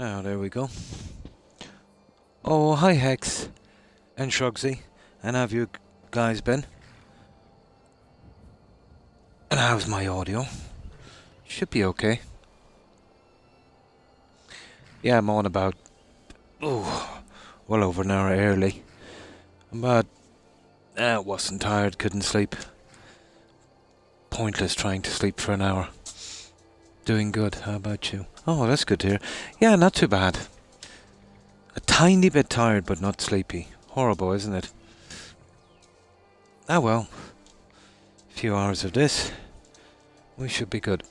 Oh, there we go. Oh, hi Hex and Shrugsy. And how have you guys been? And how's my audio? Should be okay. Yeah, I'm on about, well over an hour early. But, wasn't tired, couldn't sleep. Pointless trying to sleep for an hour. Doing good, how about you? Oh, that's good to hear. Yeah, not too bad. A tiny bit tired, but not sleepy. Horrible, isn't it? Ah well. A few hours of this. We should be good.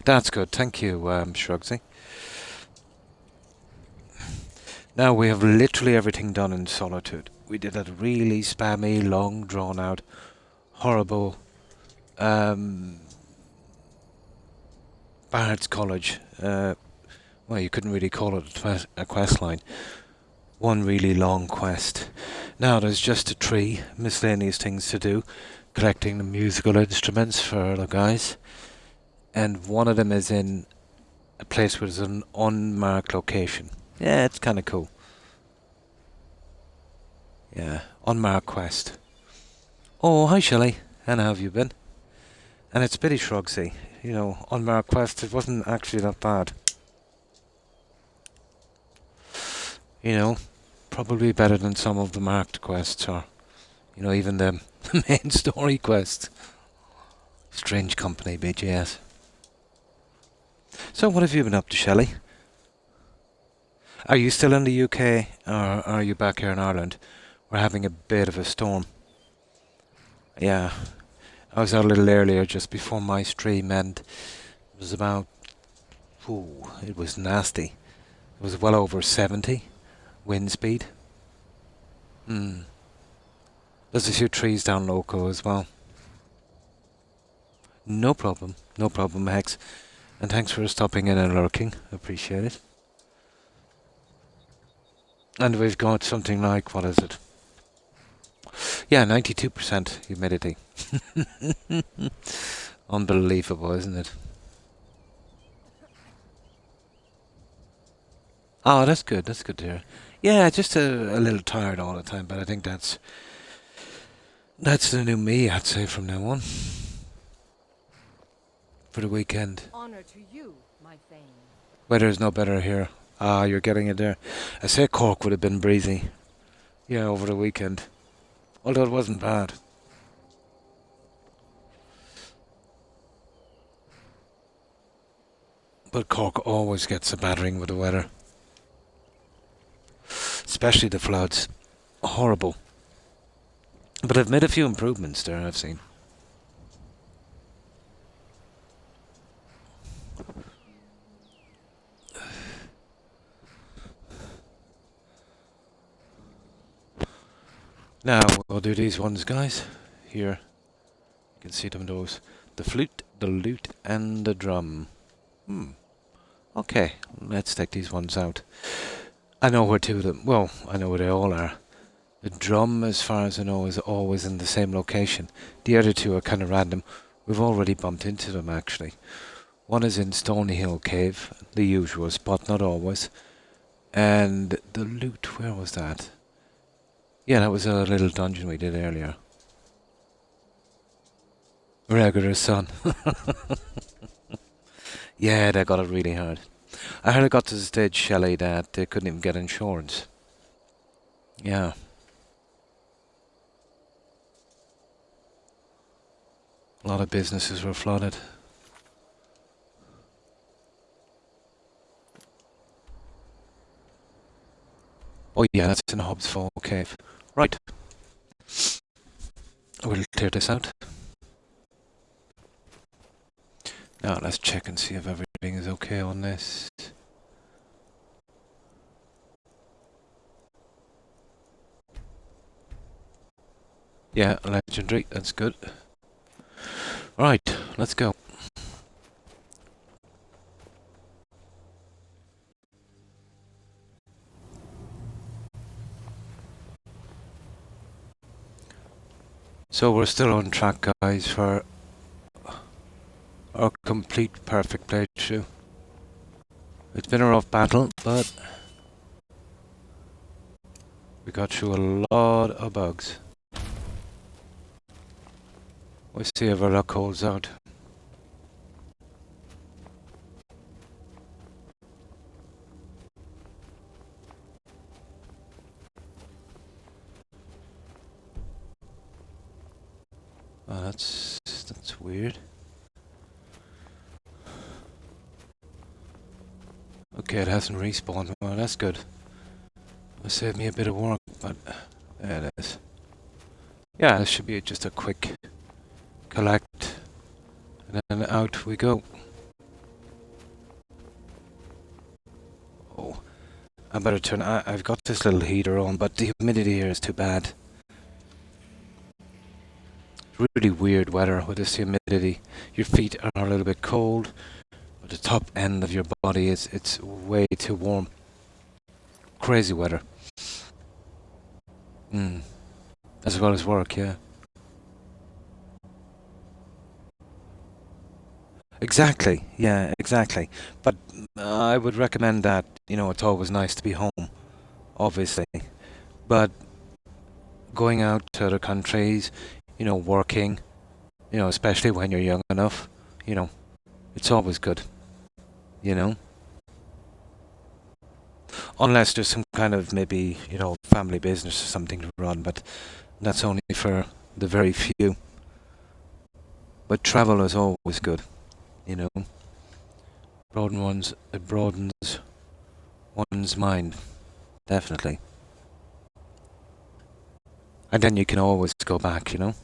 That's good, thank you, Shrugsy. Now we have literally everything done in Solitude. We did that really spammy, long, drawn-out, horrible Bard's College. Well, you couldn't really call it a quest line. One really long quest. Now there's just a tree, miscellaneous things to do, collecting the musical instruments for the guys. And one of them is in a place where there's an unmarked location. Yeah, it's kind of cool. Yeah, unmarked quest. Oh, hi Shelley. And how have you been? And it's Bitty Shrugsy. You know, unmarked quest, it wasn't actually that bad. You know, probably better than some of the marked quests or, you know, even the main story quests. Strange company, BGS. So what have you been up to, Shelley? Are you still in the UK or are you back here in Ireland? We're having a bit of a storm. Yeah, I was out a little earlier just before my stream and it was about, it was nasty. It was well over 70 wind speed. There's a few trees down local as well. No problem, Hex. And thanks for stopping in and lurking, appreciate it. And we've got something like, what is it? Yeah, 92% humidity. Unbelievable, isn't it? Oh, that's good to hear. Yeah, just a little tired all the time, but I think that's the new me, I'd say, from now on. For the weekend. Honor to you, my Thane. Weather's no better here. Ah, you're getting it there. I say Cork would have been breezy. Yeah, over the weekend. Although it wasn't bad. But Cork always gets a battering with the weather. Especially the floods. Horrible. But I've made a few improvements there, I've seen. Now, we'll do these ones, guys. Here. You can see them, those. The flute, the lute, and the drum. Okay, let's take these ones out. I know where two of them... Well, I know where they all are. The drum, as far as I know, is always in the same location. The other two are kind of random. We've already bumped into them, actually. One is in Stony Hill Cave, the usual spot, not always. And the lute, where was that? Yeah, that was a little dungeon we did earlier. Regular sun. Yeah, they got it really hard. I heard it got to the stage, Shelley, that they couldn't even get insurance. Yeah. A lot of businesses were flooded. Oh yeah, that's in Hobbs Fall Cave. Right. We'll clear this out. Now let's check and see if everything is okay on this. Yeah, legendary, that's good. Right, let's go. So we're still on track, guys, for our complete perfect playthrough. It's been a rough battle, but we got through a lot of bugs. We'll see if our luck holds out. Oh, that's weird. Okay, it hasn't respawned. Well, that's good. It'll save me a bit of work, but there it is. Yeah, this should be just a quick collect, and then out we go. Oh, I better turn. I've got this little heater on, but the humidity here is too bad. It's really weird weather with this humidity. Your feet are a little bit cold, but the top end of your body it's way too warm. Crazy weather. As well as work, yeah. Exactly, yeah, exactly. But I would recommend that, you know, it's always nice to be home, obviously. But going out to other countries, you know, working, you know, especially when you're young enough, you know, it's always good, you know. Unless there's some kind of maybe, you know, family business or something to run, but that's only for the very few. But travel is always good, you know. It broadens one's mind, definitely. And then you can always go back, you know.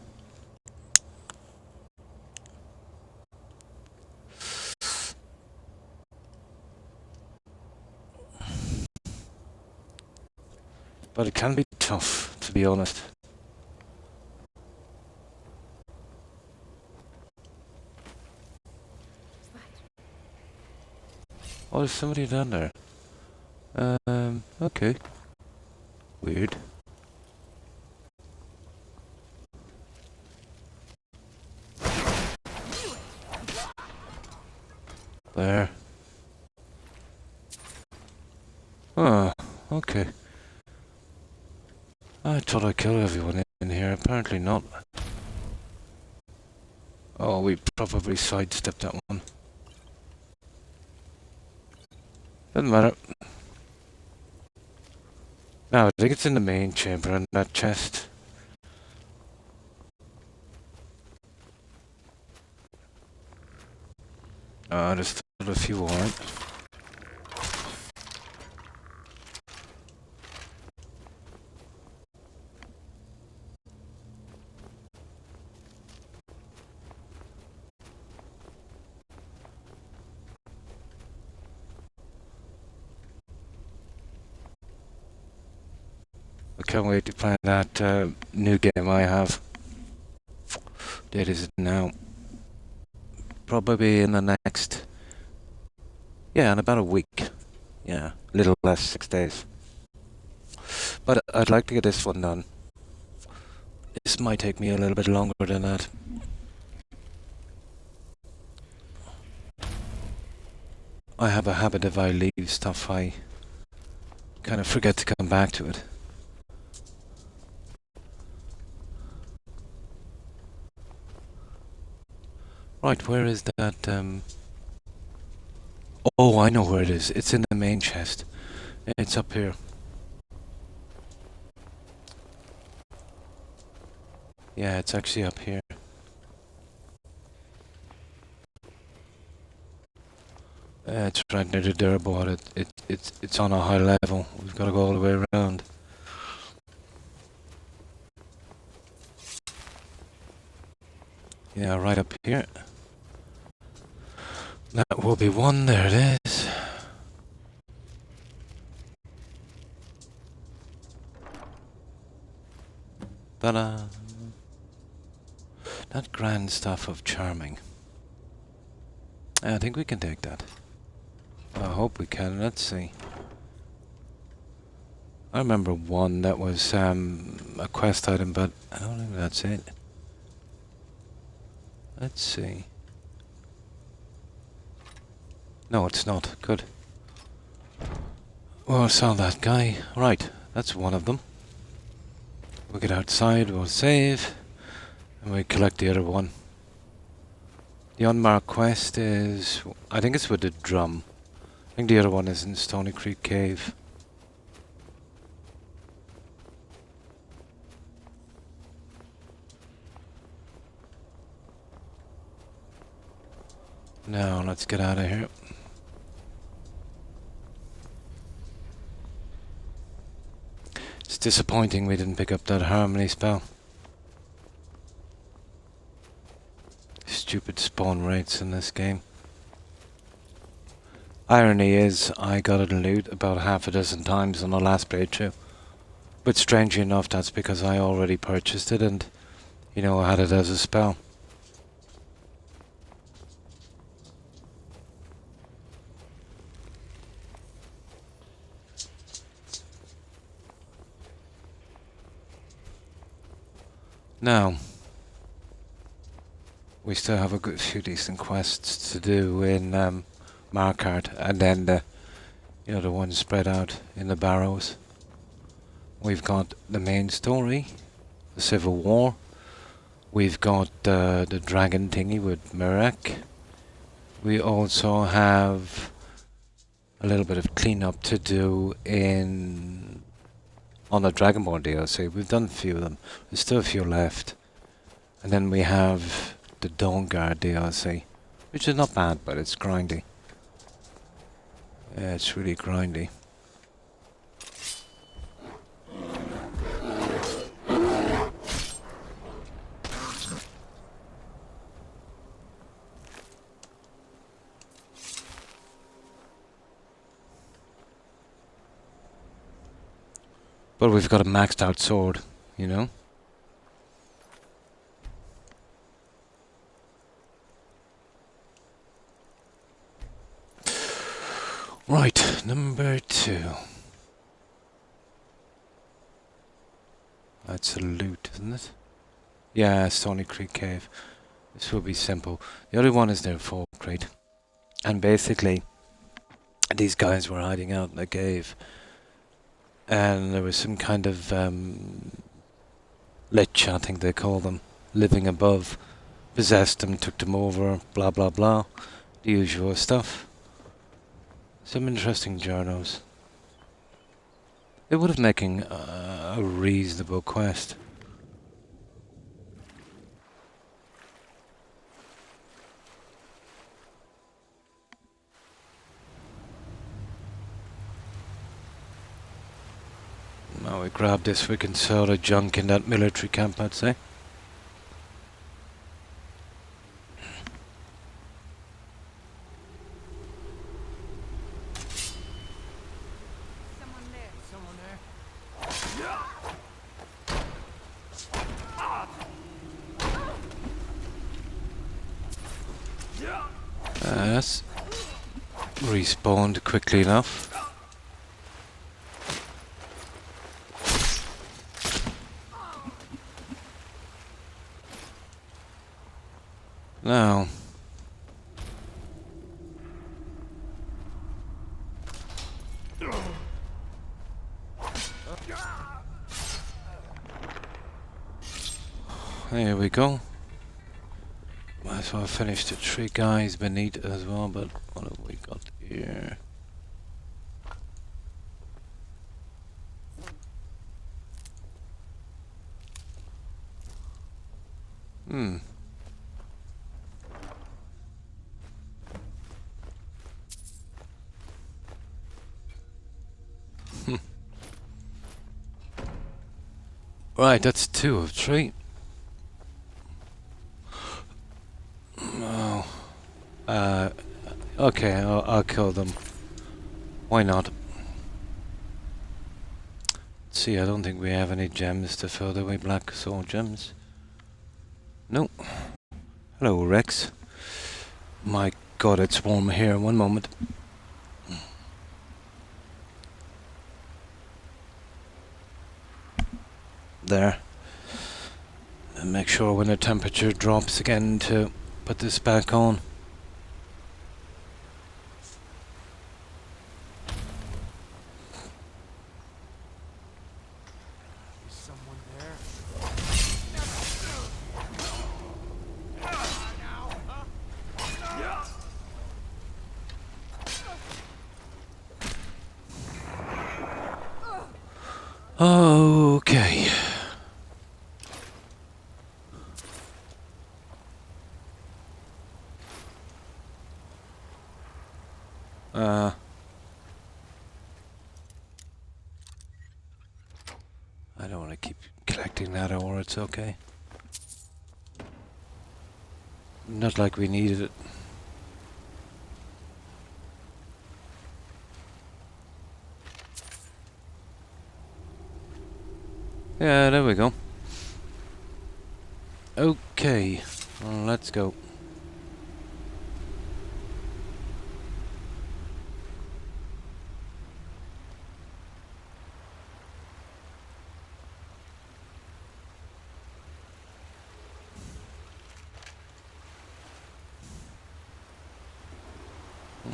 But it can be tough, to be honest. Oh, there's somebody down there. Okay. Weird. There. Oh, okay. I thought I killed everyone in here. Apparently not. Oh, we probably sidestepped that one. Doesn't matter. No, I think it's in the main chamber in that chest. There's still a few on. I can't wait to play that new game I have. Date is it now? Probably in the next... Yeah, in about a week. Yeah, a little less, 6 days. But I'd like to get this one done. This might take me a little bit longer than that. I have a habit if I leave stuff, I kind of forget to come back to it. Right, where is that, Oh, I know where it is. It's in the main chest. It's up here. Yeah, it's actually up here. It's right near the dirtboard. It's on a high level. We've got to go all the way around. Yeah, right up here. That will be one. There it is. Ta-da! That grand stuff of charming. I think we can take that. I hope we can. Let's see. I remember one that was a quest item, but I don't think that's it. Let's see. No, it's not. Good. We'll saw that guy. Right, that's one of them. We'll get outside, we'll save, and we collect the other one. The unmarked quest is... I think it's with the drum. I think the other one is in Stony Creek Cave. Now, let's get out of here. It's disappointing we didn't pick up that harmony spell. Stupid spawn rates in this game. Irony is, I got it in loot about half a dozen times on the last playthrough. But strangely enough, that's because I already purchased it and, you know, I had it as a spell. Now, we still have a good few decent quests to do in Markarth, and then the ones spread out in the Barrows. We've got the main story, the Civil War. We've got the dragon thingy with Mirek. We also have a little bit of cleanup to do on the Dragonborn DLC. We've done a few of them. There's still a few left. And then we have the Dawnguard DLC, which is not bad, but it's grindy. Yeah, it's really grindy. But we've got a maxed out sword, you know? Right, number 2. That's a loot, isn't it? Yeah, Stony Creek Cave. This will be simple. The other one is their folk crate. And basically, these guys were hiding out in a cave. And there was some kind of lich, I think they call them, living above. Possessed them, took them over, blah blah blah. The usual stuff. Some interesting journals. It would have making a reasonable quest. Now we grab this, we can sell the junk in that military camp, I'd say. That's respawned quickly enough. Now, there we go. Might as well finish the 3 guys beneath as well, but what have we got here? Right, that's 2 of 3. Oh. Okay, I'll kill them. Why not? Let's see, I don't think we have any gems to fill the way black soul gems. No. Hello, Rex. My god, it's warm here. One moment. There. And make sure when the temperature drops again to put this back on. someone there? Okay. I don't want to keep collecting that ore, it's okay. Not like we needed it. Yeah, there we go. Okay, well, let's go.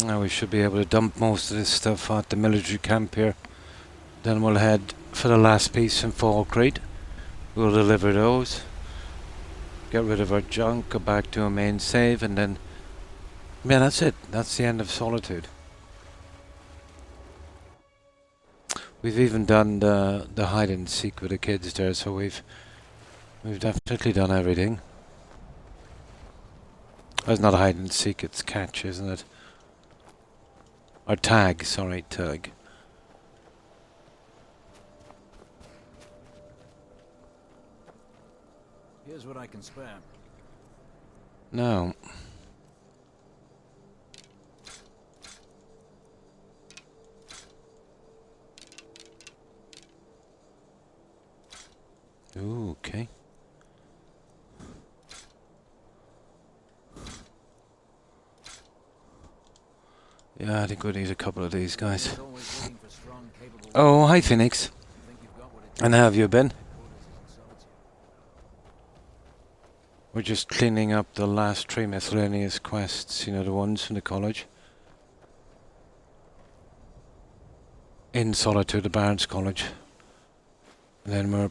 Now we should be able to dump most of this stuff at the military camp here. Then we'll head for the last piece in Fall Crate. We'll deliver those. Get rid of our junk, go back to our main save, and then... yeah, that's it. That's the end of Solitude. We've even done the hide and seek with the kids there, so we've definitely done everything. Oh, it's not hide and seek, it's catch, isn't it? Or tag, sorry, tag. Here's what I can spare. No. Ooh, okay. Yeah, I think we need a couple of these guys. Oh, hi Phoenix. And how have you been? We're just cleaning up the last 3 miscellaneous quests, you know, the ones from the college. In Solitude, the Barnes College. And then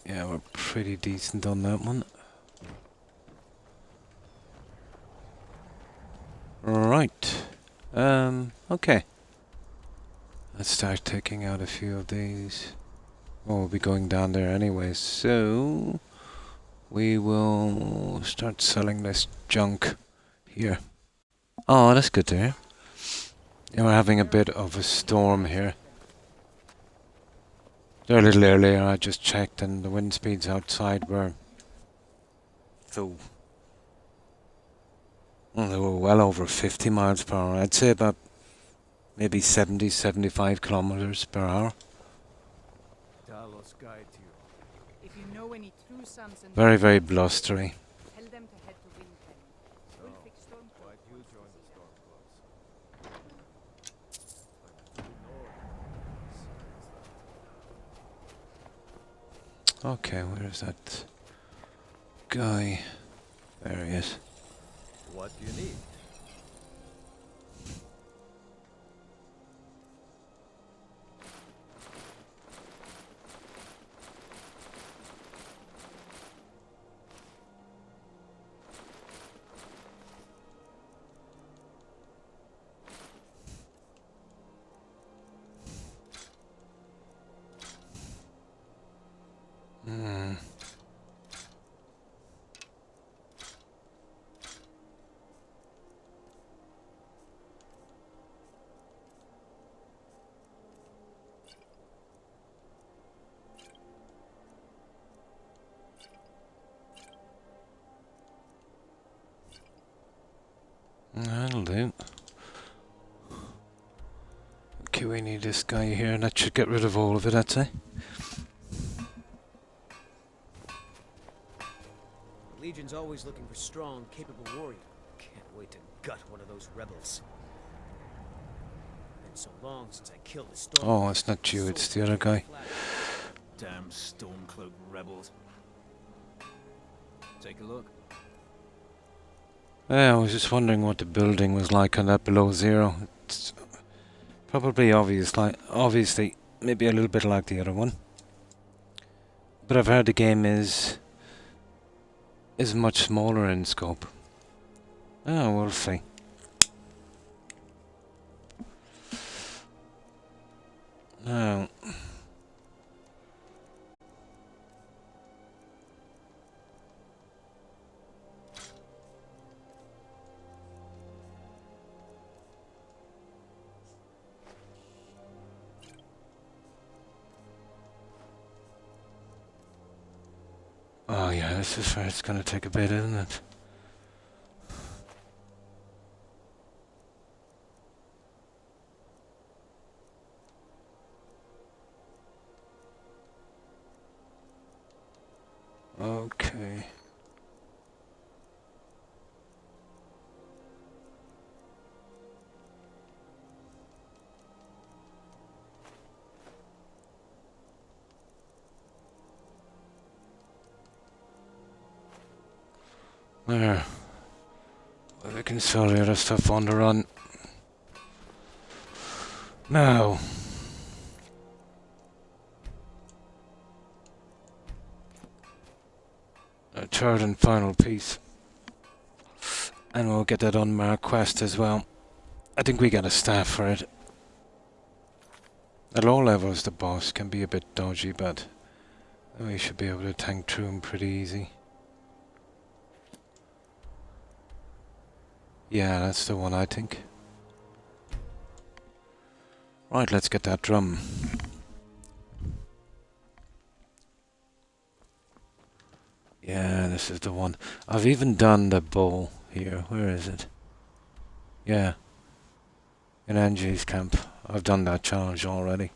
we're pretty decent on that one. Right. Okay. Let's start taking out a few of these. Oh, we'll be going down there anyway, so... we will start selling this junk here. Oh, that's good to hear. Yeah, we're having a bit of a storm here. There a little earlier, I just checked, and the wind speeds outside were... so... well, they were well over 50 miles per hour. I'd say about maybe 70, 75 kilometers per hour. Talos guide you. If you know any true sons and Very, very blustery. tell them to head to Windpen. We'll fix Stormcloak Why'd you once join we the see Stormcloaks? Okay, where is that guy? There he is. What do you need? Hmm. That'll do. Okay, we need this guy here, and that should get rid of all of it, I'd say. The Legion's always looking for strong, capable warriors. Can't wait to gut one of those rebels. Been so long since I killed the storm. Oh, it's not you, it's the other guy. Damn Stormcloak rebels. Take a look. Yeah, I was just wondering what the building was like on that below zero. It's probably obviously maybe a little bit like the other one. But I've heard the game is much smaller in scope. Oh, we'll see. Now, oh yeah, this is where it's gonna take a bit, isn't it? Okay. There. We can sell the other stuff on the run. Now. A third and final piece. And we'll get that unmarked quest as well. I think we got a staff for it. At low levels the boss can be a bit dodgy, but we should be able to tank through him pretty easy. Yeah, that's the one I think. Right, let's get that drum. Yeah, this is the one. I've even done the bow here. Where is it? Yeah. In Angie's camp. I've done that challenge already.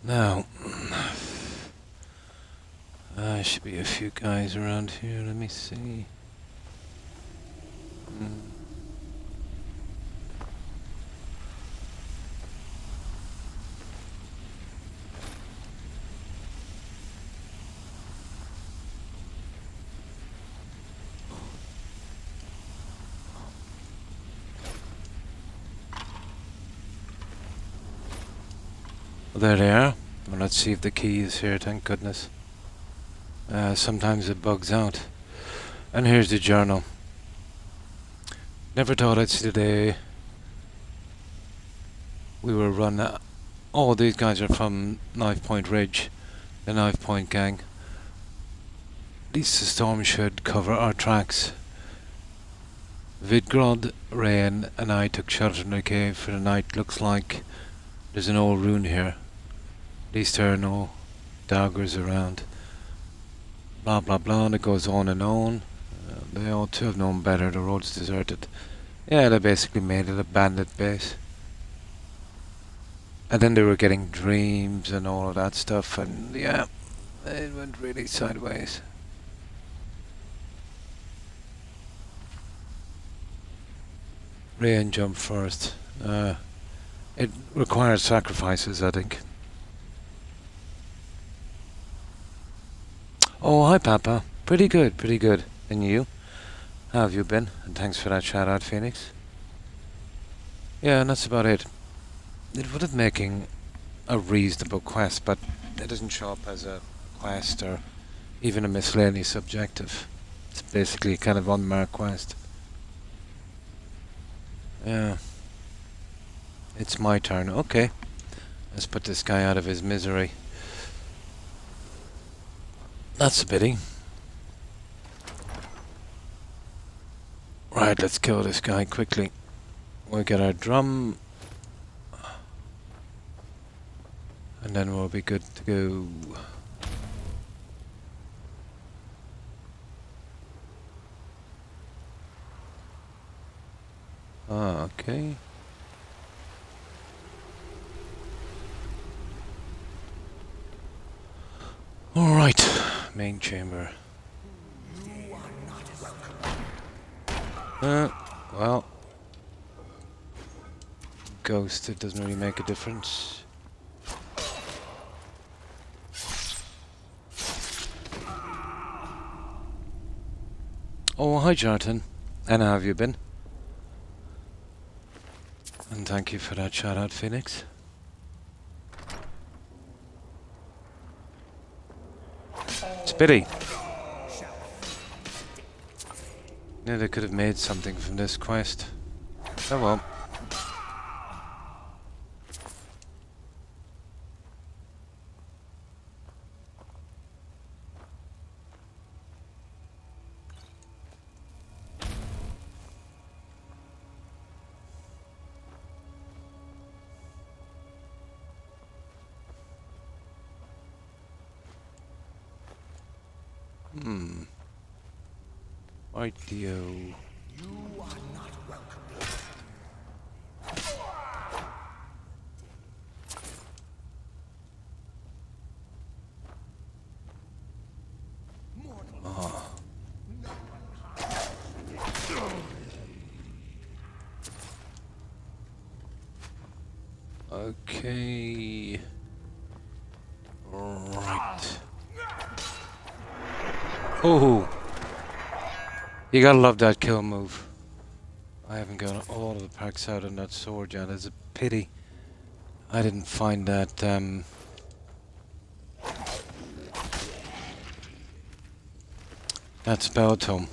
Now, should be a few guys around here. Let me see. Well, there they are. Well, let's see if the key is here, thank goodness. Sometimes it bugs out. And here's the journal. Never thought I'd see the day we were run. Oh, these guys are from Knife Point Ridge, the Knife Point gang. At least the storm should cover our tracks. Vidgrod, Rain, and I took shelter in the cave for the night. Looks like there's an old ruin here. At least there are no daggers around. Blah blah blah, and it goes on and on. They ought to have known better, the road's deserted. Yeah, they basically made it a bandit base. And then they were getting dreams and all of that stuff, and yeah, it went really sideways. Rain jumped first. It requires sacrifices, I think. Oh, hi Papa. Pretty good, pretty good. And you? How have you been? And thanks for that shout out, Phoenix. Yeah, and that's about it. It would have making a reasonable quest, but it doesn't show up as a quest or even a miscellaneous objective. It's basically a kind of unmarked quest. Yeah. It's my turn. Okay. Let's put this guy out of his misery. That's a pity. Right, let's kill this guy quickly. We'll get our drum. And then we'll be good to go. Okay. Alright, main chamber. Well. Ghost, it doesn't really make a difference. Oh, hi, Jonathan. And how have you been? And thank you for that shout out, Phoenix. Spitty. Yeah, they could have made something from this quest. Oh well. Rightio. Okay. Right. Oh, you gotta love that kill move. I haven't got all of the packs out on that sword yet. It's a pity. I didn't find that that spell tome.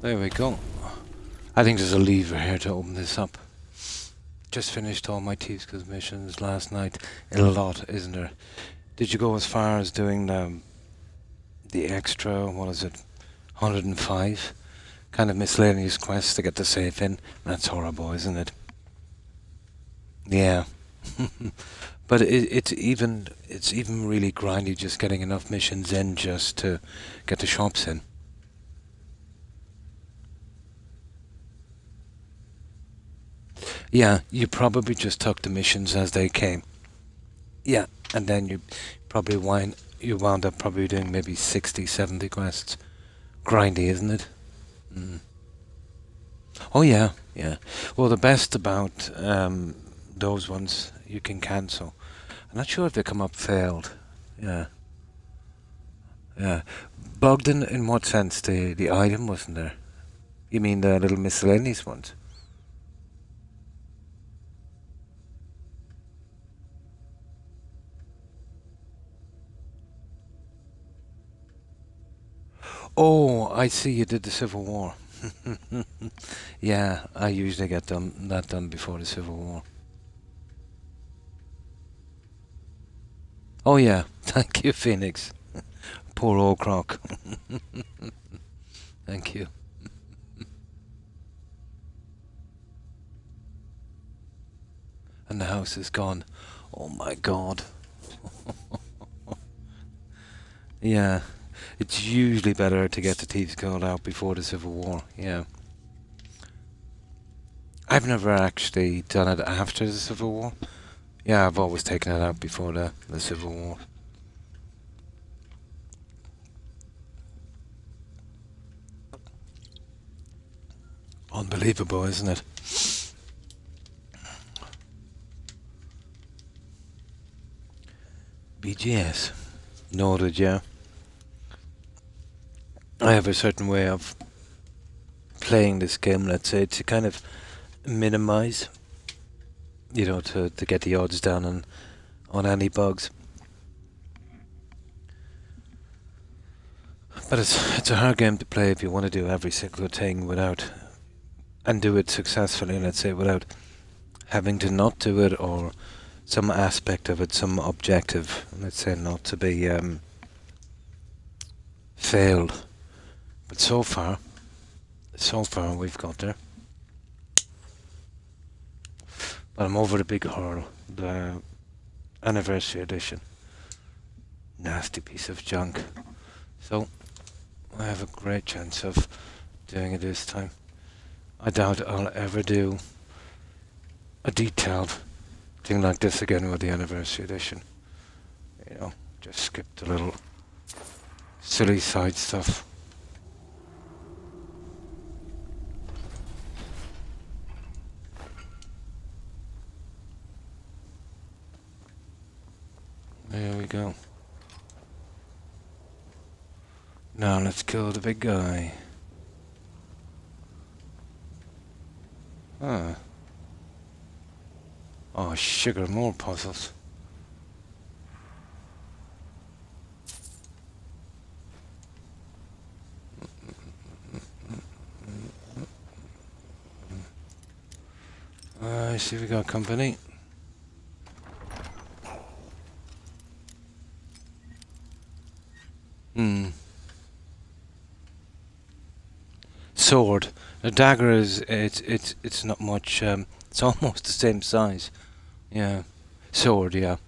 There we go. I think there's a lever here to open this up. Just finished all my T-Skills missions last night. A lot, isn't there? Did you go as far as doing the extra, what is it, 105? Kind of miscellaneous quests to get the safe in? That's horrible, isn't it? Yeah. But it's even really grindy just getting enough missions in just to get the shops in. Yeah, you probably just took the missions as they came. Yeah, and then you probably wound up probably doing maybe 60, 70 quests. Grindy, isn't it? Mm. Oh yeah, yeah. Well, the best about those ones you can cancel. I'm not sure if they come up failed. Yeah. Yeah. Bugged in what sense? The item wasn't there? You mean the little miscellaneous ones? Oh, I see you did the Civil War. Yeah, I usually get that done before the Civil War. Oh yeah, thank you, Phoenix. Poor old Croc. Thank you. And the house is gone. Oh my god. Yeah, it's usually better to get the teeth called out before the Civil War. Yeah. I've never actually done it after the Civil War. Yeah, I've always taken it out before the Civil War. Unbelievable, isn't it? BGS. Noted, yeah. I have a certain way of playing this game, let's say, to kind of minimize, to get the odds down on any bugs. But it's a hard game to play if you want to do every single thing and do it successfully, let's say, without having to not do it, or some aspect of it, some objective, let's say, not to be failed. But so far we've got there. But I'm over the big hurdle, the anniversary edition. Nasty piece of junk. So I have a great chance of doing it this time. I doubt I'll ever do a detailed thing like this again with the anniversary edition. Just skip the little silly side stuff. go. Now let's kill the big guy. Ah. Oh, sugar, more puzzles. I see we got company. Sword. A dagger is it's not much. It's almost the same size. Yeah. Sword. Yeah.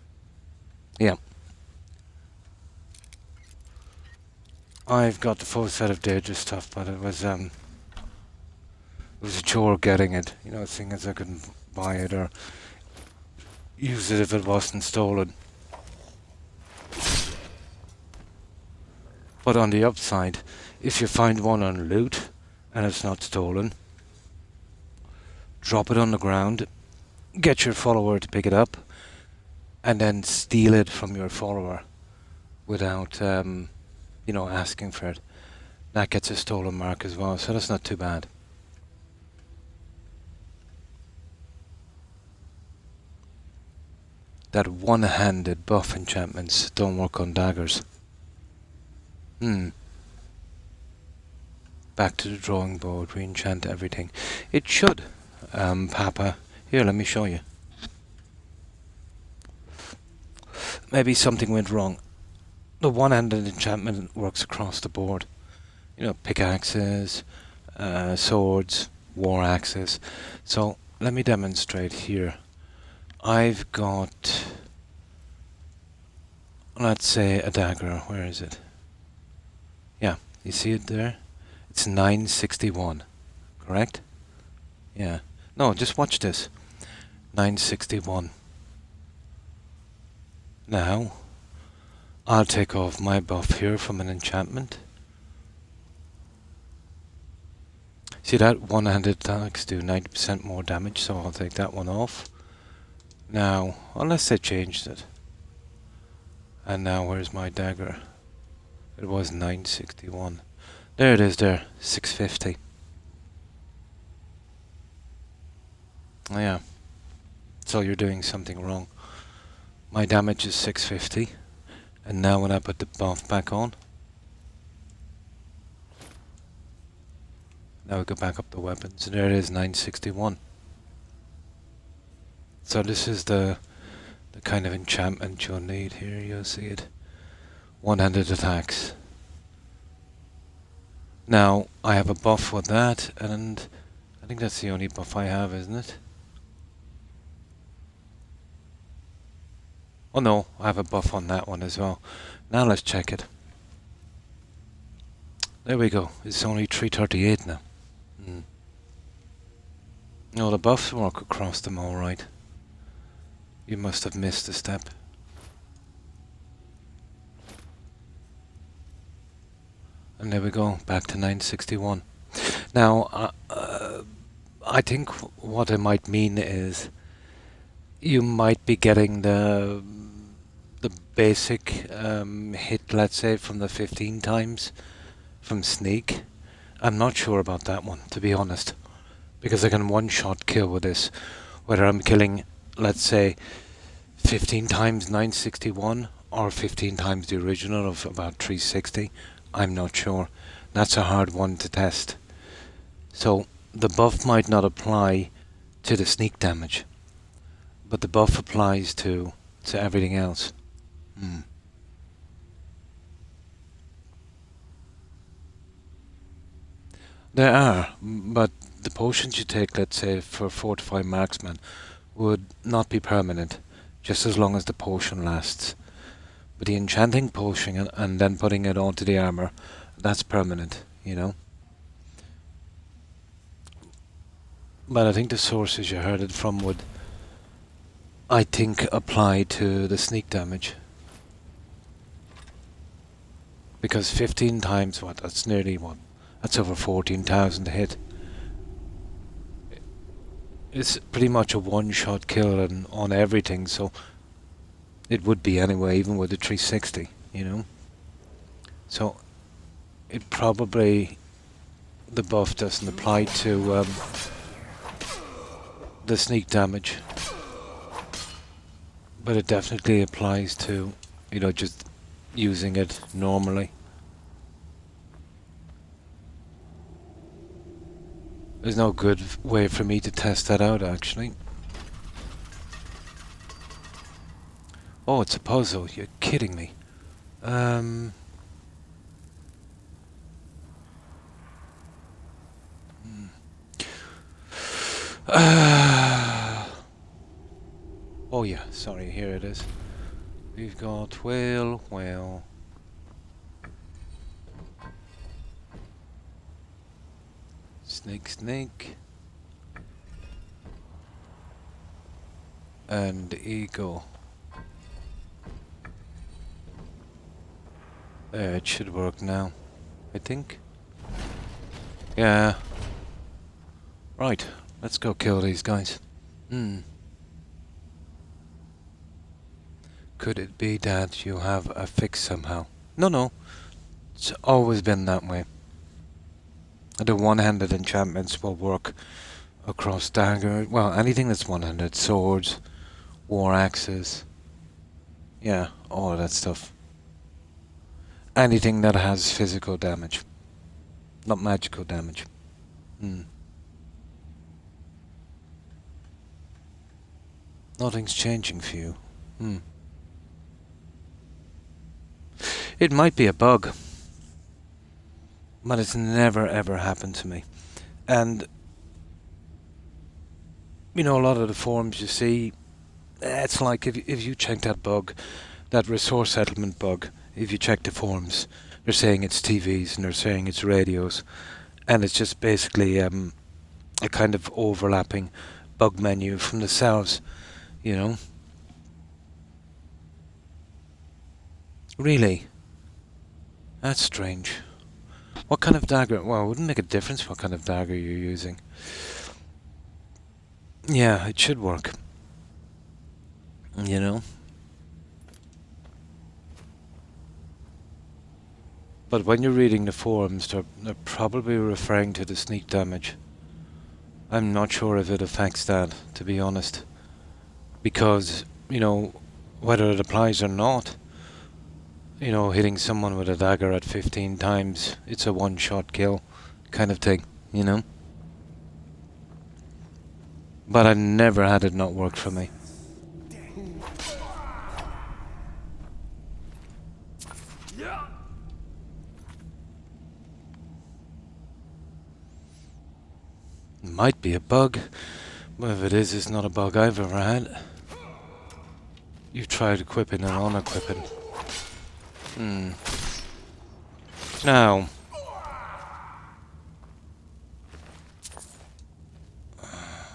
Yeah. I've got the full set of dangerous stuff, but it was a chore getting it. You know, seeing as I couldn't buy it or use it if it wasn't stolen. But on the upside, if you find one on loot and it's not stolen, drop it on the ground, get your follower to pick it up, and then steal it from your follower without, you know, asking for it. That gets a stolen mark as well, so that's not too bad. That one-handed buff enchantments don't work on daggers. Back to the drawing board, re-enchant everything. It should, Papa. Here, let me show you. Maybe something went wrong. The one-handed enchantment works across the board. You know, pickaxes, swords, war axes. So, let me demonstrate here. I've got, let's say, a dagger. Where is it? Yeah, you see it there? It's 961, correct? Yeah. No, just watch this. 961. Now, I'll take off my buff here from an enchantment. See that? One-handed attacks do 90% more damage, so I'll take that one off. Now, unless they changed it. And now, where's my dagger? It was 961. There it is there, 650. Oh yeah. So you're doing something wrong. My damage is 650. And now when I put the buff back on, now we go back up the weapons, and there it is, 961. So this is the kind of enchantment you'll need here, you'll see it. One-handed attacks. Now, I have a buff with that, and I think that's the only buff I have, isn't it? Oh no, I have a buff on that one as well. Now let's check it. There we go, it's only 338 now. No, the buffs work across them alright. You must have missed a step. And there we go, back to 961. Now, I think what it might mean is you might be getting the basic hit, let's say, from the 15 times from sneak. I'm not sure about that one, to be honest, because I can one-shot kill with this. Whether I'm killing, let's say, 15 times 961 or 15 times the original of about 360. I'm not sure. That's a hard one to test. So the buff might not apply to the sneak damage, but the buff applies to everything else. There are, but the potions you take, let's say, for 4 to 5 marksmen would not be permanent, just as long as the potion lasts. But the enchanting potion and then putting it onto the armor, that's permanent, you know. But I think the sources you heard it from would, I think, apply to the sneak damage. Because 15 times, what? That's nearly, what? That's over 14,000 to hit. It's pretty much a one-shot kill on everything, so It would be anyway, even with the 360, you know. So it probably, the buff doesn't apply to the sneak damage, but it definitely applies to, you know, just using it normally. There's no good way for me to test that out, actually. Oh, it's a puzzle. You're kidding me. Oh yeah, sorry, here it is. We've got whale. Snake. And eagle. It should work now, I think. Yeah. Right, let's go kill these guys. Could it be that you have a fix somehow? No. It's always been that way. The one-handed enchantments will work across dagger. Well, anything that's one-handed. Swords, war axes. Yeah, all of that stuff. Anything that has physical damage. Not magical damage. Nothing's changing for you. It might be a bug, but it's never ever happened to me. And you know, a lot of the forums you see, it's like if you check that bug, that resource settlement bug, if you check the forums, they're saying it's TVs and they're saying it's radios, and it's just basically a kind of overlapping bug menu from the cells, you know. Really? That's strange. What kind of dagger? Well, it wouldn't make a difference what kind of dagger you're using. Yeah, it should work. You know? But when you're reading the forums, they're probably referring to the sneak damage. I'm not sure if it affects that, to be honest. Because, you know, whether it applies or not, you know, hitting someone with a dagger at 15 times, it's a one-shot kill kind of thing, you know? But I never had it not work for me. It might be a bug, but if it is, it's not a bug I've ever had. You've tried equipping and unequipping. Now,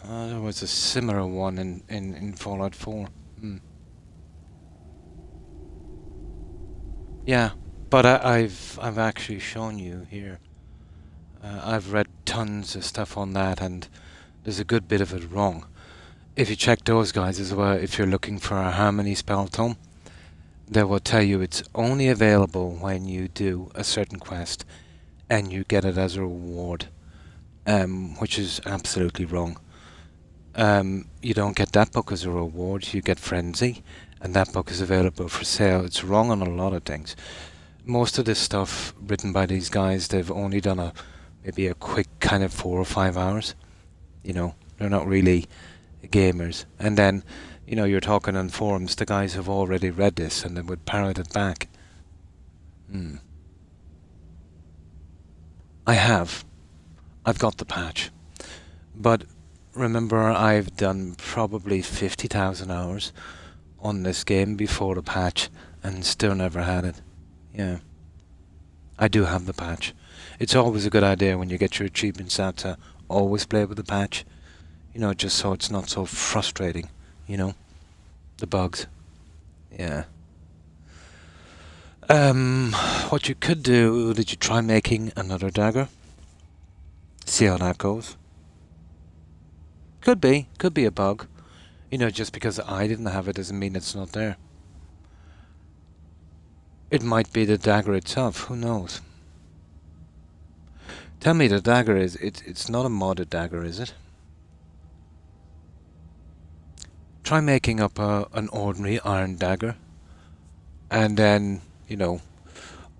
there was a similar one in Fallout 4. Yeah, but I've actually shown you here. I've read tons of stuff on that, and there's a good bit of it wrong. If you check those guys as well, if you're looking for a harmony spell tome, they will tell you it's only available when you do a certain quest and you get it as a reward, which is absolutely wrong. You don't get that book as a reward, you get Frenzy, and that book is available for sale. It's wrong on a lot of things. Most of this stuff written by these guys, they've only done maybe a quick kind of 4 or 5 hours. You know, they're not really gamers. And then, you know, you're talking on forums, the guys have already read this and they would parrot it back. I've got the patch. But remember, I've done probably 50,000 hours on this game before the patch and still never had it. Yeah. I do have the patch. It's always a good idea when you get your achievements out to always play with the patch. You know, just so it's not so frustrating, you know, the bugs. Yeah. What you could do, did you try making another dagger? See how that goes. Could be a bug. You know, just because I didn't have it doesn't mean it's not there. It might be the dagger itself, who knows? Tell me the dagger it's not a modded dagger, is it? Try making up an ordinary iron dagger. And then, you know,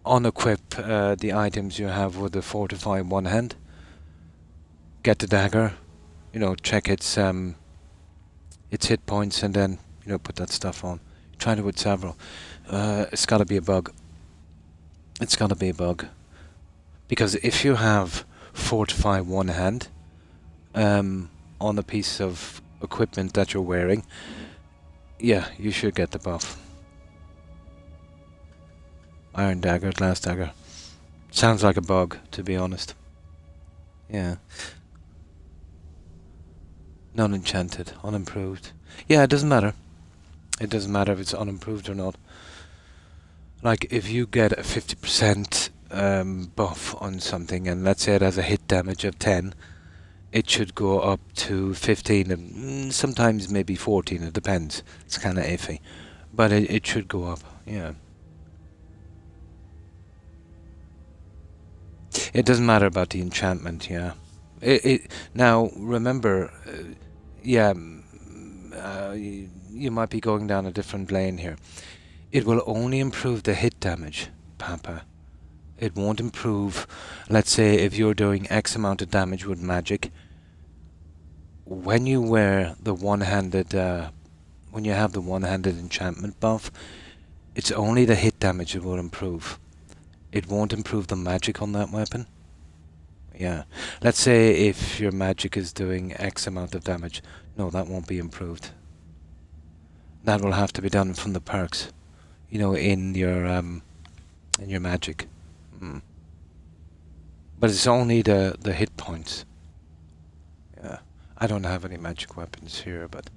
unequip the items you have with the fortify one hand. Get the dagger, you know, check its hit points, and then, you know, put that stuff on. Try it with several. It's got to be a bug. It's got to be a bug. Because if you have fortify one hand on a piece of equipment that you're wearing, yeah, you should get the buff. Iron dagger, glass dagger. Sounds like a bug, to be honest. Yeah. Non-enchanted, unimproved. Yeah, it doesn't matter. It doesn't matter if it's unimproved or not. Like, if you get a 50% buff on something, and let's say it has a hit damage of 10, it should go up to 15, and sometimes maybe 14, it depends. It's kind of iffy. But it should go up, yeah. It doesn't matter about the enchantment, yeah. Now, remember, you might be going down a different lane here. It will only improve the hit damage, Papa. It won't improve, let's say, if you're doing X amount of damage with magic. When you wear the one-handed, when you have the one-handed enchantment buff, it's only the hit damage it will improve. It won't improve the magic on that weapon. Yeah. Let's say if your magic is doing X amount of damage. No, that won't be improved. That will have to be done from the perks. You know, in your magic. But it's only the hit points. Yeah. I don't have any magic weapons here, but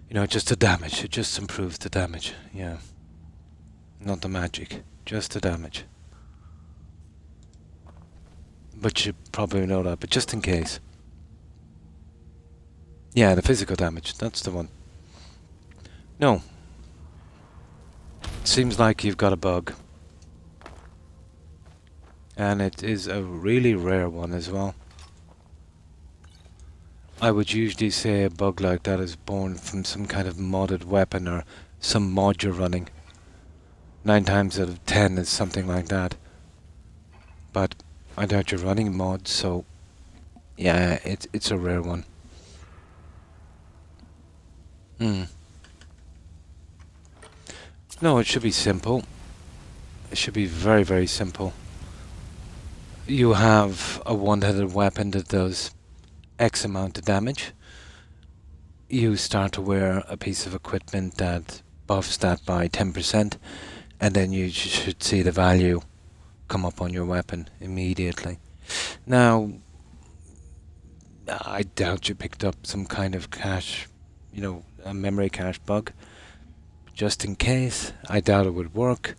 you know, just the damage. It just improves the damage. Yeah. Not the magic. Just the damage. But you probably know that, but just in case. Yeah, the physical damage. That's the one. No. Seems like you've got a bug. And it is a really rare one as well. I would usually say a bug like that is born from some kind of modded weapon or some mod you're running. 9 times out of 10 is something like that. But I doubt you're running mods, so yeah, it's a rare one. No, it should be simple. It should be very, very simple. You have a one-handed weapon that does X amount of damage. You start to wear a piece of equipment that buffs that by 10%, and then you should see the value come up on your weapon immediately. Now, I doubt you picked up some kind of cache, you know, a memory cache bug. Just in case, I doubt it would work.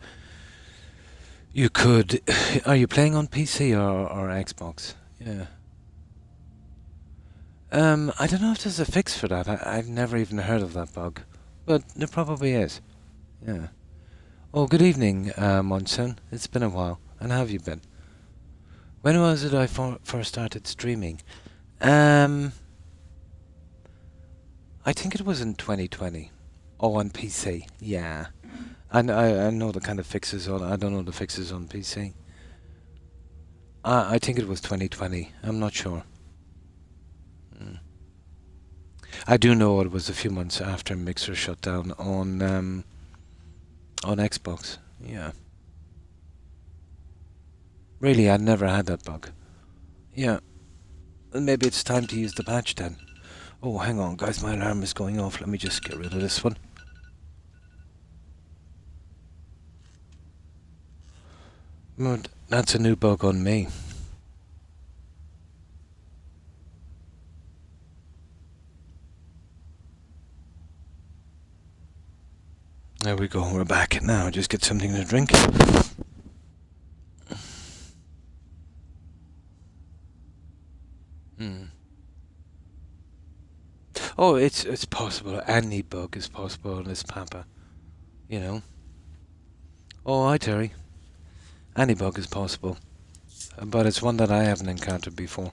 You could... Are you playing on PC or Xbox? Yeah. I don't know if there's a fix for that. I've never even heard of that bug. But there probably is. Yeah. Oh, good evening, Monsoon. It's been a while. And how have you been? When was it I first started streaming? I think it was in 2020. Oh, on PC. Yeah. I know the kind of fixes on... I don't know the fixes on PC. I think it was 2020. I'm not sure. I do know it was a few months after Mixer shut down on Xbox. Yeah. Really, I never had that bug. Yeah. Maybe it's time to use the patch then. Oh, hang on, guys. My alarm is going off. Let me just get rid of this one. But that's a new bug on me. There we go, we're back now. Just get something to drink. Oh, it's possible. Any bug is possible in this Pampa. You know. Oh, hi Terry. Any bug is possible, but it's one that I haven't encountered before.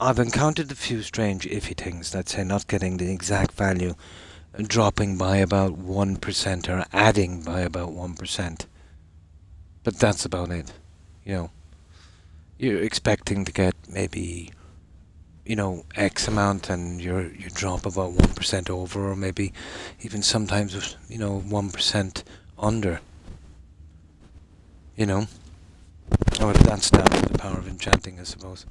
I've encountered a few strange iffy things, let's say not getting the exact value, dropping by about 1% or adding by about 1%. But that's about it. You know, you're expecting to get maybe, X amount and you drop about 1% over, or maybe even sometimes, 1% under. Or that's down to the power of enchanting, I suppose.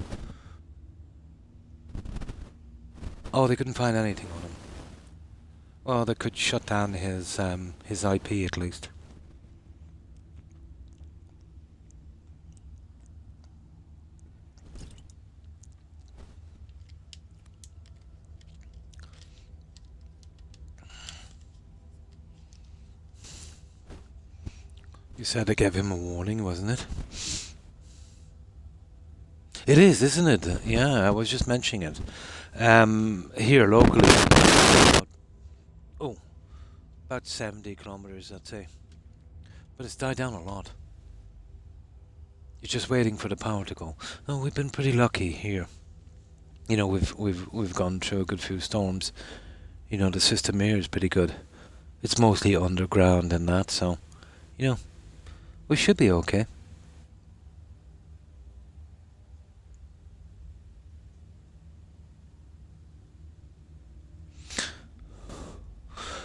Oh, they couldn't find anything on him. Well, they could shut down his IP at least. You said they gave him a warning, wasn't it? It is, isn't it? Yeah, I was just mentioning it. Here locally, about 70 kilometers, I'd say. But it's died down a lot. You're just waiting for the power to go. No, we've been pretty lucky here. We've gone through a good few storms. The system here is pretty good. It's mostly underground and that, so we should be okay.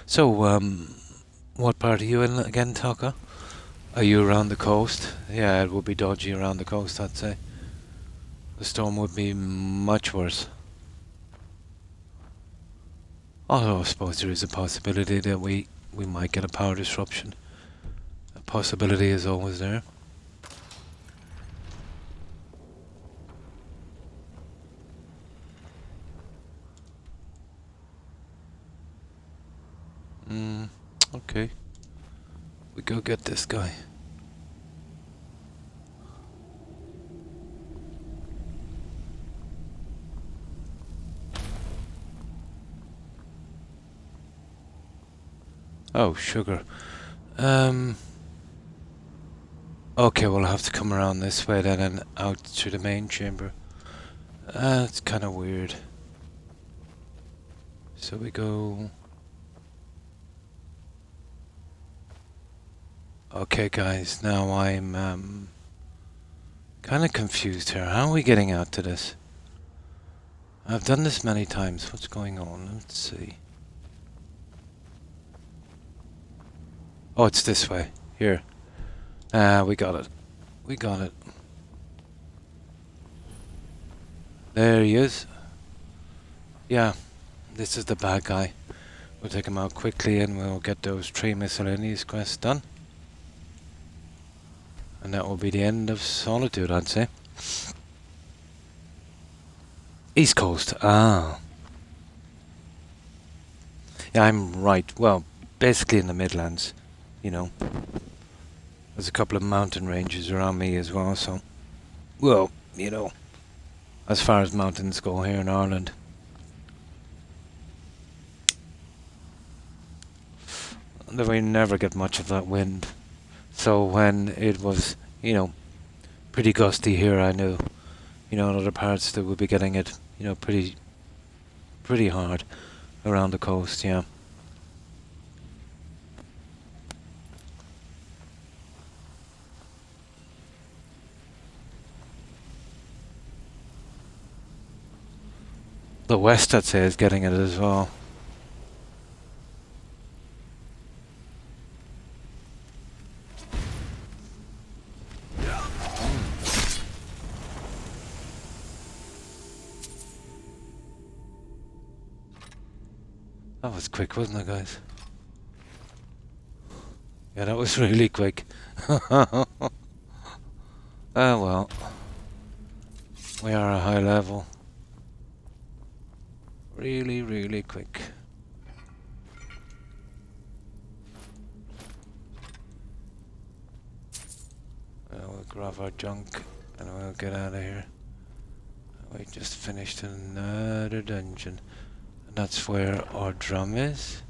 So, what part are you in again, Taka? Are you around the coast? Yeah, it would be dodgy around the coast, I'd say. The storm would be much worse. Although I suppose there is a possibility that we might get a power disruption. A possibility is always there. Okay. We go get this guy. Oh, sugar. Okay, we'll have to come around this way then and out through the main chamber. It's kind of weird. So we go... Okay, guys, now I'm kind of confused here. How are we getting out to this? I've done this many times. What's going on? Let's see. Oh, it's this way. Here. We got it. We got it. There he is. Yeah, this is the bad guy. We'll take him out quickly and we'll get those 3 miscellaneous quests done. And that will be the end of Solitude, I'd say. East Coast. Ah. Yeah, I'm right. Well, basically in the Midlands, There's a couple of mountain ranges around me as well, so... Well, as far as mountains go here in Ireland. We never get much of that wind. So when it was, pretty gusty here, I knew, in other parts they would be getting it, pretty hard around the coast, yeah. The west, I'd say, is getting it as well. That was quick, wasn't it, guys? Yeah, that was really quick. Oh well. We are a high level. Really, really quick. We'll grab our junk and we'll get out of here. We just finished another dungeon. And that's where our drum is.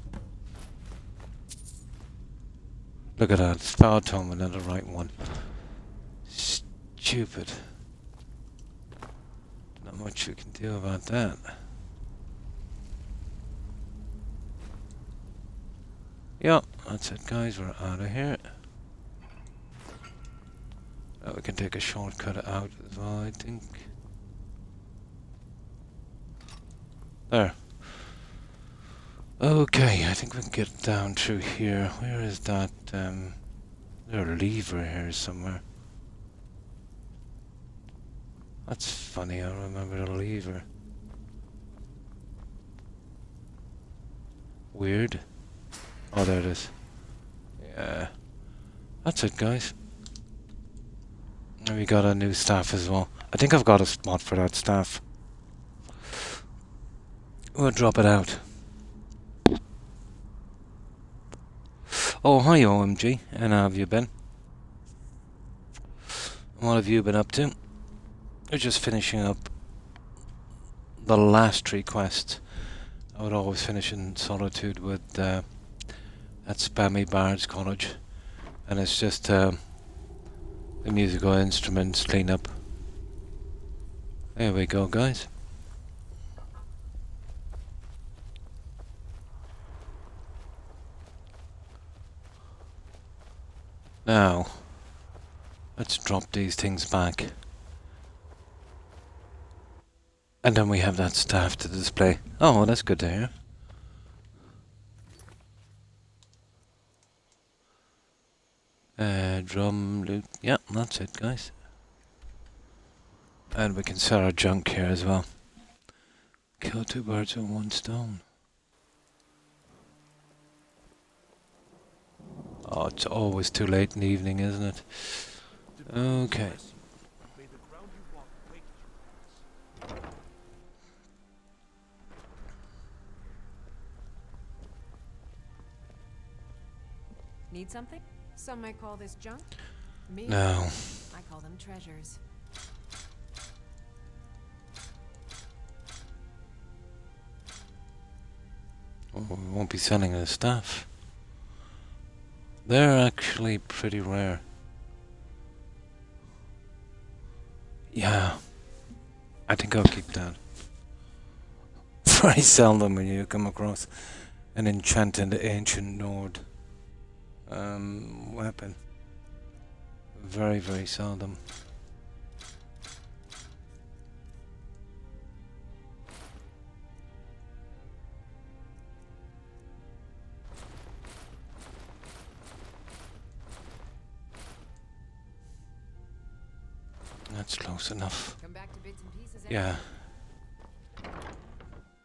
Look at that. Power tome, another right one. Stupid. Not much we can do about that. Yep, that's it guys, we're out of here. Now we can take a shortcut out as well, I think. There. Okay, I think we can get down through here. Where is that? There's a lever here somewhere. That's funny, I remember the lever. Weird. Oh, there it is. Yeah. That's it, guys. And we got a new staff as well. I think I've got a spot for that staff. We'll drop it out. Oh, hi OMG. And how have you been? What have you been up to? We're just finishing up the last 3 quests. I would always finish in Solitude with that spammy Bard's College. And it's just the musical instruments cleanup. There we go, guys. Now, let's drop these things back. And then we have that staff to display. Oh, well, that's good to hear. Drum loot. Yeah, that's it, guys. And we can sell our junk here as well. Kill 2 birds with 1 stone. Oh, it's always too late in the evening, isn't it? Okay. Need something? Some might call this junk. Me? No. I call them treasures. Oh, we won't be selling the stuff. They're actually pretty rare. Yeah. I think I'll keep that. Very seldom when you come across an enchanted ancient Nord weapon. Very, very seldom. That's close enough. Come back to bits and pieces. Yeah.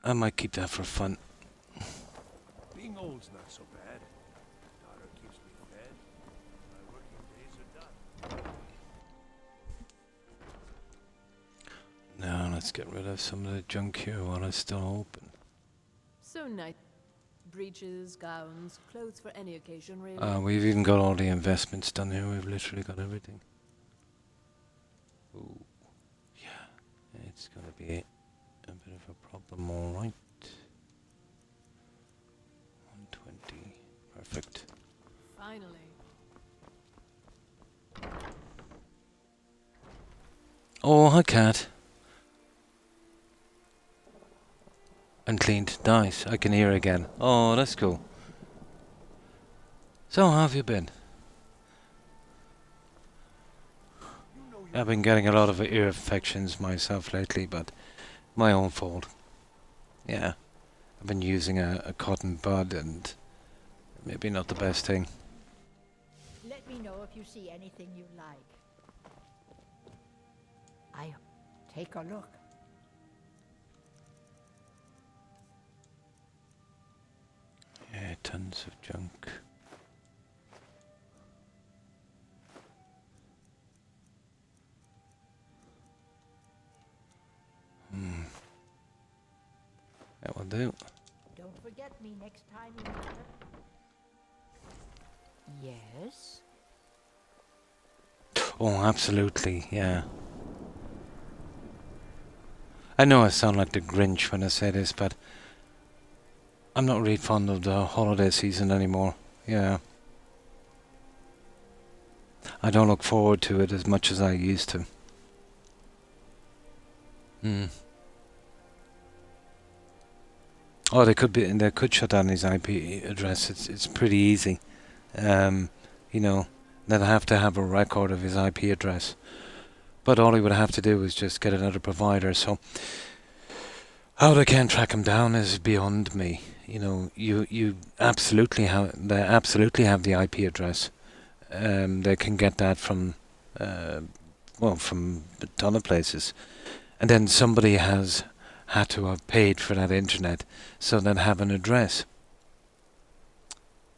I might keep that for fun. Being old's not so bad. Daughter keeps me fed. My working days are done. Now let's get rid of some of the junk here while it's still open. So nice. Breeches, gowns, clothes for any occasion, really. We've even got all the investments done here. We've literally got everything. Ooh. Yeah. It's gonna be a bit of a problem, alright. 120. Perfect. Finally. Oh, hi cat. And cleaned. Nice. I can hear again. Oh, that's cool. So, how have you been? I've been getting a lot of ear infections myself lately, but my own fault. Yeah. I've been using a cotton bud and maybe not the best thing. Let me know if you see anything you like. Take a look. Yeah, tons of junk. That will do. Don't forget me next time you meet her. Yes? Oh, absolutely, yeah. I know I sound like the Grinch when I say this, but I'm not really fond of the holiday season anymore. Yeah. I don't look forward to it as much as I used to. Oh, they could shut down his IP address. It's pretty easy. You know, they'll have to have a record of his IP address. But all he would have to do is just get another provider. So how they can track him down is beyond me. You know, they absolutely have the IP address. They can get that from from a ton of places, and then somebody has had to have paid for that internet, so they'd have an address.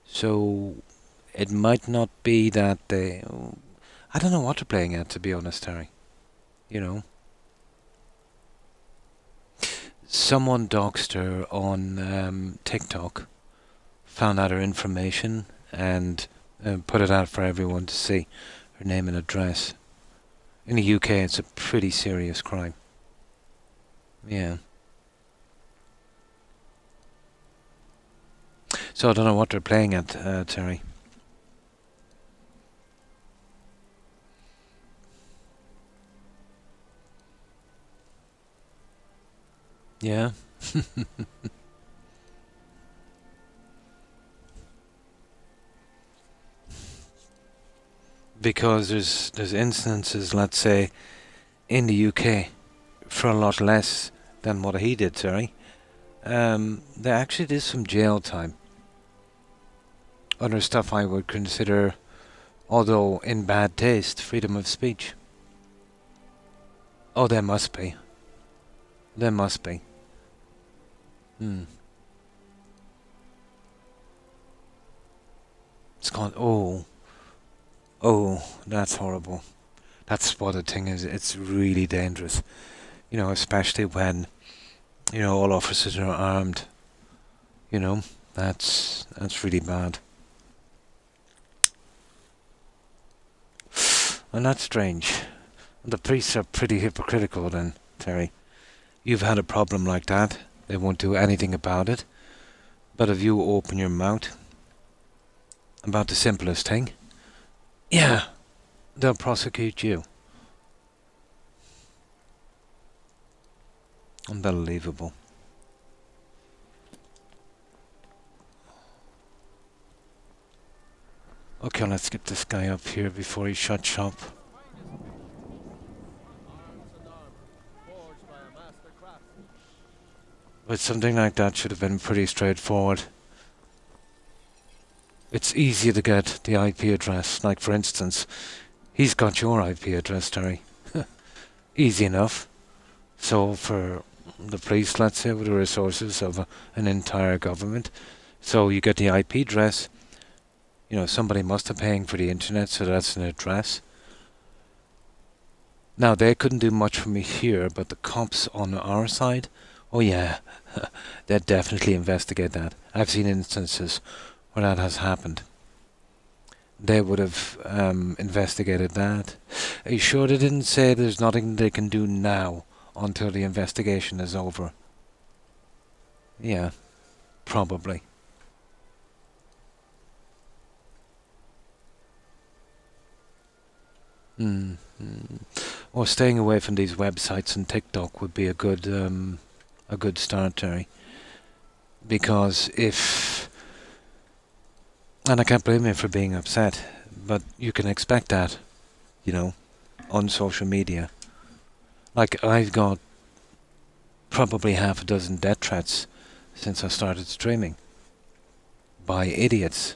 So it might not be that they. I don't know what they're playing at, to be honest, Harry. You know. Someone doxed her on TikTok, found out her information, and put it out for everyone to see, her name and address. In the UK, it's a pretty serious crime. Yeah. So I don't know what they're playing at, Terry. Yeah. Because there's instances, let's say, in the UK, for a lot less than what he did, Terry. They actually did some jail time. Other stuff I would consider, although in bad taste, freedom of speech. Oh, there must be. There must be. It's called, oh, that's horrible. That's what the thing is. It's really dangerous. You know, especially when, all officers are armed. You know, that's really bad. And that's strange. The priests are pretty hypocritical then, Terry. You've had a problem like that. They won't do anything about it. But if you open your mouth about the simplest thing, yeah, they'll prosecute you. Unbelievable. Okay, let's get this guy up here before he shuts shop. But something like that should have been pretty straightforward. It's easier to get the IP address. Like, for instance, he's got your IP address, Terry. Easy enough. So for the police, let's say, with the resources of an entire government, so you get the IP address. Somebody must have paying for the internet, so that's an address. Now, they couldn't do much for me here, but the cops on our side, oh yeah, they'd definitely investigate that. I've seen instances where that has happened. They would have investigated that. Are you sure they didn't say there's nothing they can do now until the investigation is over? Yeah, probably. Or staying away from these websites and TikTok would be a good start, Terry. Because and I can't blame you for being upset, but you can expect that, on social media. Like, I've got probably half a dozen death threats since I started streaming. By idiots,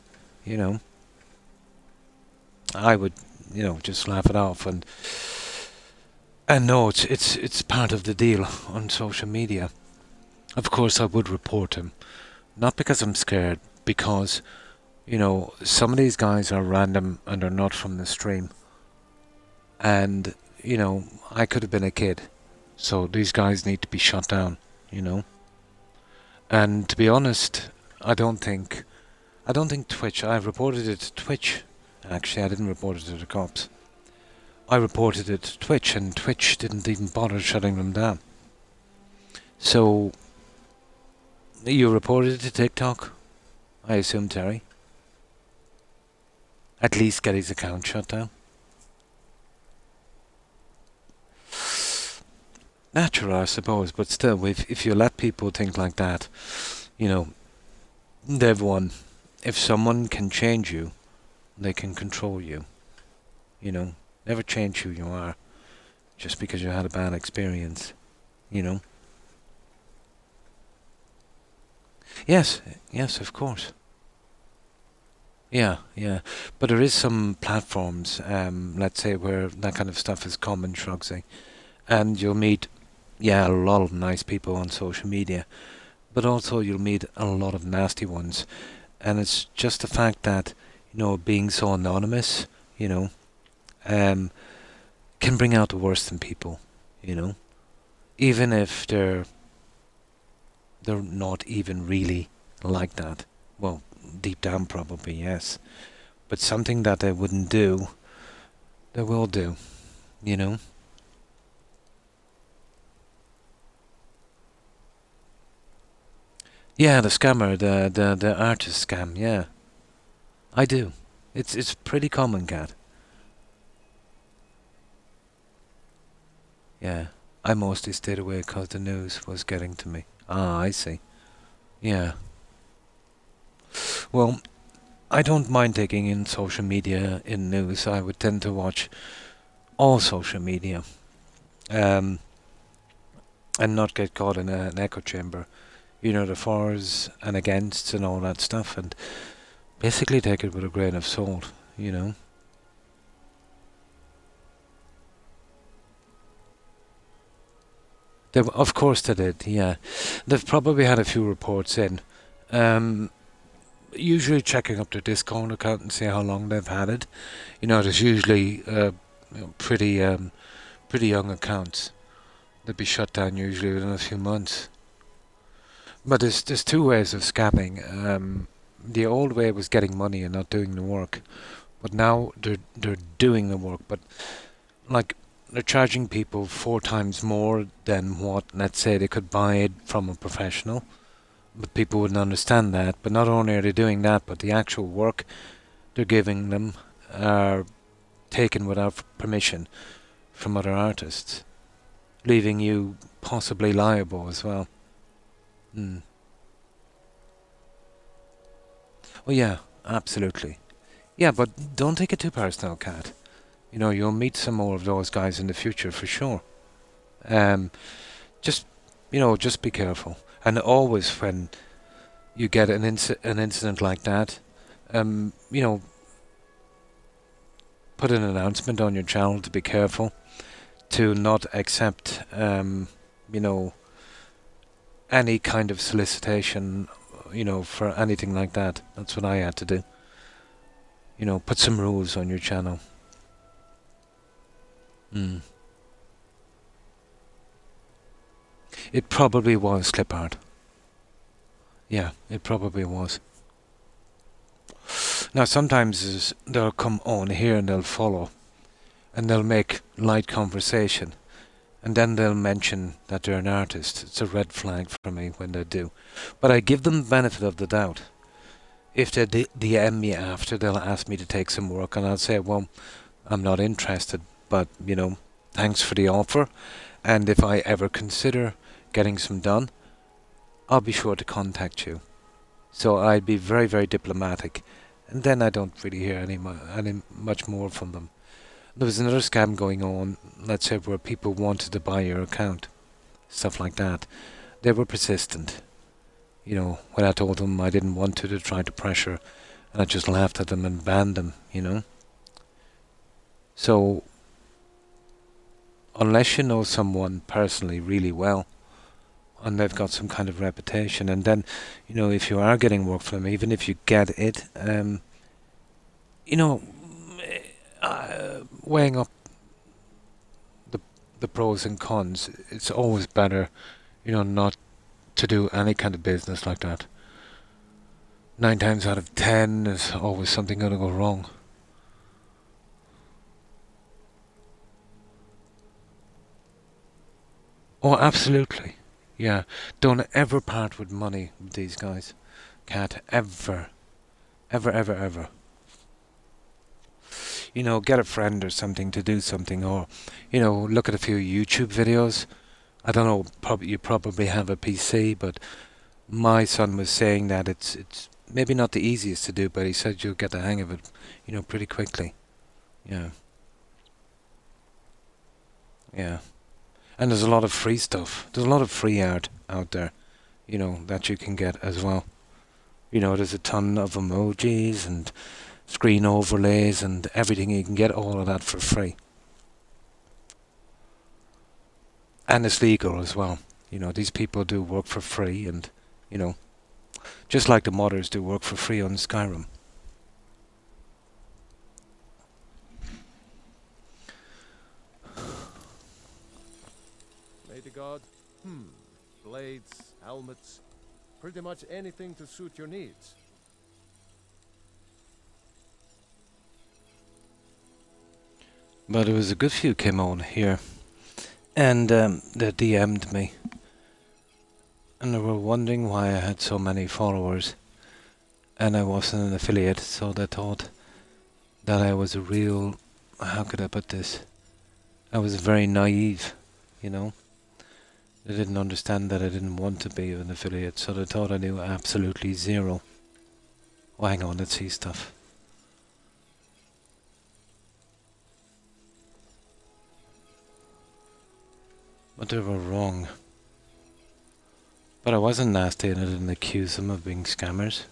I would, just laugh it off and no, it's part of the deal on social media. Of course, I would report him, not because I'm scared, because some of these guys are random and are not from the stream, and I could have been a kid, so these guys need to be shut down. And to be honest, I don't think Twitch. I reported it to Twitch. Actually, I didn't report it to the cops. I reported it to Twitch, and Twitch didn't even bother shutting them down. So, you reported it to TikTok, I assume, Terry? At least get his account shut down. natural, I suppose, but still, if you let people think like that, you know, they've won. If someone can change you, they can control you. You know, never change who you are just because you had a bad experience. You know. Yes, yes, of course. Yeah, yeah. But there is some platforms, let's say, where that kind of stuff is common, Shrugsy. And you'll meet, yeah, a lot of nice people on social media. But also you'll meet a lot of nasty ones. And it's just the fact that, being so anonymous, you know, um, can bring out the worst in people, you know. Even if they're not even really like that. Well, deep down probably, yes. But something that they wouldn't do, they will do, you know. Yeah, the scammer, the artist scam, yeah. I do. It's pretty common, Cat. Yeah. I mostly stayed away because the news was getting to me. Ah, I see. Yeah. Well, I don't mind taking in social media in news. I would tend to watch all social media, um, and not get caught in an echo chamber. You know, the fors and againsts and all that stuff, and basically take it with a grain of salt, you know. Of course they did, yeah. They've probably had a few reports in. Um, Usually checking up their Discord account and see how long they've had it. You know, there's usually pretty young accounts. They'd be shut down usually within a few months. But there's two ways of scamming. The old way was getting money and not doing the work, but now they're doing the work. But like they're charging people 4 times more than what, let's say, they could buy it from a professional. But people wouldn't understand that. But not only are they doing that, but the actual work they're giving them are taken without permission from other artists, leaving you possibly liable as well. Mm. Oh yeah, absolutely. Yeah, but don't take it too personal, Kat. You know, you'll meet some more of those guys in the future for sure. Um, just, just be careful. And always when you get an incident like that, um, you know, put an announcement on your channel to be careful, to not accept, any kind of solicitation, for anything like that. That's what I had to do. Put some rules on your channel. Mm. It probably was clip art. Yeah, it probably was. Now sometimes they'll come on here and they'll follow, and they'll make light conversation, and then they'll mention that they're an artist. It's a red flag for me when they do. But I give them the benefit of the doubt. If they DM me after, they'll ask me to take some work, and I'll say, well, I'm not interested, but, thanks for the offer, and if I ever consider getting some done, I'll be sure to contact you. So I'd be very, very diplomatic, and then I don't really hear any much more from them. There was another scam going on, let's say, where people wanted to buy your account, stuff like that. They were persistent. When I told them I didn't want to, they tried to pressure, and I just laughed at them and banned them, So, unless you know someone personally really well, and they've got some kind of reputation, and then, if you are getting work from them, even if you get it, weighing up the pros and cons, it's always better, not to do any kind of business like that. 9 times out of 10, there's always something going to go wrong. Oh, absolutely. Yeah. Don't ever part with money with these guys. Can't ever. Ever, ever, ever. Get a friend or something to do something, or, look at a few YouTube videos. I don't know, you probably have a PC, but my son was saying that it's maybe not the easiest to do, but he said you'll get the hang of it, pretty quickly. Yeah. Yeah. And there's a lot of free stuff. There's a lot of free art out there, that you can get as well. There's a ton of emojis and screen overlays and everything. You can get all of that for free. And it's legal as well. These people do work for free and, just like the modders do work for free on Skyrim. May the god? Blades, helmets, pretty much anything to suit your needs. But there was a good few came on here. And they DM'd me. And they were wondering why I had so many followers. And I wasn't an affiliate, so they thought that I was a real... How could I put this? I was very naive, They didn't understand that I didn't want to be an affiliate, so they thought I knew absolutely zero. Oh, hang on, let's see stuff. But they were wrong. But I wasn't nasty and I didn't accuse them of being scammers.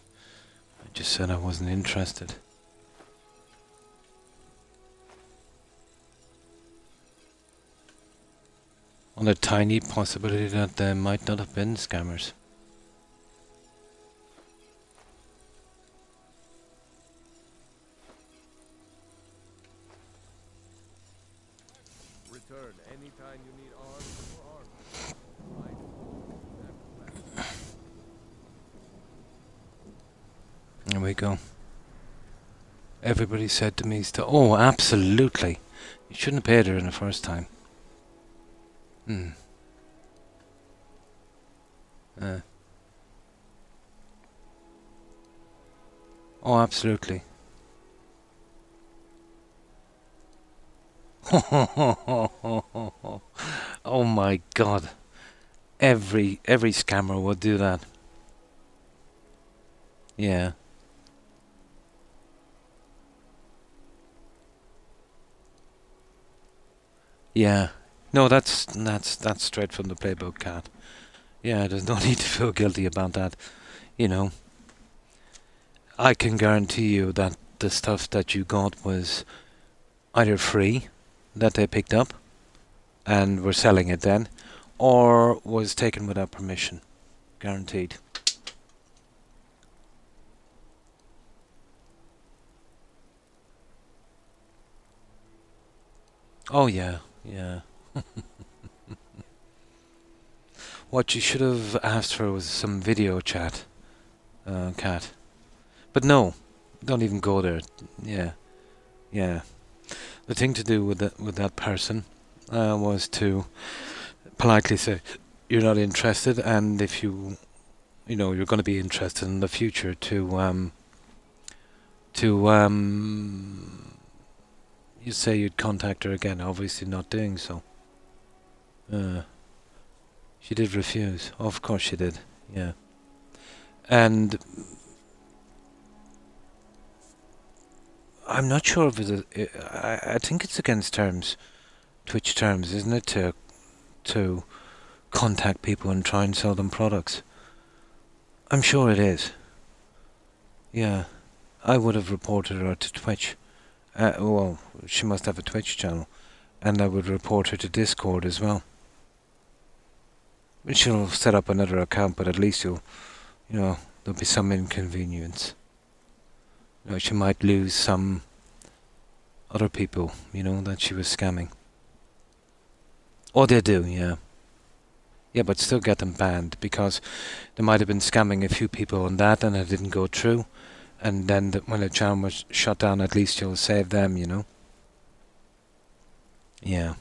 I just said I wasn't interested. On the tiny possibility that they might not have been scammers. Return anytime you need arms or armor. There we go. Everybody said to me, oh, absolutely. You shouldn't have paid her in the first time. Oh, absolutely. Oh my god. Every scammer would do that. Yeah. Yeah. No, that's straight from the playbook, Cat. Yeah, there's no need to feel guilty about that. I can guarantee you that the stuff that you got was either free, that they picked up, and were selling it then, or was taken without permission. Guaranteed. Oh yeah, yeah. What you should have asked for was some video chat, Cat. But no, don't even go there. Yeah, yeah. The thing to do with that person was to politely say you're not interested, and if you're going to be interested in the future, you say you'd contact her again. Obviously, not doing so. She did refuse. Of course, she did. Yeah, and I'm not sure if I think it's against terms, Twitch terms, isn't it, to contact people and try and sell them products? I'm sure it is. Yeah, I would have reported her to Twitch. Well, she must have a Twitch channel, and I would report her to Discord as well. She'll set up another account, but at least there'll be some inconvenience. She might lose some other people, that she was scamming. Oh, they do, yeah. Yeah, but still get them banned, because they might have been scamming a few people on that and it didn't go through. And then when the channel was shut down, at least you'll save them, Yeah.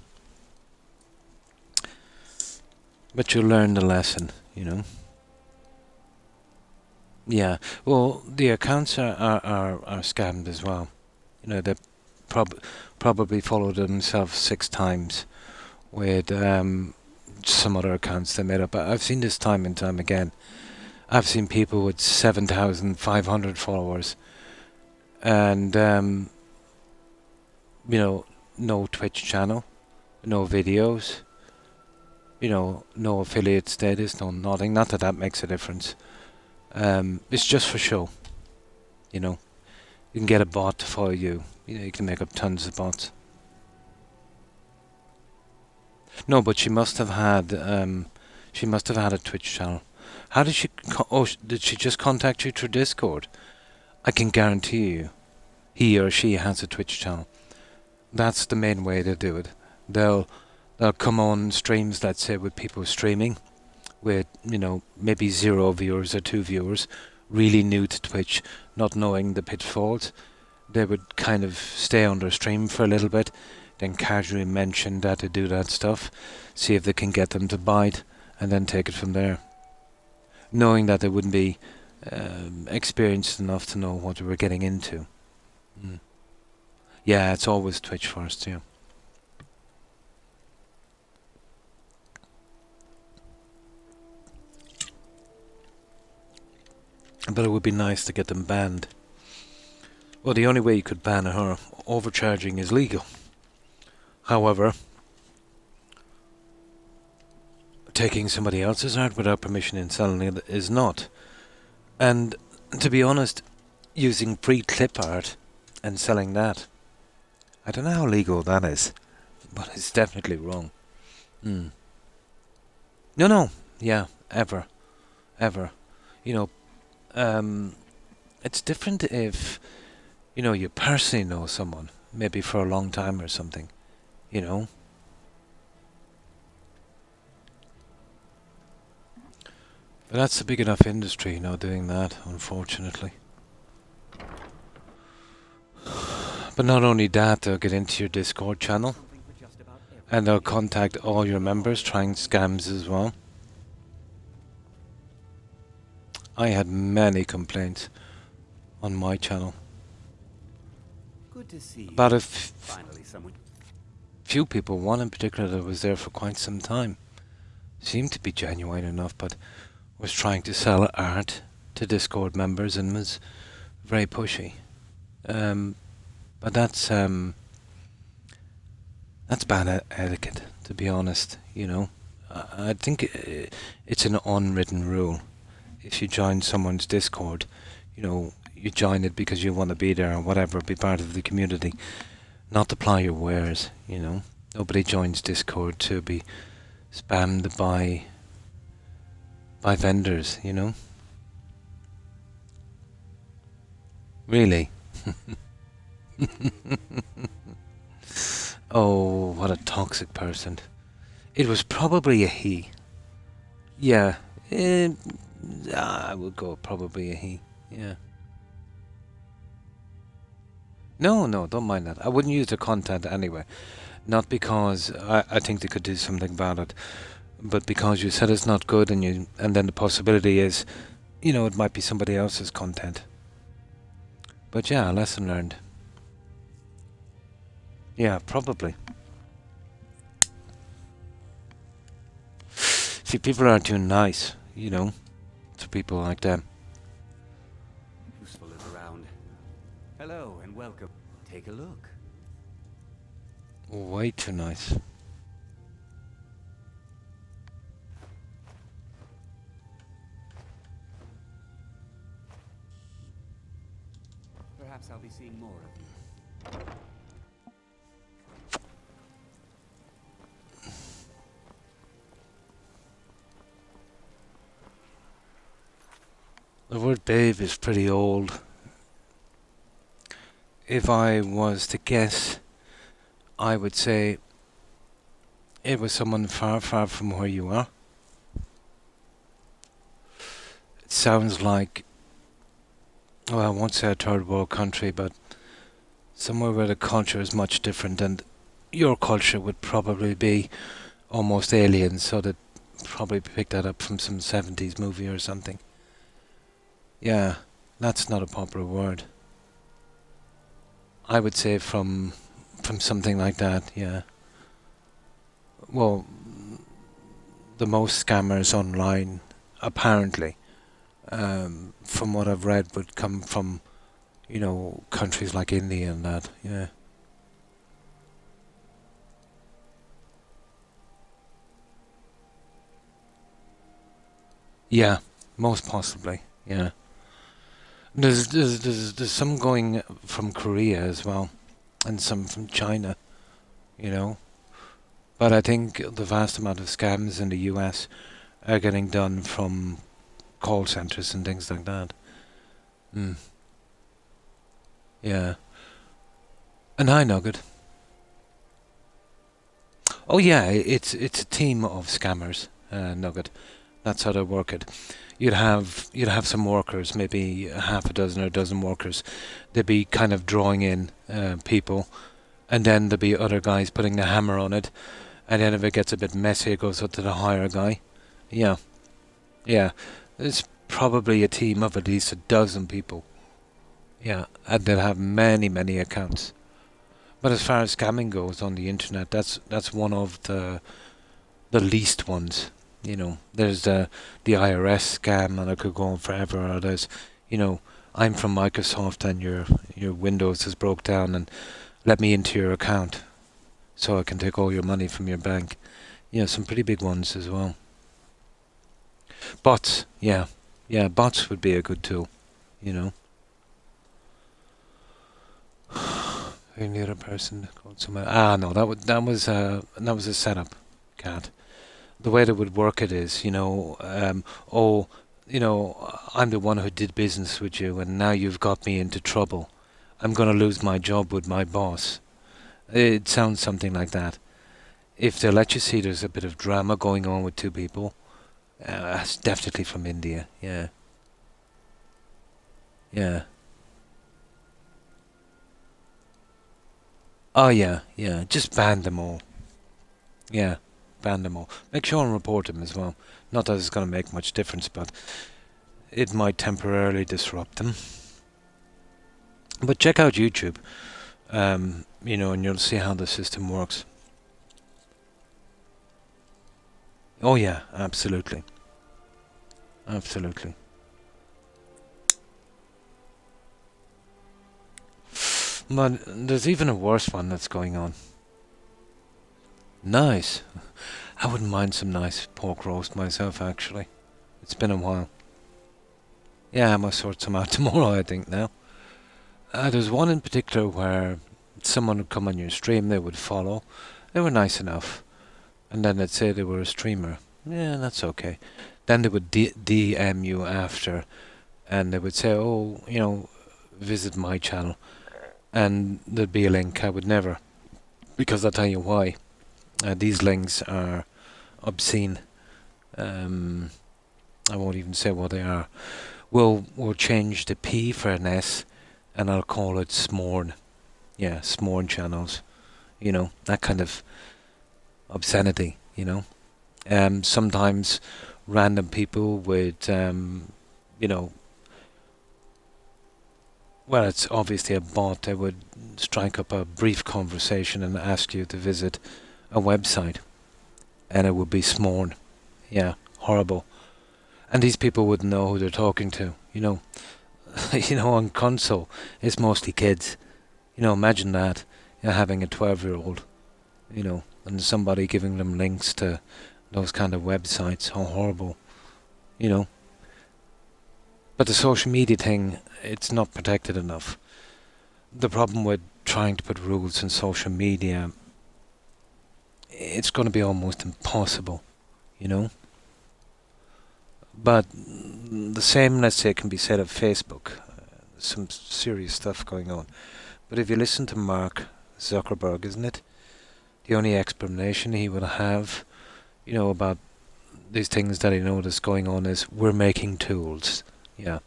But you'll learn the lesson, Yeah, well, the accounts are scammed as well. They probably followed themselves 6 times with some other accounts they made up. I've seen this time and time again. I've seen people with 7,500 followers and you know, no Twitch channel, no videos, you know, no affiliate status, no nothing. Not that that makes a difference. It's just for show. You know, you can get a bot to follow you. You know, you can make up tons of bots. No, but she must have had a Twitch channel. How did she? Did she just contact you through Discord? I can guarantee you, he or she has a Twitch channel. That's the main way to do it. They'll come on streams, let's say, with people streaming, with, you know, maybe 0 viewers or 2 viewers, really new to Twitch, not knowing the pitfalls. They would kind of stay on their stream for a little bit, then casually mention that they do that stuff, see if they can get them to bite, and then take it from there. Knowing that they wouldn't be experienced enough to know what they were getting into. Yeah, it's always Twitch first, yeah. But it would be nice to get them banned. Well, the only way you could ban her, overcharging is legal. However, taking somebody else's art without permission and selling it is not. And to be honest, using pre-clip art and selling that, I don't know how legal that is, but it's definitely wrong. No, yeah, ever. You know, it's different if, you know, you personally know someone, maybe for a long time or something, you know. But that's a big enough industry, you know, doing that, unfortunately. But not only that, they'll get into your Discord channel, and they'll contact all your members, trying scams as well. I had many complaints on my channel. Good to see you. About a Finally, someone. few people, one in particular that was there for quite some time. Seemed to be genuine enough, but was trying to sell art to Discord members and was very pushy. But that's bad etiquette, to be honest, you know. I think it's an unwritten rule. If you join someone's Discord, you know, you join it because you want to be there or whatever, be part of the community, not to ply your wares, you know. Nobody joins Discord to be spammed by vendors, you know. Really. Oh, what a toxic person. It was probably a he. Yeah, I would go probably a he, yeah. No, don't mind that. I wouldn't use the content anyway. Not because I think they could do something about it, but because you said it's not good, and then the possibility is, you know, it might be somebody else's content. But yeah, lesson learned. Yeah, probably. See, people aren't too nice, you know, to people like them. Useful is around. Hello and welcome. Take a look. Way too nice. Perhaps I'll be seeing more of you. The word babe is pretty old. If I was to guess, I would say it was someone far, far from where you are. It sounds like, well, I won't say a third world country, but somewhere where the culture is much different, and your culture would probably be almost alien, so that probably picked that up from some 70s movie or something. Yeah, that's not a popular word. I would say from something like that, yeah. Well, the most scammers online, apparently, from what I've read, would come from, you know, countries like India and that. Yeah. Yeah, most possibly. Yeah. There's some going from Korea as well, and some from China. You know, but I think the vast amount of scams in the US are getting done from call centers and things like that. Mm. Yeah. And hi, Nugget. Oh yeah, it's a team of scammers, Nugget. That's how they work it. You'd have some workers, maybe a half a dozen or a dozen workers. They'd be kind of drawing in people, and then there'd be other guys putting the hammer on it. And then if it gets a bit messy, it goes up to the higher guy. Yeah, yeah. It's probably a team of at least a dozen people. Yeah, and they'll have many, many accounts. But as far as scamming goes on the internet, that's one of the least ones. You know, there's the IRS scam, and it could go on forever. Or there's, you know, I'm from Microsoft, and your Windows has broke down, and let me into your account so I can take all your money from your bank. You know, some pretty big ones as well. Bots, yeah, yeah, bots would be a good tool. You know. Any other person called someone? Ah, no, that was a setup, cat. The way they would work it is, you know, oh, you know, I'm the one who did business with you, and now you've got me into trouble. I'm gonna lose my job with my boss. It sounds something like that. If they let you see there's a bit of drama going on with two people, that's definitely from India. Yeah, yeah. Oh yeah, yeah. Just ban them all. Yeah, ban them all. Make sure and report them as well. Not that it's going to make much difference, but it might temporarily disrupt them. But check out YouTube, you know, and you'll see how the system works. Oh yeah, absolutely, absolutely. But there's even a worse one that's going on. Nice. I wouldn't mind some nice pork roast myself, actually. It's been a while. Yeah, I must sort some out tomorrow, I think, now. There's one in particular where someone would come on your stream, they would follow. They were nice enough. And then they'd say they were a streamer. Yeah, that's okay. Then they would DM you after, and they would say, oh, you know, visit my channel. And there'd be a link. I would never. Because I'll tell you why. These links are obscene. I won't even say what they are. We'll change the P for an S, and I'll call it Smorn. Yeah, Smorn channels. You know, that kind of obscenity, you know. Sometimes random people would, you know, well, it's obviously a bot. They would strike up a brief conversation and ask you to visit a website, and it would be Smorn. Yeah, horrible. And these people wouldn't know who they're talking to, you know. You know, on console, it's mostly kids. You know, imagine that, you know, having a 12-year-old, you know, and somebody giving them links to those kind of websites. How horrible, you know. But the social media thing, it's not protected enough. The problem with trying to put rules in social media, it's going to be almost impossible, you know. But the same, let's say, can be said of Facebook. Some serious stuff going on. But if you listen to Mark Zuckerberg, isn't it? The only explanation he will have, you know, about these things that he noticed going on is, we're making tools. Yeah.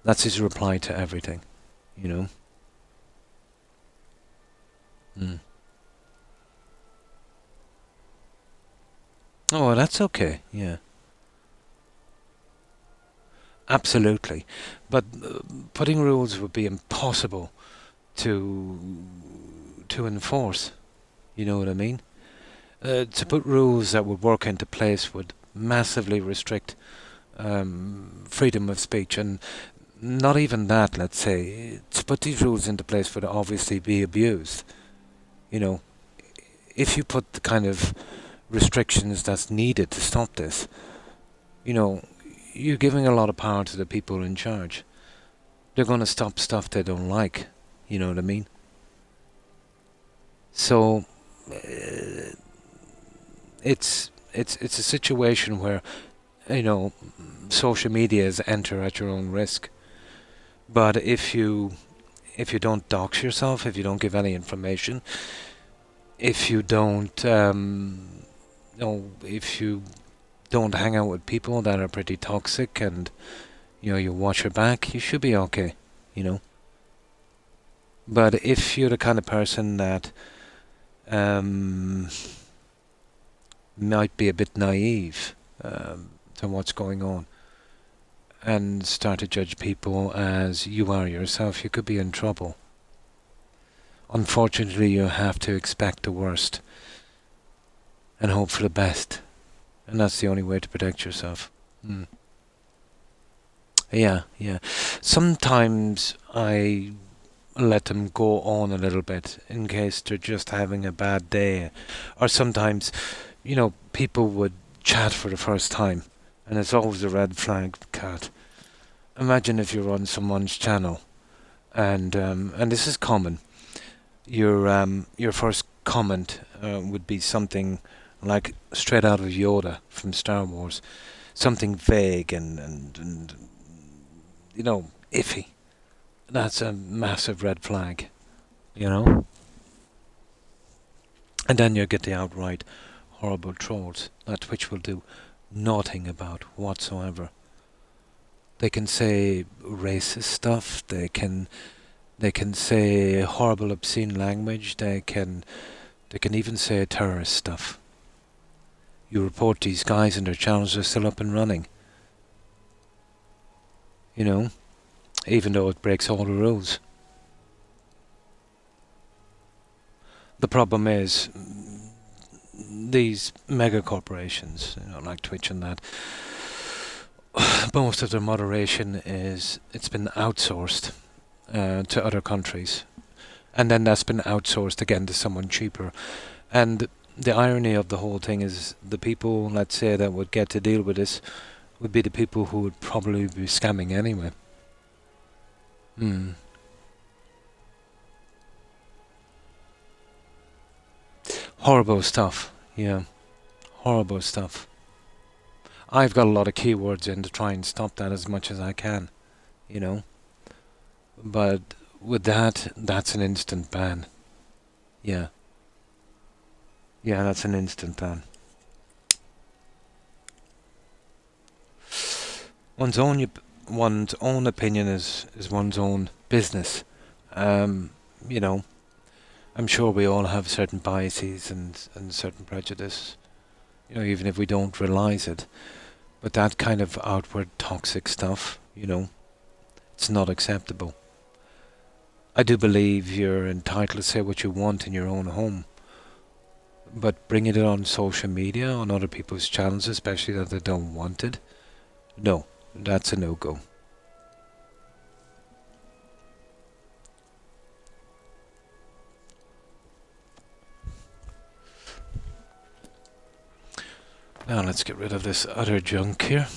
That's his reply to everything, you know. Mm. Oh, well, that's okay, yeah. Absolutely. But putting rules would be impossible to enforce. You know what I mean? To put rules that would work into place would massively restrict freedom of speech, and not even that, let's say. To put these rules into place would obviously be abused. You know, if you put the kind of restrictions that's needed to stop this, you know, you're giving a lot of power to the people in charge. They're going to stop stuff they don't like. You know what I mean? So it's a situation where, you know, social media is enter at your own risk. But if you don't dox yourself, if you don't give any information, if you don't if you don't hang out with people that are pretty toxic, and you know, you watch your back, you should be okay, you know. But if you're the kind of person that might be a bit naive to what's going on, and start to judge people as you are yourself, you could be in trouble. Unfortunately, you have to expect the worst and hope for the best. And that's the only way to protect yourself. Yeah. Sometimes I let them go on a little bit in case they're just having a bad day. Or sometimes, you know, people would chat for the first time, and it's always a red flag, Cat. Imagine if you're on someone's channel, and this is common. Your first comment would be something like straight out of Yoda from Star Wars, something vague and you know, iffy. That's a massive red flag, you know. And then you get the outright horrible trolls that Twitch will do nothing about whatsoever. They can say racist stuff. They can say horrible, obscene language. They can even say terrorist stuff. You report these guys and their channels are still up and running. You know, even though it breaks all the rules. The problem is these mega corporations, you know, like Twitch and that, most of their moderation it's been outsourced to other countries, and then that's been outsourced again to someone cheaper. And the irony of the whole thing is the people, let's say, that would get to deal with this would be the people who would probably be scamming anyway. Horrible stuff, yeah. Horrible stuff. I've got a lot of keywords in to try and stop that as much as I can, you know. But with that, that's an instant ban. Yeah. Yeah, that's an instant ban. One's own opinion is one's own business. You know, I'm sure we all have certain biases and certain prejudice, you know, even if we don't realize it. But that kind of outward toxic stuff, you know, it's not acceptable. I do believe you're entitled to say what you want in your own home. But bringing it on social media, on other people's channels, especially that they don't want it, no, that's a no-go. Now let's get rid of this other junk here.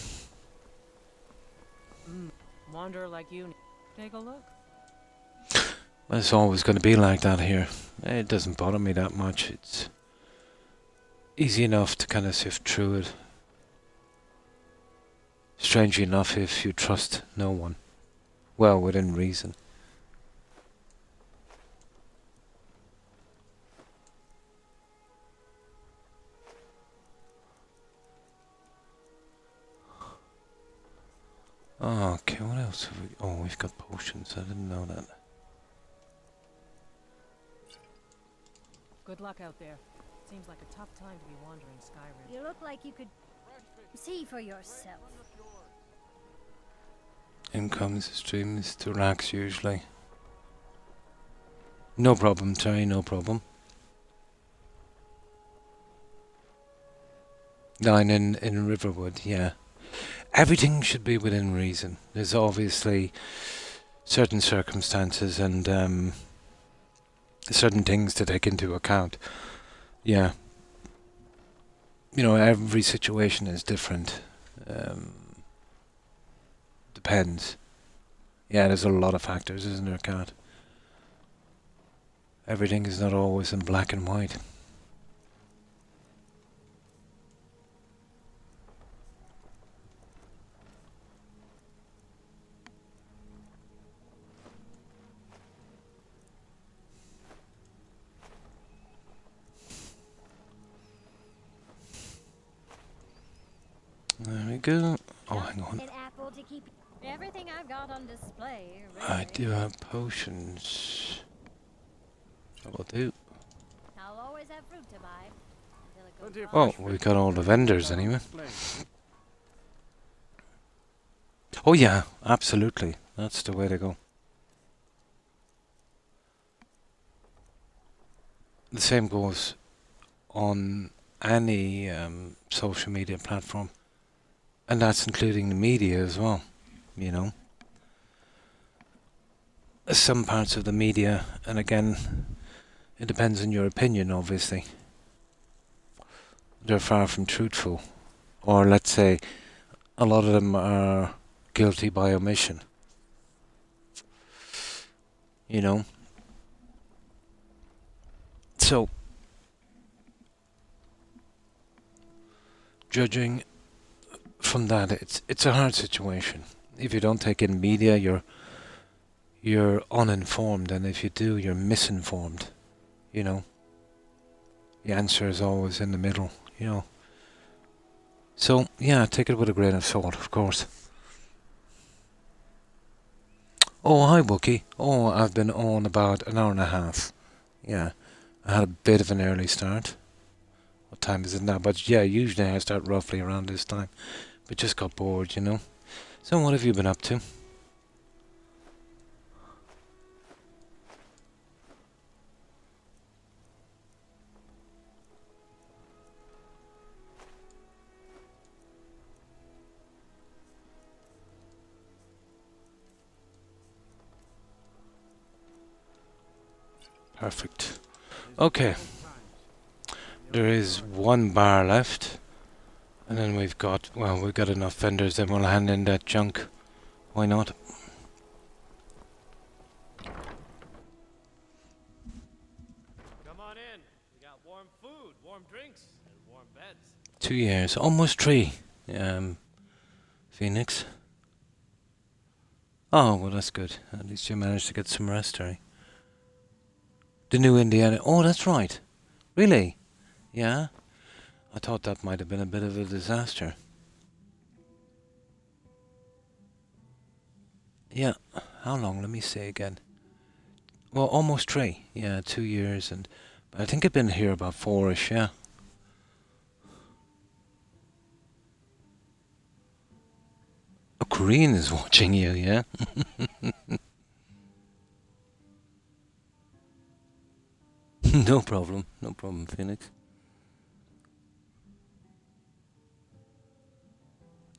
Wanderer like you. Take a look. It's always going to be like that here. It doesn't bother me that much. It's easy enough to kind of sift through it. Strangely enough, if you trust no one. Well, within reason. Oh, okay, what else have we... Oh, we've got potions. I didn't know that. Good luck out there. Seems like a tough time to be wandering Skyrim. You look like you could see for yourself. Incomes, streams to racks usually. No problem, Terry, no problem. Down in Riverwood, yeah. Everything should be within reason. There's obviously certain circumstances and certain things to take into account. Yeah. You know, every situation is different. Depends. Yeah, there's a lot of factors, isn't there, Kat? Everything is not always in black and white. There we go. Oh, hang on. An apple to keep everything I've got on display. I do have potions. That will do. I'll always have fruit to buy. Until it goes Plenty of wrong. Oh, we got all the vendors anyway. Explain. Oh yeah, absolutely. That's the way to go. The same goes on any social media platform. And that's including the media as well, you know. Some parts of the media, and again, it depends on your opinion, obviously. They're far from truthful. Or let's say, a lot of them are guilty by omission. You know. So, judging from that, it's a hard situation. If you don't take in media, you're uninformed, and if you do, you're misinformed. You know. The answer is always in the middle, you know. So, yeah, take it with a grain of salt, of course. Oh, hi, Wookie. Oh, I've been on about an hour and a half. Yeah, I had a bit of an early start. What time is it now? But yeah, usually I start roughly around this time. But just got bored, you know. So what have you been up to? Perfect. Okay. There is one bar left. And then we've got enough vendors, then we'll hand in that junk. Why not? Come on in. We got warm food, warm drinks, and warm beds. 2 years. Almost 3. Phoenix. Oh, well that's good. At least you managed to get some rest, eh? The new Indiana. Oh, that's right. Really? Yeah? I thought that might have been a bit of a disaster. Yeah. How long? Let me see again. Well, almost 3. Yeah, 2 years, and I think I've been here about 4ish. Yeah. A Korean is watching you. Yeah. No problem, Phoenix.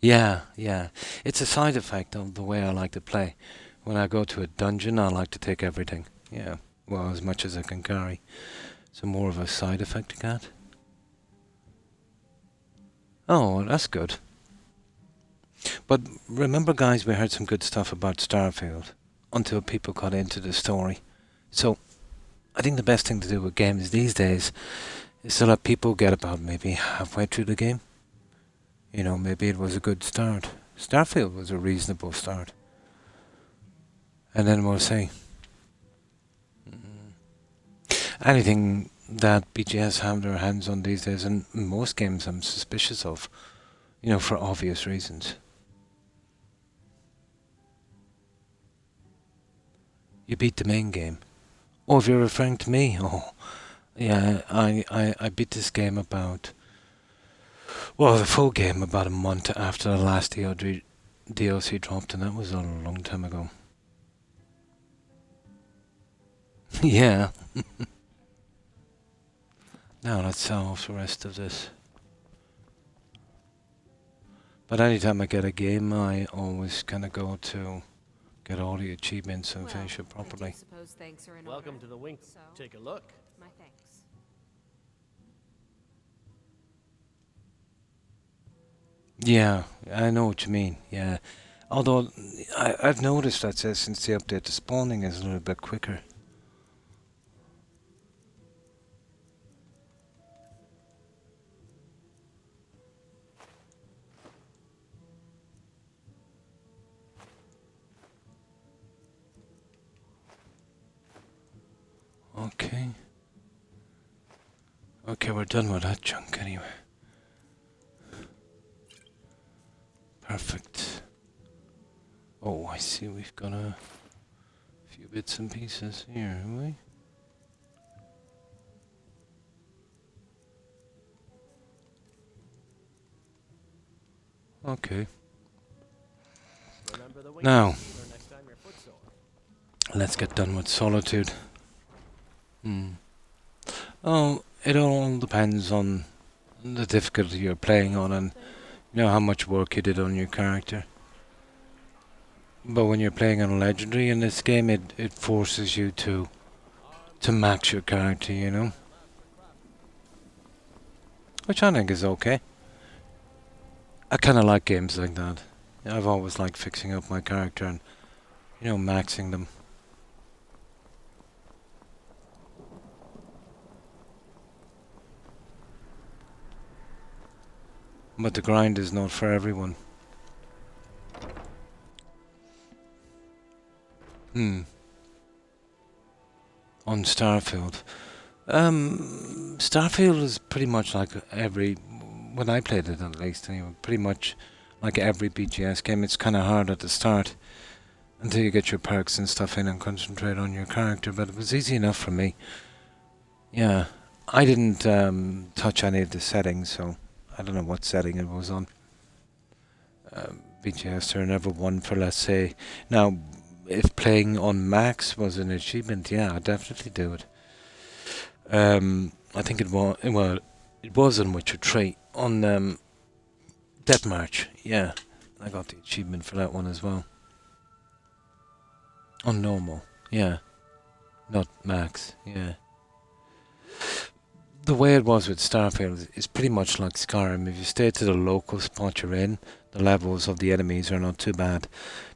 Yeah, yeah. It's a side effect of the way I like to play. When I go to a dungeon, I like to take everything. Yeah, well, as much as I can carry. So more of a side effect, Cat. Oh, that's good. But remember, guys, we heard some good stuff about Starfield until people got into the story. So I think the best thing to do with games these days is to let people get about maybe halfway through the game. You know, maybe it was a good start. Starfield was a reasonable start. And then we'll see. Anything that BGS have their hands on these days, and most games I'm suspicious of, you know, for obvious reasons. You beat the main game. Oh, if you're referring to me, oh, yeah, I beat this game about, well, the full game about a month after the last DLC dropped, and that was a long time ago. Yeah. Now let's sell off the rest of this. But anytime I get a game, I always kind of go to get all the achievements and finish it properly. suppose thanks are in Welcome order. to the wink. So, Take a look. my thanks. Yeah, I know what you mean. Yeah, although I've noticed that since the update, the spawning is a little bit quicker. Okay. Okay, we're done with that junk anyway. Perfect. Oh, I see we've got a few bits and pieces here, have we? Okay. Remember the wink Now. or next time your foot's sore. Let's get done with Solitude. Oh, it all depends on the difficulty you're playing on and you know how much work you did on your character. But when you're playing on a legendary in this game, it forces you to max your character, you know. Which I think is okay. I kind of like games like that. I've always liked fixing up my character and, you know, maxing them. But the grind is not for everyone. On Starfield. Starfield is pretty much like when I played it at least anyway, pretty much like every BGS game. It's kind of hard at the start until you get your perks and stuff in and concentrate on your character, but it was easy enough for me. Yeah, I didn't touch any of the settings, so I don't know what setting it was on. BGS there never one for, let's say. Now, if playing on max was an achievement, yeah, I'd definitely do it. I think it was on Witcher 3 on Death March. Yeah, I got the achievement for that one as well. On normal, yeah, not max. Yeah. The way it was with Starfield is pretty much like Skyrim. If you stay to the local spot you're in, the levels of the enemies are not too bad.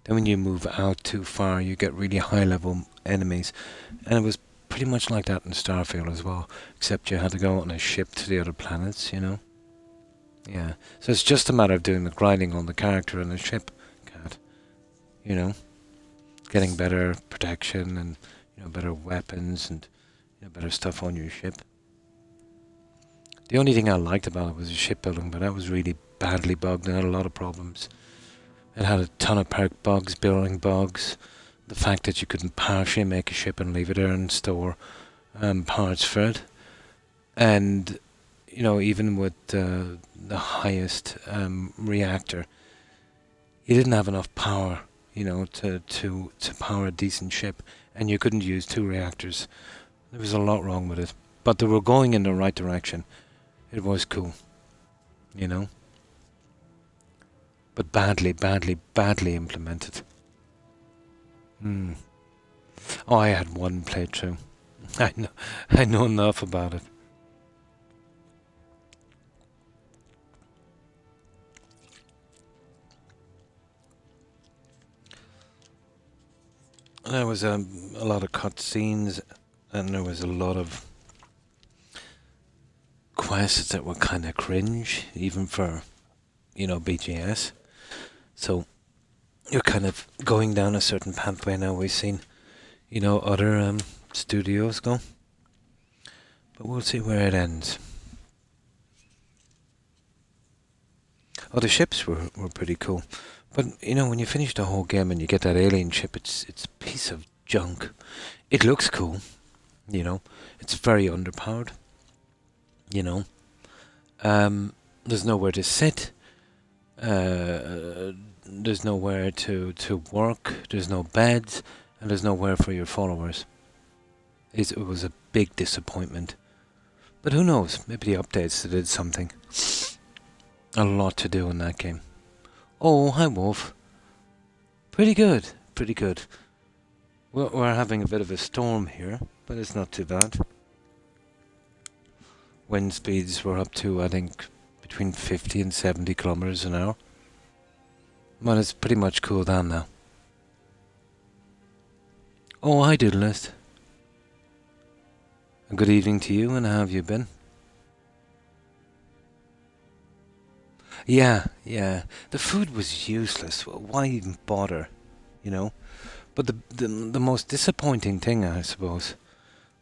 Then when you move out too far, you get really high level enemies. And it was pretty much like that in Starfield as well, except you had to go on a ship to the other planets, you know? Yeah. So it's just a matter of doing the grinding on the character and the ship, Cat. You know? Getting better protection and, you know, better weapons and, you know, better stuff on your ship. The only thing I liked about it was the shipbuilding, but that was really badly bugged and had a lot of problems. It had a ton of perk bugs, building bugs, the fact that you couldn't partially make a ship and leave it there and store parts for it. And, you know, even with the highest reactor, you didn't have enough power, you know, to power a decent ship, and you couldn't use 2 reactors. There was a lot wrong with it, but they were going in the right direction. It was cool, you know, but badly implemented. Oh, I had one playthrough. I know enough about it. There was a lot of cutscenes, and there was a lot of quests that were kind of cringe, even for, you know, BGS. So you're kind of going down a certain pathway now. We've seen, you know, other studios go, but we'll see where it ends. Oh, the ships were pretty cool, but you know, when you finish the whole game and you get that alien ship, it's a piece of junk. It looks cool, you know, it's very underpowered. You know, there's nowhere to sit. There's nowhere to work. There's no beds, and there's nowhere for your followers. It was a big disappointment. But who knows? Maybe the updates did something. A lot to do in that game. Oh, hi, Wolf. Pretty good, pretty good. We're having a bit of a storm here, but it's not too bad. Wind speeds were up to, I think, between 50 and 70 kilometers an hour. But it's pretty much cooled down now. Oh, hi, Doodlist. A good evening to you, and how have you been? Yeah. The food was useless. Why even bother? You know? But the most disappointing thing, I suppose,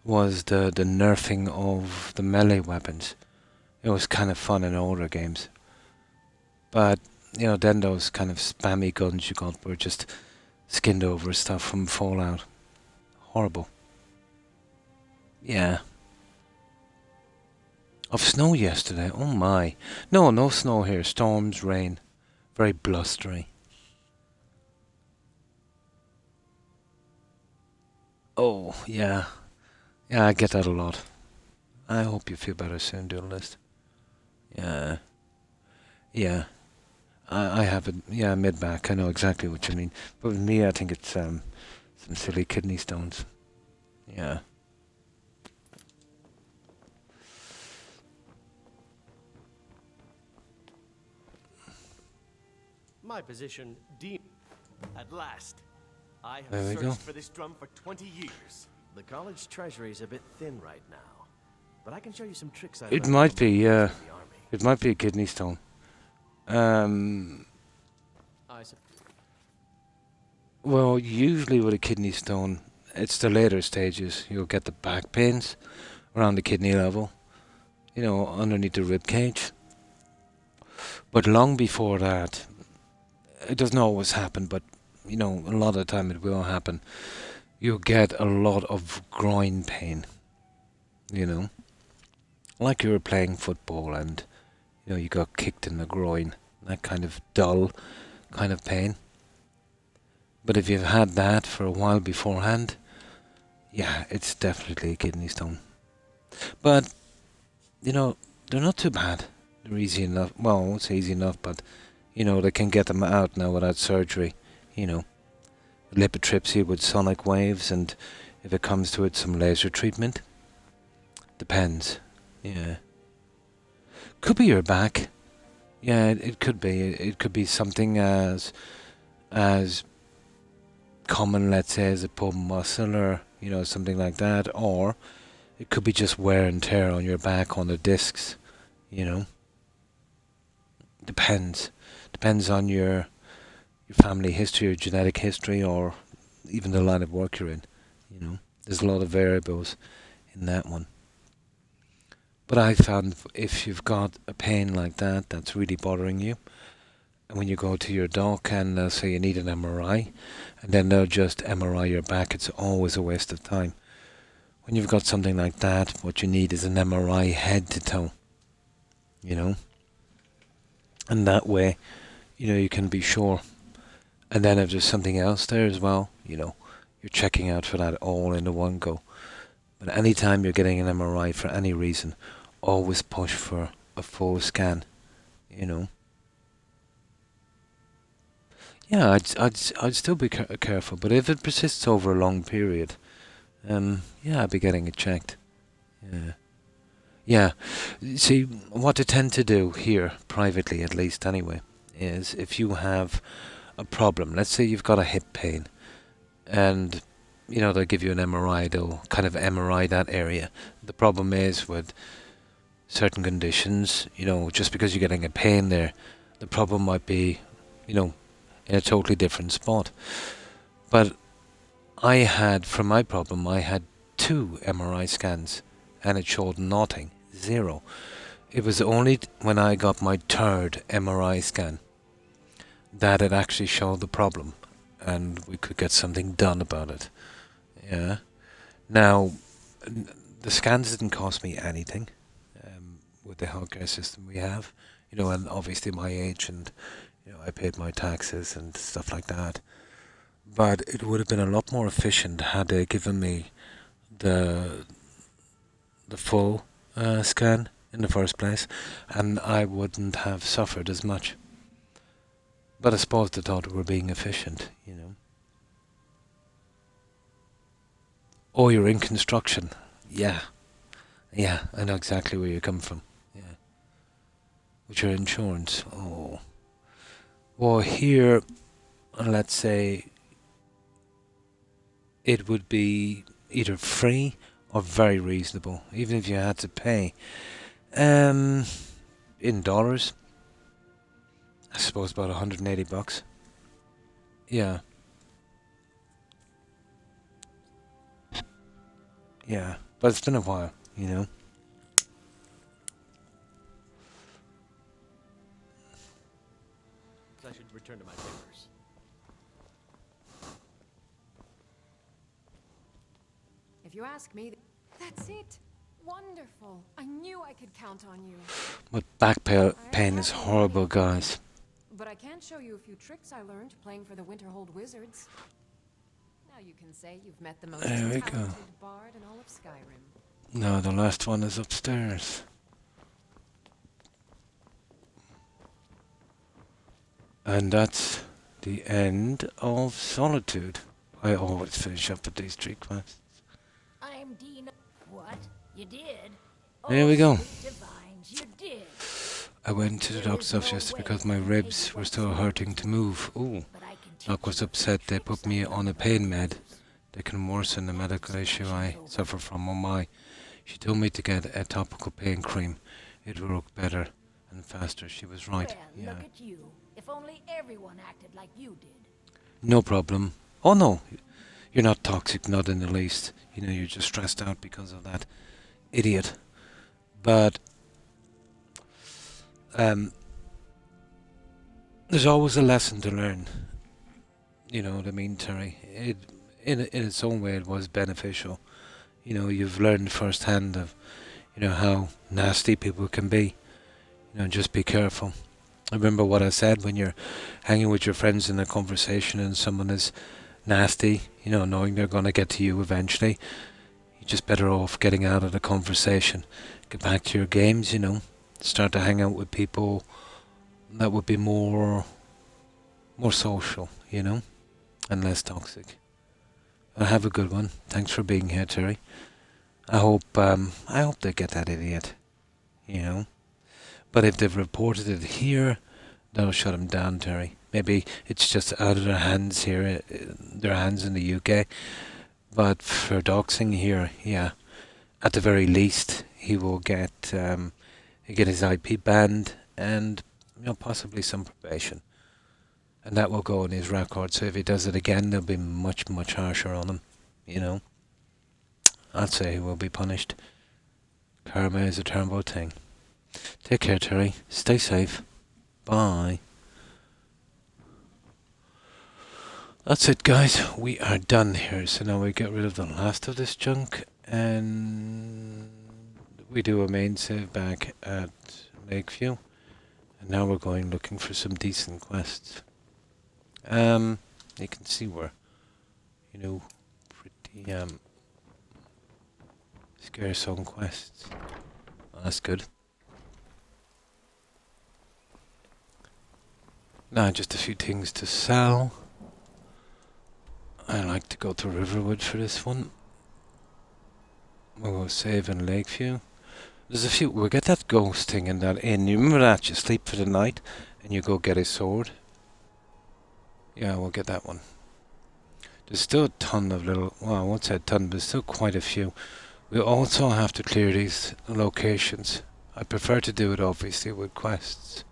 was the nerfing of the melee weapons. It was kind of fun in older games. But, then those kind of spammy guns you got were just skinned over stuff from Fallout. Horrible. Yeah. Of snow yesterday, oh my. No snow here. Storms, rain. Very blustery. Oh, yeah. Yeah, I get that a lot. I hope you feel better soon, Doodlist. Yeah. Yeah. I have it, mid-back. I know exactly what you mean. But with me, I think it's some silly kidney stones. Yeah. My position, at last. I have There we searched go. for this drum for 20 years. The college treasury is a bit thin right now, but I can show you some tricks I It learned might from be, my days yeah. in the army. It might be a kidney stone. Well, usually with a kidney stone, it's the later stages. You'll get the back pains around the kidney level, underneath the rib cage. But long before that, it doesn't always happen, but, a lot of the time it will happen. You'll get a lot of groin pain, Like you were playing football and, you got kicked in the groin. That kind of dull kind of pain. But if you've had that for a while beforehand, yeah, it's definitely a kidney stone. But, they're not too bad. They're easy enough. Well, I won't say easy enough, but, they can get them out now without surgery. Lithotripsy with sonic waves, and if it comes to it, some laser treatment. Depends. Yeah. Could be your back. Yeah, it could be. It could be something as common, let's say, as a pulled muscle or, something like that. Or it could be just wear and tear on your back on the discs, Depends. Depends on your family history or genetic history or even the line of work you're in, There's a lot of variables in that one. But I found if you've got a pain like that that's really bothering you, and when you go to your doc and they'll say you need an MRI, and then they'll just MRI your back, it's always a waste of time. When you've got something like that, what you need is an MRI head to toe, And that way, you can be sure. And then if there's something else there as well, you're checking out for that all in the one go. But anytime you're getting an MRI for any reason, always push for a full scan, Yeah, I'd still be careful, but if it persists over a long period, I'd be getting it checked. Yeah. See, what I tend to do here, privately at least anyway, is if you have a problem, let's say you've got a hip pain, and they'll give you an MRI, they'll kind of MRI that area. The problem is with certain conditions, just because you're getting a pain there, the problem might be, in a totally different spot. But for my problem, I had 2 MRI scans, and it showed nothing, 0. It was only when I got my 3rd MRI scan that it actually showed the problem, and we could get something done about it. Yeah. Now, the scans didn't cost me anything with the healthcare system we have, and obviously my age, and I paid my taxes and stuff like that. But it would have been a lot more efficient had they given me the full scan in the first place, and I wouldn't have suffered as much. But I suppose they thought we were being efficient, you know. Oh, you're in construction. Yeah. Yeah, I know exactly where you come from. Yeah. With your insurance. Oh. Well, here, let's say, it would be either free or very reasonable, even if you had to pay. In dollars, I suppose about $180. Yeah. Yeah, but it's been a while, you know. I should return to my papers. If you ask me, that's it. Wonderful. I knew I could count on you. But pain is horrible, guys. But I can show you a few tricks I learned playing for the Winterhold Wizards. Now you can say you've met the most There we talented go. bard in all of Skyrim. No, the last one is upstairs. And that's the end of Solitude. I always finish up with these 3 quests. I'm Dean. What? You did? There we go. Sweet divines, you did. I went to the doctor's office yesterday because my ribs were still hurting to move. Ooh. But I can teach Doc was you upset they tricks put me I on a learned pain from med. others. They can worsen the medical issue I suffer from on my. She told me to get a topical pain cream. It will work better and faster. She was right. Well, Yeah. look at you. If only everyone acted like you did. No problem. Oh no. You're not toxic, not in the least. You know, you're just stressed out because of that idiot. But there's always a lesson to learn. You know what I mean, Terry? In its own way, it was beneficial. You know, you've learned firsthand of, you know, how nasty people can be. You know, just be careful. I remember what I said when you're hanging with your friends in a conversation and someone is nasty, you know, knowing they're going to get to you eventually. You're just better off getting out of the conversation. Get back to your games, you know. Start to hang out with people that would be more social, you know, and less toxic. Have a good one. Thanks for being here, Terry. I hope they get that idiot, you know. But if they've reported it here, that'll shut him down, Terry. Maybe it's just out of their hands here, their hands in the UK. But for doxing here, yeah, at the very least, he will get his IP banned and, you know, possibly some probation. And that will go in his record. So if he does it again, they'll be much, much harsher on him, you know. I'd say he will be punished. Karma is a terrible thing. Take care, Terry. Stay safe. Bye. That's it, guys. We are done here. So now we get rid of the last of this junk. And we do a main save back at Lakeview. And now we're going looking for some decent quests. You can see we're, you know, pretty scarce on quests. Well, that's good. Now just a few things to sell. I like to go to Riverwood for this one. We'll save in Lakeview. There's a few. We'll get that ghost thing in that inn. You remember that? You sleep for the night and you go get a sword. Yeah, we'll get that one. There's still a ton of little. Well, I won't say a ton, but still quite a few. We also have to clear these locations. I prefer to do it obviously with quests.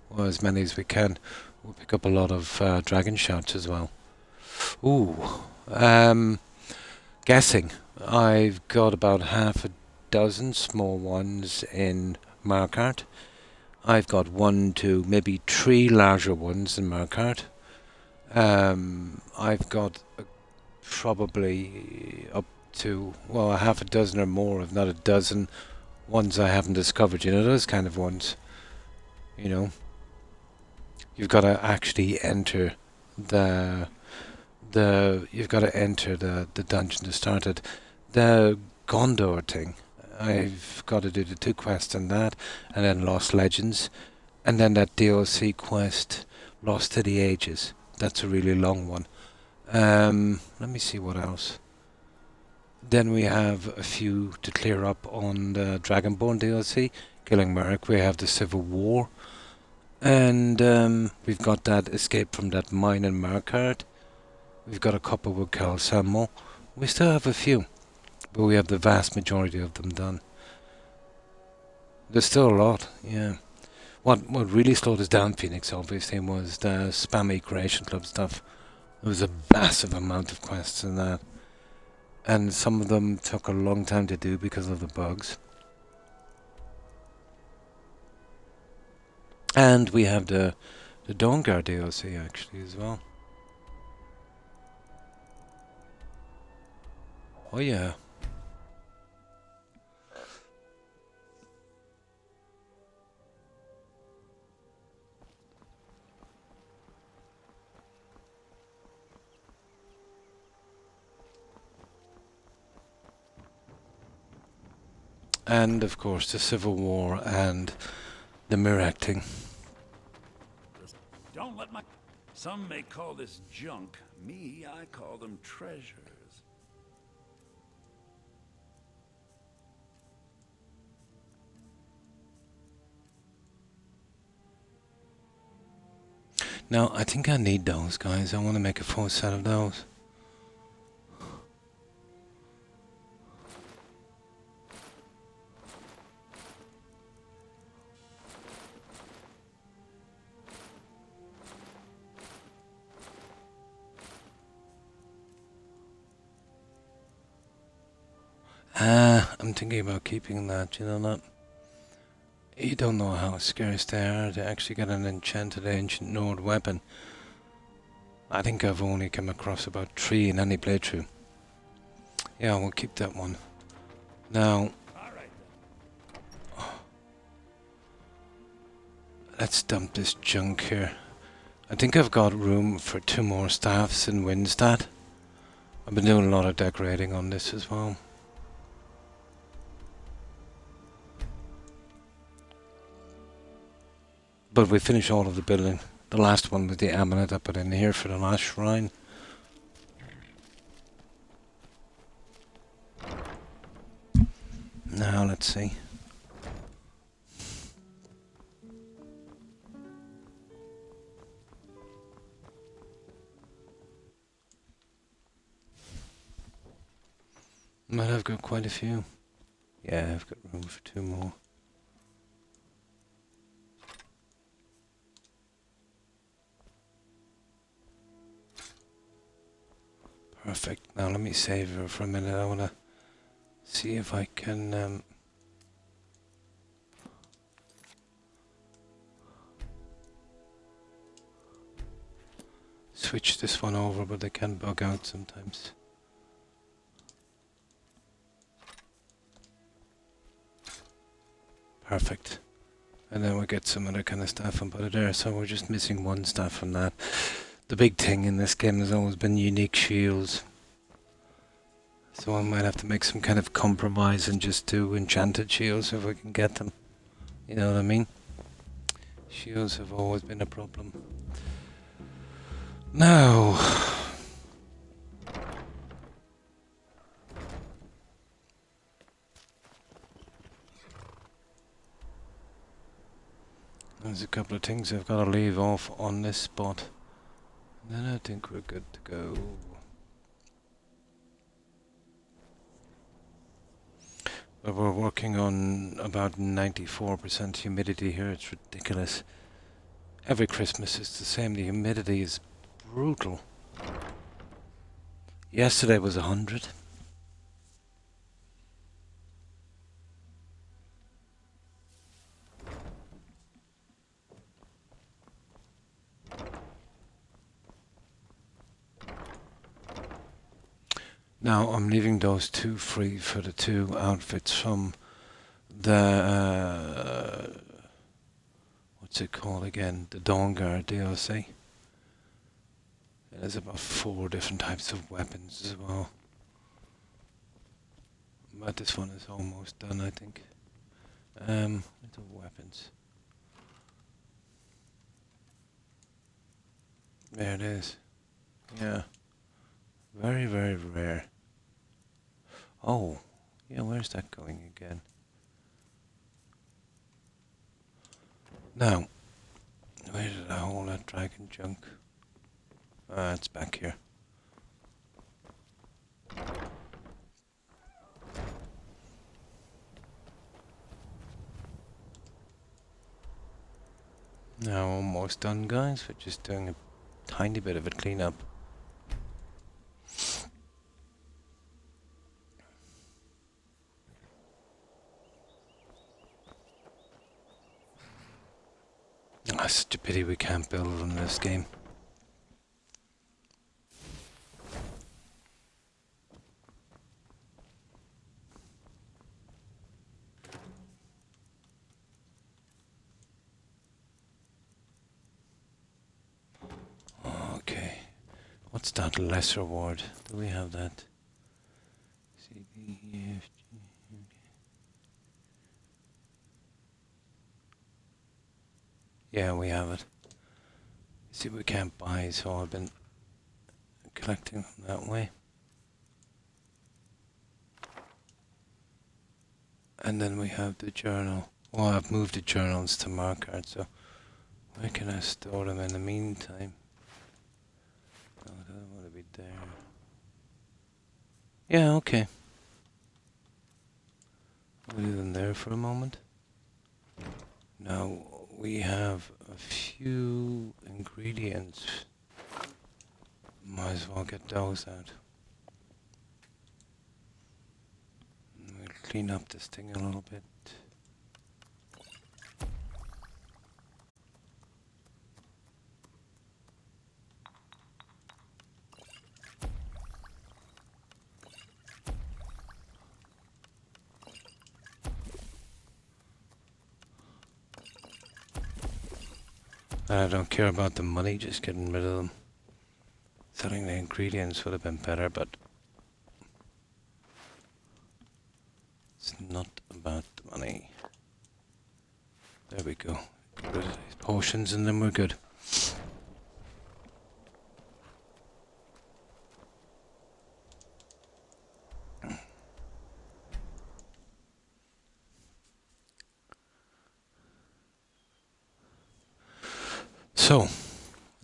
Well, as many as we can. We'll pick up a lot of dragon shouts as well. Ooh. Guessing. I've got about half a dozen small ones in Markarth. I've got 1, 2, maybe 3 larger ones in Markarth. I've got probably up to, well, a half a dozen or more, if not a dozen, ones I haven't discovered. You know, those kind of ones. You know, you've got to actually enter the dungeon to start it. The Gondor thing, I've got to do the 2 quests on that, and then Lost Legends, and then that DLC quest Lost to the Ages. That's a really long one. Let me see what else. Then we have a few to clear up on the Dragonborn DLC. Killing Merrick. We have the Civil War. And we've got that escape from that mine in Markard. We've got a couple with Cal Samo. We still have a few, but we have the vast majority of them done. There's still a lot, yeah. What really slowed us down, Phoenix, obviously, was the spammy Creation Club stuff. There was a massive amount of quests in that. And some of them took a long time to do because of the bugs. And we have the Dawnguard DLC actually as well. Oh yeah. And of course the Civil War and the mirror acting. Don't let my... Some may call this junk. Me, I call them treasures. Now, I think I need those, guys. I want to make a full set of those. I'm thinking about keeping that, you know that? You don't know how scarce they are to actually get an enchanted ancient Nord weapon. I think I've only come across about 3 in any playthrough. Yeah, we'll keep that one. Now, let's dump this junk here. I think I've got room for 2 more staffs in Windstad. I've been doing a lot of decorating on this as well. But we finished all of the building. The last one was the amulet I put in here for the last shrine. Now let's see. Might have got quite a few. Yeah, I've got room for 2 more. Perfect. Now let me save her for a minute. I want to see if I can switch this one over, but they can bug out sometimes. Perfect. And then we'll get some other kind of stuff and put it there. So we're just missing 1 staff from that. The big thing in this game has always been unique shields. So I might have to make some kind of compromise and just do enchanted shields if we can get them. You know what I mean? Shields have always been a problem. Now... there's a couple of things I've got to leave off on this spot. Then I think we're good to go. But we're working on about 94% humidity here. It's ridiculous. Every Christmas it's the same. The humidity is brutal. Yesterday was 100. Now I'm leaving those 2 free for the 2 outfits from the what's it called again? The Dawnguard DLC. There's about 4 different types of weapons as well. But this one is almost done, I think. Little weapons. There it is. Yeah. Very, very rare. Oh. Yeah, where's that going again? Now, where did I hold that dragon junk? Ah, it's back here. Now almost done, guys. We're just doing a tiny bit of a cleanup. Ah, such a pity we can't build in this game. Okay. What's that lesser reward? Do we have that? C, D, E, F, G, okay. Yeah, we have it. See, we can't buy, so I've been collecting them that way. And then we have the journal. Well, I've moved the journals to markers, so where can I store them in the meantime? Oh, I don't want to be there. Yeah, okay. We'll leave them there for a moment. Now, we have a few ingredients. Might as well get those out. We'll clean up this thing a little bit. I don't care about the money, just getting rid of them. Selling the ingredients would have been better, but it's not about the money. There we go. Get rid of these potions and then we're good. So,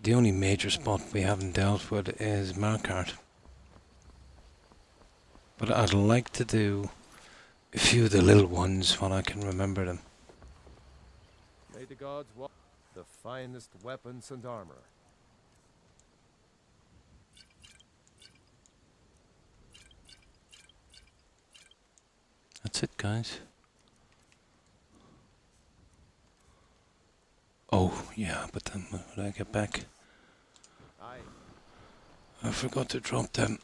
the only major spot we haven't dealt with is Markart. But I'd like to do a few of the little ones when I can remember them. May the gods walk the finest weapons and armor. That's it, guys. Oh, yeah, but then when I get back, Aye. I forgot to drop them.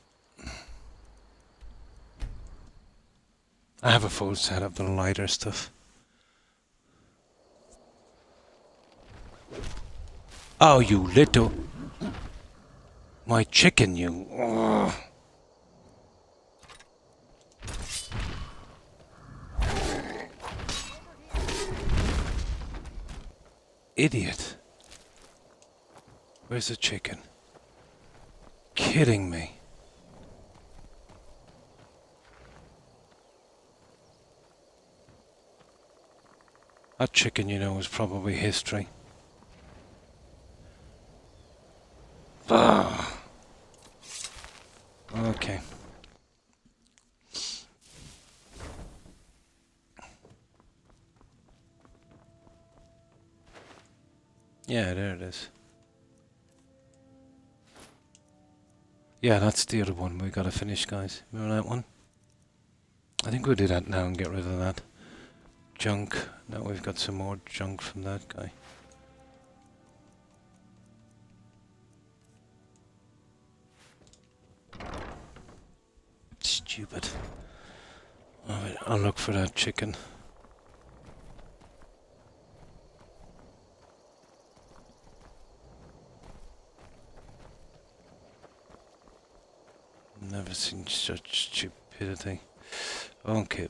I have a full set of the lighter stuff. Oh, you little... My chicken, you... Ugh. Idiot. Where's the chicken? Kidding me. That chicken, you know, is probably history. Ah. Okay. Yeah, there it is. Yeah, that's the other one we gotta finish, guys. Remember that one? I think we'll do that now and get rid of that junk. Now we've got some more junk from that guy. Stupid. Alright, I'll look for that chicken. Never seen such stupidity. Okay.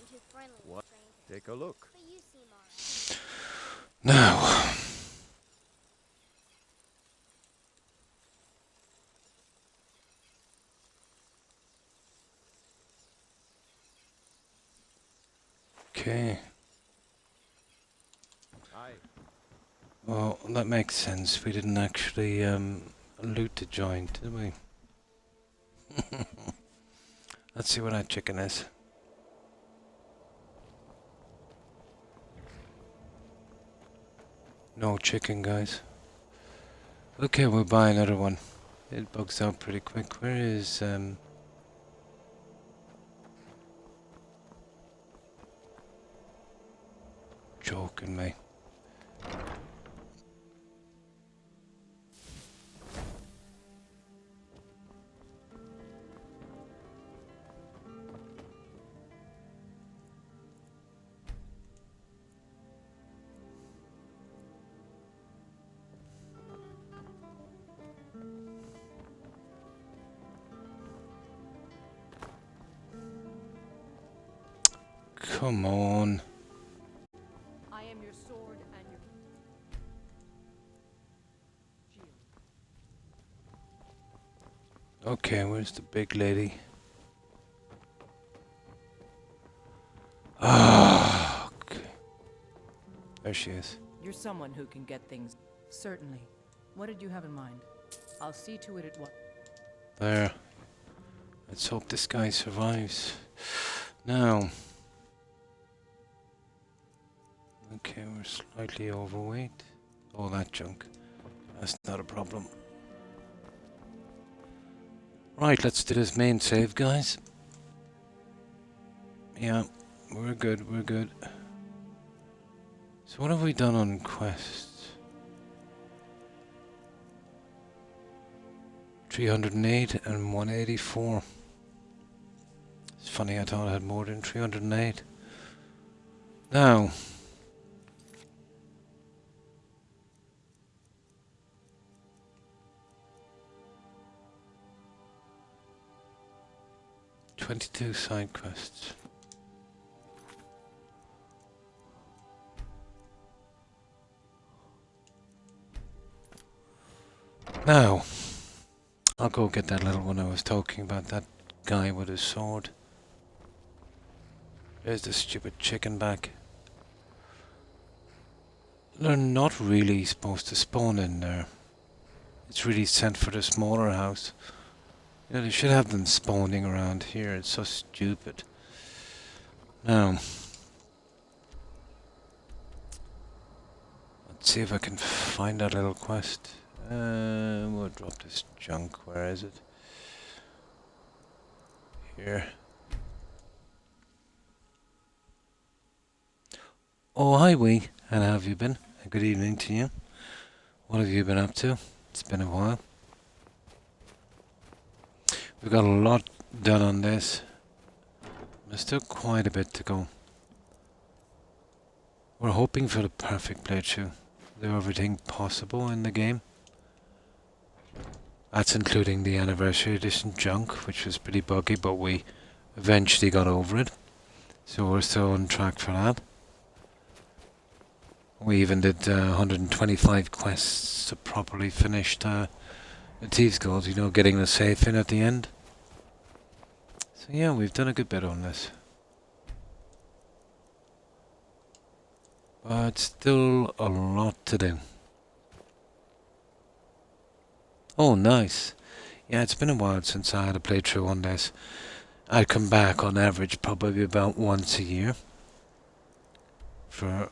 too friendly with What? strangers. Take a look. But you seem alright. Now, okay. Aye. Well, that makes sense. We didn't actually loot the joint, did we? Let's see what that chicken is. No chicken, guys. Okay, we'll buy another one. It bugs out pretty quick. Where is joking me? Come on. I am your sword and your shield. Okay, where's the big lady? Ah, okay. There she is. You're someone who can get things. Certainly. What did you have in mind? I'll see to it at once. There. Let's hope this guy survives. Now. Okay, we're slightly overweight. All that junk. That's not a problem. Right, let's do this main save, guys. Yeah, we're good, we're good. So what have we done on quests? 308 and 184. It's funny, I thought I had more than 308. Now. "22 side quests. Now, I'll go get that little one I was talking about, that guy with his sword. There's the stupid chicken back. They're not really supposed to spawn in there. It's really sent for the smaller house. You know, they should have them spawning around here. It's so stupid. Now, let's see if I can find that little quest. We'll drop this junk. Where is it? Here. Oh, hi, Wee. And how have you been? Good evening to you. What have you been up to? It's been a while. We've got a lot done on this. There's still quite a bit to go. We're hoping for the perfect playthrough. Do everything possible in the game. That's including the Anniversary Edition junk, which was pretty buggy, but we eventually got over it. So we're still on track for that. We even did 125 quests to properly finish the Thieves Guild, you know, getting the safe in at the end. So yeah, we've done a good bit on this. But still a lot to do. Oh, nice. Yeah, it's been a while since I had a playthrough on this. I come back on average probably about once a year for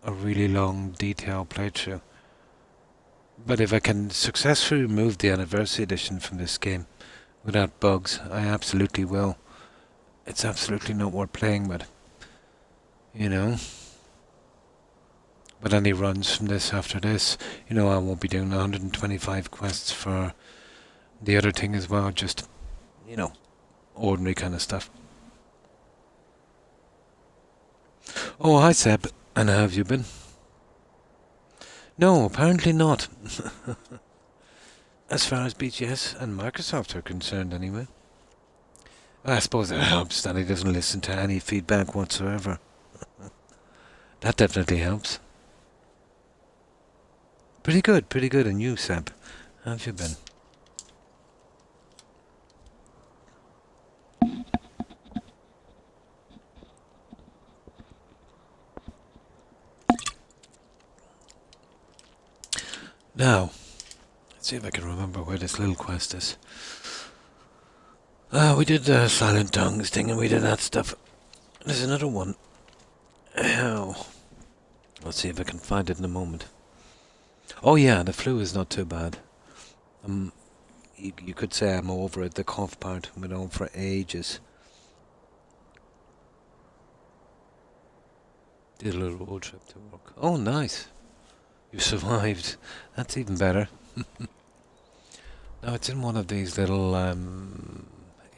a really long, detailed playthrough. But if I can successfully remove the Anniversary Edition from this game without bugs, I absolutely will. It's absolutely not worth playing with, you know. But any runs from this after this, you know, I won't be doing 125 quests for the other thing as well, just, you know, ordinary kind of stuff. Oh, hi Seb, and how have you been? No, apparently not. As far as BGS and Microsoft are concerned, anyway. I suppose it helps that he doesn't listen to any feedback whatsoever. That definitely helps. Pretty good. And you, Seb? How have you been? Now, let's see if I can remember where this little quest is. We did the Silent Tongues thing and we did that stuff. There's another one. Oh. Let's see if I can find it in a moment. Oh yeah, the flu is not too bad. You could say I'm over it. The cough part went on for ages. Did a little road trip to work. Oh, nice. You survived. That's even better. Now it's in one of these little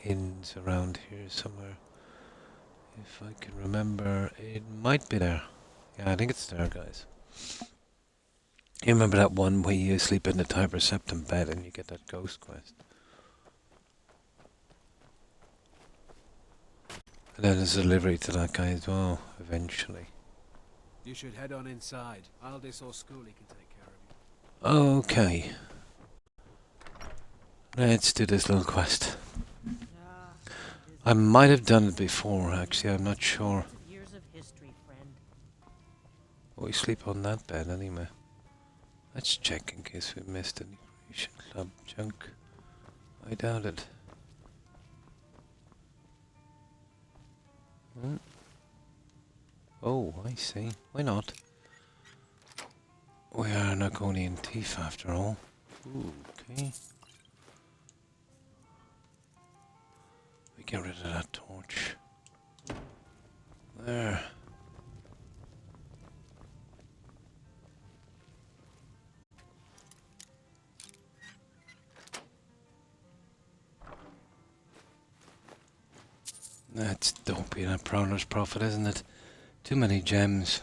inns around here somewhere. If I can remember, it might be there. Yeah, I think it's there, guys. You remember that one where you sleep in the Tiber Septum bed and you get that ghost quest? And then there's a delivery to that guy as well, eventually. You should head on inside. Aldis or Schooley can take care of you. Okay. Let's do this little quest. I might have done it before, actually, I'm not sure. Years of history, friend. Oh, we sleep on that bed anyway. Let's check in case we missed any Creation Club junk. I doubt it. Hmm. Oh, I see. Why not? We are an Argonian thief after all. Ooh, okay. We get rid of that torch. There. That's dopey, that Prowler's Prophet, isn't it? Too many gems.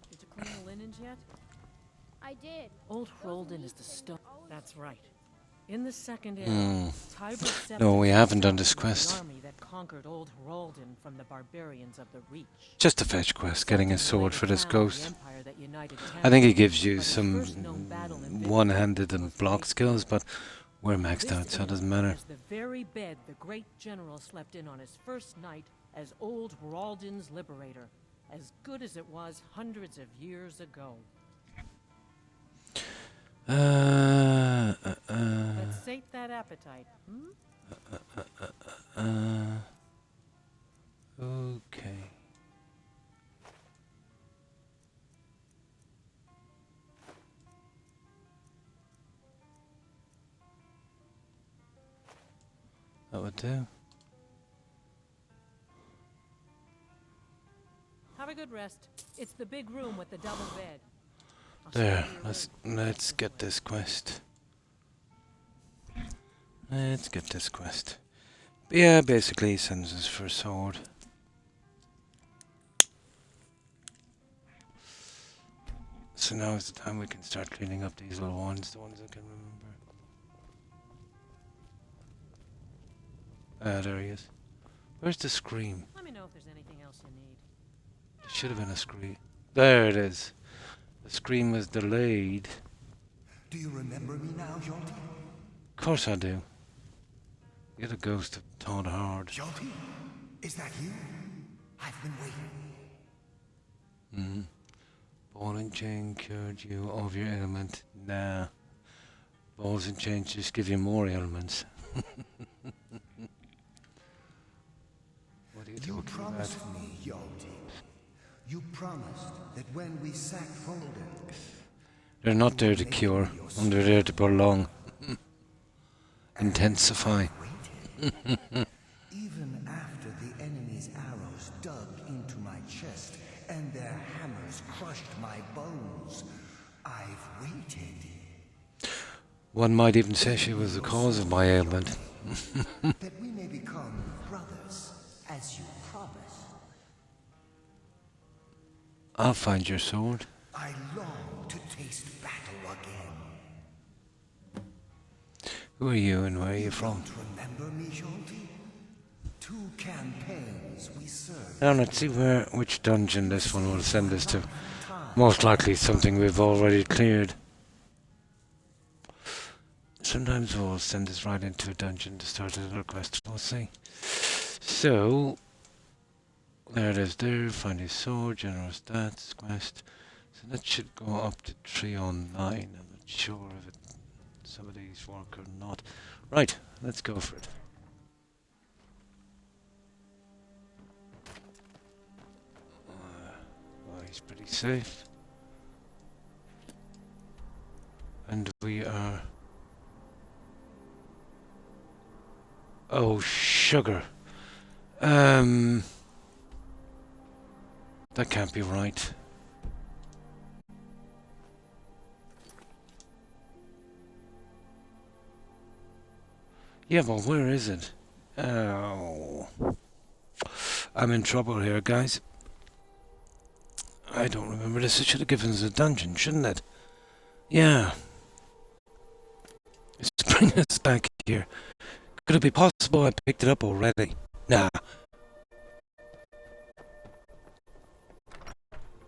Did you clean the linens yet? I did. Old Roldan is the stone. That's right. In the second era, Tiber Septim No, we haven't done was this the quest. army that conquered Old Roldan from the barbarians of the Reach. Just a fetch quest, getting a sword for this The ghost. empire that united I think it Tamriel, gives you but his some first known battle in victory one-handed and was block faced skills, with but we're maxed this out, so it inn doesn't matter. is the very bed the great general slept in on his first night as Old Raldan's liberator, as good as it was hundreds of years ago. Let's sate that appetite, Okay. That would do. Have a good rest. It's the big room with the double bed. I'll There, see you let's get this quest. Let's get this quest. But yeah, basically he sends us for a sword. So now is the time we can start cleaning up these little ones, the ones I can remember. Ah, there he is. Where's the scream? Let me know if there's anything else you need. There should have been a scream. There it is. The scream was delayed. Do you remember me now, Jolty? Of course I do. You're the ghost of Todd Hard. Jolty? Is that you? I've been waiting. Ball and chain cured you of your ailment. Nah. Balls and chains just give you more ailments. What are you You talking about? promised me, Jolty. You promised that when we sacked Folden, They're not there to cure. They're there to prolong. Intensify. even after the enemy's arrows dug into my chest and their hammers crushed my bones, I've waited. One might even say she was the cause of my ailment. That we may become brothers, as you promised. I'll find your sword. I long to taste battle again. Who are you and where are you from? Don't remember me, Sholty? 2 campaigns we served. Now let's see which dungeon this one will send us to. Most likely something we've already cleared. Sometimes we'll send us right into a dungeon to start another quest. We'll see. So there it is there. Find his sword, general stats, quest. So that should go up to 309. I'm not sure if some of these work or not. Right, let's go for it. Well, he's pretty safe. And we are... Oh, sugar. That can't be right. Yeah, but where is it? Oh. I'm in trouble here, guys. I don't remember this. It should have given us a dungeon, shouldn't it? Yeah. It's bringing us back here. Could it be possible I picked it up already? Nah.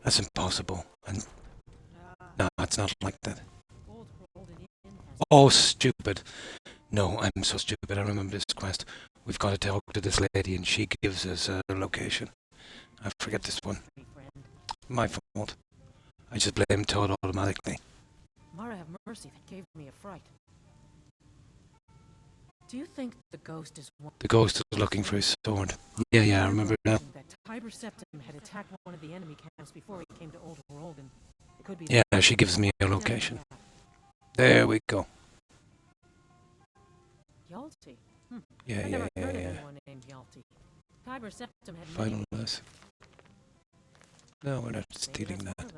That's impossible. And no, it's not like that. Oh, stupid. No, I'm so stupid. I remember this quest. We've got to talk to this lady and she gives us a location. I forget this one. My fault. I just blame Toad automatically. Mara have mercy, that gave me a fright. Do you think the ghost is one? The ghost is looking for his sword. Yeah, I remember now. That Tiber Septim had attacked one of the enemy camps before he came to Old Worlden. It could be. Yeah, she gives me a location. There we go. Yalti. Yeah. I never heard of anyone named Yalti. Tiber Septim had Final lesson. No, we're not stealing that.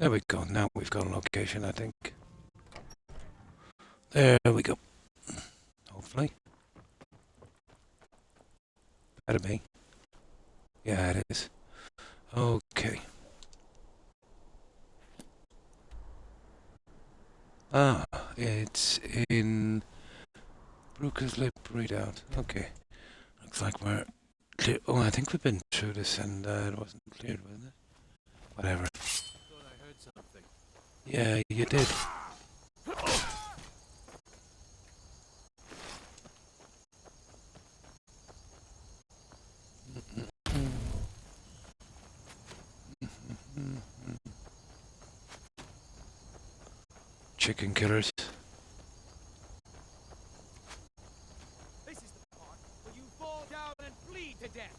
There we go. Now we've got a location, I think. There we go. Hopefully. Better be. Yeah, it is. Okay. Ah, it's in Brooker's Lip Readout. Okay. Looks like we're clear. Oh, I think we've been through this and it wasn't cleared, wasn't it? Whatever. I thought I heard something. Yeah, you did. Chicken killers. This is the part where you fall down and bleed to death.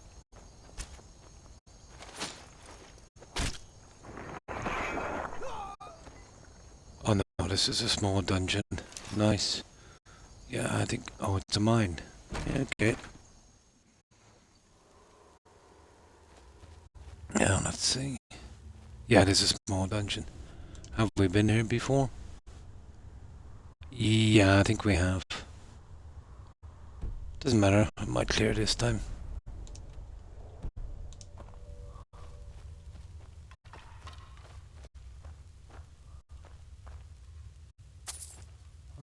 Oh no, this is a small dungeon. Nice. Yeah, I think... Oh, it's a mine. Yeah, okay. Now, let's see. Yeah, this is a small dungeon. Have we been here before? Yeah, I think we have. Doesn't matter, I might clear this time.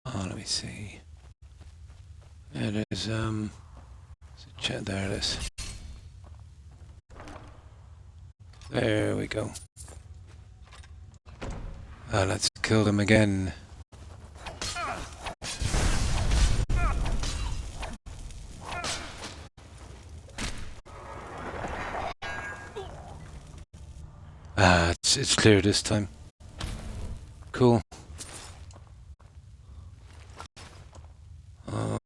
Oh, let me see. There is, there it is. There we go. Let's kill them again. It's clear this time. Cool.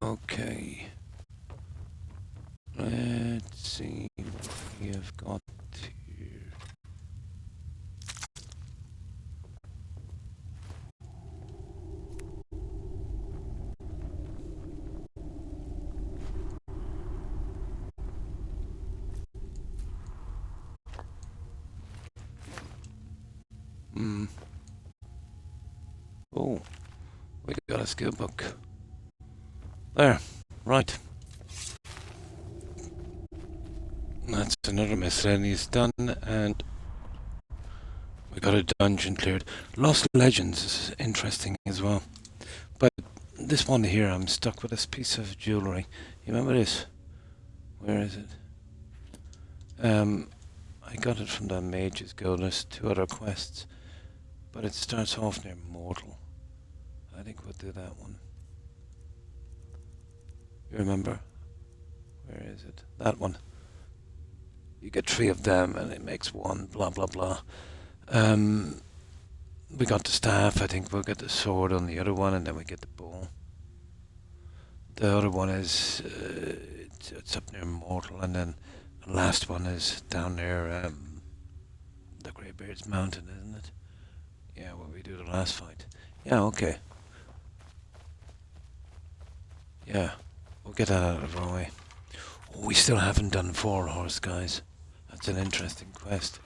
Okay. Let's see what we have got here. Oh, we got a skill book. There, right. That's another miscellaneous done, and we got a dungeon cleared. Lost Legends is interesting as well, but this one here, I'm stuck with this piece of jewellery. You remember this? Where is it? I got it from the Mage's Guild. There's 2 other quests, but it starts off near Mortal. I think we'll do that one. You remember? Where is it? That one. You get 3 of them and it makes 1, blah blah blah. We got the staff, I think we'll get the sword on the other one, and then we get the bow. The other one is, it's up near Mortal, and then the last one is down near the Greybeard's Mountain, isn't it? Yeah, where we do the last fight. Yeah, okay. Yeah, we'll get that out of our way. Oh, we still haven't done 4 Horse, guys. That's an interesting quest.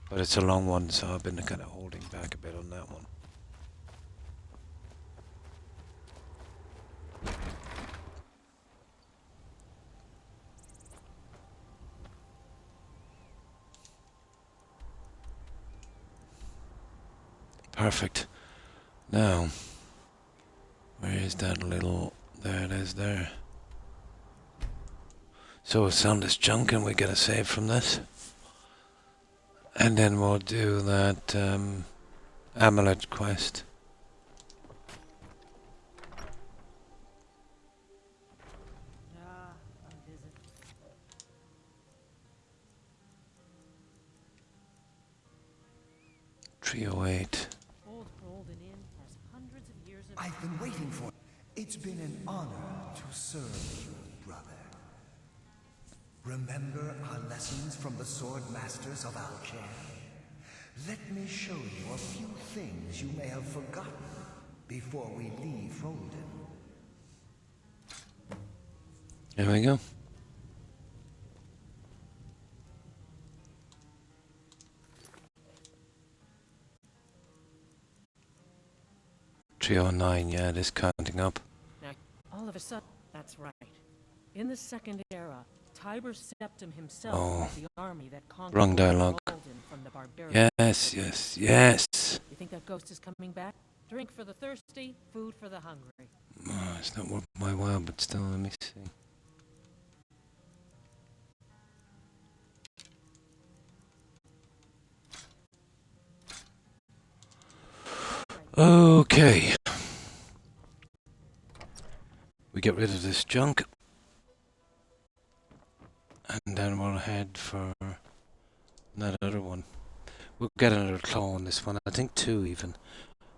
But it's a long one, so I've been kind of holding back a bit on that one. Perfect. Now, where is that little... There it is there. So we'll sell this junk and we get a save from this. And then we'll do that amulet quest. A visit. .308. Old Golden Inn has hundreds of years of... I've been waiting for it. It's been an honor to serve you, brother. Remember our lessons from the sword masters of Alcare? Let me show you a few things you may have forgotten before we leave Rolden. There we go. .309, yeah, it is counting up. Now, all of a sudden, that's right. In the Second Era, Tiber Septim himself led the army that conquered Wrong dialogue. Rolden from the barbarians. Yes, yes, yes. You think that ghost is coming back? Drink for the thirsty, food for the hungry. Oh, it's not worth my while, but still, let me see. Okay. We get rid of this junk. And then we'll head for that other one. We'll get another claw on this one. I think 2 even.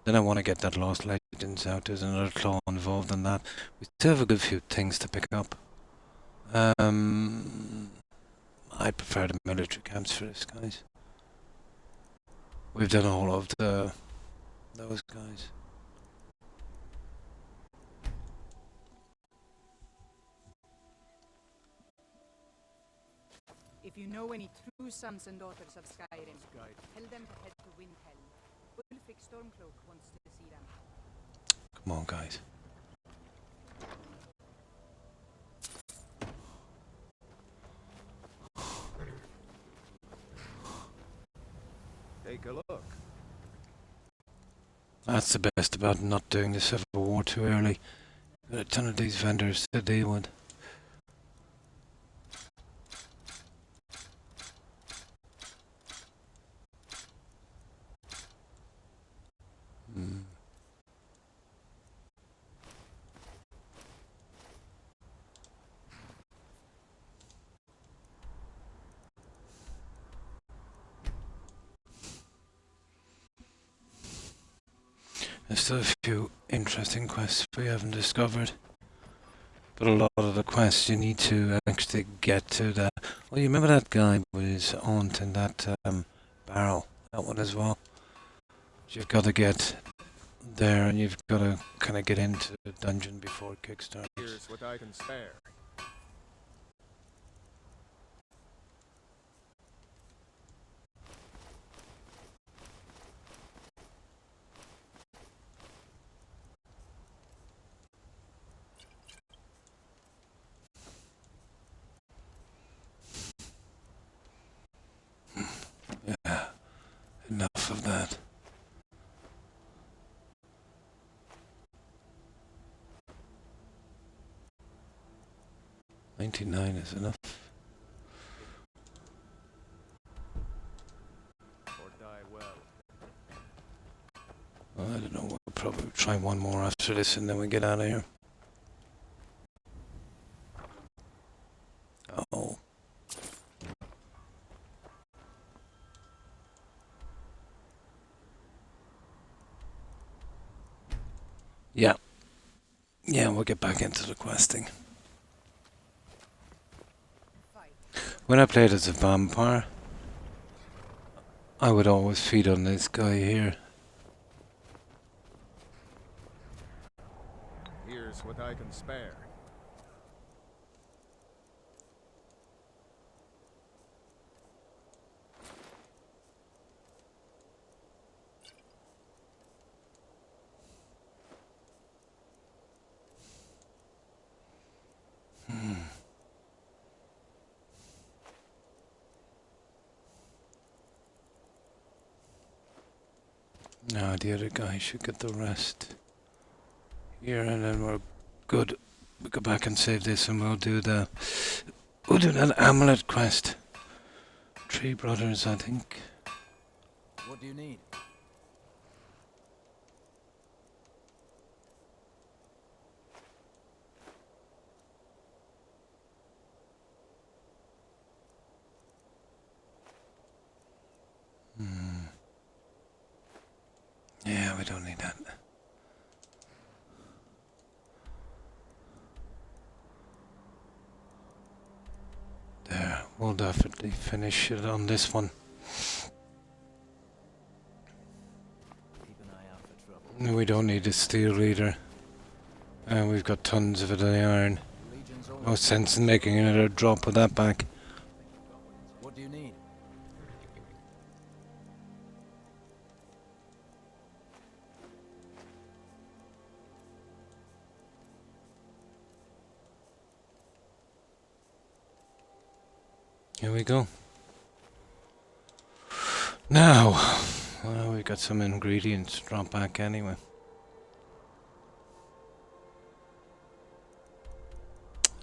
Then I want to get that Lost Legends out. There's another claw involved in that. We still have a good few things to pick up. I prefer the military camps for this, guys. We've done all of those guys. If you know any true sons and daughters of Skyrim, tell them to head to Windhelm. Ulfric Stormcloak wants to see them. Come on, guys. Take a look. That's the best about not doing the Civil War too early. Got a ton of these vendors to deal with. There's still a few interesting quests we haven't discovered. But a lot of the quests you need to actually get to that. Well, you remember that guy with his aunt in that barrel? That one as well. You've got to get there and you've got to kind of get into the dungeon before it kickstarts. Here's what I can spare. Yeah, enough of that. 99 is enough. Or die well. I don't know, we'll probably try one more after this and then we get out of here. Oh. Yeah. Yeah, we'll get back into the questing. When I played as a vampire, I would always feed on this guy here. Here's what I can spare. No, the other guy should get the rest here, and then we're good. We go back and save this, and we'll do that amulet quest. Three brothers, I think. What do you need? Yeah, we don't need that. There, we'll definitely finish it on this one. Keep an eye out for trouble. No, we don't need a steel either. And we've got tons of it in the iron. No sense in making another drop of that back. What do you need? Here we go. Now, well, we got some ingredients to drop back anyway.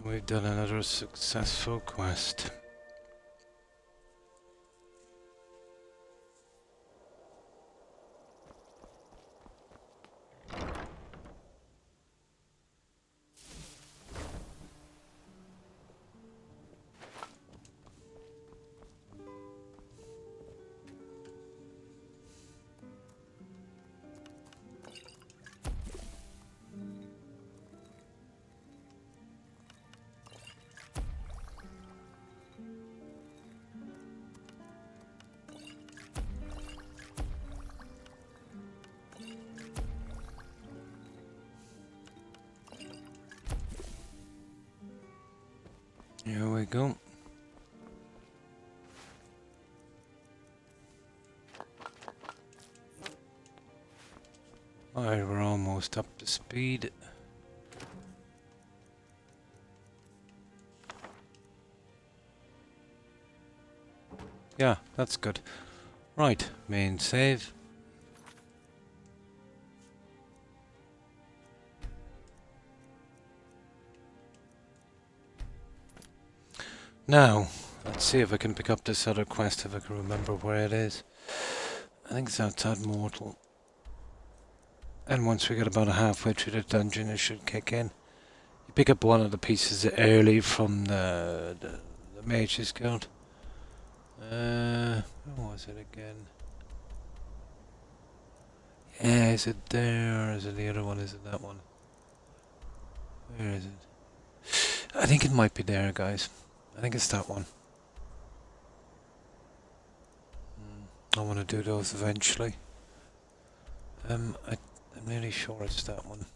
We've done another successful quest. Here we go. Alright, we're almost up to speed. Yeah, that's good. Right, main save. Now, let's see if I can pick up this other quest, if I can remember where it is. I think it's outside Mortal. And once we get about halfway through the dungeon, it should kick in. You pick up one of the pieces early from the Mage's Guild. Where was it again? Yeah, is it there, or is it the other one? Is it that one? Where is it? I think it might be there, guys. I think it's that one. I want to do those eventually. I'm nearly sure it's that one.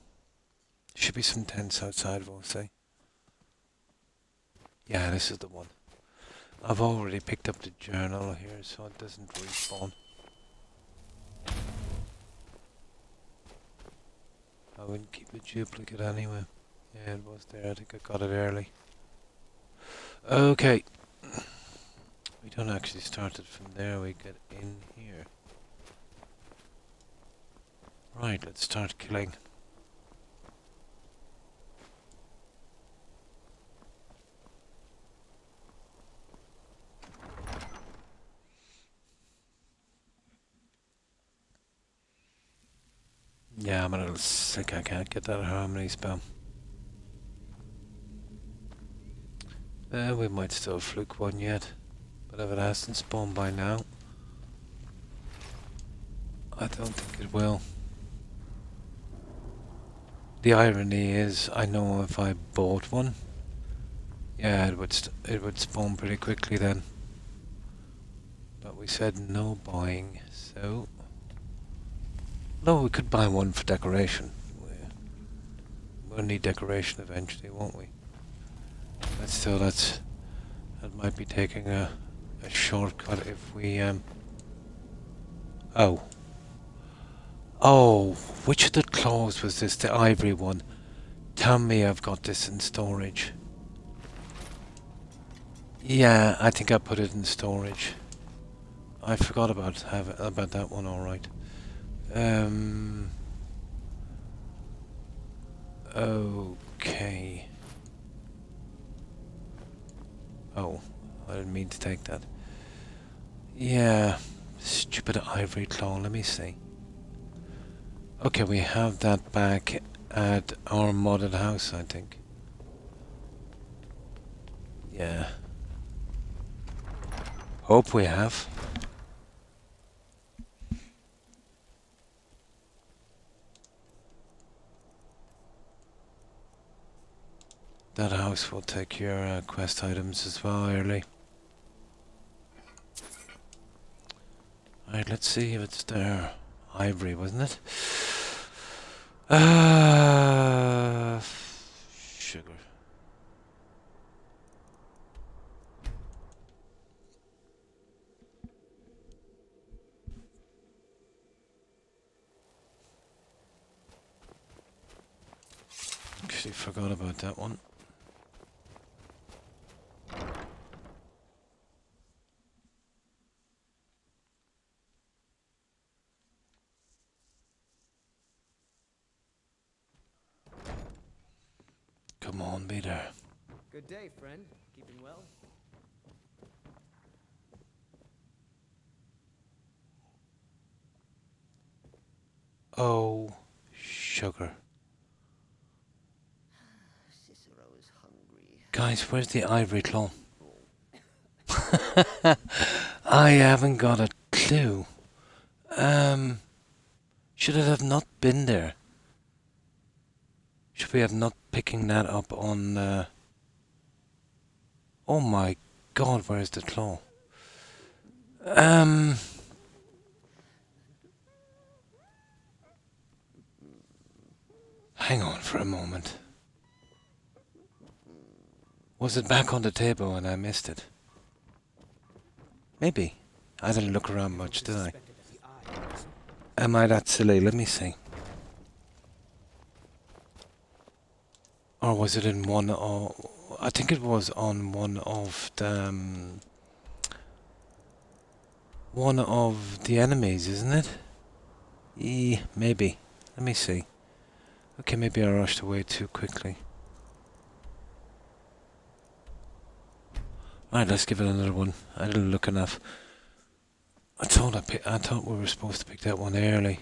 Should be some tents outside, we'll say. Yeah, this is the one. I've already picked up the journal here, so it doesn't respawn. I wouldn't keep a duplicate anyway. Yeah, it was there. I think I got it early. Okay. We don't actually start it from there. We get in here. Right, let's start killing. Yeah, I'm a little sick. I can't get that harmony spell. We might still fluke one yet. But if it hasn't spawned by now, I don't think it will. The irony is, I know if I bought one, yeah, it would spawn pretty quickly then. But we said no buying, so no, we could buy one for decoration. We'll need decoration eventually, won't we? But still, that might be taking a shortcut if we Oh, which of the claws was this? The ivory one. Tell me I've got this in storage. Yeah, I think I put it in storage. I forgot about that one. All right. Okay. Oh, I didn't mean to take that. Yeah, stupid ivory claw. Let me see. Okay, we have that back at our modded house, I think. Yeah. Hope we have. That house will take your quest items as well early. Alright, let's see if it's there. Ivory, wasn't it? Sugar. Actually forgot about that one. Come on, be there. Good day, friend. Keeping well? Oh, sugar. Cicero's hungry. Guys, where's the ivory claw? I haven't got a clue. Should it have not been there? Should we have not picking that up on oh my god, where's the claw? Hang on for a moment. Was it back on the table and I missed it? Maybe. I didn't look around much, did I? Am I that silly? Let me see. Or was it in one of... I think it was on one of the... one of the enemies, isn't it? Maybe. Let me see. Okay, maybe I rushed away too quickly. Alright, let's give it another one. I didn't look enough. I thought we were supposed to pick that one early.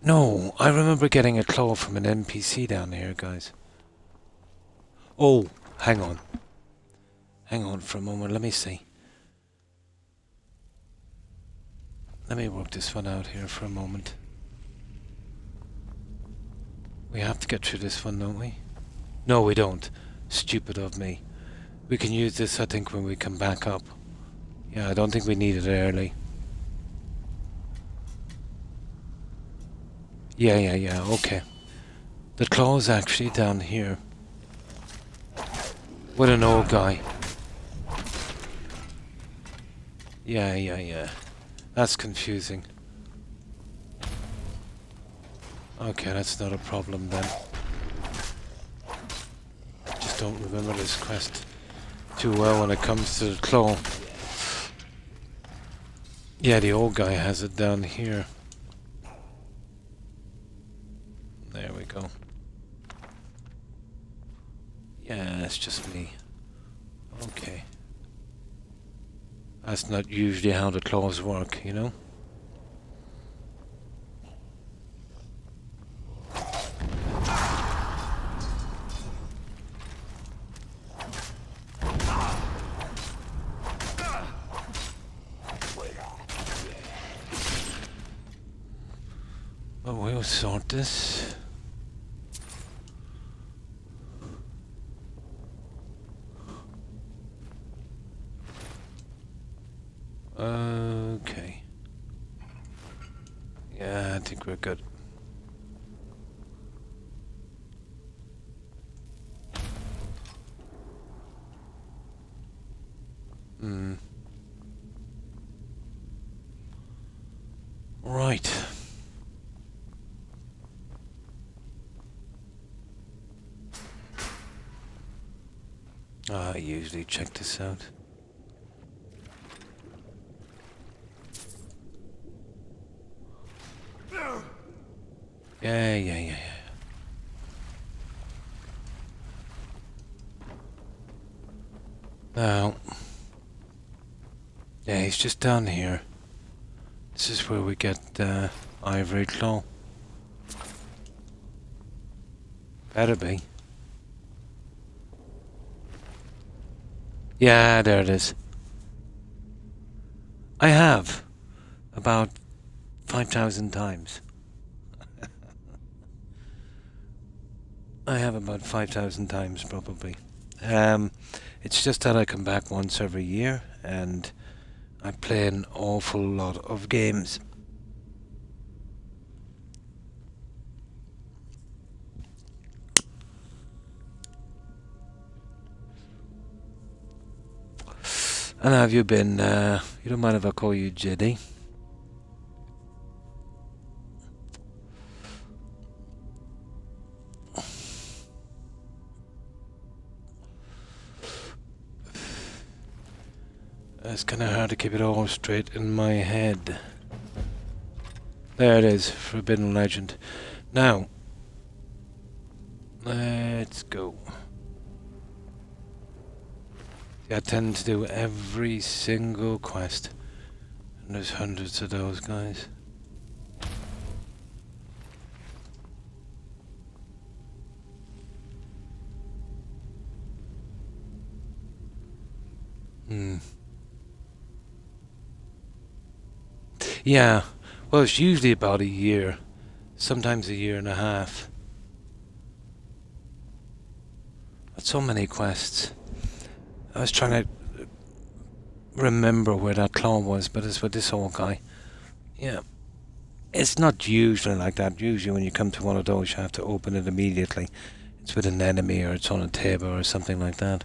No, I remember getting a claw from an NPC down here, guys. Oh, hang on. Hang on for a moment, let me see. Let me work this one out here for a moment. We have to get through this one, don't we? No, we don't. Stupid of me. We can use this, I think, when we come back up. Yeah, I don't think we need it early. Yeah, okay. The claw's actually down here. With an old guy. Yeah. That's confusing. Okay, that's not a problem then. Just don't remember this quest too well when it comes to the claw. Yeah, the old guy has it down here. There we go. Yeah, it's just me. Okay. That's not usually how the claws work, you know? But we'll sort this. Okay. Yeah, I think we're good. Right. I usually check this out. Yeah. Now, yeah, he's just down here. This is where we get the ivory claw. Better be. Yeah, there it is. I have about 5,000 times. I have about 5,000 times probably. It's just that I come back once every year and I play an awful lot of games. And how have you been? You don't mind if I call you JD? It's kind of hard to keep it all straight in my head. There it is, Forbidden Legend. Now, let's go. I tend to do every single quest, and there's hundreds of those guys. Yeah, well, it's usually about a year, sometimes a year and a half. But so many quests. I was trying to remember where that claw was, but it's with this old guy. Yeah. It's not usually like that. Usually when you come to one of those, you have to open it immediately. It's with an enemy or it's on a table or something like that.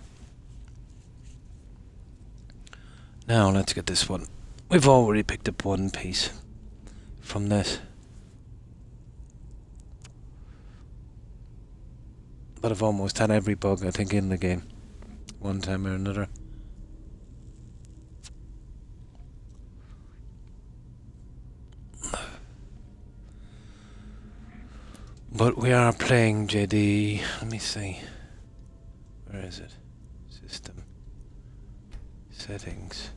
Now, let's get this one. We've already picked up one piece from this. But I've almost had every bug, I think, in the game. One time or another. But we are playing JD. Let me see. Where is it? System. Settings.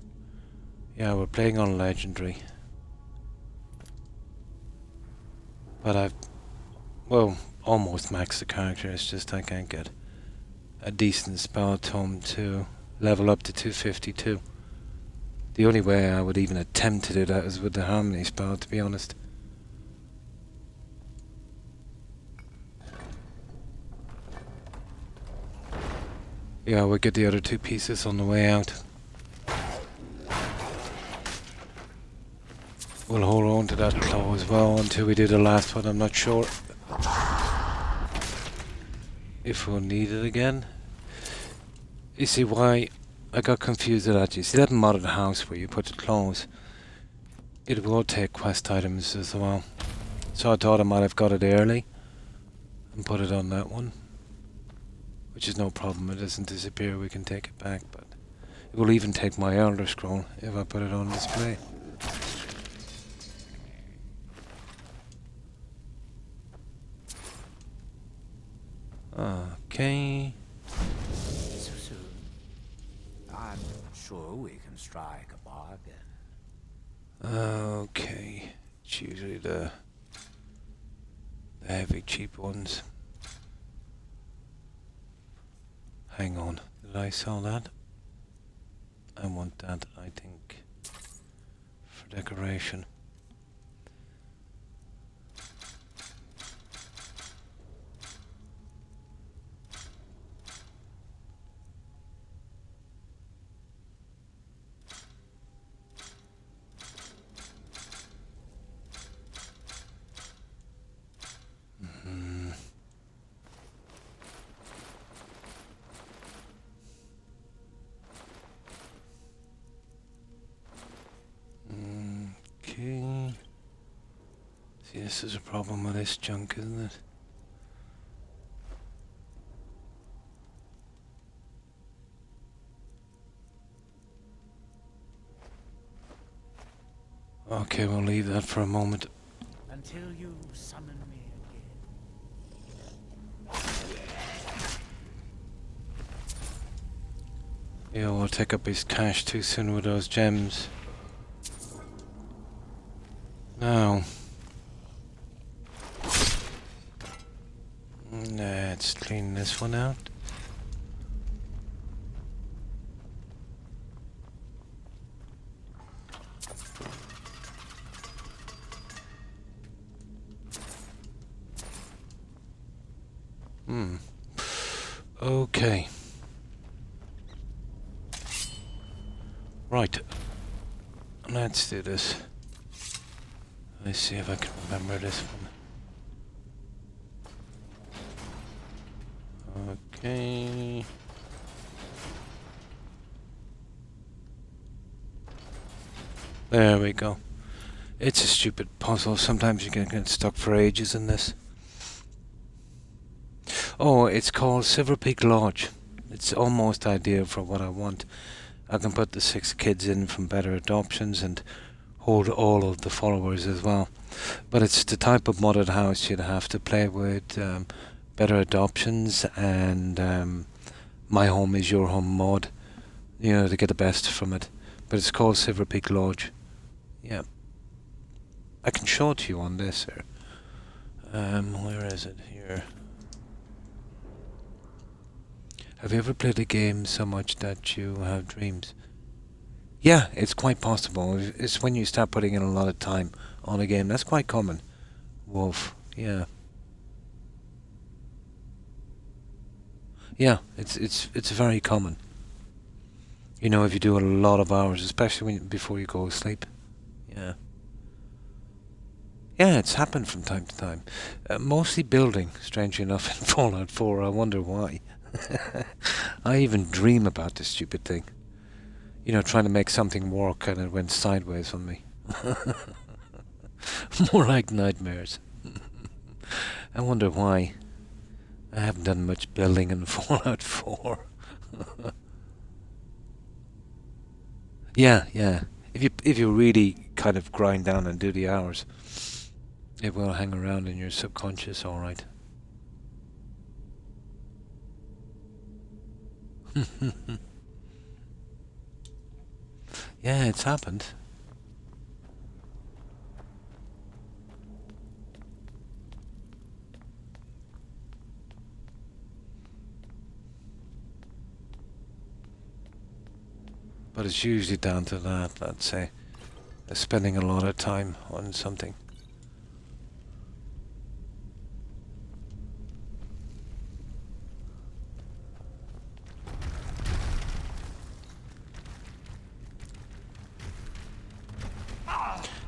Yeah, we're playing on Legendary. But I've, well, almost maxed the character. It's just I can't get a decent spell tome to level up to 252. The only way I would even attempt to do that is with the Harmony spell, to be honest. Yeah, we'll get the other two pieces on the way out. We'll hold on to that claw as well until we do the last one. I'm not sure if we'll need it again. You see why I got confused with that? You see that modded house where you put the claws? It will take quest items as well. So I thought I might have got it early and put it on that one. Which is no problem, it doesn't disappear, we can take it back, but it will even take my Elder Scroll if I put it on display. Okay. So soon. I'm sure we can strike a bargain. Okay. It's usually the heavy, cheap ones. Hang on. Did I sell that? I want that, I think, for decoration. This is a problem with this junk, isn't it? Okay, we'll leave that for a moment. Until you summon me Yeah, we'll take up his cash too soon with those gems. Now, let's clean this one out. Okay. Right. Let's do this. Let's see if I can remember this one. Okay. There we go. It's a stupid puzzle. Sometimes you can get stuck for ages in this. Oh, it's called Silver Peak Lodge. It's almost ideal for what I want. I can put the 6 kids in from better adoptions and hold all of the followers as well. But it's the type of modded house you'd have to play with better adoptions and My Home is Your Home mod, you know, to get the best from it. But it's called Silver Peak Lodge. Yeah. I can show it to you on this here. Where is it? Here. Have you ever played a game so much that you have dreams? Yeah, it's quite possible. It's when you start putting in a lot of time on a game. That's quite common. Wolf, yeah. Yeah, it's very common. You know, if you do a lot of hours, especially before you go to sleep. Yeah. Yeah, it's happened from time to time. Mostly building, strangely enough, in Fallout 4. I wonder why. I even dream about this stupid thing. You know, trying to make something work and it went sideways on me. More like nightmares. I wonder why. I haven't done much building in Fallout 4. Yeah. If you really kind of grind down and do the hours, it will hang around in your subconscious, alright. Yeah, it's happened. But it's usually down to that, let's say. Spending a lot of time on something.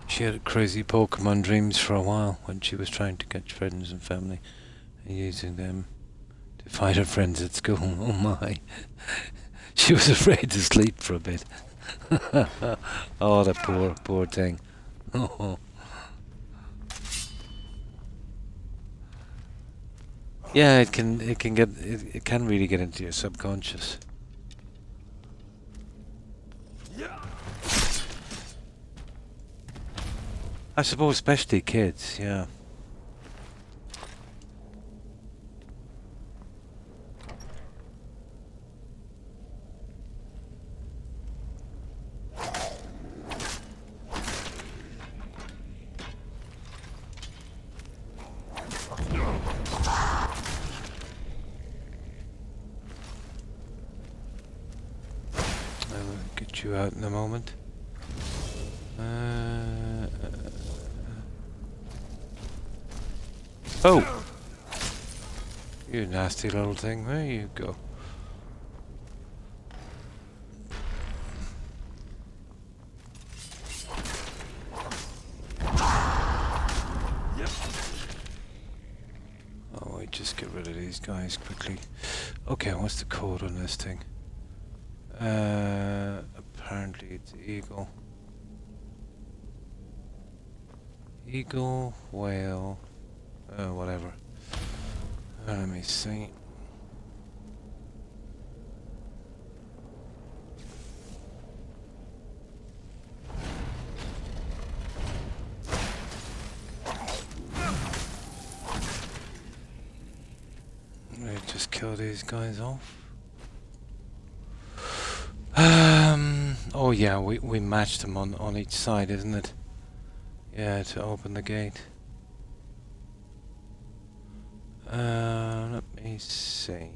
She had crazy Pokemon dreams for a while when she was trying to catch friends and family and using them to fight her friends at school. Oh my. She was afraid to sleep for a bit. Oh, the poor thing. Oh. Yeah, it can really get into your subconscious. I suppose especially kids, yeah. I'll get you out in a moment. Oh! You nasty little thing, there you go. Oh wait, just get rid of these guys quickly. Okay, what's the code on this thing? Apparently it's eagle. Eagle, whale, whatever. Let me see. Just kill these guys off. Oh yeah, we matched them on each side, isn't it? Yeah, to open the gate. Let me see.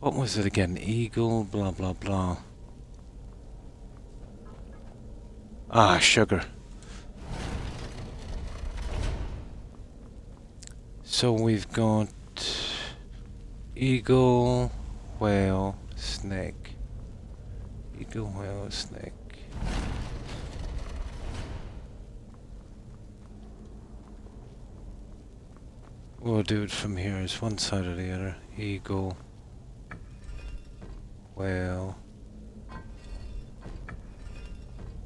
What was it again? Eagle, blah blah blah. Ah, sugar. So we've got eagle, whale, snake. Eagle, whale, snake. We'll do it from here. It's one side or the other. Eagle, whale,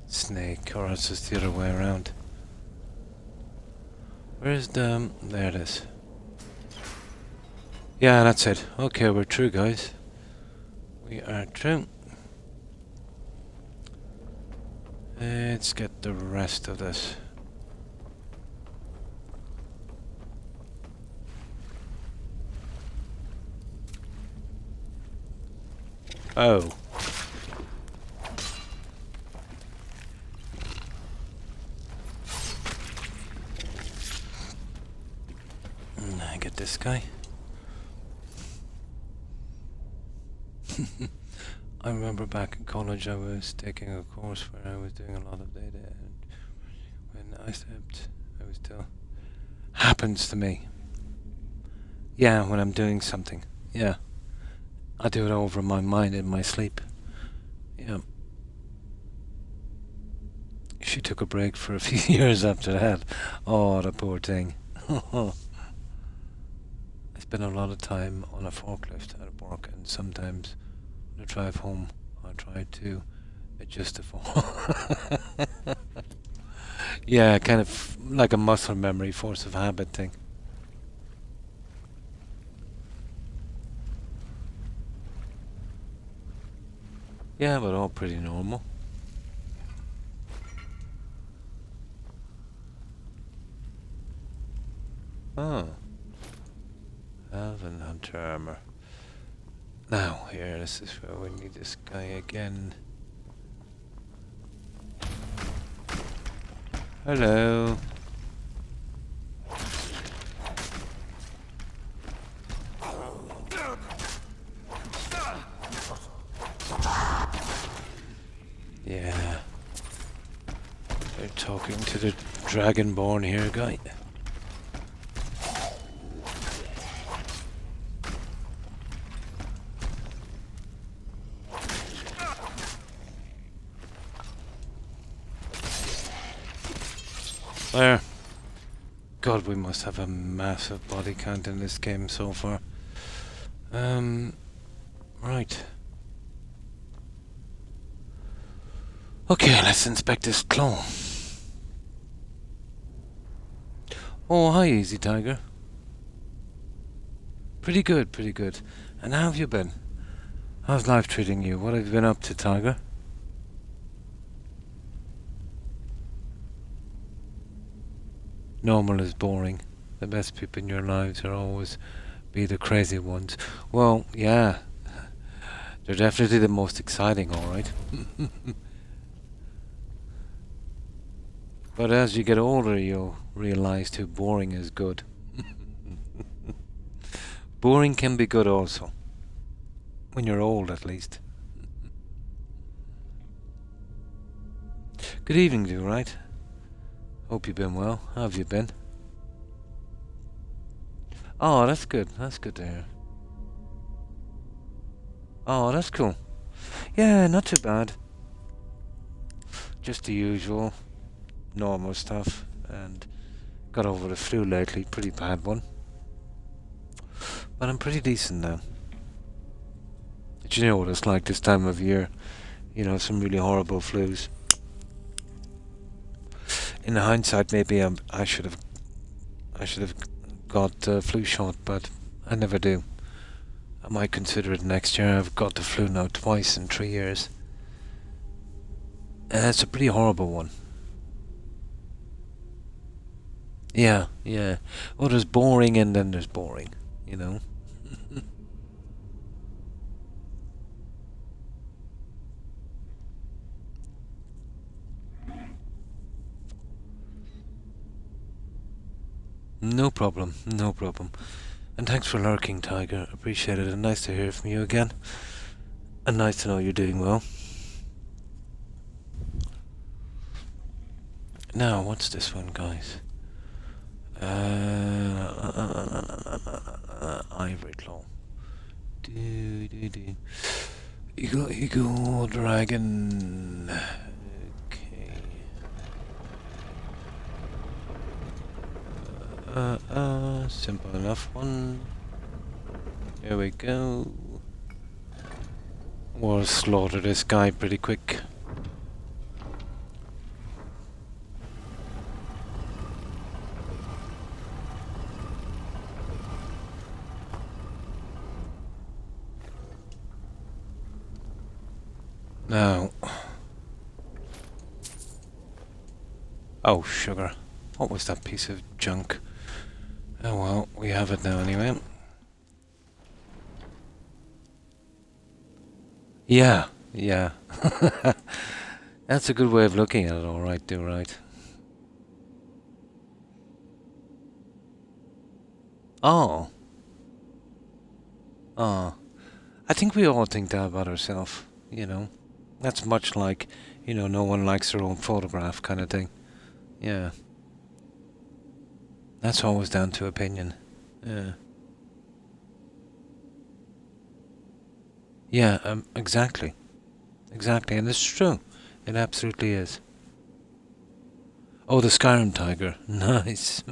snake, or else it's the other way around. Where's the... there it is. Yeah, that's it. Okay, we're through, guys. We are through. Let's get the rest of this. Oh. I get this guy. I remember back in college I was taking a course where I was doing a lot of data, and when I slept I was still happens to me. Yeah, when I'm doing something. Yeah. I do it over my mind in my sleep. Yeah. She took a break for a few years after that. Oh, the poor thing. I spend a lot of time on a forklift at work, and sometimes on the drive home I try to adjust the phone. Yeah, kind of like a muscle memory, force of habit thing. Yeah, but all pretty normal. Oh. Elven Hunter armor. Now, here, this is where we need this guy again. Hello. Yeah. They're talking to the Dragonborn here, guy. There. God, we must have a massive body count in this game so far. Right. Okay, let's inspect this claw. Oh, hi, Easy Tiger. Pretty good, pretty good. And how have you been? How's life treating you? What have you been up to, Tiger? Normal is boring. The best people in your lives are always be the crazy ones. Well, yeah. They're definitely the most exciting, alright. But as you get older, you'll realize too boring is good. Boring can be good also. When you're old, at least. Good evening to you, right? Hope you've been well. How have you been? Oh, that's good. That's good to hear. Oh, that's cool. Yeah, not too bad. Just the usual, normal stuff. And got over the flu lately. Pretty bad one. But I'm pretty decent now. But you know what it's like this time of year. You know, some really horrible flus. in hindsight, maybe I should have got the flu shot, but I never do. I might consider it next year. I've got the flu now twice in 3 years. And it's a pretty horrible one. Yeah, yeah. Well, there's boring and then there's boring, you know. No problem, no problem. And thanks for lurking, Tiger. Appreciate it, and nice to hear from you again. And nice to know you're doing well. Now, what's this one, guys? Ivory claw. Eagle, dragon. Okay. Simple enough one. Here we go. We'll slaughter this guy pretty quick. Now. Oh, sugar. What was that piece of junk? Oh well, we have it now anyway. Yeah, yeah. That's a good way of looking at it, alright, do right. Oh. Oh. I think we all think that about ourselves, you know. That's much like, you know, no one likes their own photograph kind of thing. Yeah. That's always down to opinion. Yeah. Yeah, exactly. Exactly, and it's true. It absolutely is. Oh, the Skyrim tiger. Nice.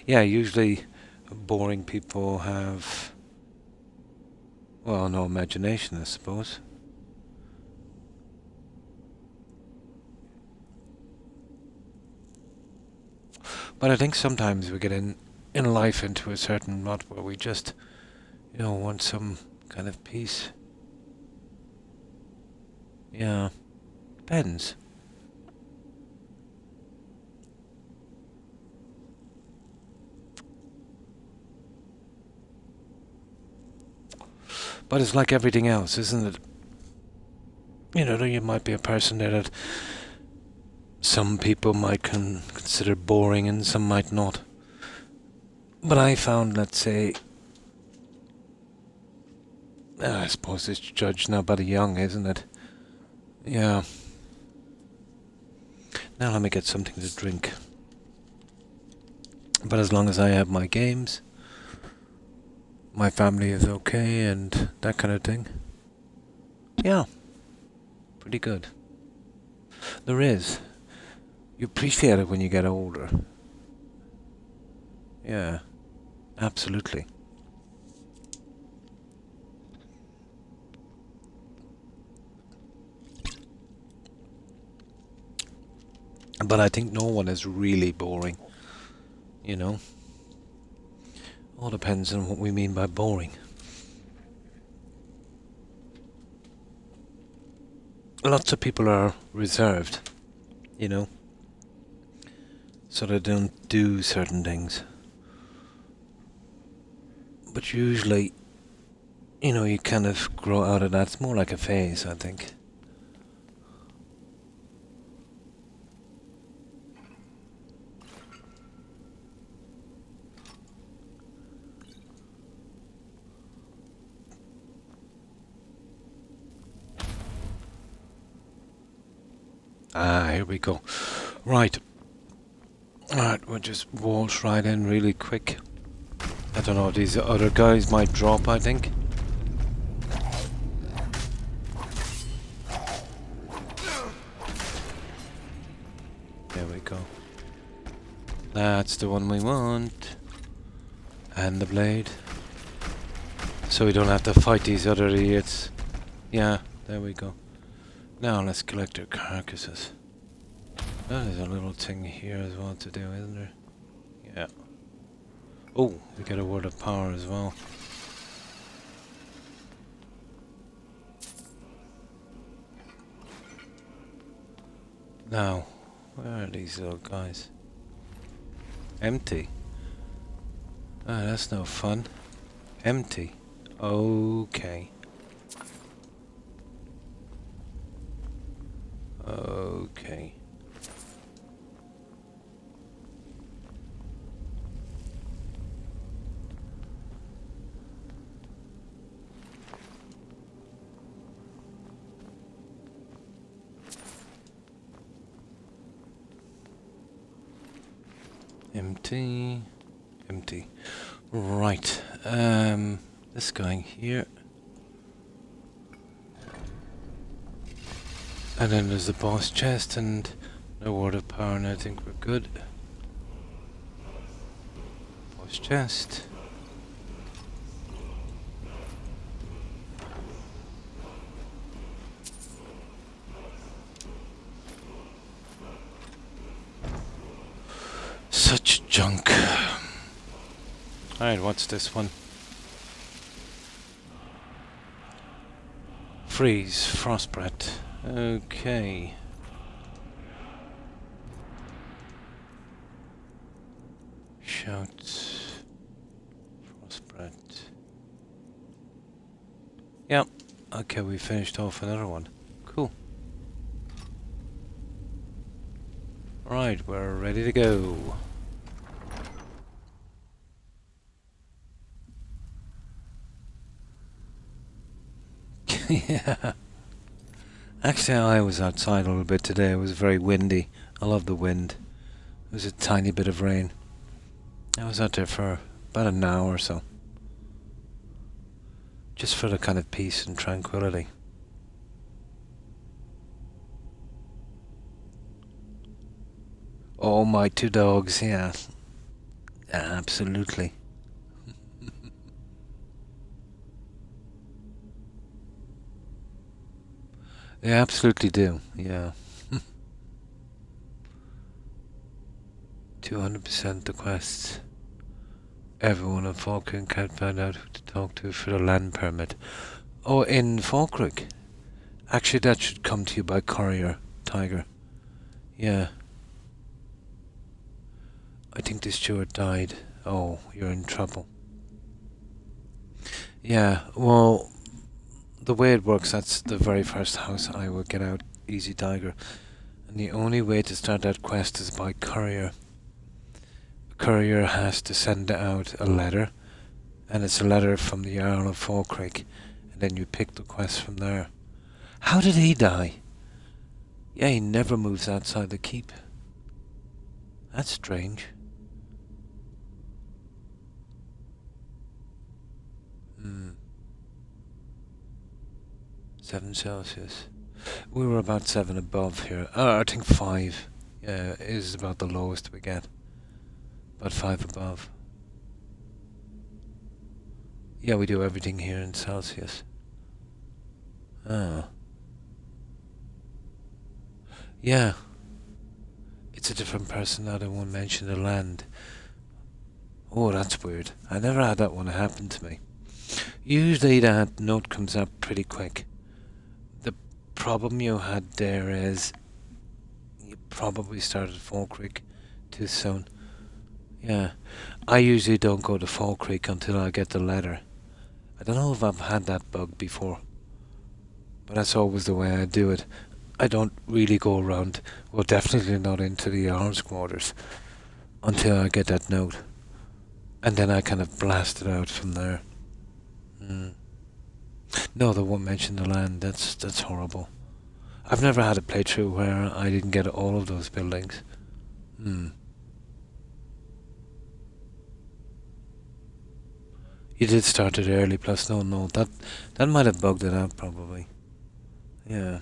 Yeah, usually boring people have, well, no imagination, I suppose. But I think sometimes we get in life into a certain rut where we just, you know, want some kind of peace. Yeah. Depends. But it's like everything else, isn't it? You know, you might be a person there that some people might consider boring and some might not. But I found, let's say, I suppose it's judged now by the young, isn't it? Yeah. Now let me get something to drink. But as long as I have my games, my family is okay and that kind of thing. Yeah. Pretty good. There is. You appreciate it when you get older. Yeah. Absolutely. But I think no one is really boring. You know? All depends on what we mean by boring. Lots of people are reserved, you know? So they don't do certain things. But usually, you know, you kind of grow out of that. It's more like a phase, I think. Ah, here we go. Right. Alright, we'll just waltz right in really quick. I don't know, these other guys might drop, I think. There we go. That's the one we want. And the blade. So we don't have to fight these other idiots. Yeah, there we go. Now let's collect their carcasses. there's a little thing here as well to do, isn't there? Yeah. Oh, we get a word of power as well. Now, where are these little guys? Empty. Ah, that's no fun. Empty. Okay. Okay. Empty. Empty. Right. This going here. And then there's the boss chest and no word of power, and I think we're good. Boss chest. Such junk. Alright, what's this one? Freeze, frostbite. Okay. Shout. Frostbite. Yep. Okay, we finished off another one. Cool. Right, we're ready to go. Yeah. Actually, I was outside a little bit today. It was very windy. I love the wind. It was a tiny bit of rain. I was out there for about an hour or so. Just for the kind of peace and tranquility. Oh, my two dogs, yeah. Absolutely. They absolutely do, yeah. 200% the quests. Everyone in Falkirk can find out who to talk to for the land permit. Oh, in Falkirk? Actually, that should come to you by courier, Tiger. Yeah. I think the steward died. Oh, you're in trouble. Yeah, well, the way it works, that's the very first house I will get out, Easy Tiger. And the only way to start that quest is by courier. The courier has to send out a letter, and it's a letter from the Earl of Falkirk, and then you pick the quest from there. How did he die? Yeah, he never moves outside the keep. That's strange. 7 Celsius. We were about 7 above here. I think 5 is about the lowest we get. About 5 above. Yeah, we do everything here in Celsius. Ah. Yeah. It's a different person now that won't mention the land. Oh, that's weird. I never had that one happen to me. Usually that note comes up pretty quick. The problem you had there is you probably started Falkirk too soon. Yeah. I usually don't go to Falkirk until I get the letter. I don't know if I've had that bug before. But that's always the way I do it. I don't really go around, well, definitely not into the arms quarters until I get that note. And then I kind of blast it out from there. No, they won't mention the land. That's horrible. I've never had a playthrough where I didn't get all of those buildings. You did start it early, plus no, that might have bugged it out probably. Yeah.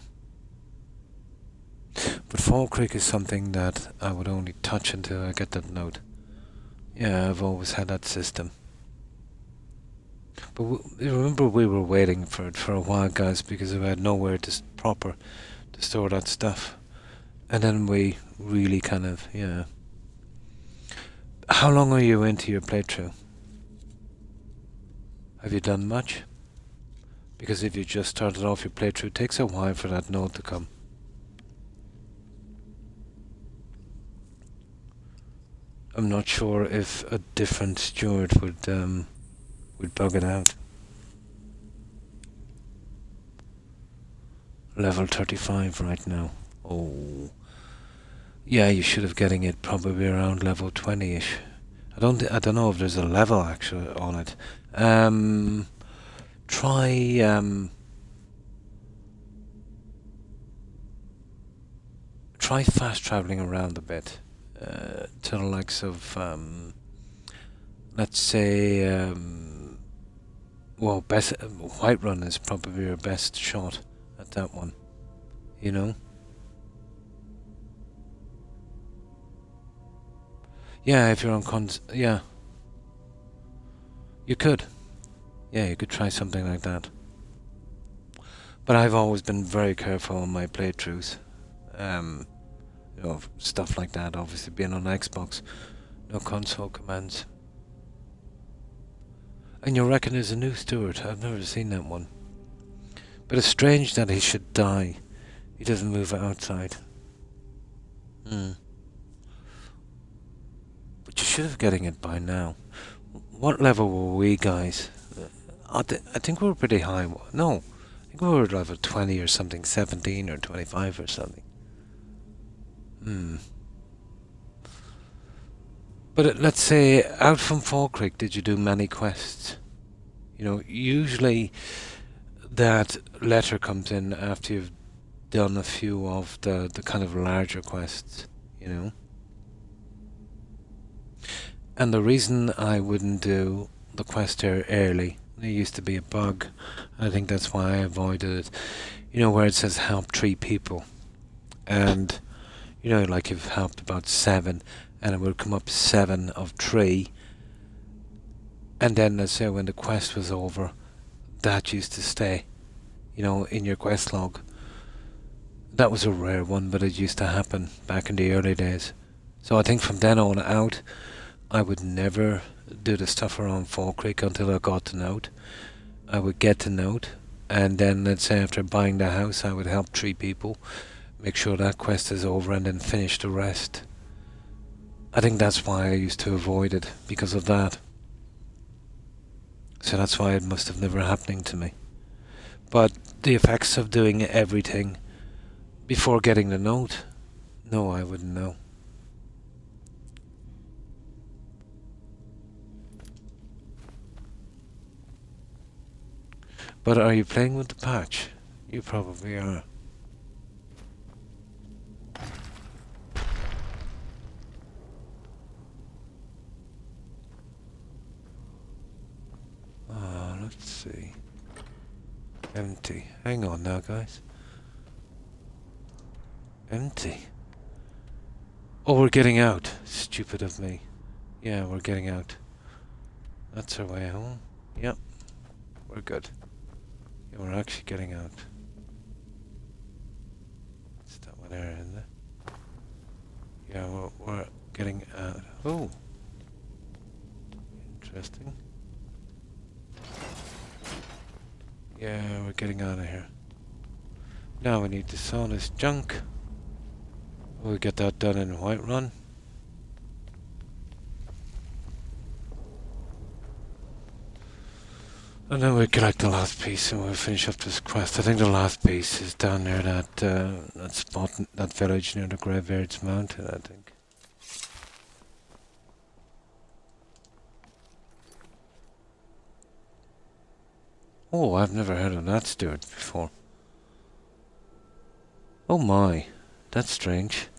But Falkirk is something that I would only touch until I get that note. Yeah, I've always had that system. But remember we were waiting for it for a while, guys, because we had nowhere to store that stuff. And then we really kind of, yeah. How long are you into your playthrough? Have you done much? Because if you just started off your playthrough, it takes a while for that note to come. I'm not sure if a different steward would bug it out. Level 35 right now. Oh. Yeah, you should have getting it probably around level 20-ish. I don't know if there's a level actually on it. Try fast traveling around a bit. To the likes of let's say well, best Whiterun is probably your best shot at that one, you know. Yeah, if you're on yeah, you could. Yeah, you could try something like that. But I've always been very careful on my playthroughs. You know, stuff like that, obviously being on Xbox, no console commands. And you reckon there's a new steward? I've never seen that one. But it's strange that he should die. He doesn't move outside. But you should have getting it by now. What level were we, guys? I think we were pretty high. No, I think we were level 20 or something, 17 or 25 or something. But let's say, out from Fall Creek, did you do many quests? You know, usually that letter comes in after you've done a few of the kind of larger quests, you know. And the reason I wouldn't do the quest here early, there used to be a bug, I think that's why I avoided it, you know, where it says help 3 people. And you know, like you've helped about 7, and it would come up 7 of 3. And then, let's say, when the quest was over, that used to stay, you know, in your quest log. That was a rare one, but it used to happen back in the early days. So I think from then on out, I would never do the stuff around Fall Creek until I got to Note. I would get to Note, and then, let's say, after buying the house, I would help 3 people. Make sure that quest is over and then finish the rest. I think that's why I used to avoid it, because of that. So that's why it must have never happened to me. But the effects of doing everything before getting the note, no, I wouldn't know. But are you playing with the patch? You probably are. Let's see. Empty. Hang on now, guys. Empty. Oh, we're getting out. Stupid of me. Yeah, we're getting out. That's our way home. Yep. We're good. Yeah, we're actually getting out. It's that one there, isn't it? Yeah, we're getting out. Oh. Interesting. Yeah, we're getting out of here. Now we need to sell this junk. We'll get that done in Whiterun. And then we'll collect the last piece and we'll finish up this quest. I think the last piece is down near that spot, that village near the Graveyards Mountain, I think. Oh, I've never heard of that steward before. Oh my, that's strange.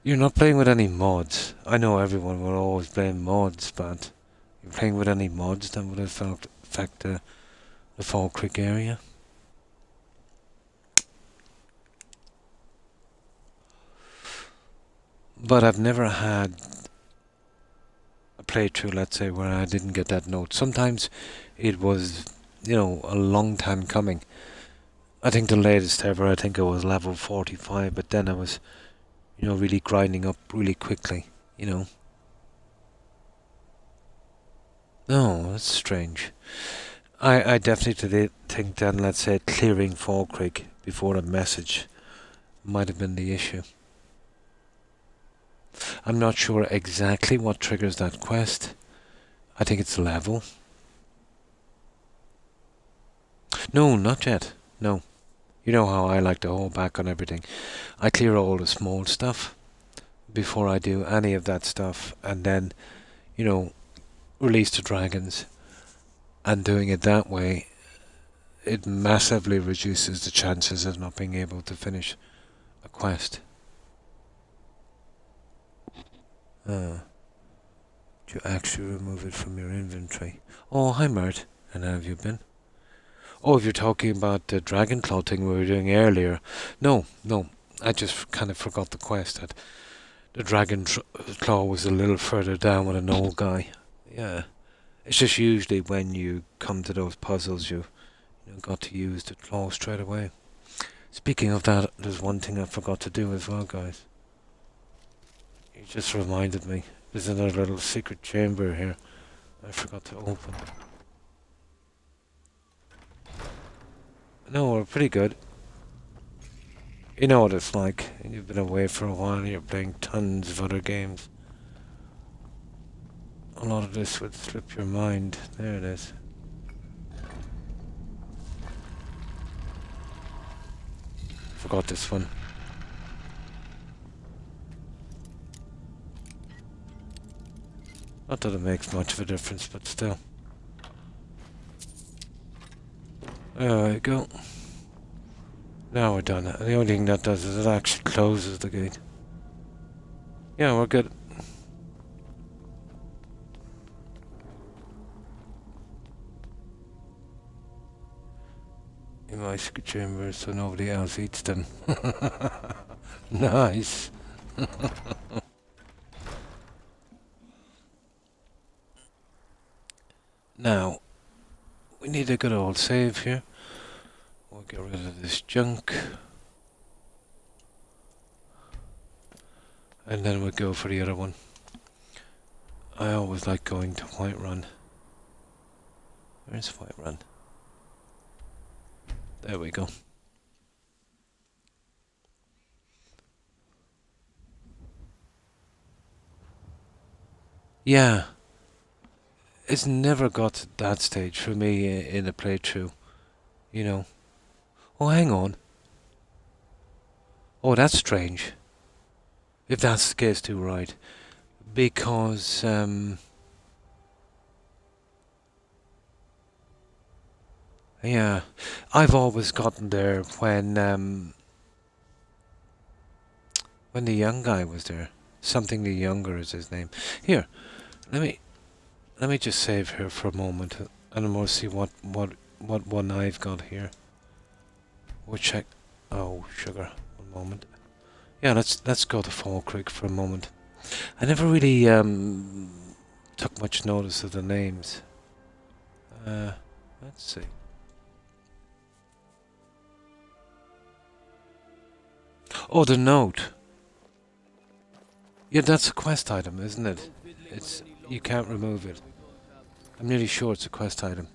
You're not playing with any mods. I know everyone will always blame mods, but you're playing with any mods that would affect the Fall Creek area? But I've never had a playthrough, let's say, where I didn't get that note. Sometimes it was, you know, a long time coming. I think the latest ever, I think I was level 45, but then I was, really grinding up really quickly, No, that's strange. I definitely think then, let's say, clearing Fall Creek before a message might have been the issue. I'm not sure exactly what triggers that quest. I think it's level. No, not yet. No. You know how I like to hold back on everything. I clear all the small stuff before I do any of that stuff, and then, release the dragons. And doing it that way, it massively reduces the chances of not being able to finish a quest. Do you actually remove it from your inventory? Oh, hi Mert. And how have you been? Oh, if you're talking about the dragon claw thing we were doing earlier. No. I just kind of forgot the quest. That the dragon claw was a little further down with an old guy. Yeah. It's just usually when you come to those puzzles, you got to use the claw straight away. Speaking of that, there's one thing I forgot to do as well, guys. You just reminded me. There's another little secret chamber here I forgot to open. No, we're pretty good. You know what it's like. You've been away for a while and you're playing tons of other games. A lot of this would slip your mind. There it is. Forgot this one. Not that it makes much of a difference, but still. There we go. Now we're done. The only thing that does is it actually closes the gate. Yeah, we're good. In my secret chamber so nobody else eats them. Nice. Now, we need a good old save here. We'll get rid of this junk. And then we'll go for the other one. I always like going to Whiterun. Where's Whiterun? There we go. Yeah. It's never got to that stage for me in a playthrough. Oh, hang on. Oh, that's strange. If that's the case too, right. Because, yeah, I've always gotten there when the young guy was there. Something the Younger is his name. Here, let me just save here for a moment, and then we'll see what one I've got here. We'll check. Oh, sugar. One moment. Yeah, let's go to Fall Creek for a moment. I never really took much notice of the names. Let's see. Oh, the note. Yeah, that's a quest item, isn't it? You can't remove it. I'm nearly sure it's a quest item.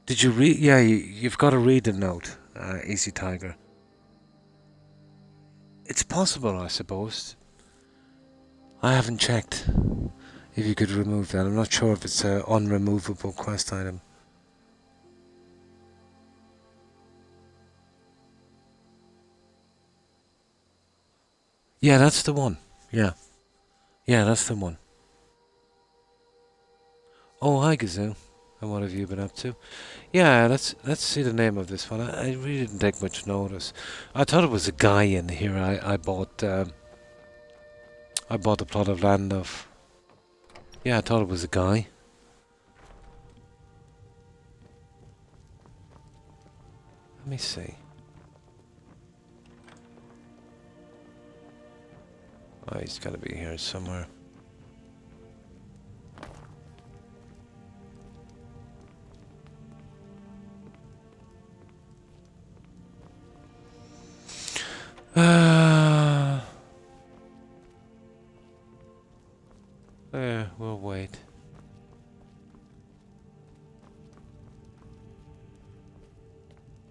Did you read? Yeah, you've got to read the note, Easy Tiger. It's possible, I suppose. I haven't checked if you could remove that. I'm not sure if it's an unremovable quest item. Yeah, that's the one. Yeah, that's the one. Oh, hi, Gazoo. And what have you been up to? Yeah, let's see the name of this one. I really didn't take much notice. I thought it was a guy in here. I bought a plot of land of. Yeah, I thought it was a guy. Let me see. Oh, he's got to be here somewhere.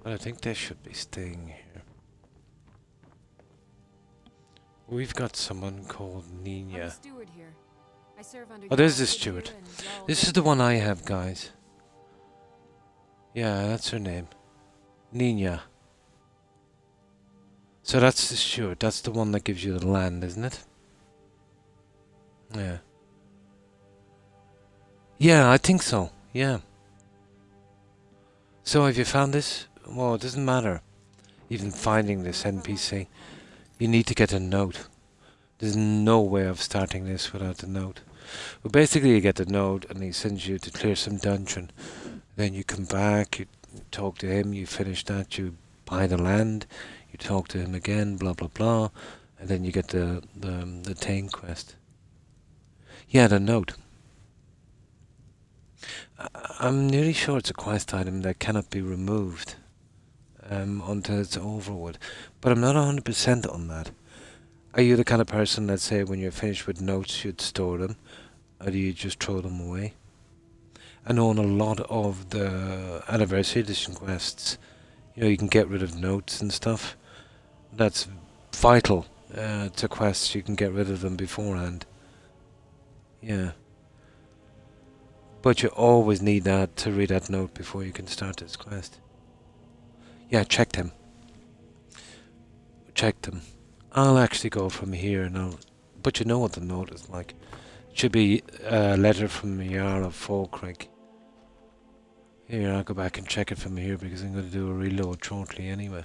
But I think they should be staying here. We've got someone called I'm Nina. a steward here. I serve under Oh, there's the Jarl's steward. here and Jarl's This is the one I have, guys. Yeah, that's her name. Nina. So that's the steward. That's the one that gives you the land, isn't it? Yeah. Yeah, I think so. Yeah. So have you found this? Well, it doesn't matter. Even finding this NPC. You need to get a note. There's no way of starting this without the note. Well, basically you get the note and he sends you to clear some dungeon. Then you come back, you talk to him, you finish that, you buy the land, you talk to him again, blah blah blah, and then you get the Tame quest. Yeah, the note. I'm nearly sure it's a quest item that cannot be removed until it's over with. But I'm not 100% on that. Are you the kind of person that say when you're finished with notes you'd store them? Or do you just throw them away? I know on a lot of the anniversary edition quests, you can get rid of notes and stuff. That's vital to quests. You can get rid of them beforehand. Yeah. But you always need that to read that note before you can start this quest. Yeah, check them. Check them. I'll actually go from here now. But you know what the note is like. It should be a letter from the Jarl of Falkirk. Here, I'll go back and check it from here because I'm going to do a reload shortly anyway.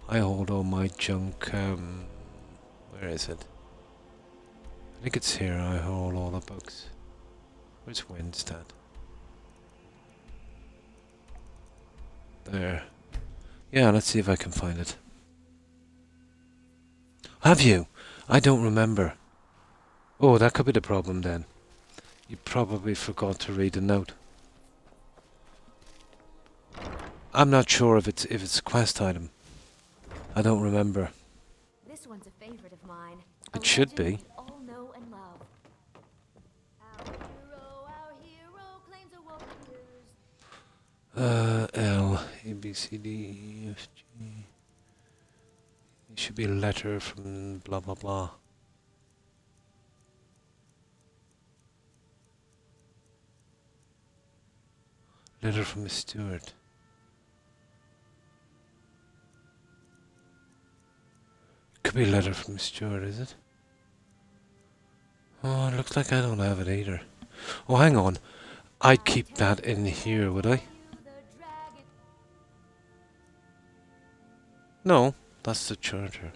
I hold all my junk. Where is it? I think it's here. I hold all the books. Where's Winstead? There. Yeah, let's see if I can find it. Have you? I don't remember. Oh, that could be the problem then. You probably forgot to read the note. I'm not sure if it's a quest item. I don't remember. This one's a favorite of mine. It should be. We all know and love. Our hero claims a warrior's. L, A, B, C, D, E, F, G. It should be a letter from blah blah blah. Letter from a steward. Could be a letter from a steward, is it? Oh, it looks like I don't have it either. Oh, hang on. I'd keep that in here, would I? No, that's the charger.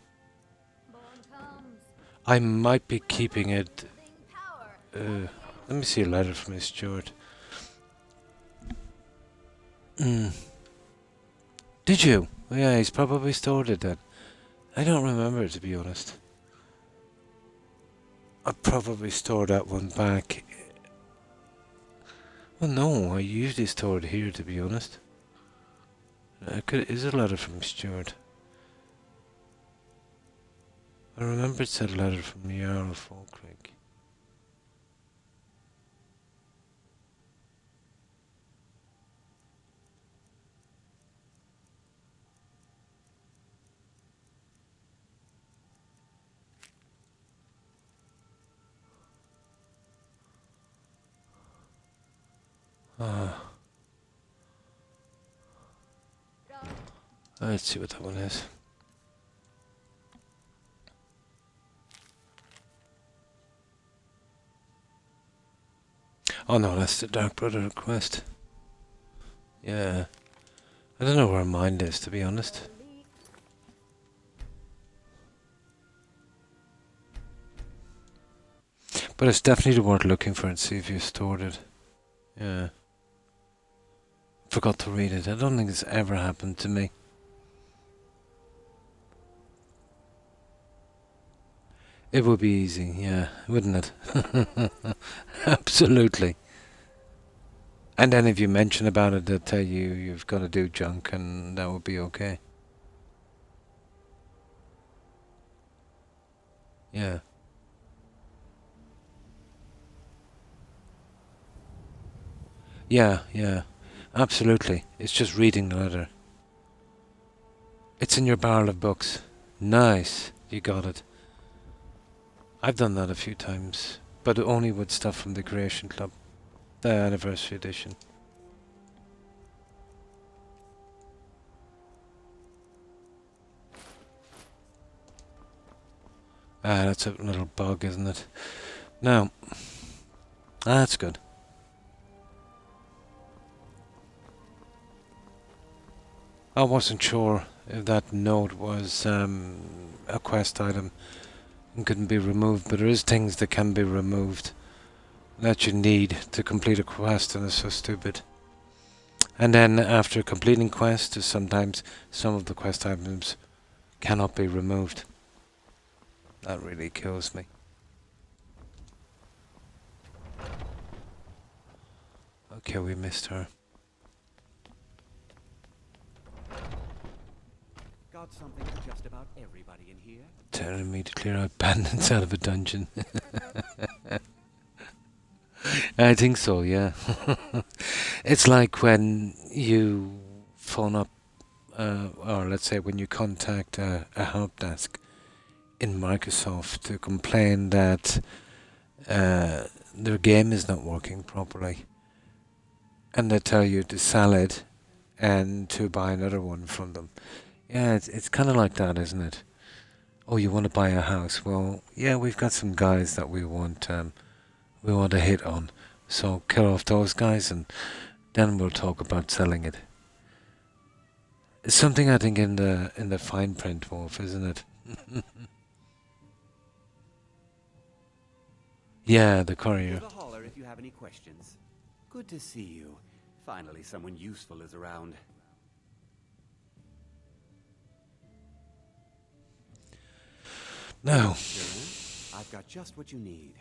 I might be keeping it. Let me see a letter from a steward. Did you? Yeah, he's probably stored it then. I don't remember, to be honest. I probably stored that one back. Well, no, I usually store it here, to be honest. Is a letter from Stuart. I remember it said a letter from the Jarl of Falkirk. Let's see what that one is. Oh no, that's the Dark Brother request. Yeah. I don't know where mine is, to be honest. But it's definitely worth looking for and see if you stored it. Yeah. Forgot to read it. I don't think it's ever happened to me. It would be easy, yeah, wouldn't it? Absolutely. And then if you mention about it, they'll tell you you've got to do junk and that would be okay. Yeah. Yeah, yeah. Absolutely. It's just reading the letter. It's in your barrel of books. Nice. You got it. I've done that a few times, but only with stuff from the Creation Club, the anniversary edition. Ah, that's a little bug, isn't it? No. That's good. I wasn't sure if that note was a quest item and couldn't be removed, but there is things that can be removed that you need to complete a quest, and it's so stupid. And then after completing quests, sometimes some of the quest items cannot be removed. That really kills me. Okay, we missed her. Got something for just about everybody in here? Telling me to clear out bandits out of a dungeon. I think so, yeah. It's like when you phone up, or let's say when you contact a help desk in Microsoft to complain that their game is not working properly, and they tell you to sell it and to buy another one from them. Yeah, it's kind of like that, isn't it? Oh, you want to buy a house? Well, yeah, we've got some guys that we want to hit on. So kill off those guys, and then we'll talk about selling it. It's something I think in the fine print, Wolf, isn't it? Yeah, the courier. Give a holler if you have any questions. Good to see you. Finally, someone useful is around. No. I've got just what you need.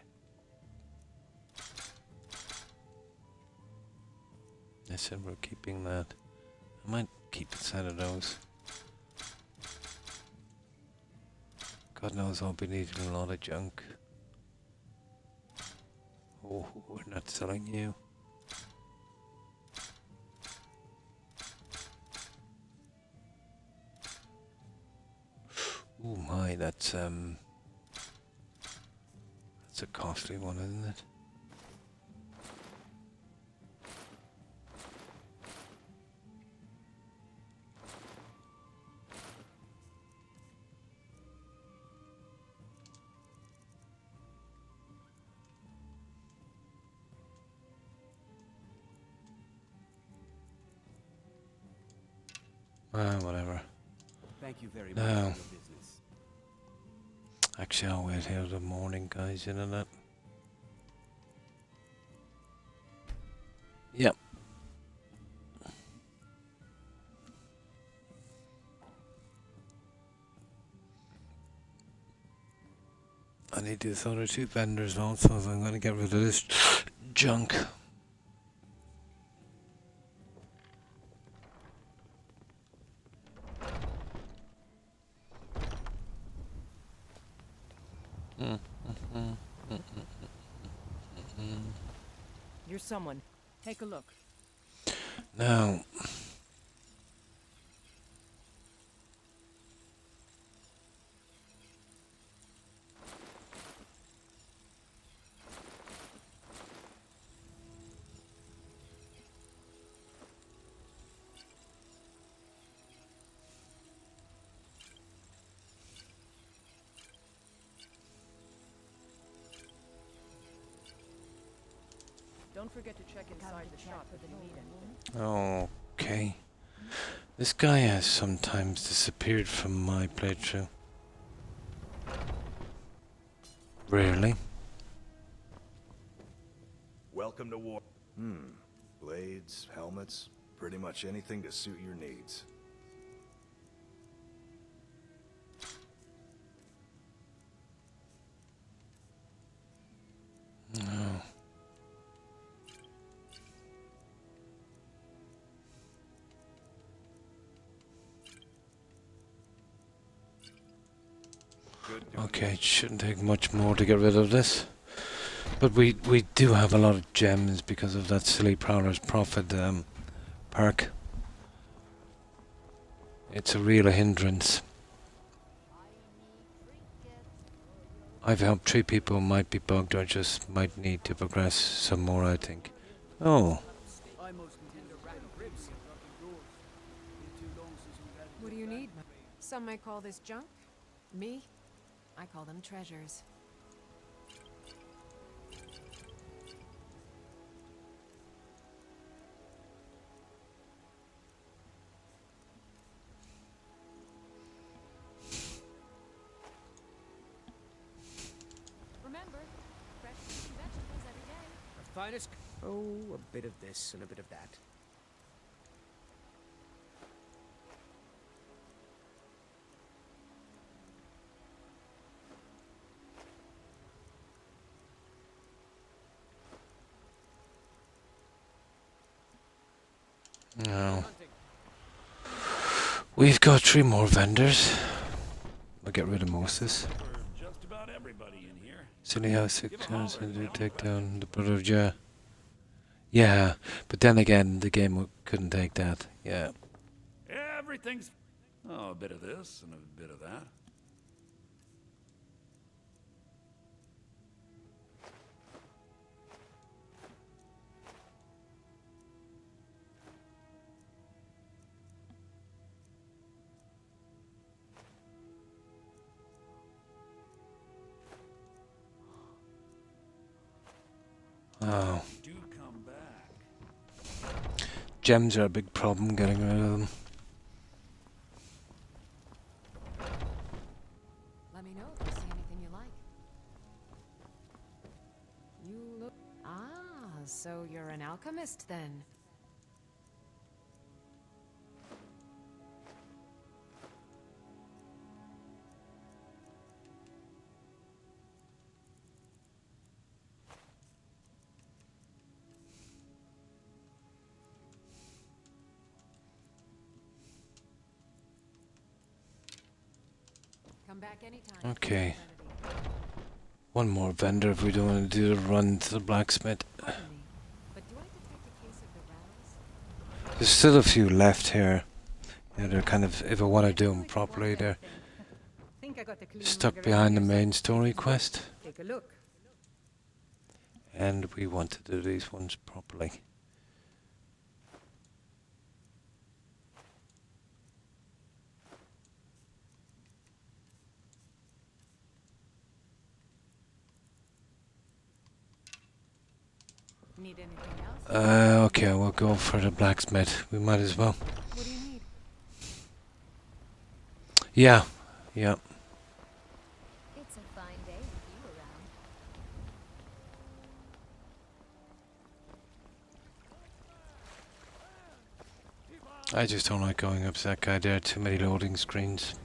I said we're keeping that. I might keep a set of those. God knows I'll be needing a lot of junk. Oh, we're not selling you. Oh my, that's a costly one, isn't it? Whatever. Thank you very much No. for your business. Actually, I'll wait here till the morning, guys, you know that? Yep. I need these other two vendors also, so I'm going to get rid of this junk. You're someone. Take a look. Now, Don't forget to check inside the shop if you need anything. okay. This guy has sometimes disappeared from my playthrough. Rarely. Welcome to war. Blades, helmets, pretty much anything to suit your needs. No. Okay, it shouldn't take much more to get rid of this. But we do have a lot of gems because of that silly Prowler's Prophet park. It's a real hindrance. I've helped 3 people who might be bugged or just might need to progress some more, I think. Oh. What do you need? Some might call this junk. Me? I call them treasures. Remember, fresh fruit and vegetables every day. Our finest. Oh, a bit of this and a bit of that. No. We've got 3 more vendors. I'll get rid of Moses. Just about everybody in here. Silly how 6 turns to take down the brother of Jah. Yeah, but then again, the game couldn't take that. Yeah. Everything's... Oh, a bit of this and a bit of that. Oh. Do come back. Gems are a big problem, getting rid of them. Let me know if you see anything you like. You look... Ah, so you're an alchemist then. Come back anytime. Okay. One more vendor if we don't want to do the run to the blacksmith. There's still a few left here. Yeah, they're kind of, if I want to do them properly, they're stuck behind the main story quest. Take a look. And we want to do these ones properly. Need anything else? Okay, we'll go for the blacksmith. We might as well. What do you need? Yeah, yeah. It's a fine day with you around. I just don't like going up to that guy there. Too many loading screens.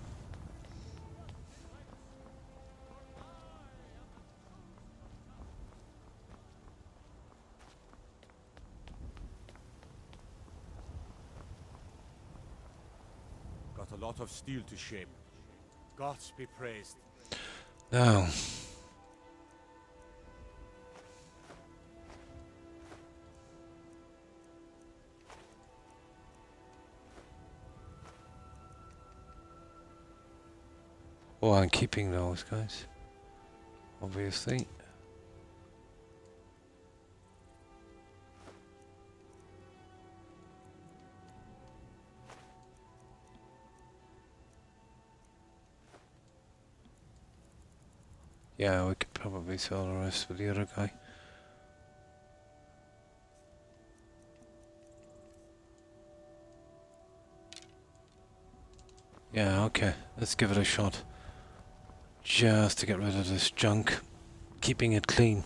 Got a lot of steel to shape. Gods be praised. No. Oh, I'm keeping those guys. Obviously. Yeah, we could probably sell the rest with the other guy. Yeah, okay. Let's give it a shot. Just to get rid of this junk. Keeping it clean.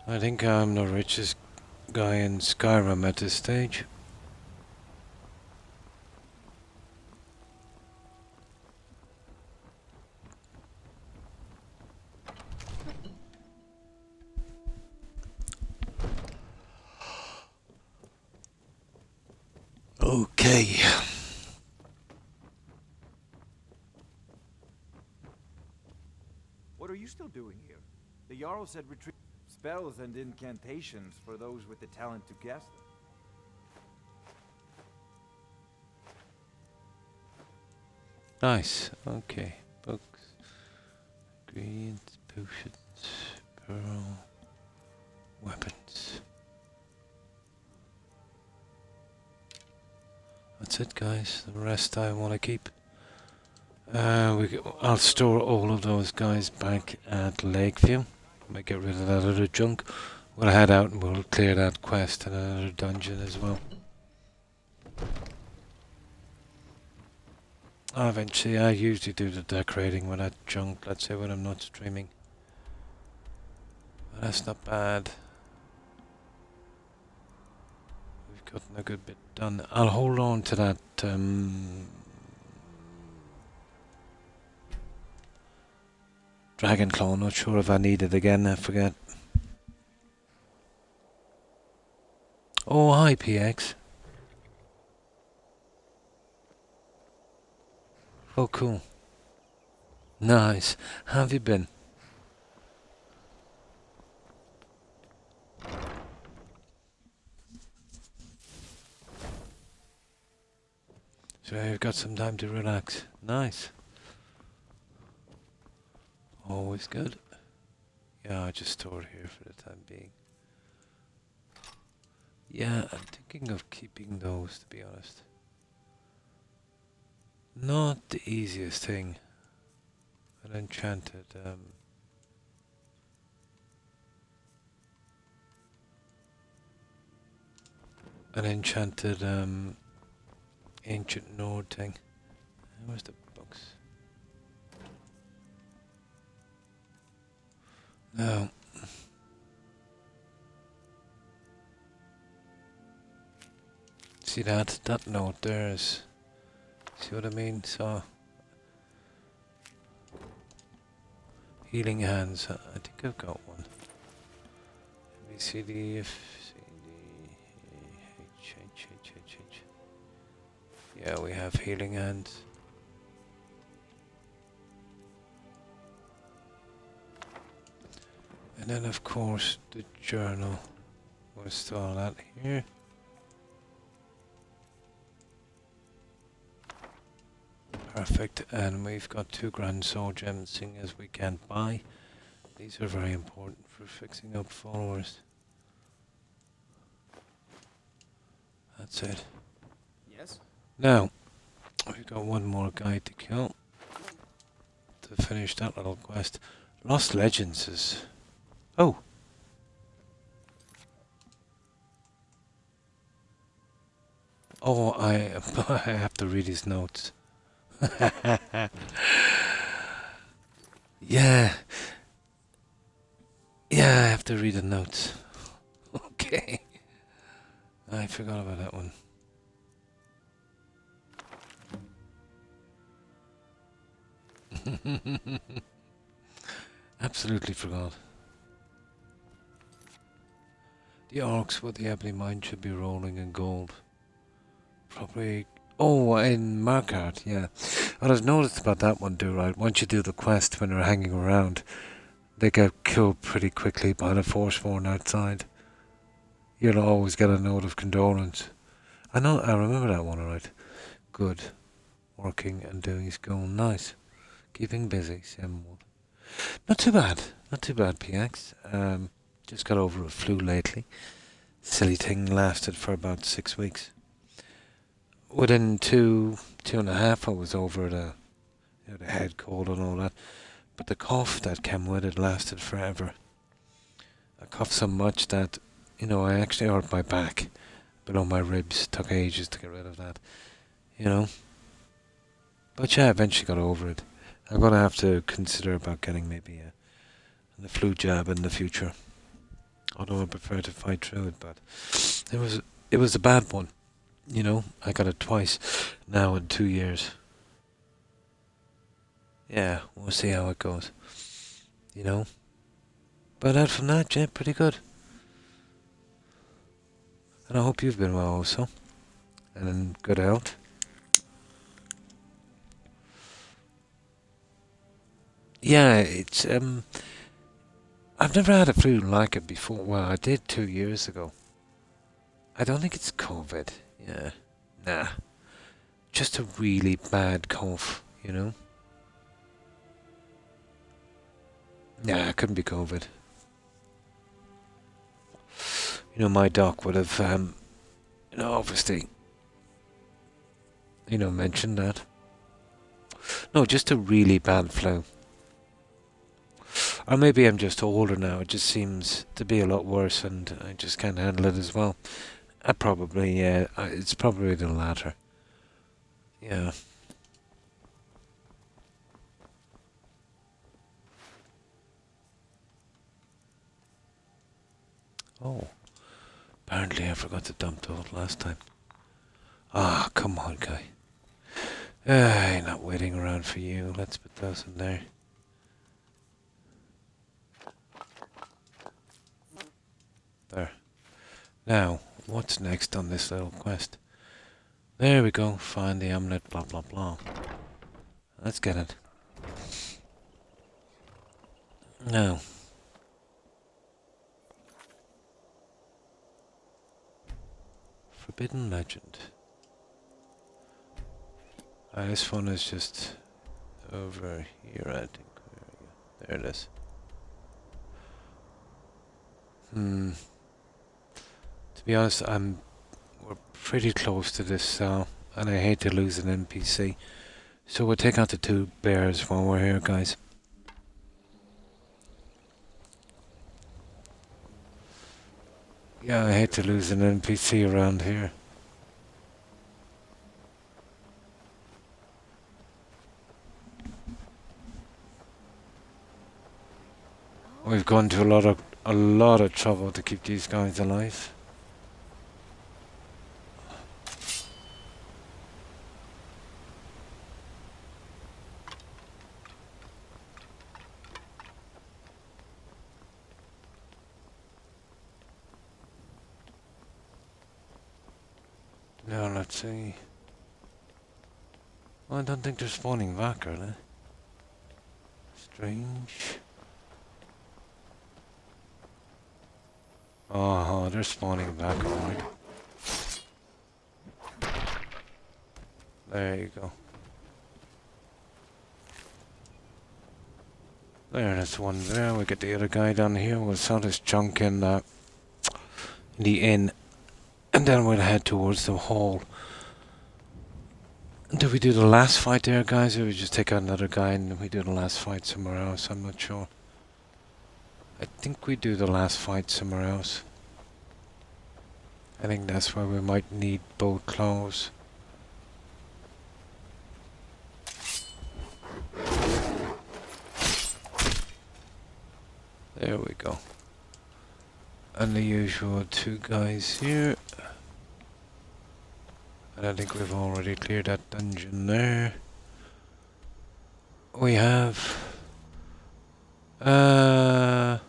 I think I'm the richest guy in Skyrim at this stage. Okay. are you still doing here? The Jarl said retreat spells and incantations for those with the talent to cast them. Nice. Okay. Books. Ingredients, potions, pearl, weapons. That's it, guys. The rest I want to keep. I'll store all of those guys back at Lakeview. Might get rid of that other junk. We'll head out and we'll clear that quest and another dungeon as well. Eventually, I usually do the decorating with that junk, let's say when I'm not streaming. But that's not bad. We've gotten a good bit done. I'll hold on to that Dragon Claw, not sure if I need it again, I forget. Oh, hi PX. Oh, cool. Nice. How have you been? So you've got some time to relax. Nice. Always good. Yeah, I just store it here for the time being. Yeah, I'm thinking of keeping those, to be honest. Not the easiest thing. An enchanted, ancient Nord thing. Where's the books? No. See that note there is. See what I mean? So healing hands. I think I've got one. A B C D F C D H H H H H. Yeah, we have healing hands. And then of course the journal. We'll install that here. Perfect, and we've got 2 grand soul gems, seeing as we can't buy. These are very important for fixing up followers. That's it. Yes? Now, we've got one more guy to kill to finish that little quest. Lost Legends is... Oh! Oh, I have to read his notes. Yeah. Yeah, I have to read the notes. Okay. I forgot about that one. Absolutely forgot. The orcs with the Ebony Mine should be rolling in gold. Probably... Oh, in Markart, yeah. What I've noticed about that one, right? Once you do the quest when they're hanging around, they get killed pretty quickly by the Forsworn outside. You'll always get a note of condolence. I remember that one, alright. Good. Working and doing school, nice. Keeping busy, same one. Not too bad, PX. Just got over a flu lately. Silly thing lasted for about 6 weeks. Within two and a half, I was over the head cold and all that. But the cough that came with it lasted forever. I coughed so much that, I actually hurt my back below my ribs. Took ages to get rid of that, But yeah, I eventually got over it. I'm going to have to consider about getting maybe the flu jab in the future. Although I prefer to fight through it, but it was a bad one. I got it twice now in 2 years. Yeah, we'll see how it goes. But out from that, yeah, pretty good. And I hope you've been well also. And in good health. Yeah, it's I've never had a flu like it before. Well, I did 2 years ago. I don't think it's COVID. Yeah. Nah. Just a really bad cough, you know? Nah, it couldn't be COVID. You know, my doc would have, you know, obviously, you know, mentioned that. No, just a really bad flu. Or maybe I'm just older now. It just seems to be a lot worse and I just can't handle it as well. It's probably the latter. Yeah. Oh. Apparently I forgot to dump those last time. Ah, come on, guy. I'm not waiting around for you. Let's put those in there. There. Now, what's next on this little quest? There we go. Find the amulet, blah, blah, blah. Let's get it. Now. Forbidden Legend. This one is just over here, I think. There it is. To be honest, we're pretty close to this cell, and I hate to lose an NPC. So we'll take out the 2 bears while we're here, guys. Yeah, I hate to lose an NPC around here. We've gone to a lot of trouble to keep these guys alive. Now let's see. Well, I don't think they're spawning back, are they? Strange. Oh, they're spawning back, alright. There you go. There's one there. We get the other guy down here. We'll sell this junk in the inn. And then we'll head towards the hall. Do we do the last fight there, guys? Or we just take out another guy and we do the last fight somewhere else? I'm not sure. I think we do the last fight somewhere else. I think that's where we might need both claws. There we go. And the usual 2 guys here. And I think we've already cleared that dungeon there. We have... yeah,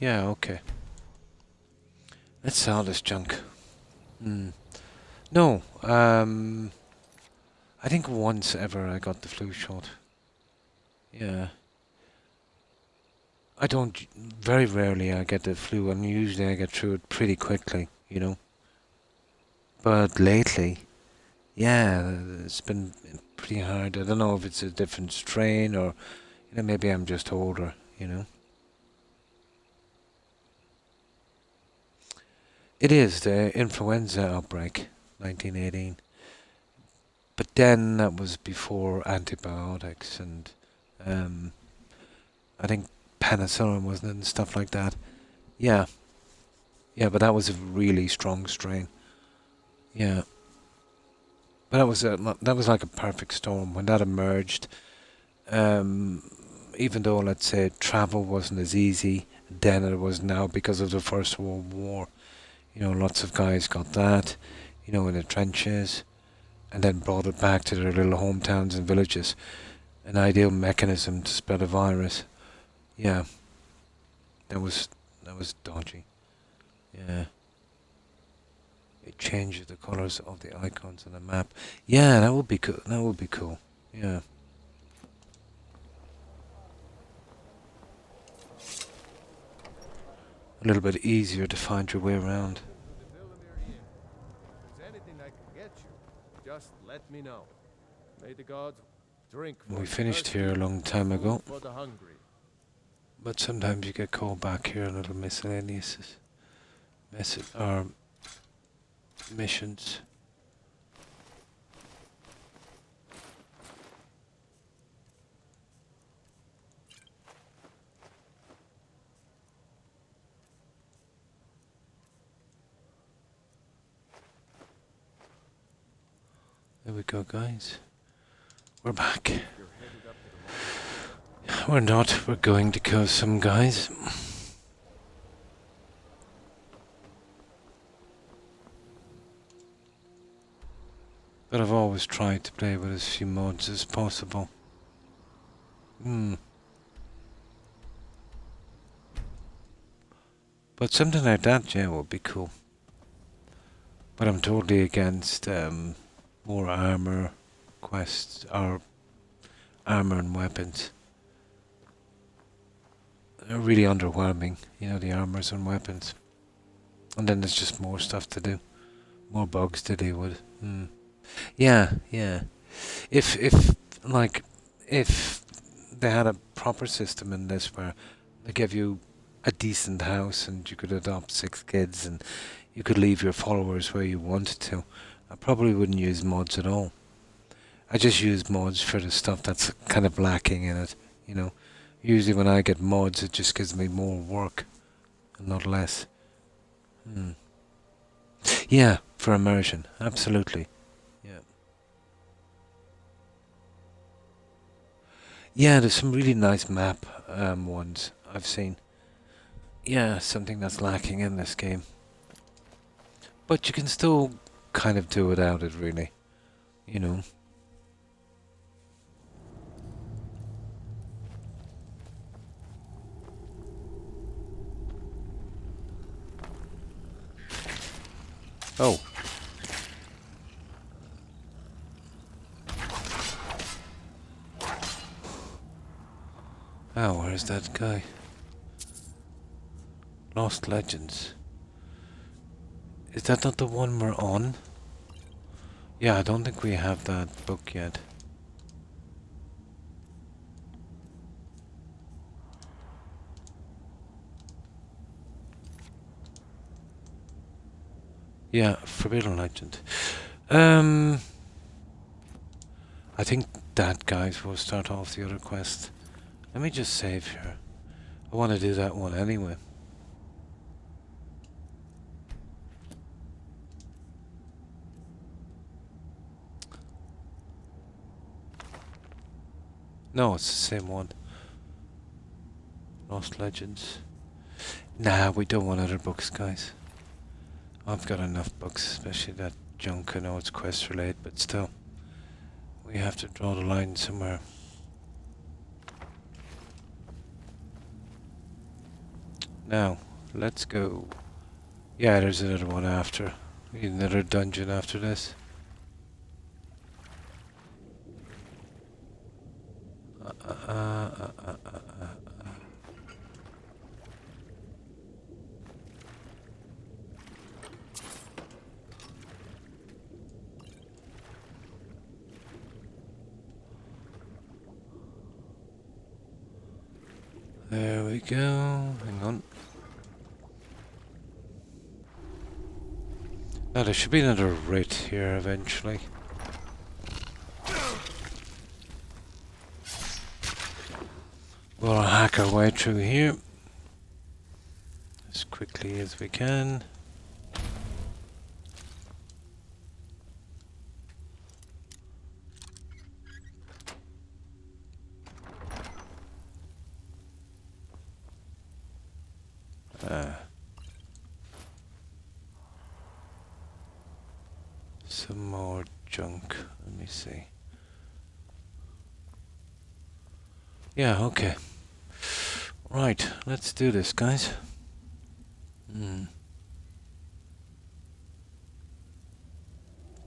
okay. Let's sell this junk. No, I think once ever I got the flu shot. Yeah. I don't... Very rarely I get the flu, and usually I get through it pretty quickly, you know. But lately... Yeah, it's been pretty hard. I don't know if it's a different strain or, you know, maybe I'm just older, you know. It is the influenza outbreak, 1918. But then that was before antibiotics and, I think penicillin wasn't it and stuff like that. Yeah. Yeah, but that was a really strong strain. Yeah. But that was like a perfect storm when that emerged. Even though, let's say, travel wasn't as easy then as it was now because of the First World War. You know, lots of guys got that, you know, in the trenches, and then brought it back to their little hometowns and villages. An ideal mechanism to spread a virus. Yeah, that was dodgy. Yeah. It changes the colors of the icons on the map. Yeah, that would be cool. That would be cool. Yeah. a little bit easier to find your way around. If there's anything I can get you, just let me know. May the gods drink for We the finished thirsty, here a long time ago, food for the hungry. but sometimes you get called back here on little miscellaneous or missions. There we go, guys. We're back. We're not. We're going to kill some guys. But I've always tried to play with as few mods as possible. But something like that, yeah, would be cool. But I'm totally against more armor quests, or armor and weapons. They're really underwhelming, you know, the armors and weapons. And then there's just more stuff to do. More bugs to deal with. Yeah. If they had a proper system in this where they give you a decent house and you could adopt 6 kids and you could leave your followers where you wanted to, I probably wouldn't use mods at all. I just use mods for the stuff that's kind of lacking in it, you know. Usually when I get mods, it just gives me more work and not less. Yeah, for immersion, absolutely. Yeah, there's some really nice map ones I've seen. Yeah, something that's lacking in this game. But you can still kind of do without it, really. You know. Oh. Oh, where's that guy? Lost Legends. Is that not the one we're on? Yeah, I don't think we have that book yet. Yeah, Forbidden Legend. I think that, guys, will start off the other quest. Let me just save here. I want to do that one anyway. No, it's the same one. Lost Legends. Nah, we don't want other books, guys. I've got enough books, especially that junk. I know it's quest related, but still. We have to draw the line somewhere. Now, let's go. Yeah, there's another one after. Another dungeon after this. There we go. Hang on. Now there should be another writ here eventually. We'll hack our way through here as quickly as we can. Some more junk. Let me see. Yeah, okay. Right, let's do this, guys.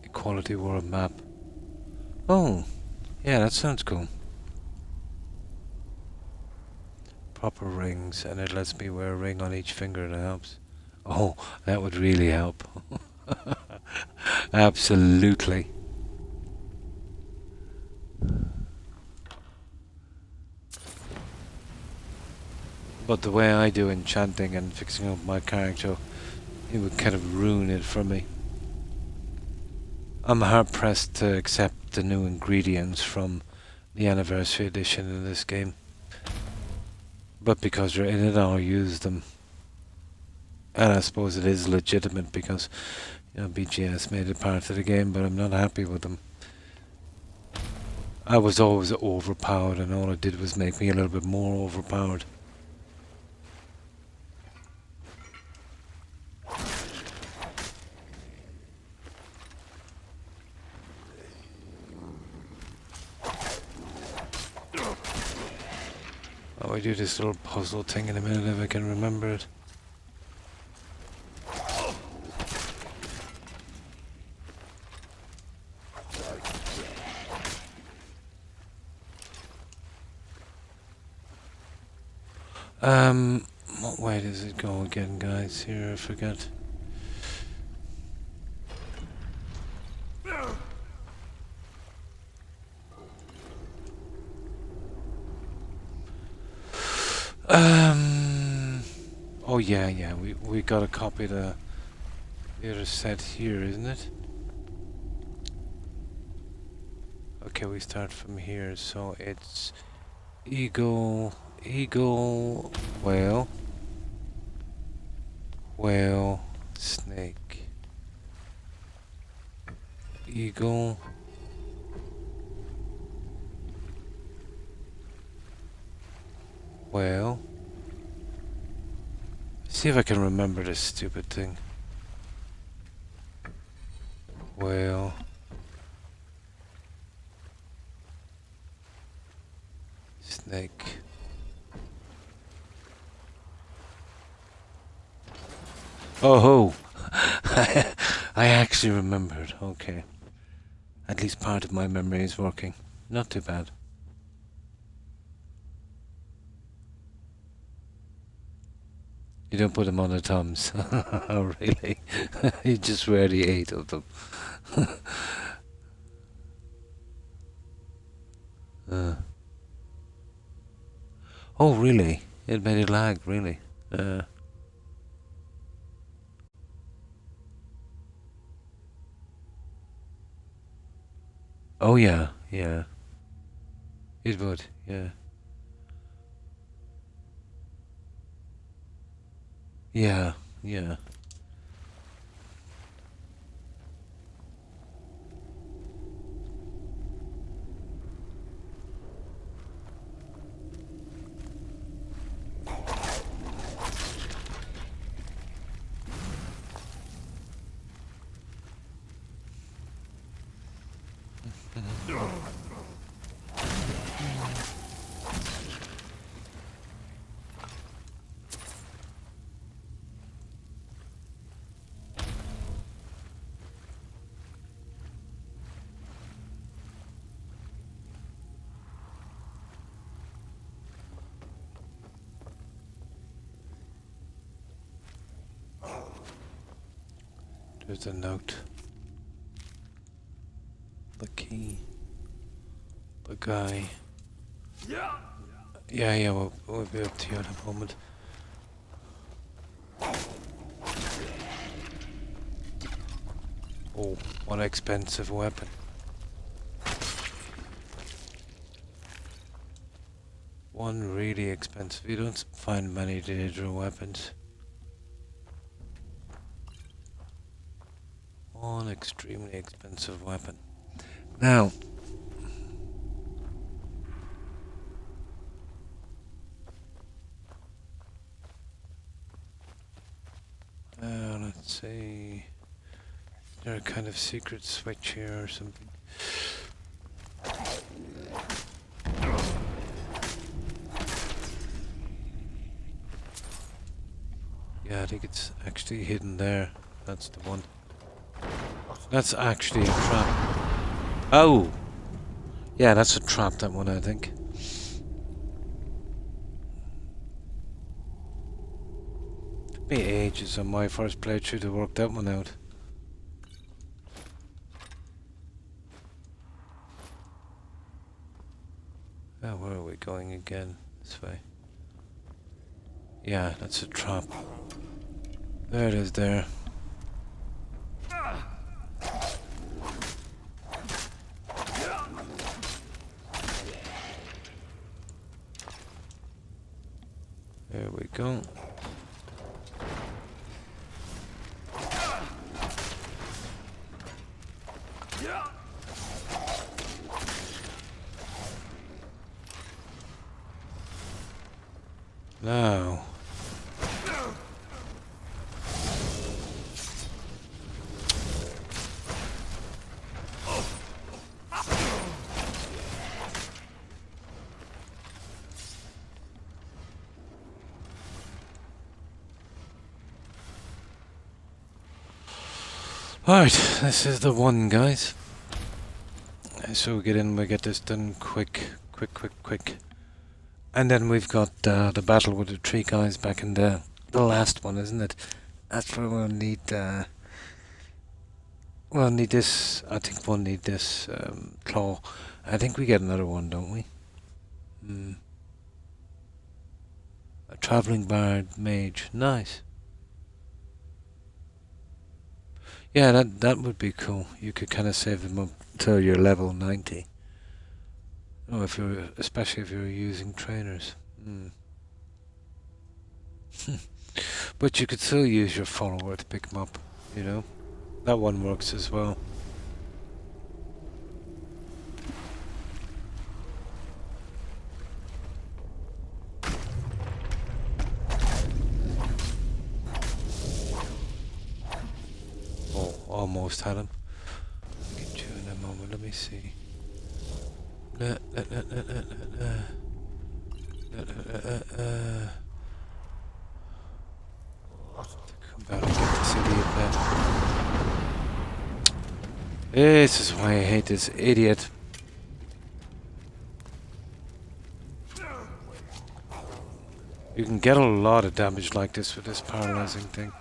Equality world map. Oh, yeah, that sounds cool. proper rings, and it lets me wear a ring on each finger. That helps. Oh, that would really help. Absolutely. But the way I do enchanting and fixing up my character, it would kind of ruin it for me. I'm hard pressed to accept the new ingredients from the anniversary edition in this game. But because they're in it, I'll use them. And I suppose it is legitimate because, you know, BGS made it part of the game, but I'm not happy with them. I was always overpowered, and all it did was make me a little bit more overpowered. Oh, I do this little puzzle thing in a minute if I can remember it. What way does it go again, guys? Here, I forgot. Oh yeah, we got to copy the other set here, isn't it? Okay, we start from here, so it's eagle, whale, snake, eagle, whale. See if I can remember this stupid thing. Whale. Snake. Oh ho! I actually remembered. Okay. At least part of my memory is working. Not too bad. You don't put them on the thumbs. Oh, really? You just wear the 8 of them. Oh, really? It made it lag, really? Oh, yeah, yeah. It would, yeah. Yeah, yeah. There's a note. The key. The guy. Yeah, we'll be up to you in a moment. Oh, what an expensive weapon. One really expensive. You don't find many digital weapons. One extremely expensive weapon. Now, let's see. Is there a kind of secret switch here or something? Yeah, I think it's actually hidden there. That's the one. That's actually a trap. Oh! Yeah, that's a trap, that one, I think. Me ages on my first playthrough to work that one out. Oh, where are we going again? This way. Yeah, that's a trap. There it is there. There we go. Now. Alright, this is the one, guys. So we get this done quick. And then we've got the battle with the three guys back in the last one, isn't it? That's where we'll need this. I think we'll need this claw. I think we get another one, don't we? A traveling bard mage. Nice. Yeah, that would be cool. You could kind of save them up till you're level 90. Oh, especially if you're using trainers. But you could still use your follower to pick them up, you know? That one works as well. Oh, almost had him. I'll get you in a moment, let me see. Come back and get this idiot there. This is why I hate this idiot. You can get a lot of damage like this with this paralyzing thing.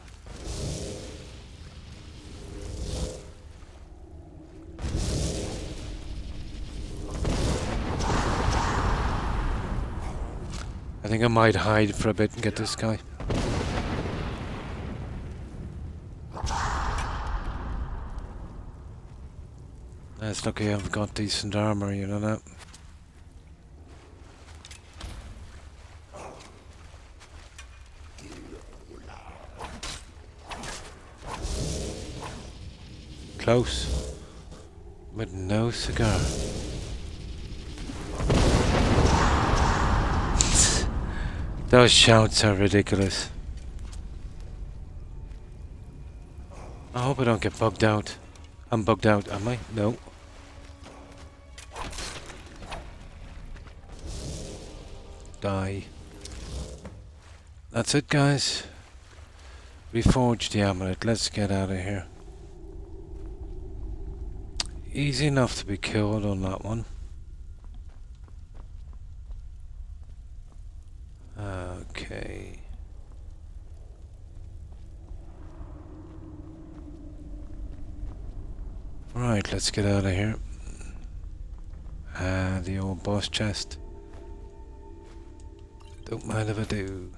I think I might hide for a bit and get this guy. It's lucky I've got decent armor, you know that. Close, with no cigar. Those shouts are ridiculous. I hope I don't get bugged out. I'm bugged out, am I? No. Die. That's it, guys. Reforge the amulet. Let's get out of here. Easy enough to be killed on that one. Okay. Right, let's get out of here. The old boss chest. Don't mind if I do.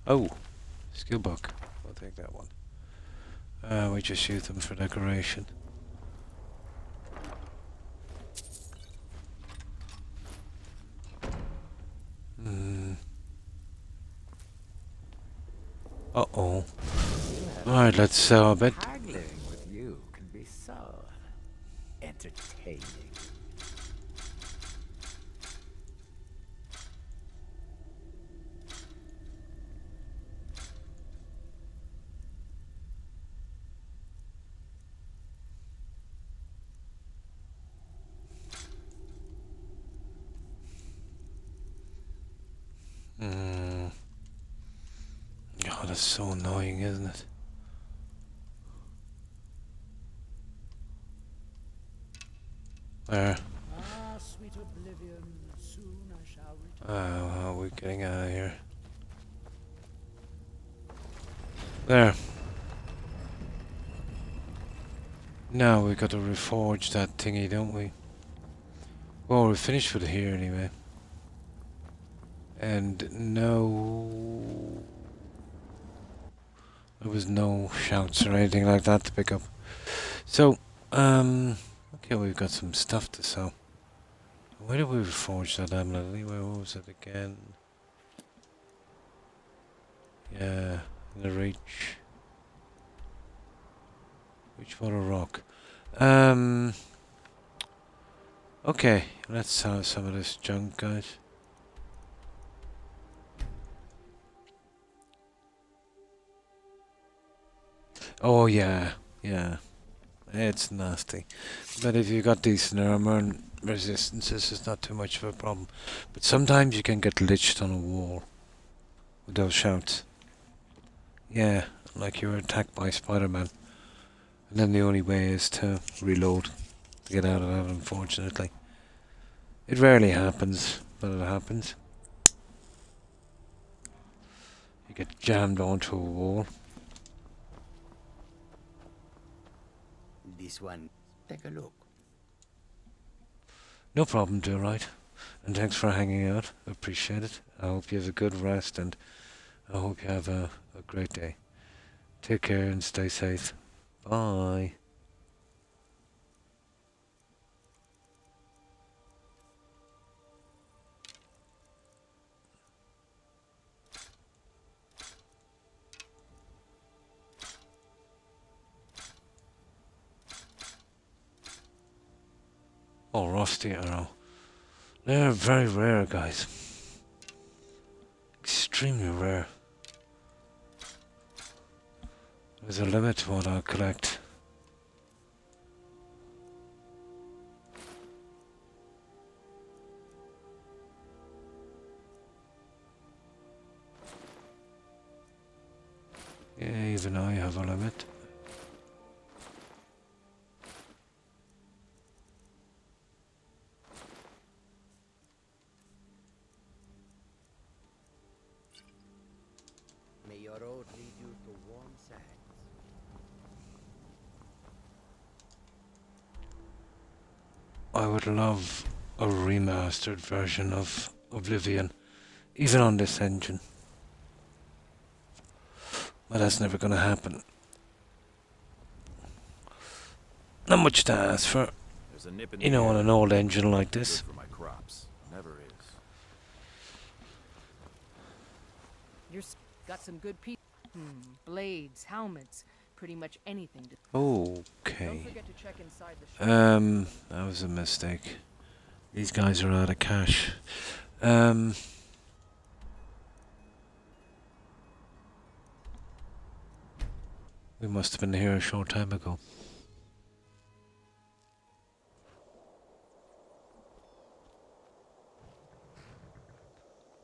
Oh, skill book. I'll take that one. We just use them for decoration. Uh-oh. Alright, let's sell a bit. Haggling with you can be so entertaining. Oh, that's so annoying, isn't it? There. Ah, sweet oblivion. Soon I shall return. How are we getting out of here? There. Now we got to reforge that thingy, don't we? Well, we're finished with it here anyway. And no... There was no shouts or anything like that to pick up. So, okay, we've got some stuff to sell. Where did we reforge that amulet anyway? What was it again? Yeah, in the reach. Reach for a rock. Okay, let's sell some of this junk, guys. Oh yeah, yeah. It's nasty. But if you got decent armor and resistances, it's not too much of a problem. But sometimes you can get glitched on a wall with those shouts. Yeah, like you were attacked by Spider-Man. And then the only way is to reload to get out of that, unfortunately. It rarely happens, but it happens. You get jammed onto a wall. This one, take a look. No problem, do right. And thanks for hanging out. Appreciate it. I hope you have a good rest and I hope you have a great day. Take care and stay safe. Bye. Oh, rusty arrow. They're very rare, guys. Extremely rare. There's a limit to what I'll collect. Yeah, even I have a limit. May your road lead you to warm sands. I would love a remastered version of Oblivion, even on this engine. But that's never gonna happen. Not much to ask for, There's a nip in you know, on an old engine like this. Good for my crops. Never is. Got some good pieces. Blades, helmets, pretty much anything. Okay. Don't forget to check inside the shop. That was a mistake. These guys are out of cash. We must have been here a short time ago.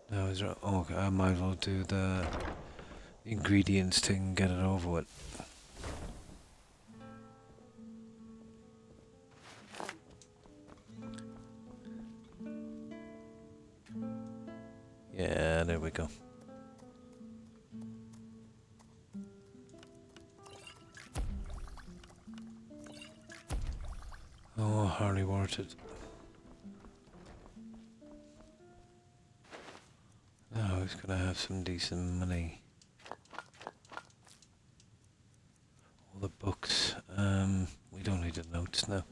Now is there? Oh, okay, I might as well do the ingredients thing and get it over with. Yeah, there we go. Oh, hardly worth it. Now he's gonna have some decent money. All the books. We don't need the notes now.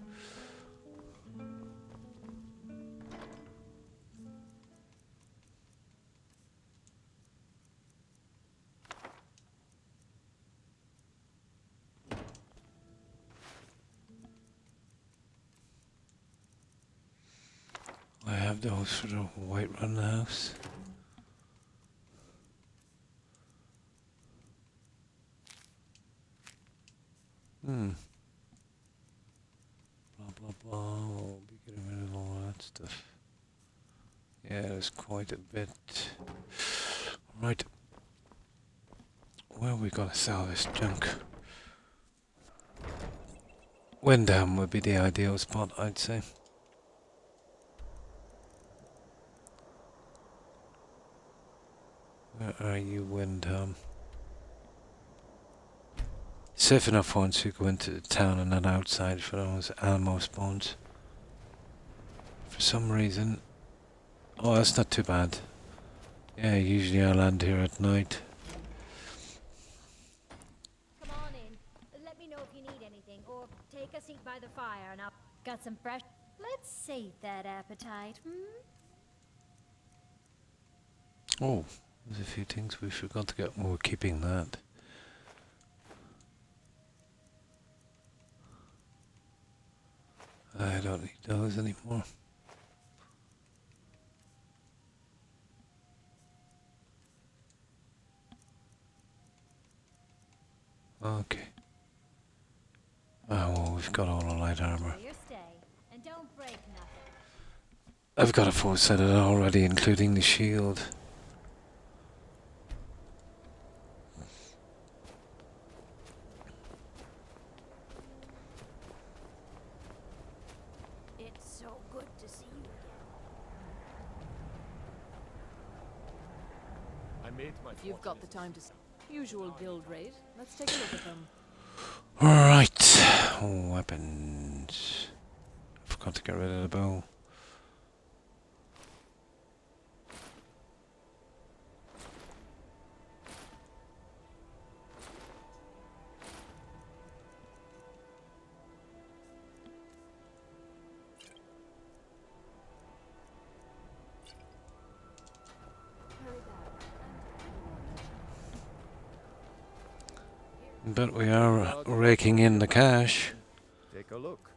I have those for the White Run house. Blah blah blah. We'll be getting rid of all that stuff. Yeah, there's quite a bit. Right. Where are we gonna sell this junk? Windham would be the ideal spot, I'd say. Where are you, Windham? Safe enough once you go into the town and not outside for those Alamo spawns. For some reason... Oh, that's not too bad. Yeah, usually I land here at night. Come on in. Let me know if you need anything, or take a seat by the fire and I'll... Got some fresh... Let's sate that appetite, Oh, there's a few things we forgot to get. Oh, we're keeping that. I don't need those anymore. Okay. Oh, well, we've got all the light armor. And don't break nothing. I've got a full set of it already, including the shield. It's so good to see you again. I made my If you've got the time to... Usual build rate. Let's take a look at them. Right. Oh, weapons. I forgot to get rid of the bow. But we are raking in the cash. Take a look.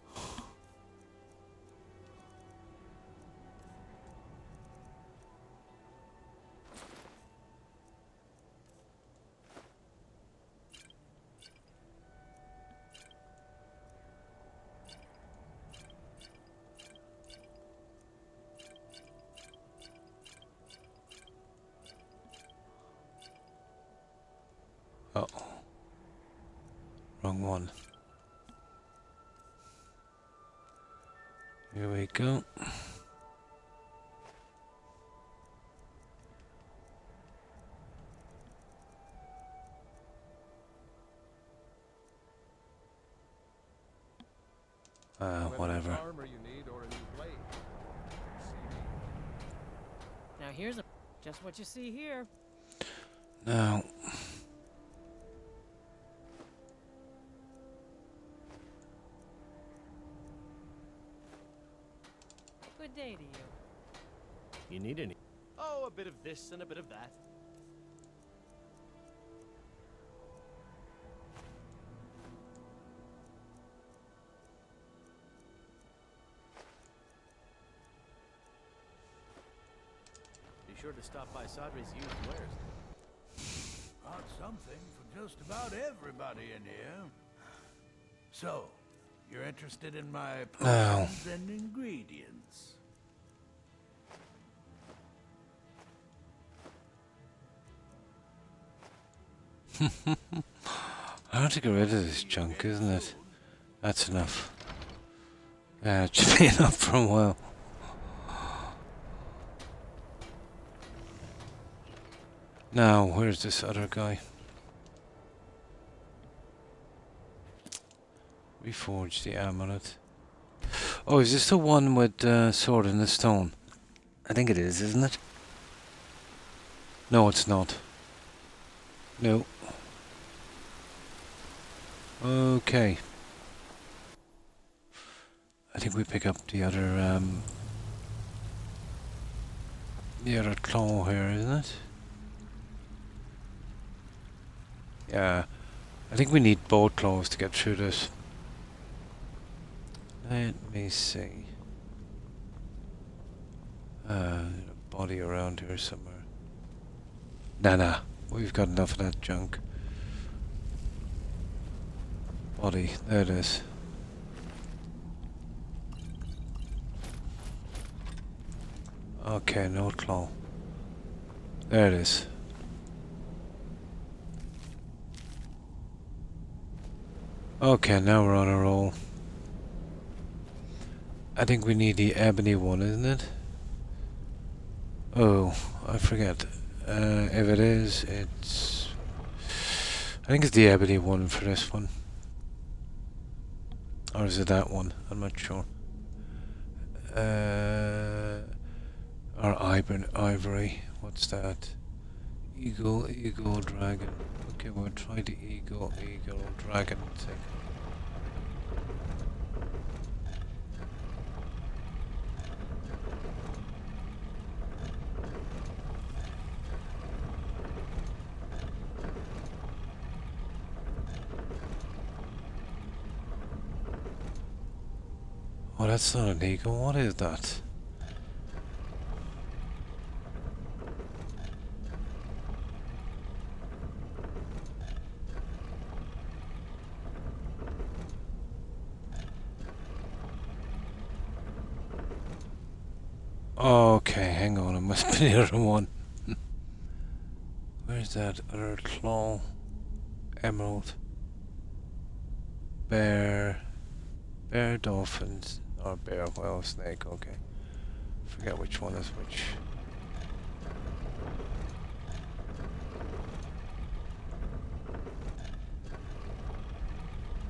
Uh-oh. Wrong one. Here we go. Whatever. Armor you need or a new blade. Now here's just what you see here. Now. Good day to you. You need any? Oh, a bit of this and a bit of that. Be sure to stop by Sadri's used wares. Got something for just about everybody in here. So, you're interested in my potions and ingredients? I have to get rid of this junk, isn't it? That's enough. Yeah, it should be enough for a while. Now, where's this other guy? Reforge the amulet. Oh, is this the one with sword in the stone? I think it is, isn't it? No, it's not. No. Okay. I think we pick up the other claw here, isn't it? Yeah. I think we need both claws to get through this. Let me see. A body around here somewhere. Nah, we've got enough of that junk. Body, there it is. Okay, no claw. There it is. Okay, now we're on a roll. I think we need the ebony one, isn't it? Oh, I forget. If it is, it's... I think it's the ebony one for this one. Or is it that one? I'm not sure. Or ivory. What's that? Eagle, dragon. Okay, we'll try the eagle, dragon thing. Oh, that's not an eagle. What is that? Okay, hang on, it must be the other one. Where's that other claw? Emerald. Bear dolphins. Or bear, whale, snake, okay. Forget which one is which.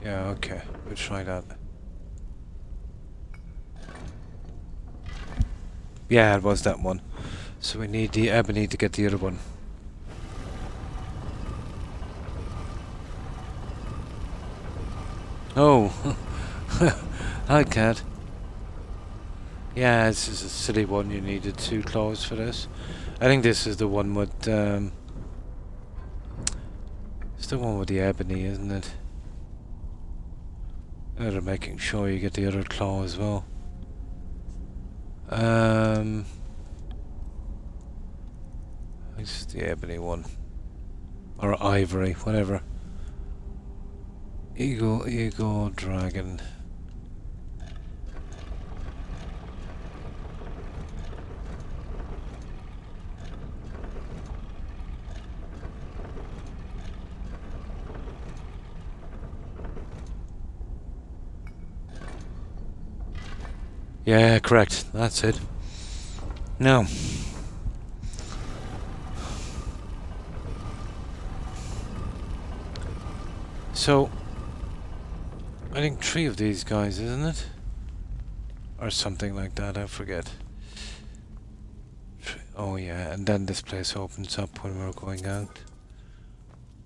Yeah, okay, we'll try that. Yeah, it was that one. So we need the ebony to get the other one. Oh! Hi, cat. Yeah, this is a silly one. You needed 2 claws for this. I think this is the one with... it's the one with the ebony, isn't it? They're making sure you get the other claw as well. This is the ebony one. Or ivory, whatever. Eagle, dragon. Yeah, correct. That's it. Now. So, I think 3 of these guys, isn't it? Or something like that, I forget. Oh yeah, and then this place opens up when we're going out.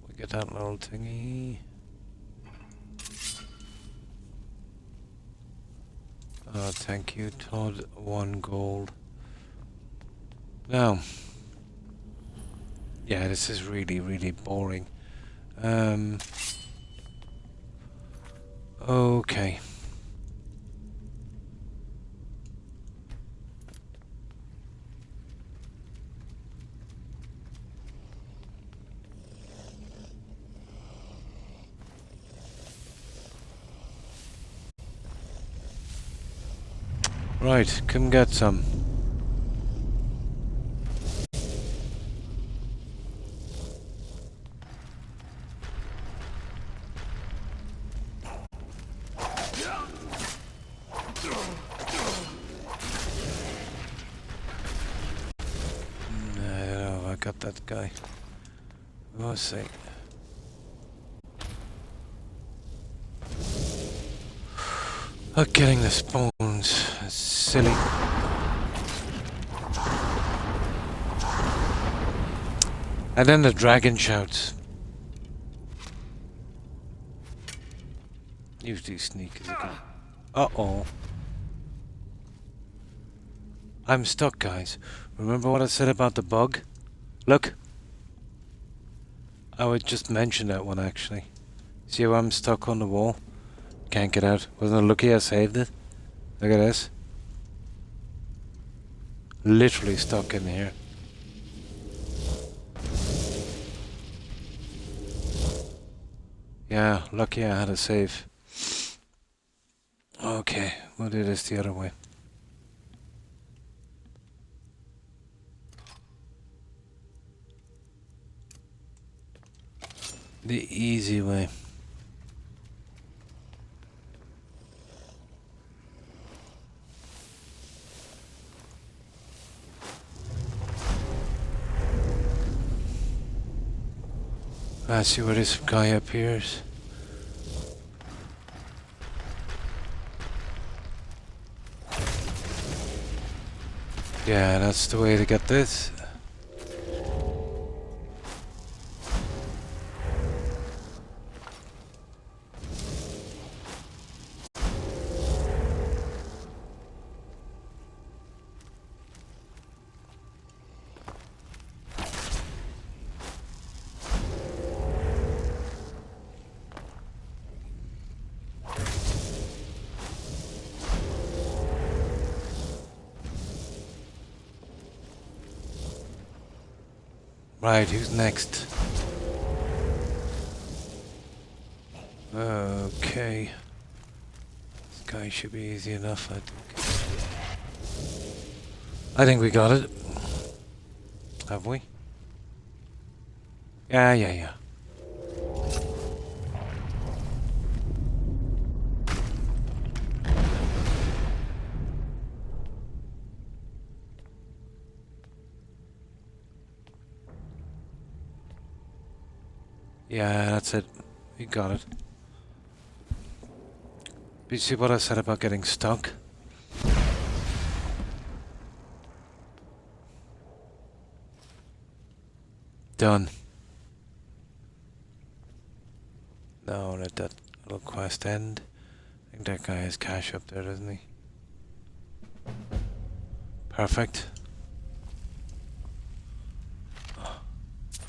We get that little thingy. Oh, thank you, Todd. 1 gold. Now, yeah, this is really, really boring. Okay. Right, come get some. No, I got that guy. We'll see. Oh, getting the spawns. That's silly. And then the dragon shouts. Usually sneak as a gun. Uh-oh. I'm stuck, guys. Remember what I said about the bug? Look. I would just mention that one, actually. See how I'm stuck on the wall? Can't get out. Wasn't it lucky I saved it? Look at this. Literally stuck in here. Yeah, lucky I had a save. Okay, we'll do this the other way. The easy way. Let's see where this guy appears. Yeah, that's the way to get this. Right, who's next? Okay. This guy should be easy enough, I think. I think we got it. Have we? Yeah. Yeah, that's it. We got it. You see what I said about getting stuck? Done. No, let that little quest end. I think that guy has cash up there, doesn't he? Perfect.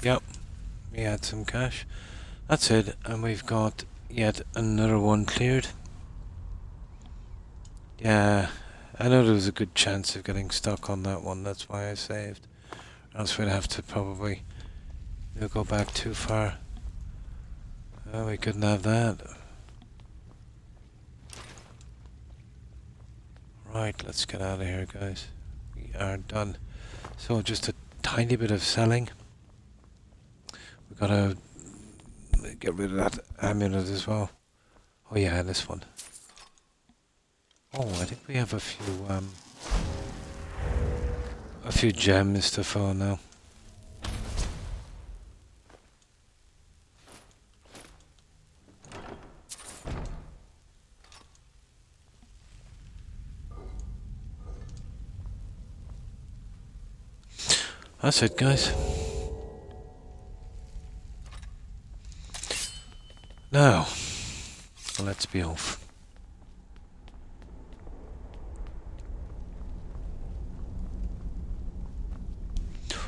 Yep. We had some cash. That's it, and we've got yet another one cleared. Yeah, I know there was a good chance of getting stuck on that one, that's why I saved. Else we'd have to probably go back too far. Oh, we couldn't have that. Right, let's get out of here, guys. We are done. So just a tiny bit of selling. We gotta get rid of that amulet as well. Oh yeah, this one. Oh, I think we have a few gems to fill now. That's it, guys. Now, let's be off.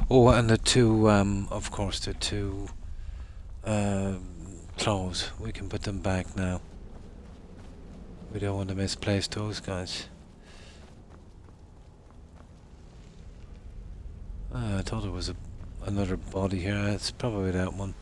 Oh, and the two, of course, the two claws. We can put them back now. We don't want to misplace those guys. I thought it was another body here. It's probably that one.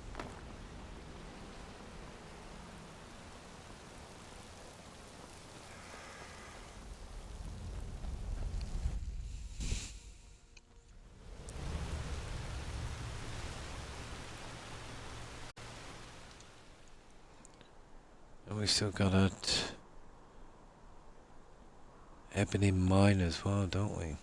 And we still got that ebony mine as well, don't we?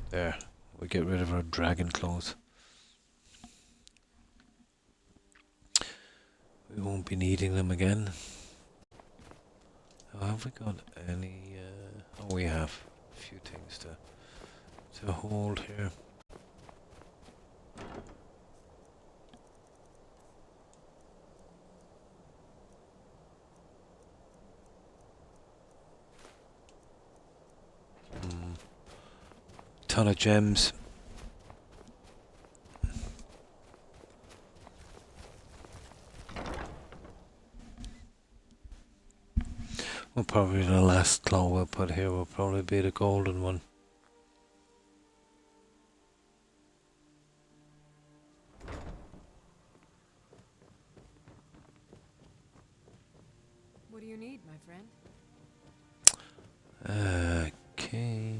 There, we get rid of our dragon claws. We won't be needing them again. Oh, have we got any? Oh, we have a few things to hold here. Ton of gems. Well, probably the last claw we'll put here will probably be the golden one. What do you need, my friend? Okay.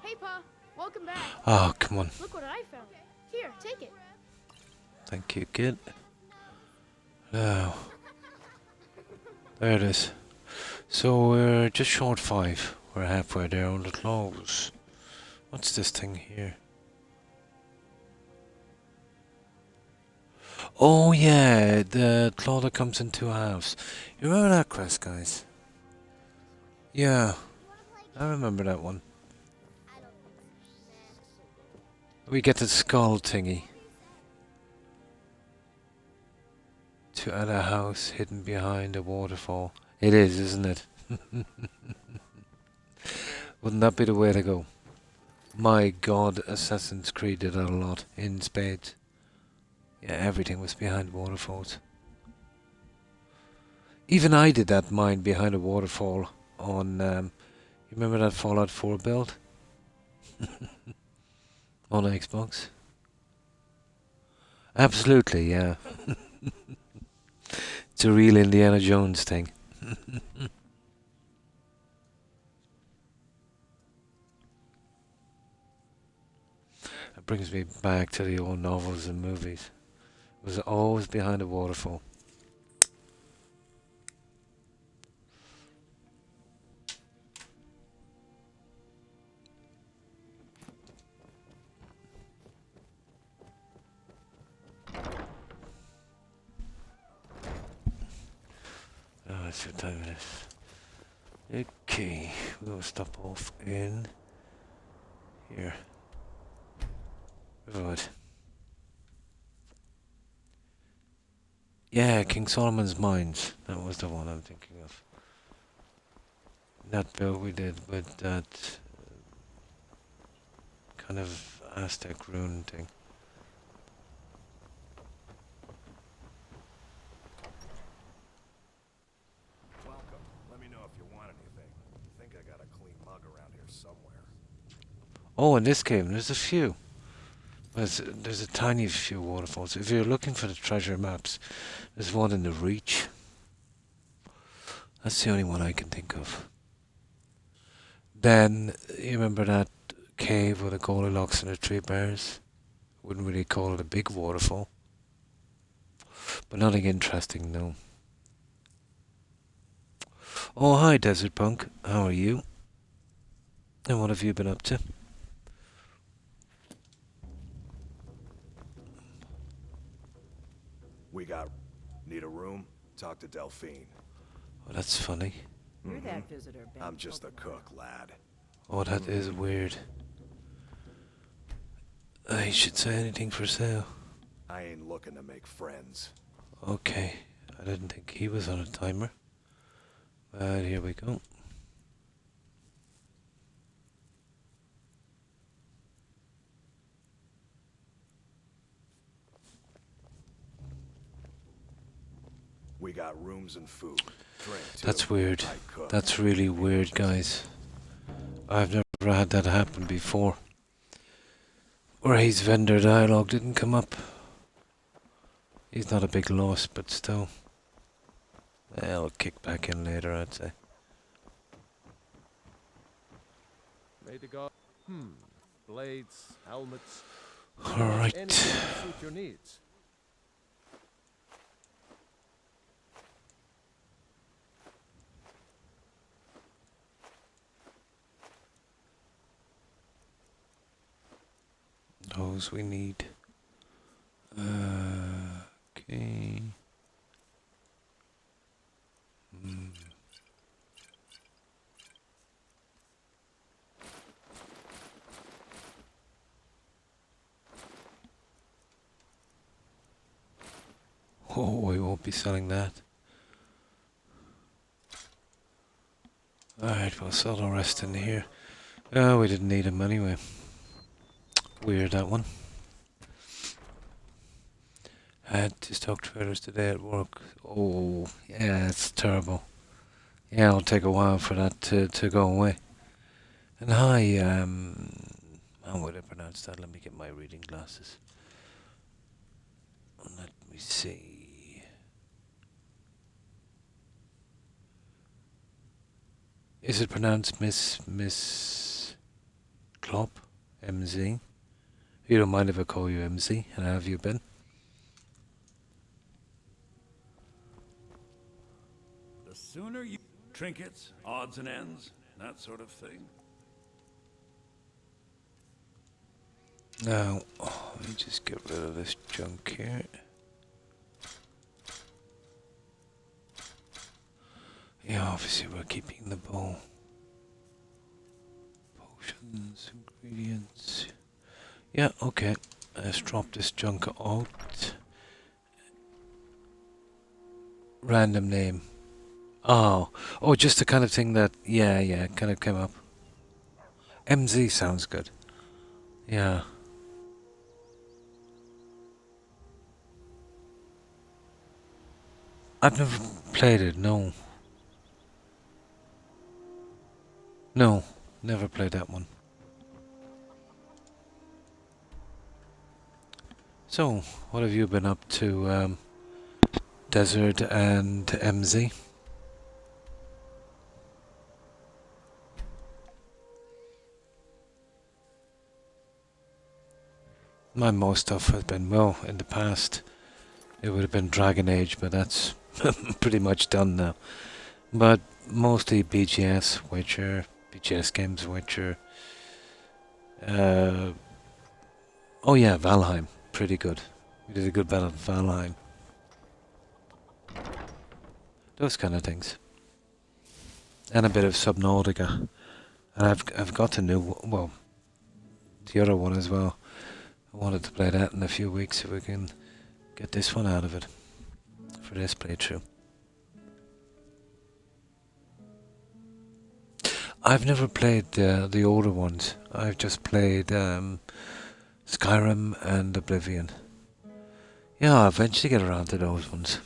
Hey, Pa. Welcome back. Oh, come on. Look what I found. Here, take it. Thank you, kid. Now, there it is. So we're just short 5. We're halfway there on the close. What's this thing here? Oh yeah, the claw that comes in 2 halves. You remember that quest, guys? Yeah, I remember that one. We get the skull thingy. To add a house hidden behind a waterfall. It is, isn't it? Wouldn't that be the way to go? My God, Assassin's Creed did that a lot in spades. Yeah, everything was behind waterfalls. Even I did that mine behind a waterfall on, you remember that Fallout 4 build? On Xbox? Absolutely, yeah. It's a real Indiana Jones thing. That brings me back to the old novels and movies. It was always behind a waterfall. Oh, that's what time it is. Okay, we'll stop off in here. Right. Yeah, King Solomon's Mines. That was the one I'm thinking of. That build we did with that kind of Aztec rune thing. Welcome. Let me know if you want anything. I think I got a clean mug around here somewhere. Oh, in this game, there's a few. There's a tiny few waterfalls. If you're looking for the treasure maps, there's one in the Reach. That's the only one I can think of. Then, you remember that cave with the Goldilocks and the Three Bears? Wouldn't really call it a big waterfall. But nothing interesting, no. Oh, hi, Desert Punk. How are you? And what have you been up to? We got... Need a room? Talk to Delphine. Oh, that's funny. You're that visitor, Ben. I'm just a cook, lad. Oh, that is weird. I should say anything for sale. I ain't looking to make friends. Okay, I didn't think he was on a timer. But here we go. We got rooms and food. Drink too. That's weird. I cook. That's really weird, guys. I've never had that happen before. Where his vendor dialogue didn't come up. He's not a big loss, but still. I'll kick back in later, I'd say. May the god... Blades, helmets... Alright. Anything to suit your needs. Those we need. Okay. Oh, we won't be selling that. Alright, we'll sell the rest in here. Oh, we didn't need them anyway. Weird, that one. Had to stock traders today at work. Oh, yeah, it's terrible. Yeah, it'll take a while for that to go away. And hi, how would I pronounce that? Let me get my reading glasses. Let me see. Is it pronounced Miss Cyclop, MZ. You don't mind if I call you MZ? And how have you been? The sooner you... Trinkets, odds and ends, that sort of thing. Now, let me just get rid of this junk here. Yeah, obviously we're keeping the bow. Potions, ingredients. Yeah, okay. Let's drop this junk out. Random name. Oh, just the kind of thing that, yeah, kind of came up. MZ sounds good. Yeah. I've never played it, no. No, never played that one. So, what have you been up to, Desert and MZ? My most stuff has been, well, in the past, it would have been Dragon Age, but that's pretty much done now. But mostly BGS, Witcher, BGS games, Witcher. Oh yeah, Valheim, pretty good. We did a good battle of Valheim. Those kind of things. And a bit of Subnautica. And I've got a new, well, the other one as well. I wanted to play that in a few weeks if we can get this one out of it for this playthrough. I've never played the older ones. I've just played Skyrim and Oblivion. Yeah, I'll eventually get around to those ones.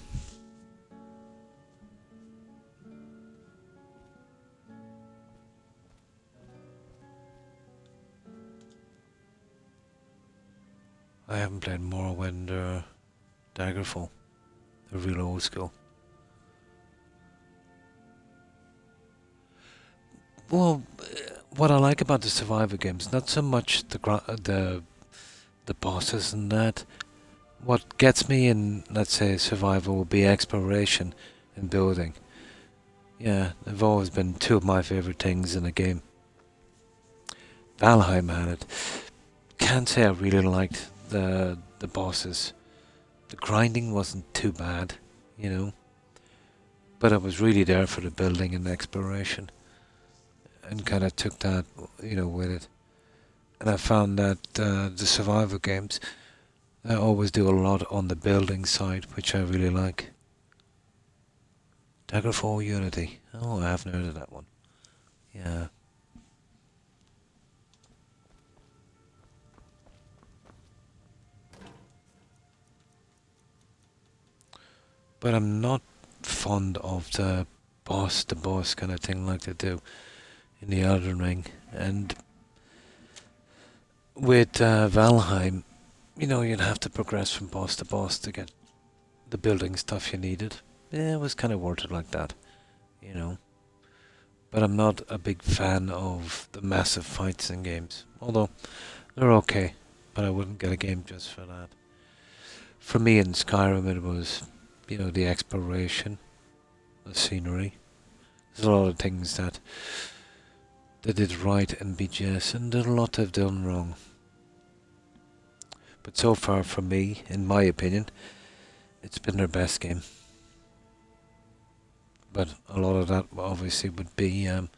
I haven't played Morrowind or Daggerfall. They're real old school. Well, what I like about the Survivor games, not so much the bosses and that. What gets me in, let's say, Survivor will be exploration and building. Yeah, they've always been two of my favorite things in a game. Valheim had it. Can't say I really liked the bosses. The grinding wasn't too bad, you know. But I was really there for the building and the exploration. And kind of took that, you know, with it. And I found that the Survivor games, they always do a lot on the building side, which I really like. Daggerfall Unity. Oh, I haven't heard of that one. Yeah. But I'm not fond of the boss kind of thing like they do in the Elden Ring. And with Valheim, you know, you'd have to progress from boss to boss to get the building stuff you needed. Yeah, it was kind of worded like that, you know. But I'm not a big fan of the massive fights in games. Although, they're okay, but I wouldn't get a game just for that. For me in Skyrim it was, you know, the exploration, the scenery. There's a lot of things that they did right in BGS, and there's a lot they've done wrong. But so far, for me, in my opinion, it's been their best game. But a lot of that obviously would be, you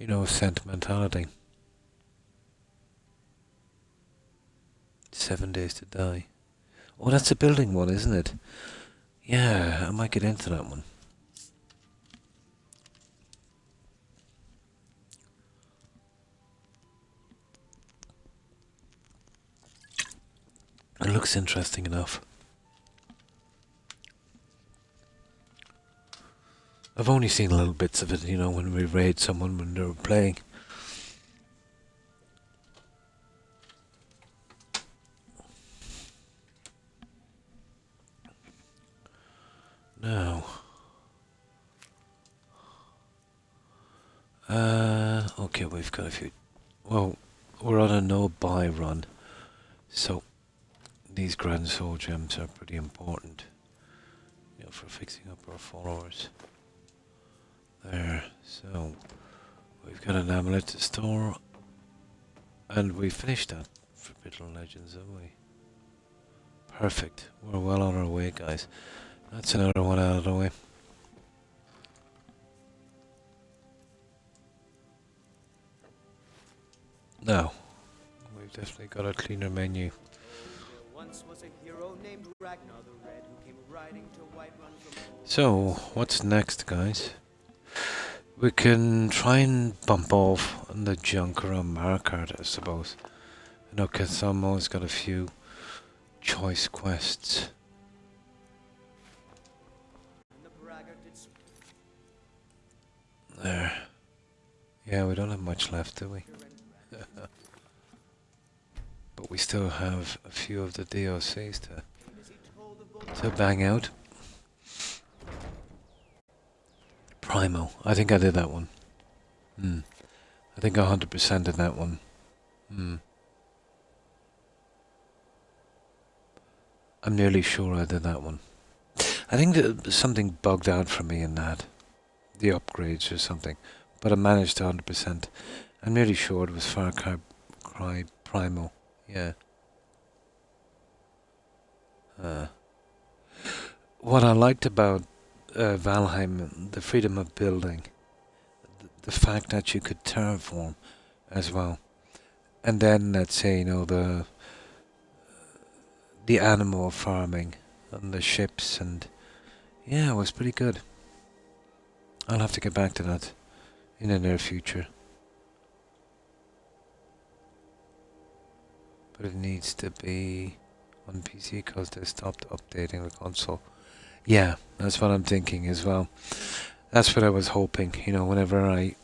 know, sentimentality. 7 Days to Die. Oh, that's a building one, isn't it? Yeah, I might get into that one. It looks interesting enough. I've only seen little bits of it, you know, when we raid someone when they were playing. Now, okay, we've got a few. Well, we're run a no-buy run. So these Grand Soul Gems are pretty important, you know, for fixing up our followers. There, so we've got an amulet to store, and we finished that Forbidden Legends, haven't we? Perfect. We're well on our way, guys. That's another one out of the way. Now, we've definitely got a cleaner menu. Once was a hero named Ragnar the Red who came riding to Whiterun from So, what's next, guys? We can try and bump off on the junk around Markarth, I suppose. I know Kathamo's got a few choice quests. There. Yeah, we don't have much left, do we? But we still have a few of the DLCs to bang out. Primo. I think I did that one. I think 100% did that one. I'm nearly sure I did that one. I think that something bugged out for me in that. The upgrades or something. But I managed to 100%. I'm nearly sure it was Far Cry Primal. Yeah. What I liked about Valheim, the freedom of building, the fact that you could terraform as well, and then let's say, you know, the animal farming and the ships, and yeah, it was pretty good. I'll have to get back to that in the near future, but it needs to be on PC because they stopped updating the console. Yeah, that's what I'm thinking as well. That's what I was hoping, you know, whenever I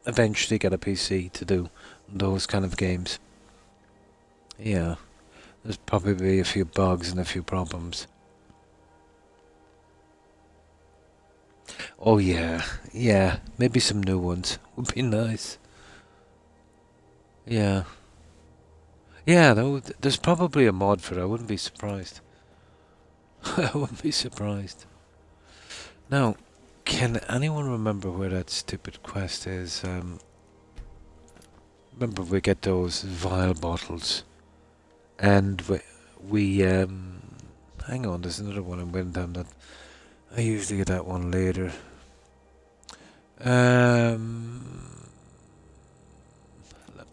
eventually get a PC to do those kind of games. Yeah, there's probably a few bugs and a few problems. Oh yeah, maybe some new ones would be nice. Yeah. Yeah, there's probably a mod for it, I wouldn't be surprised. I wouldn't be surprised. Now, can anyone remember where that stupid quest is? Remember we get those vial bottles, and we hang on, there's another one in Windham that I usually get that one later. Let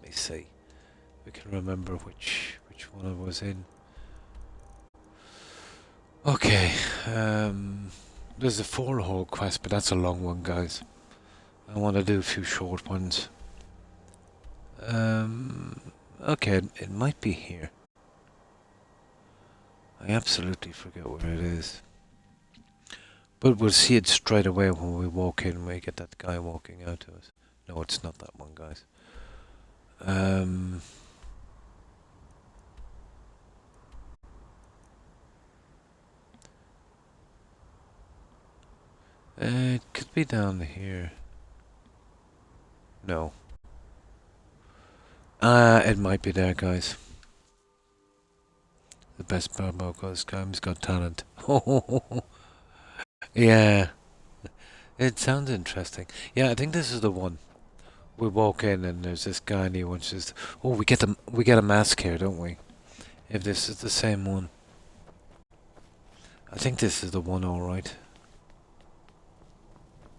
me see. We can remember which one it was in. Okay, there's a 4-hole quest, but that's a long one, guys. I want to do a few short ones. Okay, it might be here. I absolutely forget where it is. But we'll see it straight away when we walk in, we get that guy walking out to us. No, it's not that one, guys. It could be down here. No. It might be there, guys. The best part about Skyrim's Got Talent. Yeah. It sounds interesting. Yeah, I think this is the one. We walk in and there's this guy and he wants us. Oh, we get a mask here, don't we? If this is the same one. I think this is the one, all right.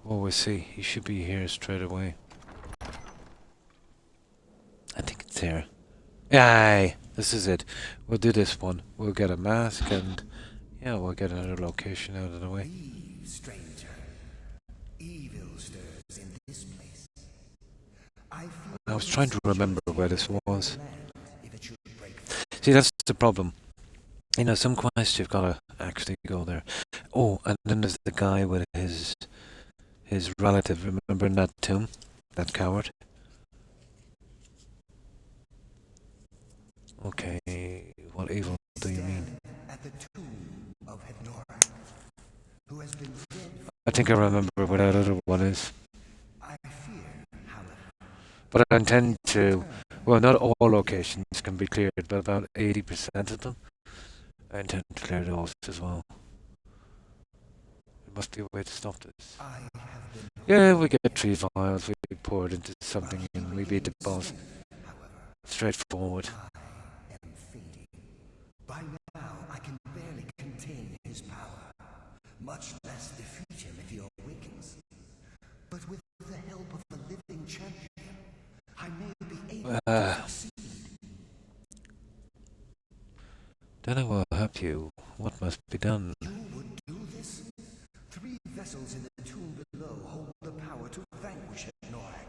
Well, we'll see. He should be here straight away. I think it's here. Aye, this is it. We'll do this one. We'll get a mask and yeah, we'll get another location out of the way. Leave, stranger. Evil stirs in this place. I was trying to remember where this was. See, that's the problem. You know, some quests you've got to actually go there. Oh, and then there's the guy with his relative. Remember in that tomb? That coward? Okay, what evil do you mean? At the tomb of Hednora, who has been dead. I think I remember where that other one is. I fear, however. But I intend to, Well, not all locations can be cleared, but about 80% of them. I intend to clear those as well. There must be a way to stop this. Yeah, we get 3 vials, we pour it into something, and we beat the boss. Straightforward. By now, I can barely contain his power, much less defeat him if he awakens. But with the help of a living champion, I may be able to succeed. Then I will help you. What must be done? You would do this? 3 vessels in the tomb below hold the power to vanquish Norak.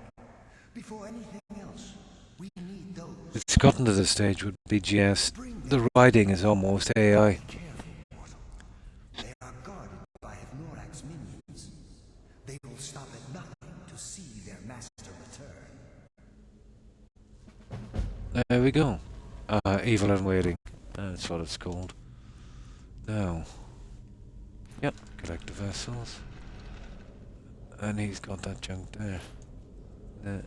Before anything else, we need those. It's gotten to the stage with BGS. The writing is almost AI. They are guarded by Norak's minions. They will stop at nothing to see their master return. There we go. Evil and Waiting. That's what it's called. Now. Yep, collect the vessels. And he's got that junk there. Right.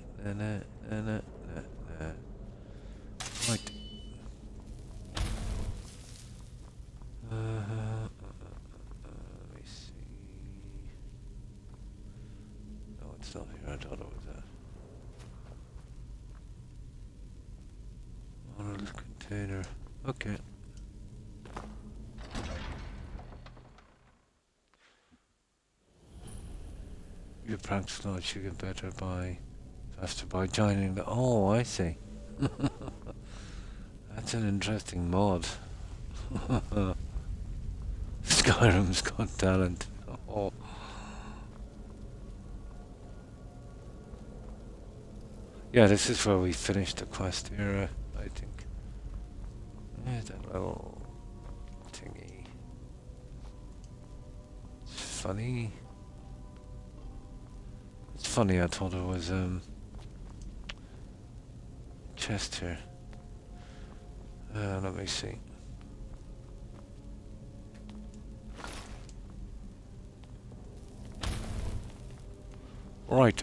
Let me see. No, it's not here. I thought it was that. Model container. Okay. Your prank slots you get better by faster by joining the. Oh, I see. That's an interesting mod. Skyrim's got talent. Oh. Yeah, this is where we finished the quest here, I think. Yeah, that little thingy. It's funny. It's funny, I thought it was chest here. Let me see. Right.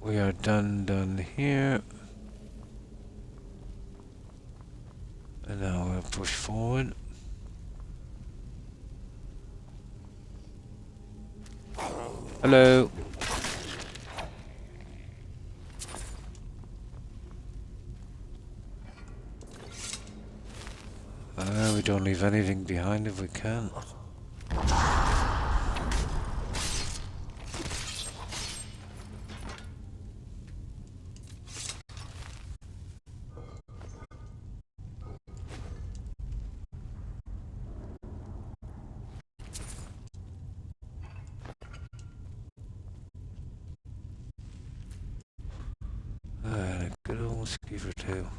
We are done here. And now we'll push forward. Hello. We don't leave anything behind if we can. A good old skeever tail.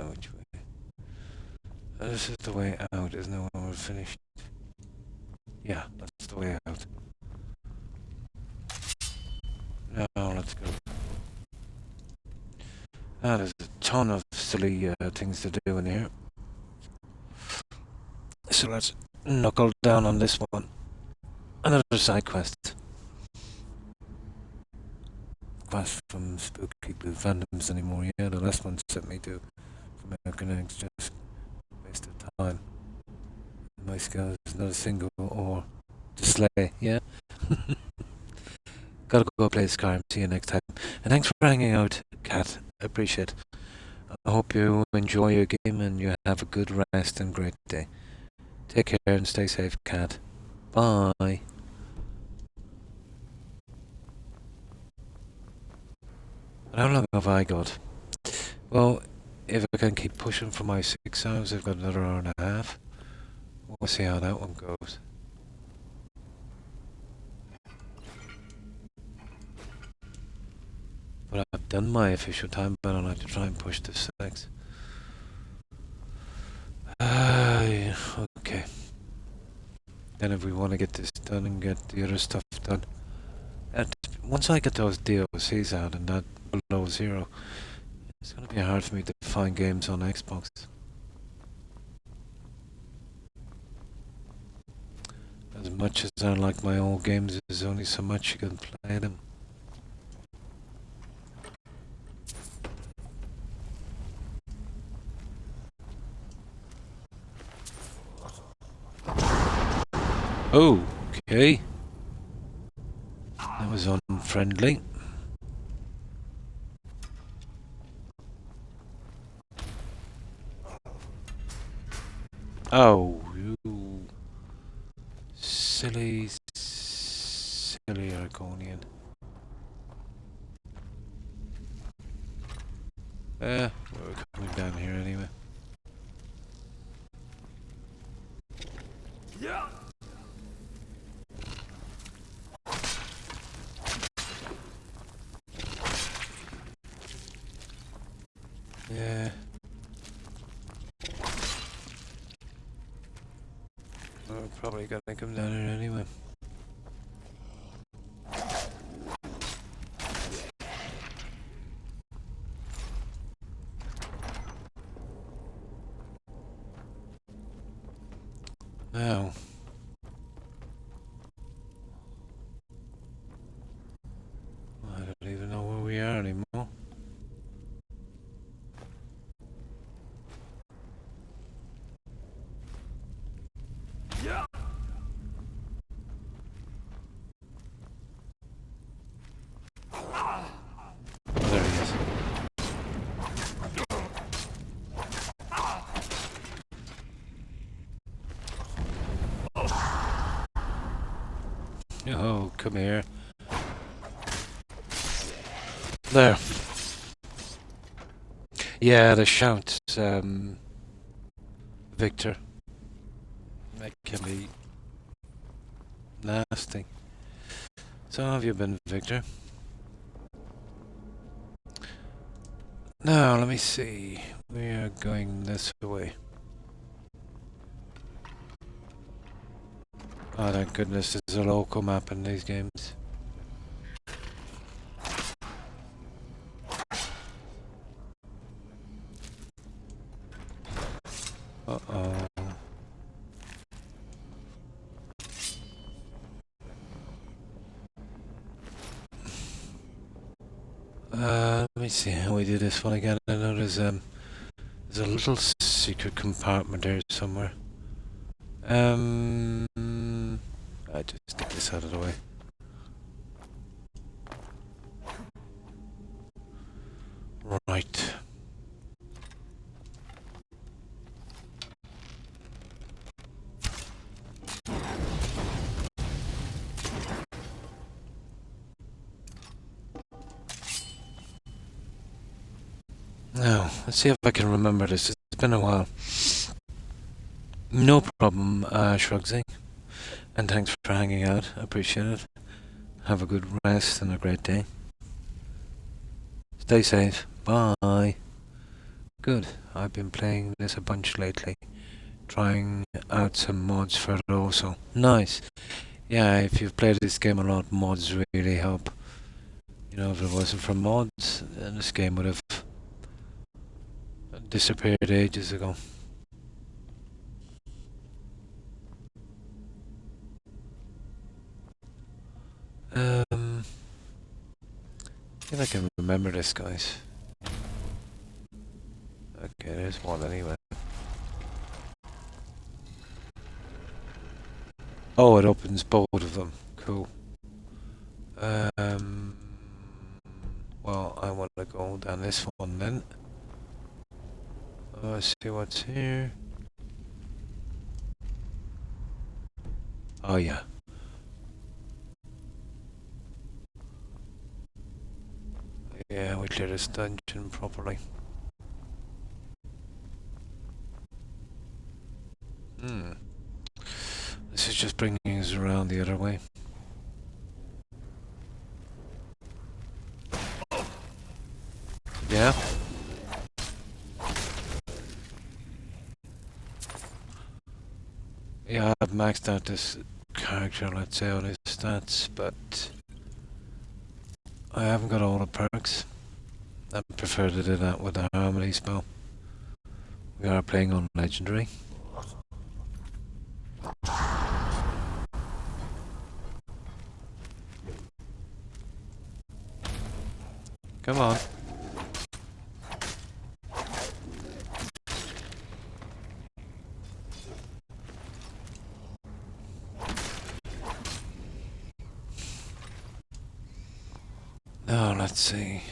Which way? This is the way out, isn't it, when we're finished? Yeah, that's the way out. Now, let's go. There's a ton of silly things to do in here. So let's knuckle down on this one. Another side quest. Quest from Spooky Blue Fandoms anymore. Yeah, the last one sent me to American Eggs, just waste of time. My skills is not a single or to slay, yeah? Gotta go play Skyrim, see you next time. And thanks for hanging out, Kat, I appreciate it. I hope you enjoy your game and you have a good rest and great day. Take care and stay safe, Kat. Bye. How long have I got? Well, if I can keep pushing for my 6 hours, I've got another hour and a half. We'll see how that one goes. But I've done my official time, but I'd like to try and push to 6. Yeah, okay. Then if we want to get this done and get the other stuff done. And once I get those DLCs out and that below 0, it's going to be hard for me to find games on Xbox. As much as I like my old games, there's only so much you can play them. Oh, okay. That was unfriendly. Oh, you silly Argonian. We're coming down here anyway. Yeah. Yeah. We're probably gonna come down here anyway. Now, I don't even know where we are anymore. Yeah. There he is. Oh, come here. There. Yeah, the shouts, Victor. That can be nasty. So how have you been, Victor? Now, let me see. We are going this way. Oh, thank goodness, there's a local map in these games. Uh-oh. Let me see how we do this one again. I know there's a little secret compartment there somewhere. I just get this out of the way. Right. Now, let's see if I can remember this. It's been a while. No problem, Shrugsy. And thanks for hanging out. I appreciate it. Have a good rest and a great day. Stay safe. Bye. Good. I've been playing this a bunch lately. Trying out some mods for it also. Nice. Yeah, if you've played this game a lot, mods really help. You know, if it wasn't for mods, then this game would have disappeared ages ago. If I can remember this, guys. Okay, there's one anyway. Oh, it opens both of them. Cool. Well, I want to go down this one then. Let's see what's here. Oh yeah. Yeah, we cleared this dungeon properly. This is just bringing us around the other way. Yeah. Yeah, I've maxed out this character, let's say, on his stats, but I haven't got all the perks. I prefer to do that with the Harmony spell. We are playing on Legendary. Come on. Now let's see.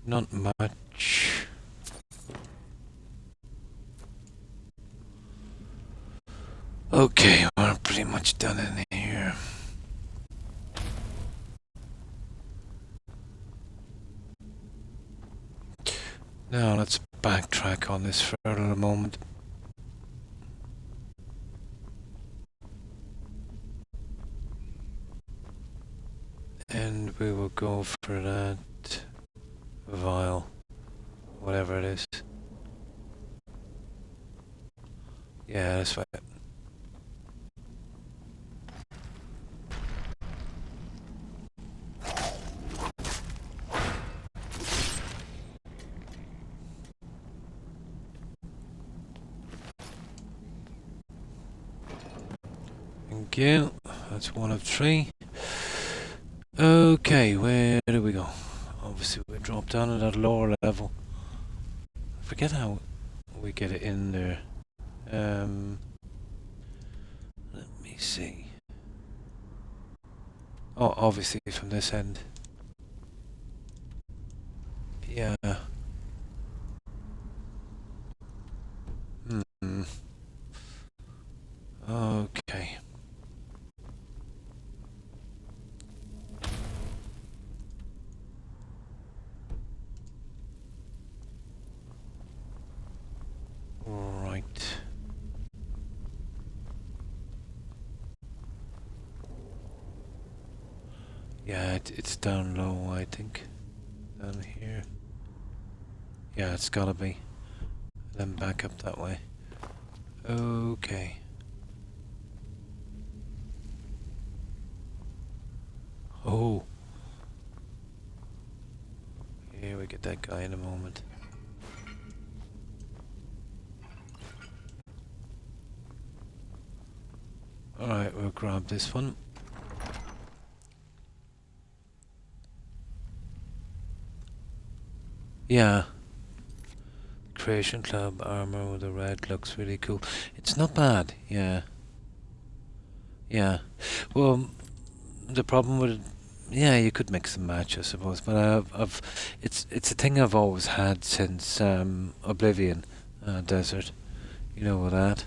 Not much. Okay, we're pretty much done in here. Now let's backtrack on this for a little moment. And we will go for that vial, whatever it is. Yeah, that's right. Thank you. That's one of 3. Okay, where do we go? Obviously we drop down at that lower level. I forget how we get it in there. Let me see. Oh, obviously from this end. Yeah. Okay. Right. Yeah, it's down low, I think. Down here. Yeah, it's gotta be. Then back up that way. Okay. Oh. Here we get that guy in a moment. Alright, we'll grab this one. Yeah. Creation Club armor with the red looks really cool. It's not bad, yeah. Yeah. Well, the problem with it, yeah, you could mix and match, I suppose, but it's a thing I've always had since Oblivion Desert. You know with that.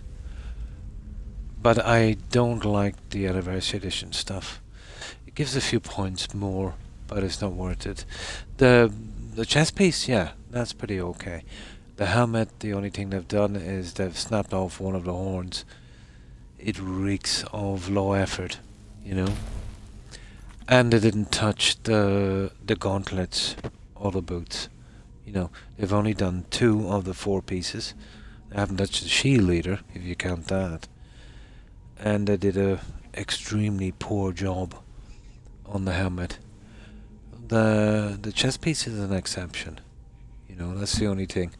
But I don't like the Anniversary Edition stuff. It gives a few points more, but it's not worth it. The chest piece, yeah, that's pretty okay. The helmet, the only thing they've done is they've snapped off one of the horns. It reeks of low effort, you know. And they didn't touch the gauntlets or the boots. You know, they've only done 2 of the 4 pieces. They haven't touched the shield leader, if you count that. And they did a extremely poor job on the helmet. The chest piece is an exception. You know, that's the only thing.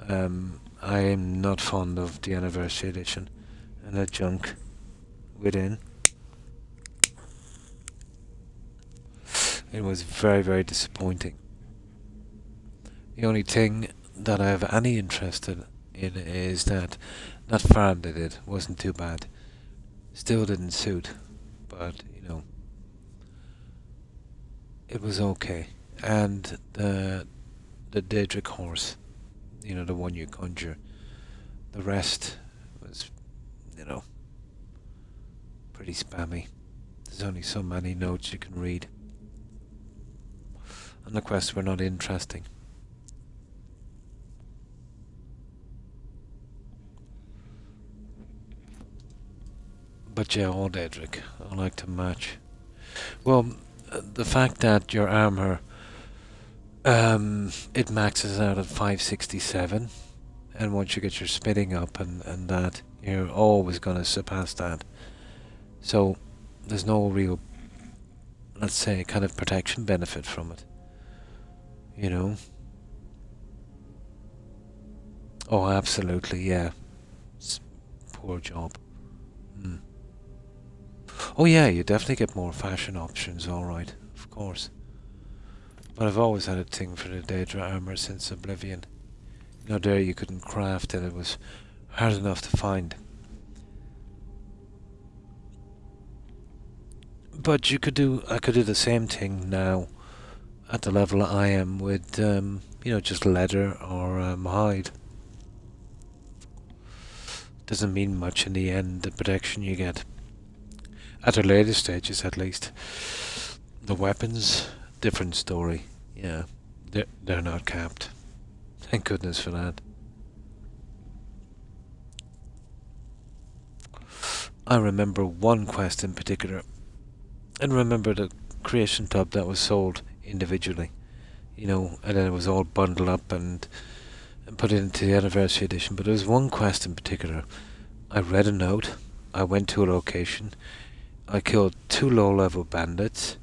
I am not fond of the Anniversary Edition and the junk within. It was very, very disappointing. The only thing that I have any interest in is that farm they did wasn't too bad. Still didn't suit, but you know, it was okay. And the Daedric horse, you know, the one you conjure, the rest was, you know, pretty spammy. There's only so many notes you can read. And the quests were not interesting. But yeah, all Daedric. I like to match. Well, the fact that your armor, it maxes out at 567, and once you get your spitting up and that, you're always going to surpass that. So there's no real, let's say, kind of protection benefit from it. You know? Oh, absolutely, yeah. Poor job. Oh yeah, you definitely get more fashion options, alright, of course. But I've always had a thing for the Daedra armor since Oblivion. You know, there you couldn't craft and it was hard enough to find. But you could do, I could do the same thing now at the level I am with, you know, just leather or hide. Doesn't mean much in the end, the protection you get. At the later stages, at least. The weapons, different story. Yeah, they're not capped. Thank goodness for that. I remember one quest in particular. And remember the creation tub that was sold individually. You know, and then it was all bundled up and put into the anniversary edition. But there was one quest in particular. I read a note. I went to a location. I killed 2 low-level bandits.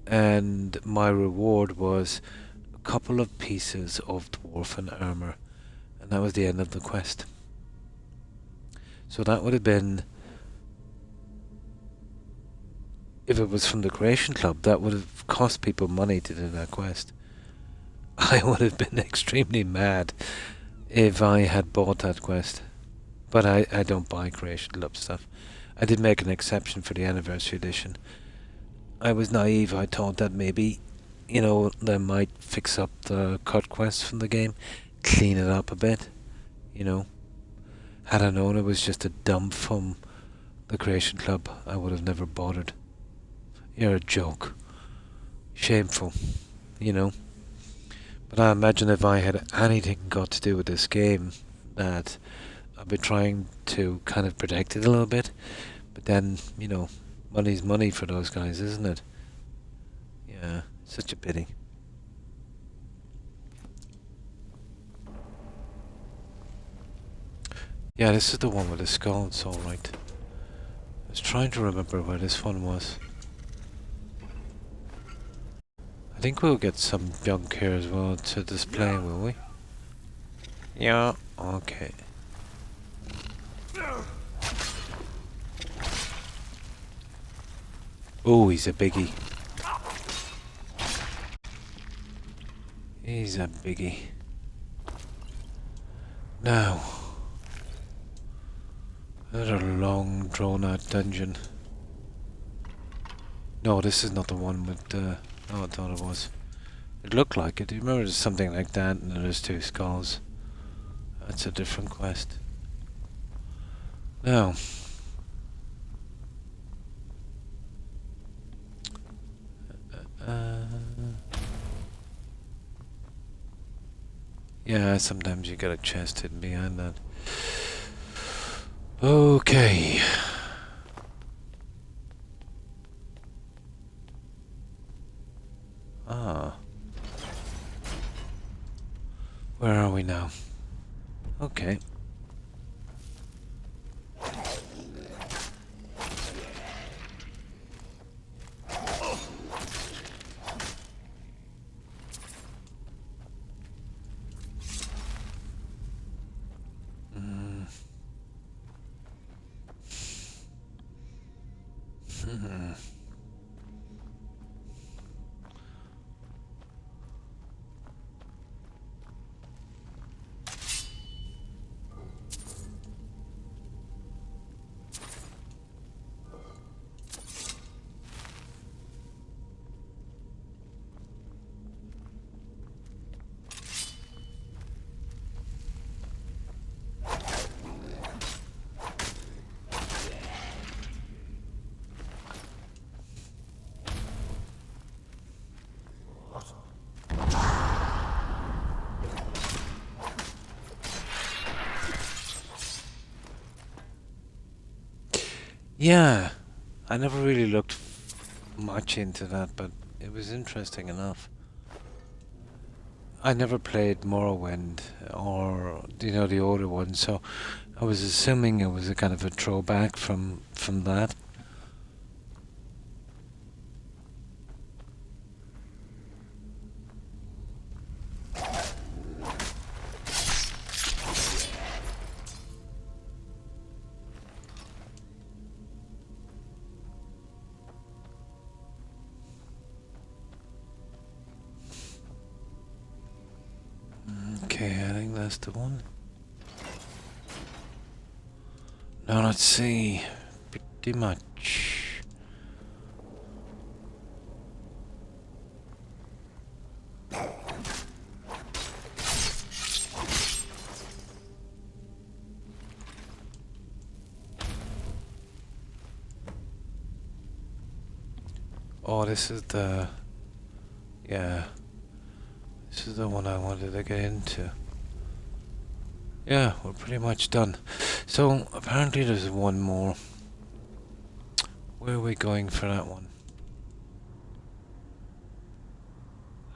And my reward was a couple of pieces of dwarven armor. And that was the end of the quest. So that would have been... If it was from the Creation Club, that would have cost people money to do that quest. I would have been extremely mad if I had bought that quest. But I don't buy Creation Club stuff. I did make an exception for the Anniversary Edition. I was naive. I thought that maybe, you know, they might fix up the cut quests from the game, clean it up a bit, you know. Had I known it was just a dump from the Creation Club, I would have never bothered. You're a joke. Shameful, you know. But I imagine if I had anything got to do with this game, that I'd be trying to kind of protect it a little bit. But then, you know, money's money for those guys, isn't it? Yeah, such a pity. Yeah, this is the one with the skulls, alright. I was trying to remember where this one was. I think we'll get some junk here as well to display, will we? Yeah, okay. Oh, he's a biggie. He's a biggie. Now, another long, drawn-out dungeon. No, this is not the one with the... Oh, I thought it was. It looked like it. Do you remember there's something like that and there's 2 skulls? That's a different quest. Now. Yeah, sometimes you get a chest hidden behind that. Okay. Ah. Where are we now? Okay. Yeah, I never really looked much into that, but it was interesting enough. I never played Morrowind or the older one, so I was assuming it was a kind of a throwback from that. Okay, I think that's the one. Now let's see. Pretty much. Oh, this is the... Yeah. This is the one I wanted to get into. Yeah, we're pretty much done. So, apparently there's one more. Where are we going for that one?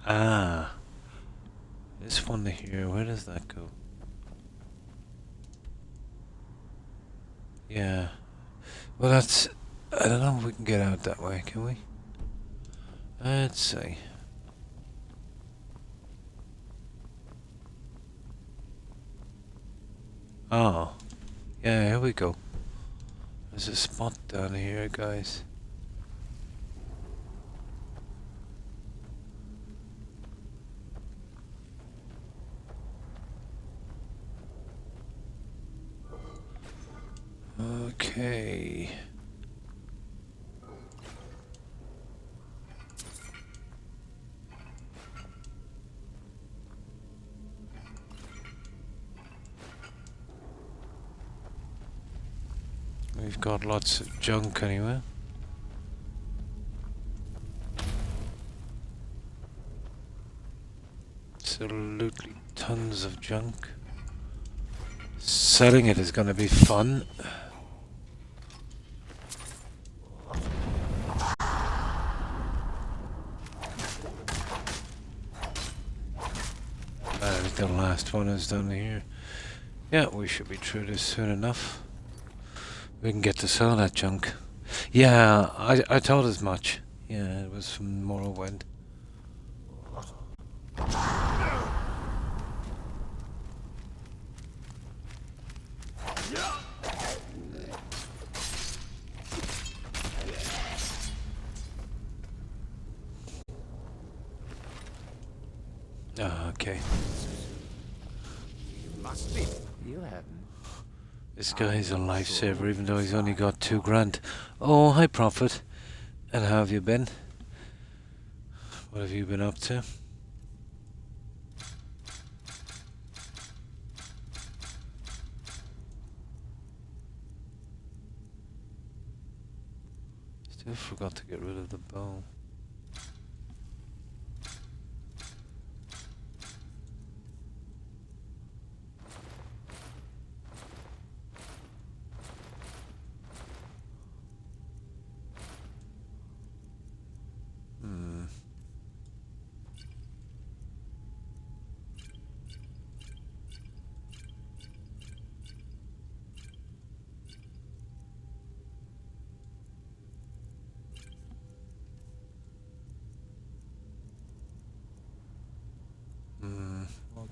Ah. This one here, where does that go? Yeah. Well, that's... I don't know if we can get out that way, can we? Let's see. Oh. Yeah, here we go. There's a spot down here, guys. Okay. We've got lots of junk anyway. Absolutely tons of junk. Selling it is going to be fun. I think the last one is down here. Yeah, we should be through this soon enough. We can get to sell that junk. Yeah, I thought as much. Yeah, it was from Morrowind. Okay. Must be. You haven't. This guy's a lifesaver, even though he's only got 2 grand. Oh, hi, Prophet. And how have you been? What have you been up to? Still forgot to get rid of the bow.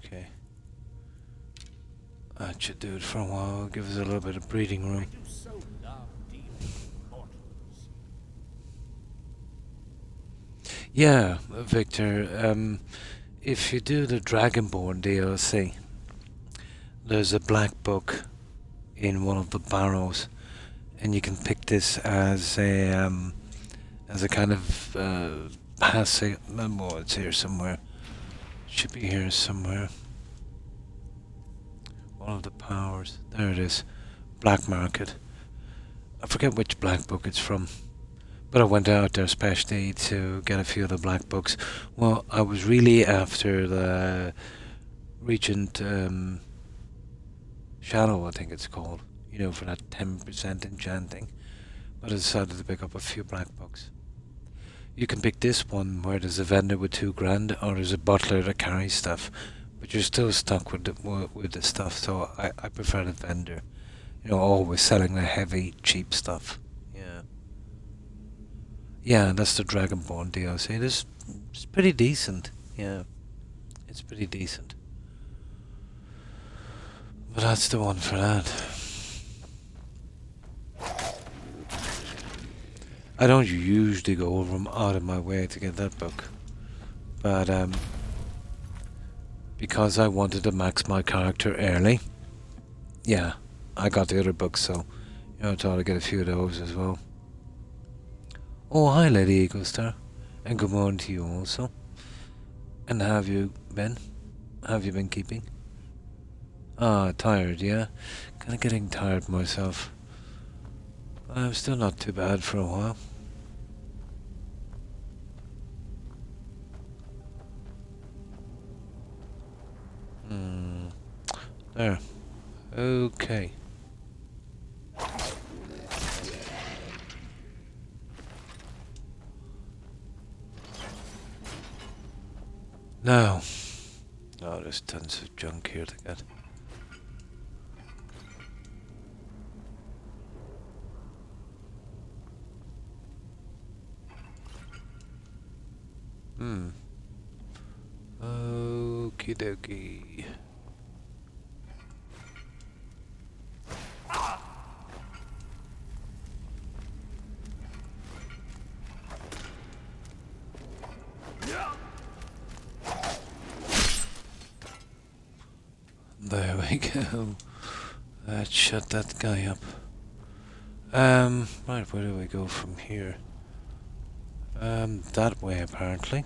Okay. That should do it for a while. Give us a little bit of breathing room. Yeah, Victor. If you do the Dragonborn DLC, there's a black book in one of the barrows, and you can pick this as a kind of passive. Oh, it's here somewhere. Should be here somewhere. One of the powers. There it is. Black market. I forget which black book it's from. But I went out there especially to get a few of the black books. Well, I was really after the Regent Shadow, I think it's called. You know, for that 10% enchanting. but I decided to pick up a few black bucks. You can pick this one where there's a vendor with 2 grand, or there's a butler that carries stuff, but you're still stuck with the stuff. So I prefer the vendor. You know, always selling the heavy, cheap stuff. Yeah. Yeah, that's the Dragonborn DLC. It's pretty decent. Yeah, it's pretty decent. But that's the one for that. I don't usually go out of my way to get that book, but because I wanted to max my character early, yeah, I got the other books, so you know, I thought I'd get a few of those as well. Oh, hi, Lady Eagle Star, and good morning to you also. And how have you been? How have you been keeping? Ah, tired, yeah. Kind of getting tired myself. I'm still not too bad for a while. There. Okay. Now. Oh, there's tons of junk here to get. Okie dokie. There we go. That shut that guy up. Right, where do we go from here? That way apparently.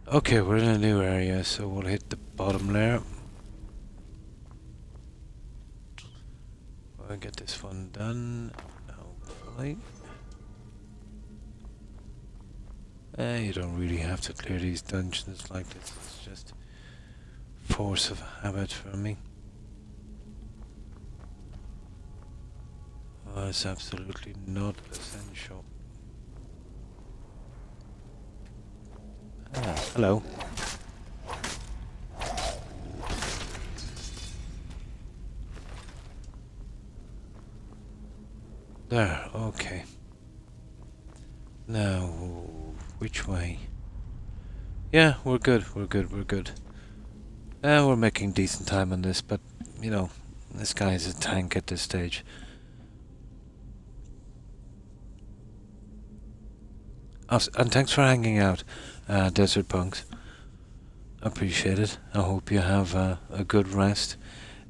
Okay, we're in a new area, so we'll hit the bottom layer. I'll get this one done, hopefully. You don't really have to clear these dungeons like this, it's just force of habit for me. Oh, it's absolutely not essential. Ah, hello. There, okay. Now, which way? Yeah, we're good, we're good, we're good. We're making decent time on this, but, you know, this guy's a tank at this stage. Oh, and thanks for hanging out, Desert Punks. Appreciate it. I hope you have a good rest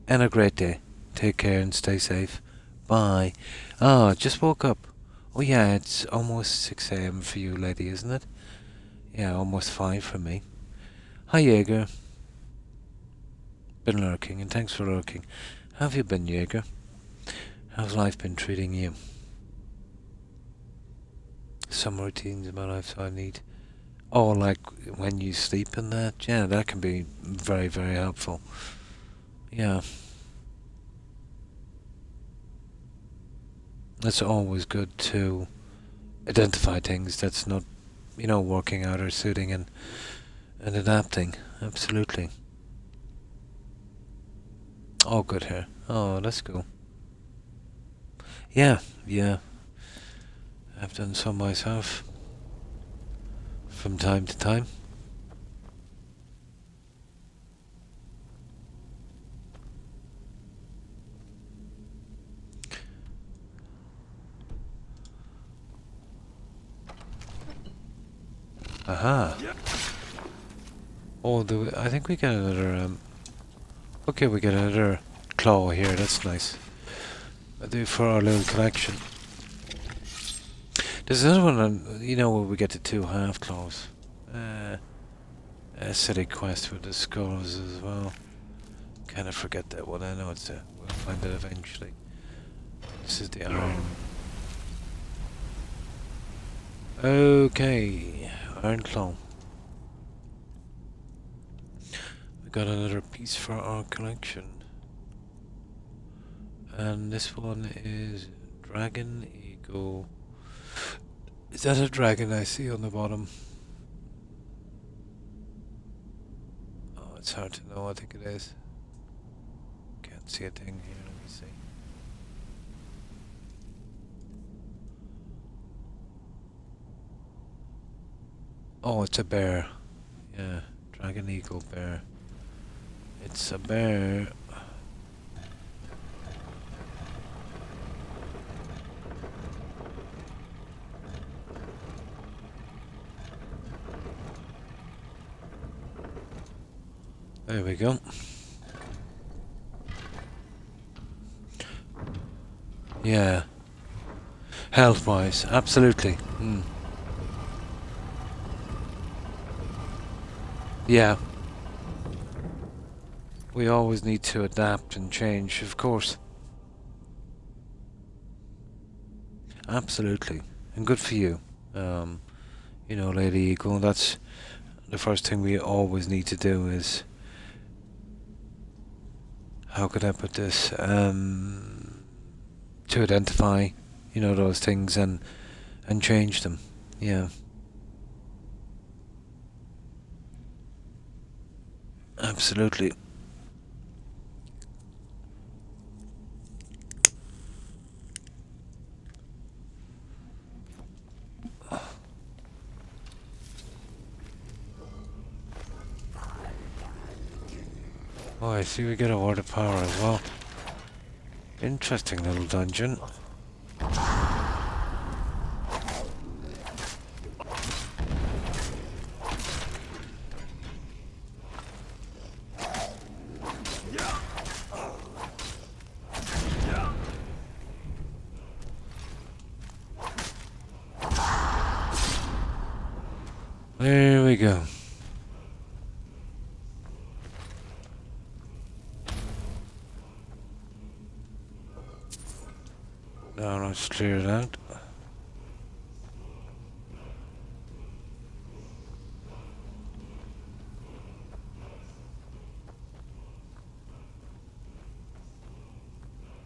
and a great day. Take care and stay safe. Bye. Oh, just woke up. Oh yeah, it's almost 6 AM for you, lady, isn't it? Yeah, almost 5 for me. Hi, Jaeger. Been lurking, and thanks for lurking. How have you been, Jaeger? How's life been treating you? Some routines in my life, so I need... Oh, like when you sleep and that? Yeah, that can be very, very helpful. Yeah. It's always good to identify things that's not, you know, working out or suiting and adapting. Absolutely. Oh, good hair. Oh, that's cool. Yeah, yeah. I've done some myself. From time to time. Aha. Oh, I think we get another, okay, we get another claw here, that's nice. I do for our little collection. There's another one, you know, where we get the 2 half claws. A city quest with the skulls as well. Kind of forget that one, I know it's there. We'll find it eventually. This is the iron. Okay, iron claw. We got another piece for our collection. And this one is Dragon go. Is that a dragon I see on the bottom? Oh, it's hard to know. I think it is. Can't see a thing here. Let me see. Oh, it's a bear. Yeah, dragon eagle bear. It's a bear. There we go. Yeah. Health-wise, absolutely. Yeah. We always need to adapt and change, of course. Absolutely. And good for you. You know, Lady Eagle, that's the first thing we always need to do is... How could I put this? To identify, you know, those things and change them. Yeah. Absolutely. Oh, I see we get a word of power as well. Interesting little dungeon. There we go. Now let's clear it out.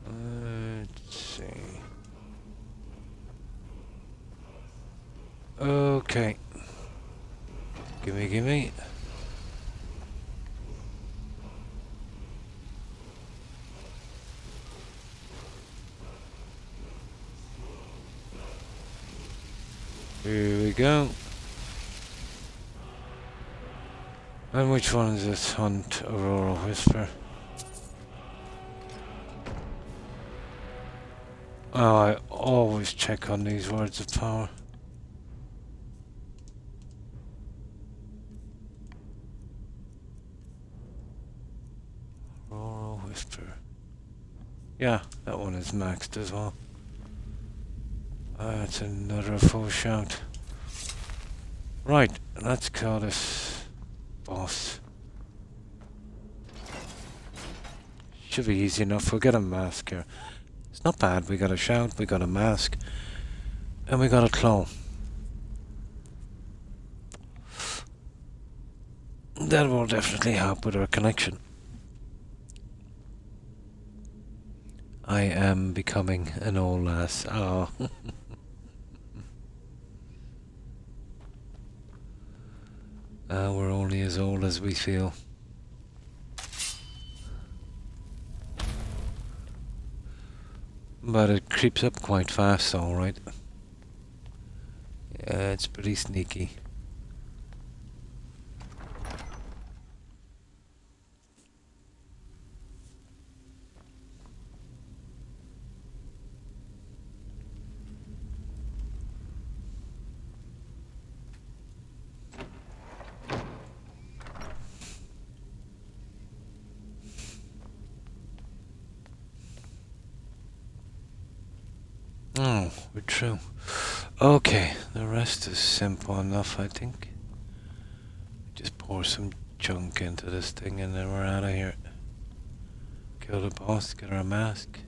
Let's see. Okay. Gimme. Here we go. And which one is this? Hunt Aurora Whisper. Oh, I always check on these words of power. Aurora Whisper. Yeah, that one is maxed as well. That's another full shout. Right, let's call this boss. Should be easy enough. We'll get a mask here. It's not bad. We got a shout, we got a mask, and we got a claw. That will definitely help with our connection. I am becoming an old lass. Oh. We're only as old as we feel. But it creeps up quite fast, alright. Yeah, it's pretty sneaky. Oh, we're true. Okay, the rest is simple enough, I think. Just pour some junk into this thing and then we're out of here. Kill the boss, get our mask.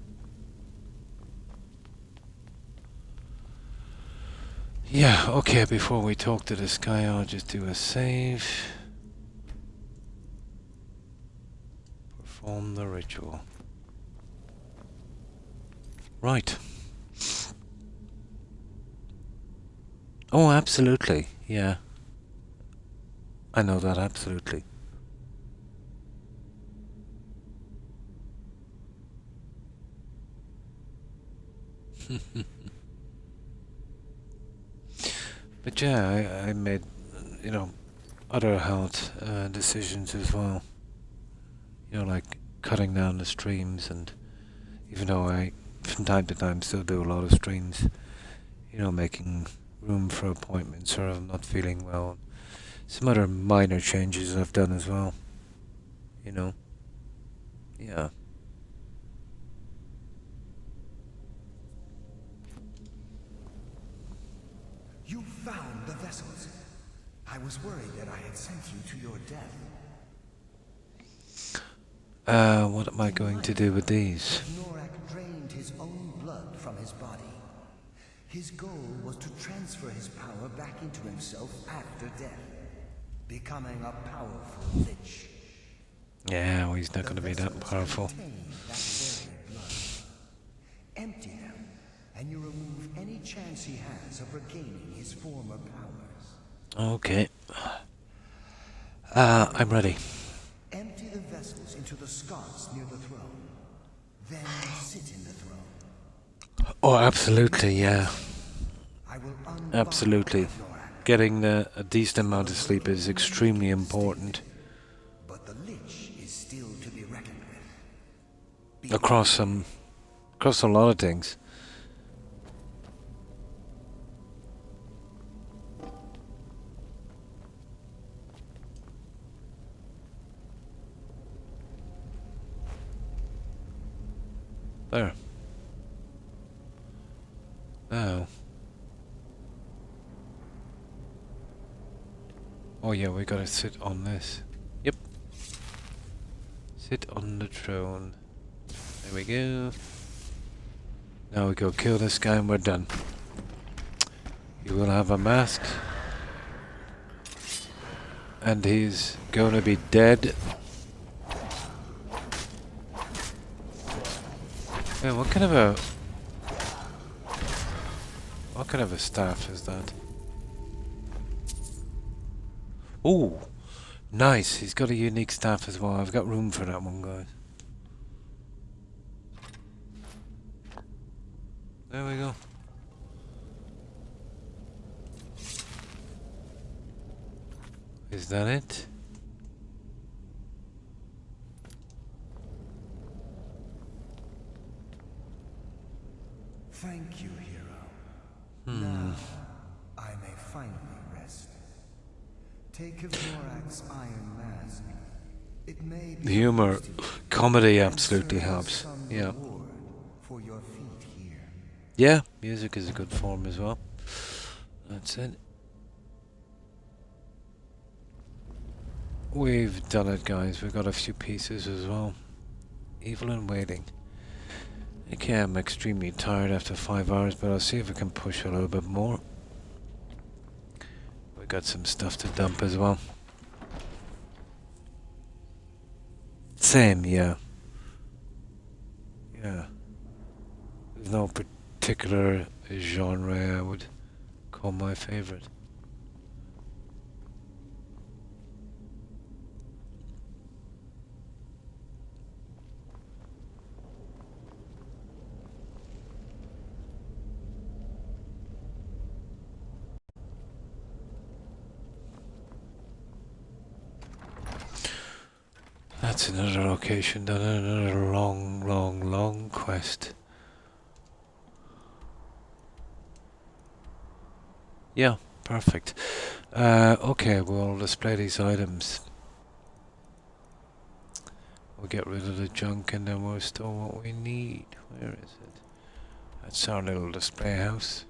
Yeah, okay, before we talk to this guy, I'll just do a save. Perform the ritual. Right. Oh, absolutely. Yeah. I know that, absolutely. But yeah, I made, you know, other health decisions as well. You know, like cutting down the streams, and even though I, from time to time, still do a lot of streams, you know, making room for appointments or I'm not feeling well. Some other minor changes I've done as well. You know, yeah. You found the vessels. I was worried that I had sent you to your death. What am I going to do with these? Norak drained his own blood from his body. His goal was to transfer his power back into himself after death, becoming a powerful lich. Yeah, well, he's not going to be that powerful. That very blood. Empty them, and you remove any chance he has of regaining his former powers. Okay. I'm ready. Empty the vessels into the sconce near the throne. Then sit in the throne. Oh, absolutely, yeah. Absolutely. Getting a decent amount of sleep is extremely important. But the lich is still to be reckoned with. Across a lot of things. There. Now. Oh yeah, we gotta sit on this. Yep. Sit on the throne. There we go. Now we go kill this guy and we're done. He will have a mask. And he's gonna be dead. Yeah, what kind of a staff is that? Oh, nice. He's got a unique staff as well. I've got room for that one, guys. There we go. Is that it? Thank you, hero. Now, I may finally rest. Take of Norak's iron mask. It may be The humor, comedy absolutely helps. Yeah. for your feet here. Yeah, music is a good form as well. That's it. We've done it, guys. We've got a few pieces as well. Evil and Waiting. Okay, I'm extremely tired after 5 hours, but I'll see if I can push a little bit more. We got some stuff to dump as well. Same, yeah. Yeah. There's no particular genre I would call my favorite. That's another location done, another long quest. Yeah, perfect. Okay, we'll display these items. We'll get rid of the junk and then we'll store what we need. Where is it? That's our little display house.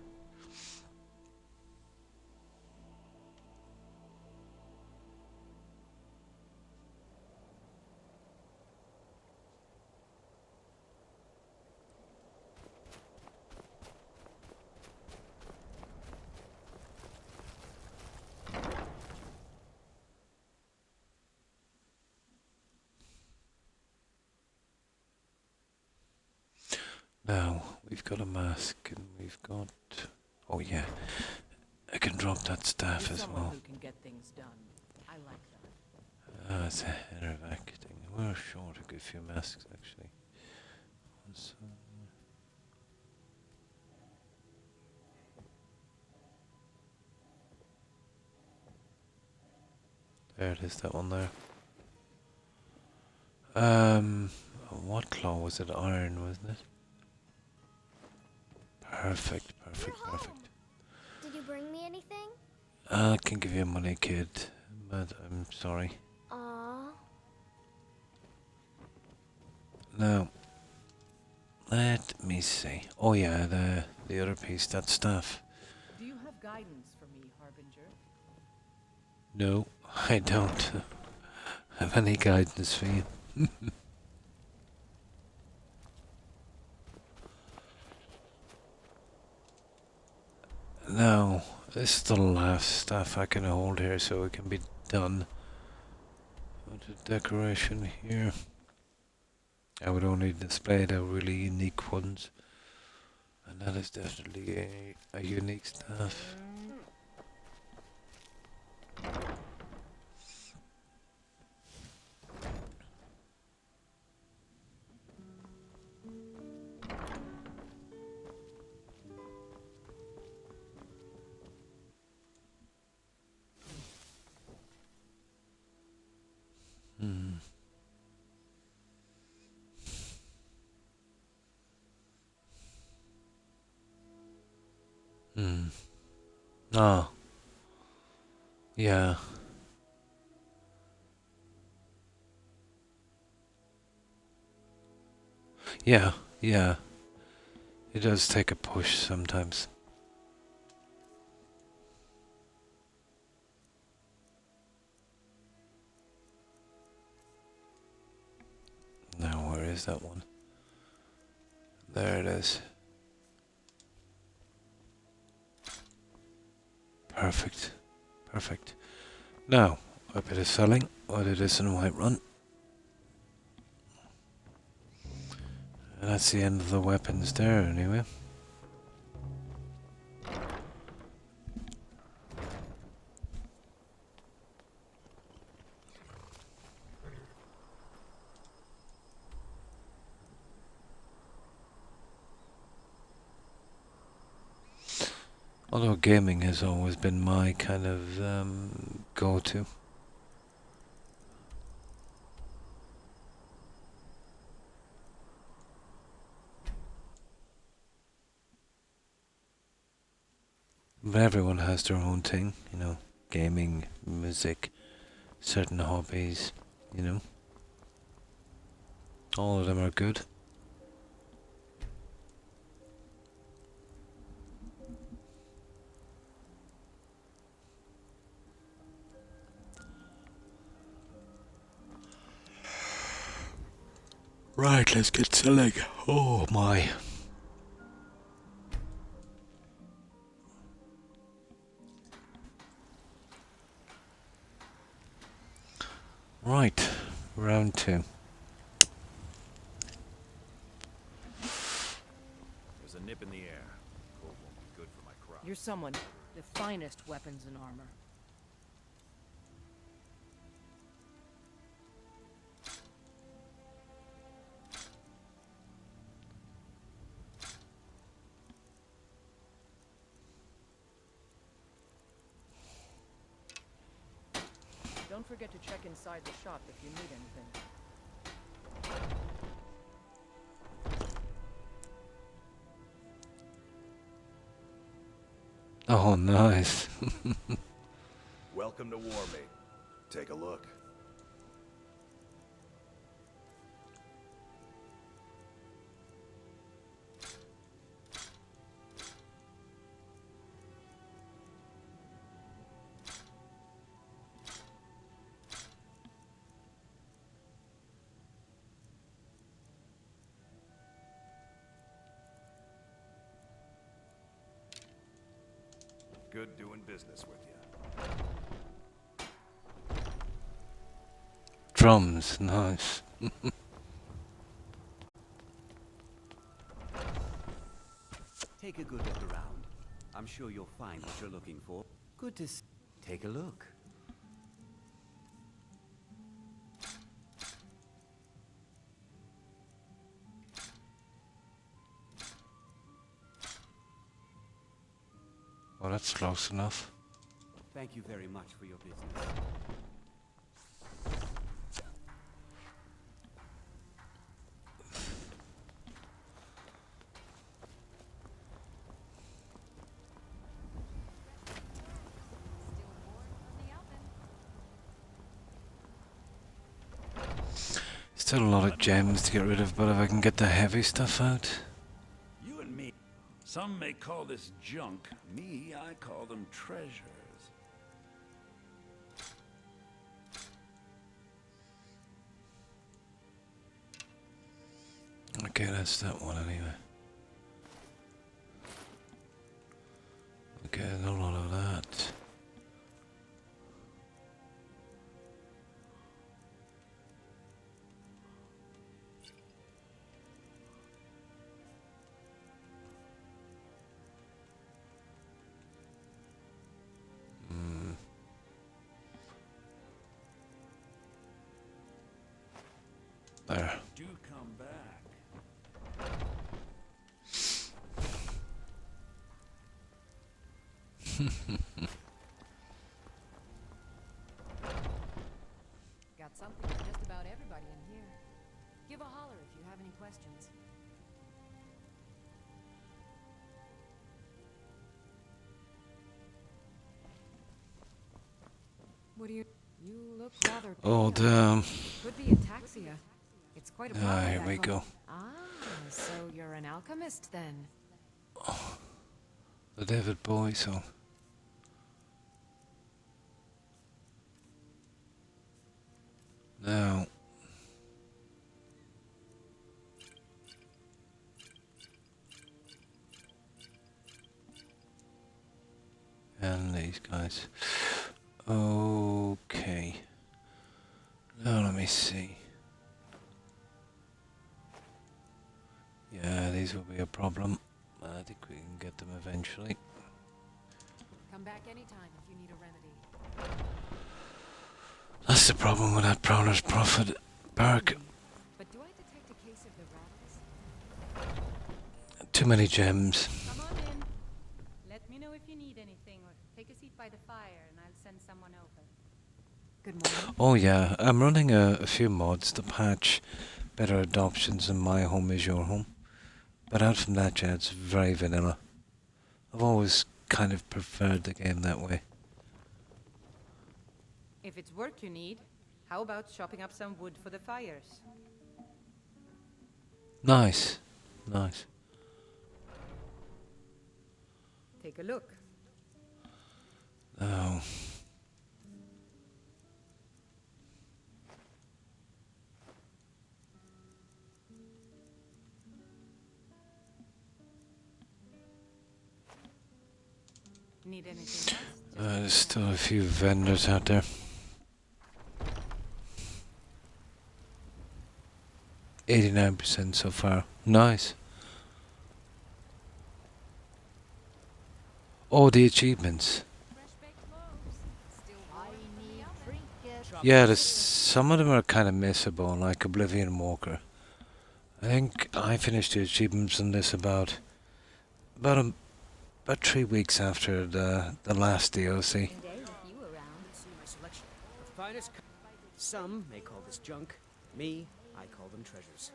Now, we've got a mask and we've got... Oh yeah. I can drop that staff You're as someone well. who can get things done. I like that. Ah, it's a header of acting. We're short a good few masks actually. So, there it is, that one there. What claw was it? Iron, wasn't it? Perfect, perfect, perfect. Did you bring me anything? I can give you money, kid, but I'm sorry. Aww. Now, let me see. Oh yeah, the other piece, that staff. Do you have guidance for me, Harbinger? No, I don't have any guidance for you. Now, this is the last stuff I can hold here so it can be done. With the decoration here. I would only display the really unique ones. And that is definitely a unique staff. Hmm. Hmm. Ah. Yeah. Yeah, yeah. It does take a push sometimes. Now, where is that one? There it is. Perfect. Perfect. Now, a bit of selling. What it is in Whiterun. And that's the end of the weapons there, anyway. Although gaming has always been my kind of go-to. But everyone has their own thing, you know. Gaming, music, certain hobbies, you know. All of them are good. Right, let's get selling. Oh my. Right, round 2. There's a nip in the air. Cold won't be good for my crop. You're someone, the finest weapons and armor. Don't forget to check inside the shop if you need anything. Oh, nice. Welcome to Warmate. Take a look. Good doing business with you. Drums, nice. Take a good look around. I'm sure you'll find what you're looking for. Good to see. Take a look. Oh, that's close enough. Thank you very much for your business. Still a lot of gems to get rid of, but if I can get the heavy stuff out. You and me. Some may call this junk. Me, I call them treasures. Okay, that's that one anyway. Okay, a lot of that. There. Do come back. Got something for just about everybody in here. Give a holler if you have any questions. What do you look rather Oh, pale. damn. Could be ataxia. It's quite a problem. Here we go. Ah, so you're an alchemist then. The David Bowie song. Now. And these guys. Okay. Now let me see. Yeah, these will be a problem. I think we can get them eventually. Come back anytime if you need a remedy. That's the problem with that Prowler's Prophet Bark. But do I detect a case of the rattles? Too many gems. Come on in. Let me know if you need anything, or take a seat by the fire, and I'll send someone over. Good morning. Oh yeah, I'm running a few mods to patch better adoptions than My Home Is Your Home. But out from that, yeah, it's very vanilla. I've always kind of preferred the game that way. If it's work you need, how about chopping up some wood for the fires? Nice. Nice. Take a look. Now. Need anything else? There's still a few vendors out there. 89% so far. Nice. Oh, the achievements. Yeah, some of them are kind of missable, like Oblivion Walker. I think I finished the achievements on this about 3 weeks after the last DLC. Some may call this junk. Me, I call them treasures.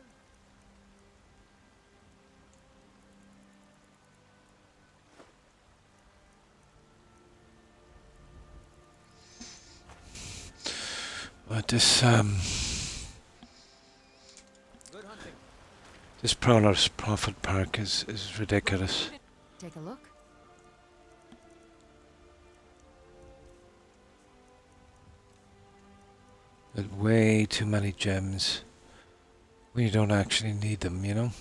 But this Prowler's Prophet Park is ridiculous. Take a look. There's way too many gems when you don't actually need them, you know?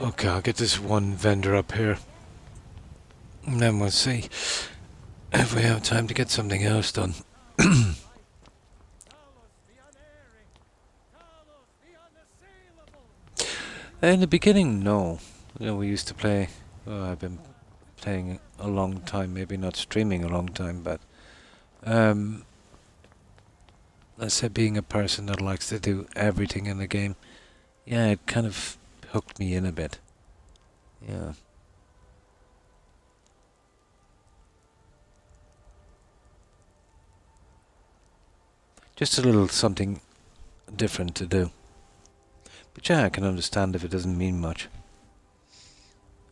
Okay, I'll get this one vendor up here. And then we'll see if we have time to get something else done. In the beginning, no. You know, we used to play. Well, I've been playing a long time, maybe not streaming a long time, but let's say being a person that likes to do everything in the game, yeah, it kind of hooked me in a bit. Yeah. Just a little something different to do. But yeah, I can understand if it doesn't mean much.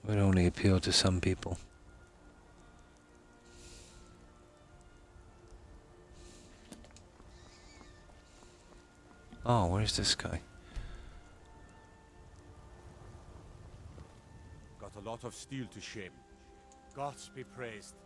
It would only appeal to some people. Oh, where's this guy? Got a lot of steel to shape. Gods be praised.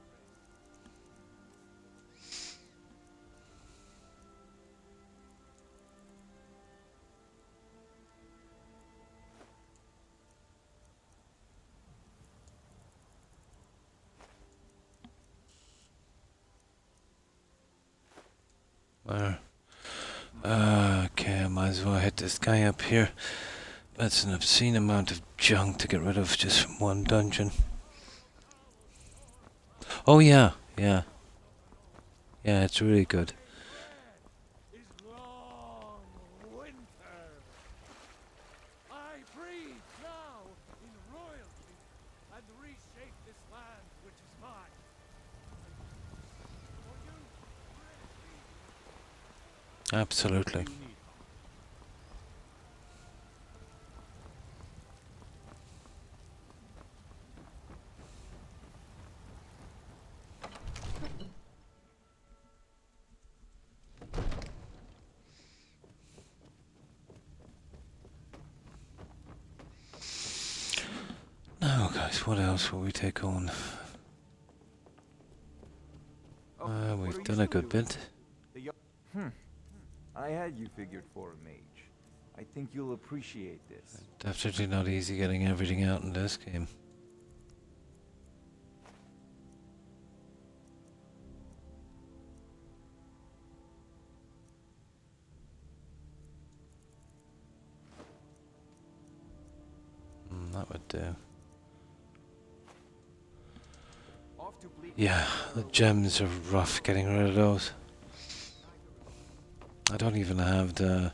Where? Okay, I might as well hit this guy up here. That's an obscene amount of junk to get rid of just from one dungeon. Oh yeah, yeah. Yeah, it's really good. I breathe now in royalty and reshape this land which is mine. Absolutely. Now, guys, what else will we take on? We've done a good bit. I had you figured for a mage. I think you'll appreciate this. Definitely not easy getting everything out in this game. That would do. Yeah, the gems are rough getting rid of those. I don't even have the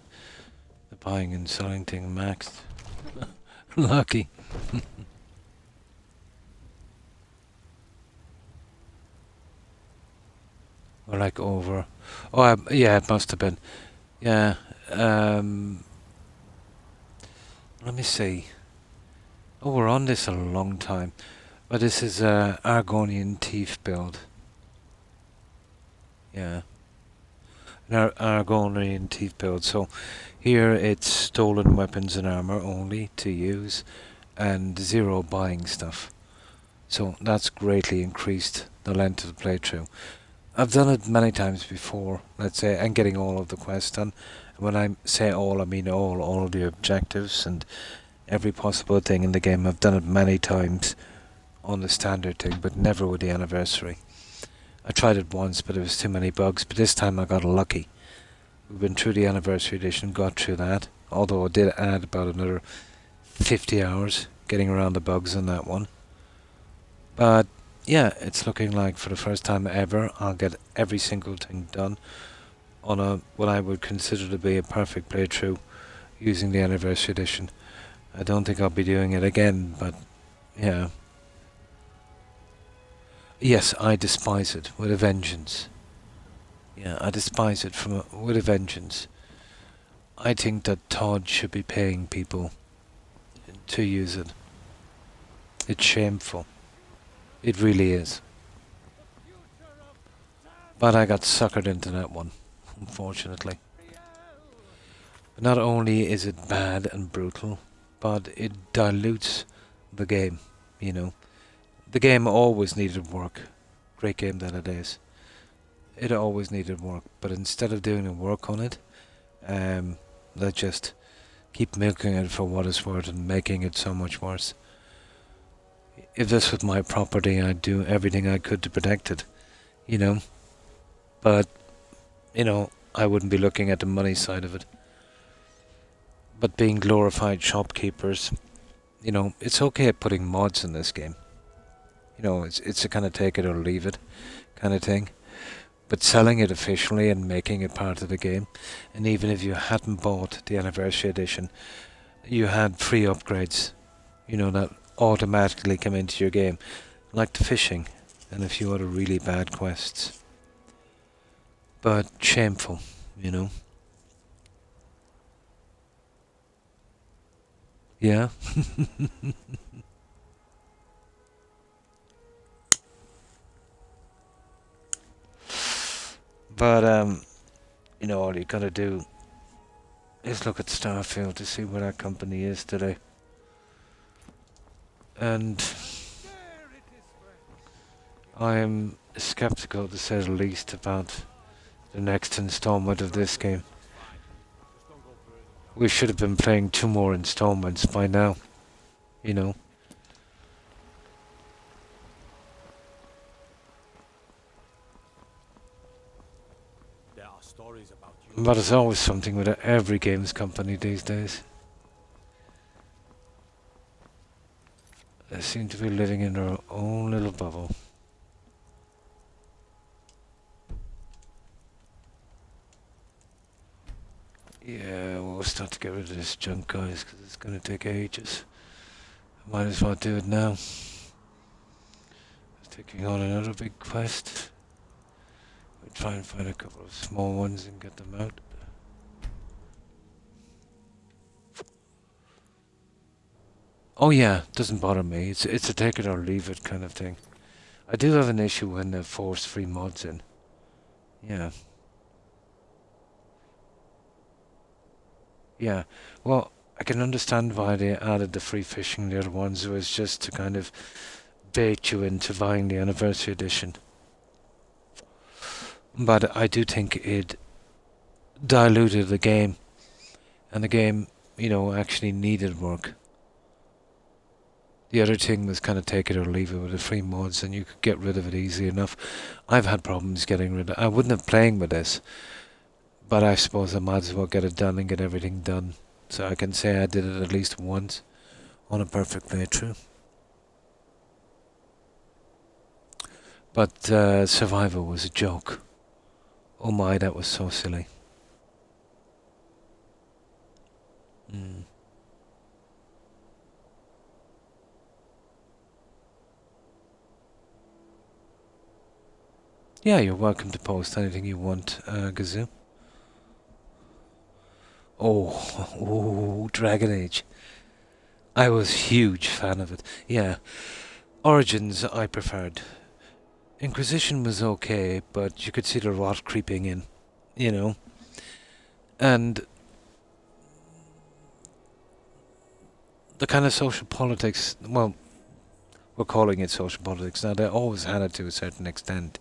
buying and selling thing maxed. Lucky. Or like over. Oh, yeah, it must have been. Yeah. Let me see. Oh, we're on this a long time. But this is a Argonian Thief build. Yeah. An Argonian Thief build. So here it's stolen weapons and armor only to use and 0 buying stuff. So that's greatly increased the length of the playthrough. I've done it many times before, let's say, and getting all of the quests done. When I say all, I mean all of the objectives and every possible thing in the game. I've done it many times on the standard thing, but never with the anniversary. I tried it once, but there was too many bugs, but this time I got lucky. We've been through the anniversary edition, got through that, although I did add about another 50 hours getting around the bugs on that one. But yeah, it's looking like for the first time ever I'll get every single thing done on what I would consider to be a perfect playthrough using the anniversary edition. I don't think I'll be doing it again, but yeah. Yes, I despise it with a vengeance. Yeah, I despise it with a vengeance. I think that Todd should be paying people to use it. It's shameful. It really is. But I got suckered into that one, unfortunately. But not only is it bad and brutal, but it dilutes the game, you know. The game always needed work. Great game that it is. It always needed work, but instead of doing the work on it, they just keep milking it for what it's worth and making it so much worse. If this was my property, I'd do everything I could to protect it, you know. But, you know, I wouldn't be looking at the money side of it. but being glorified shopkeepers, you know, it's okay putting mods in this game. You know, it's a kind of take it or leave it kind of thing. But selling it officially and making it part of the game, and even if you hadn't bought the anniversary edition, you had free upgrades, you know, that automatically come into your game, like the fishing and a few other really bad quests. But shameful, you know. Yeah. But you know, all you gotta do is look at Starfield to see where that company is today. And I'm skeptical, to say the least, about the next installment of this game. We should have been playing 2 more installments by now, you know. There are stories about you. But it's always something with every games company these days. They seem to be living in their own little bubble. Yeah, we'll start to get rid of this junk, guys, because it's going to take ages. Might as well do it now. Taking on another big quest. We'll try and find a couple of small ones and get them out. Oh yeah, doesn't bother me. It's a take it or leave it kind of thing. I do have an issue when they force free mods in. Yeah. Yeah, well, I can understand why they added the free fishing, the other ones. It was just to kind of bait you into buying the anniversary edition. But I do think it diluted the game. And the game, you know, actually needed work. The other thing was kind of take it or leave it with the free mods, and you could get rid of it easy enough. I've had problems getting rid of it. I wouldn't have playing with this. But I suppose I might as well get it done and get everything done. So I can say I did it at least once on a perfect playthrough. But Survivor was a joke. Oh my, that was so silly. Yeah, you're welcome to post anything you want, Gazoo. Oh, Dragon Age. I was a huge fan of it. Yeah. Origins I preferred. Inquisition was okay, but you could see the rot creeping in, you know. And the kind of social politics, well, we're calling it social politics now, they always had it to a certain extent.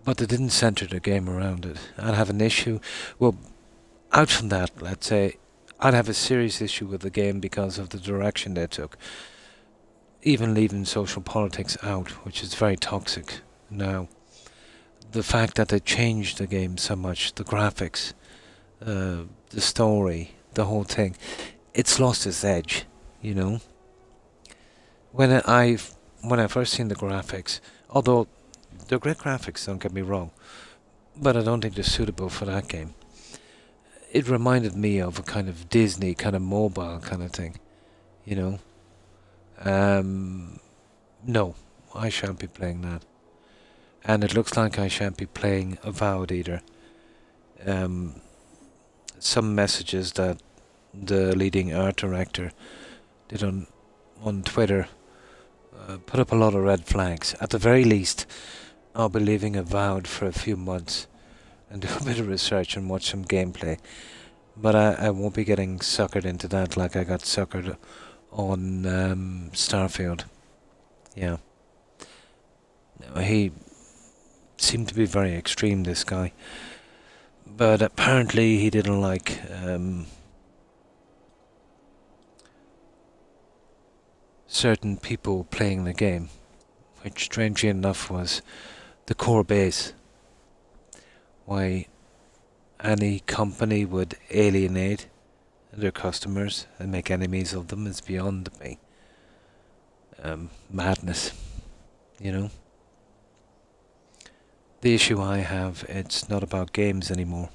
But they didn't centre the game around it. I'd have an issue, well, out from that, let's say, I'd have a serious issue with the game because of the direction they took. Even leaving social politics out, which is very toxic now. The fact that they changed the game so much, the graphics, the story, the whole thing, it's lost its edge, you know. When I first seen the graphics, although they're great graphics, don't get me wrong, but I don't think they're suitable for that game. It reminded me of a kind of Disney, kind of mobile kind of thing, you know. No, I shan't be playing that. And it looks like I shan't be playing Avowed either. Some messages that the leading art director did on Twitter put up a lot of red flags. At the very least, I'll be leaving Avowed for a few months and do a bit of research and watch some gameplay. But I won't be getting suckered into that like I got suckered on Starfield. Yeah. He seemed to be very extreme, this guy. But apparently he didn't like certain people playing the game, which strangely enough was the core base. Why any company would alienate their customers and make enemies of them is beyond me. Madness, you know. The issue I have, it's not about games anymore.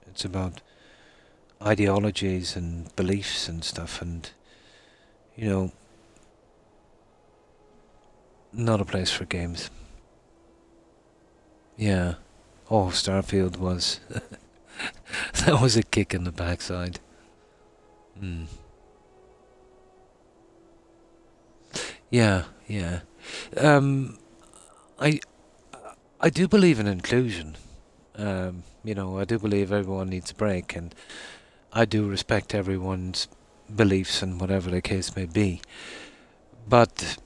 It's about ideologies and beliefs and stuff, and, you know, not a place for games. Yeah. Oh, Starfield was... that was a kick in the backside. Yeah, yeah. I I do believe in inclusion. You know, I do believe everyone needs a break, and I do respect everyone's beliefs and whatever the case may be. But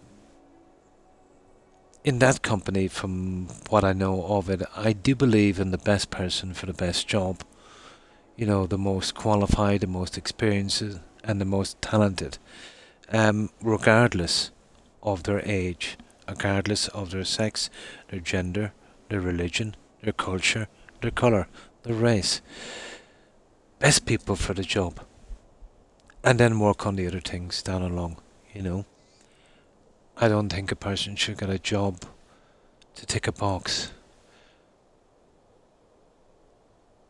in that company, from what I know of it, I do believe in the best person for the best job. You know, the most qualified, the most experienced, and the most talented, regardless of their age, regardless of their sex, their gender, their religion, their culture, their colour, their race. Best people for the job. And then work on the other things down along, you know. I don't think a person should get a job to tick a box.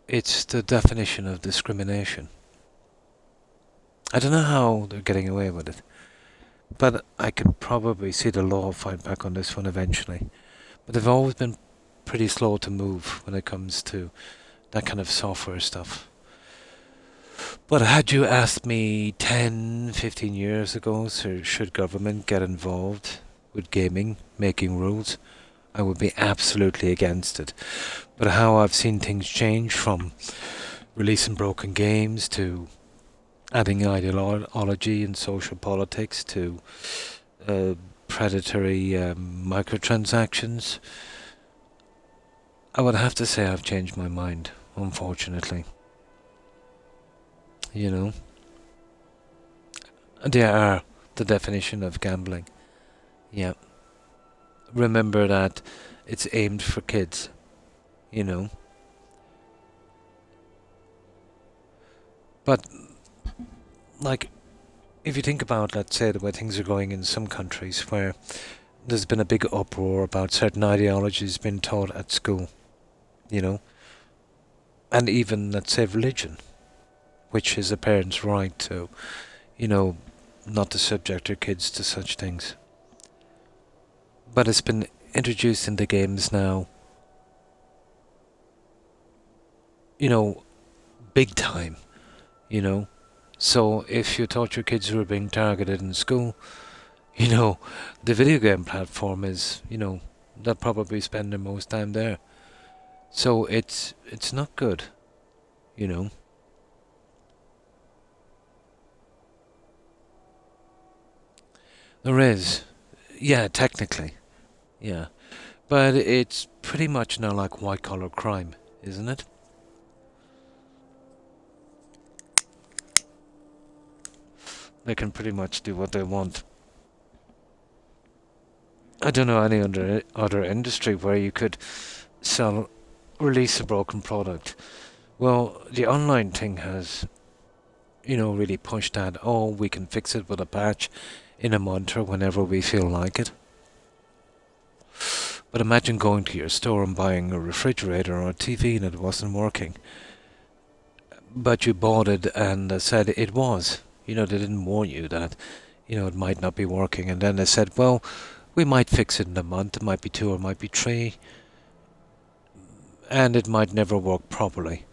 It's the definition of discrimination. I don't know how they're getting away with it, but I can probably see the law fight back on this one eventually. But they've always been pretty slow to move when it comes to that kind of software stuff. But had you asked me 10, 15 years ago, should government get involved with gaming, making rules, I would be absolutely against it. But how I've seen things change from releasing broken games to adding ideology and social politics to predatory microtransactions, I would have to say I've changed my mind, unfortunately. You know, they are the definition of gambling. Yeah. Remember that it's aimed for kids, you know. But, like, if you think about, let's say, the way things are going in some countries where there's been a big uproar about certain ideologies being taught at school, you know, and even, let's say, religion, which is a parent's right to, you know, not to subject their kids to such things. But it's been introduced in the games now, you know, big time, you know. So if you thought your kids were being targeted in school, you know, the video game platform is, you know, they'll probably spend their most time there. So it's not good, you know. There is. Yeah, technically. Yeah. But it's pretty much now like white-collar crime, isn't it? They can pretty much do what they want. I don't know any other industry where you could release a broken product. Well, the online thing has, you know, really pushed that, oh, we can fix it with a patch in a month or whenever we feel like it. But imagine going to your store and buying a refrigerator or a TV and it wasn't working. But you bought it and said it was. You know, they didn't warn you that, you know, it might not be working. And then they said, well, we might fix it in a month. It might be 2 or it might be 3. And it might never work properly.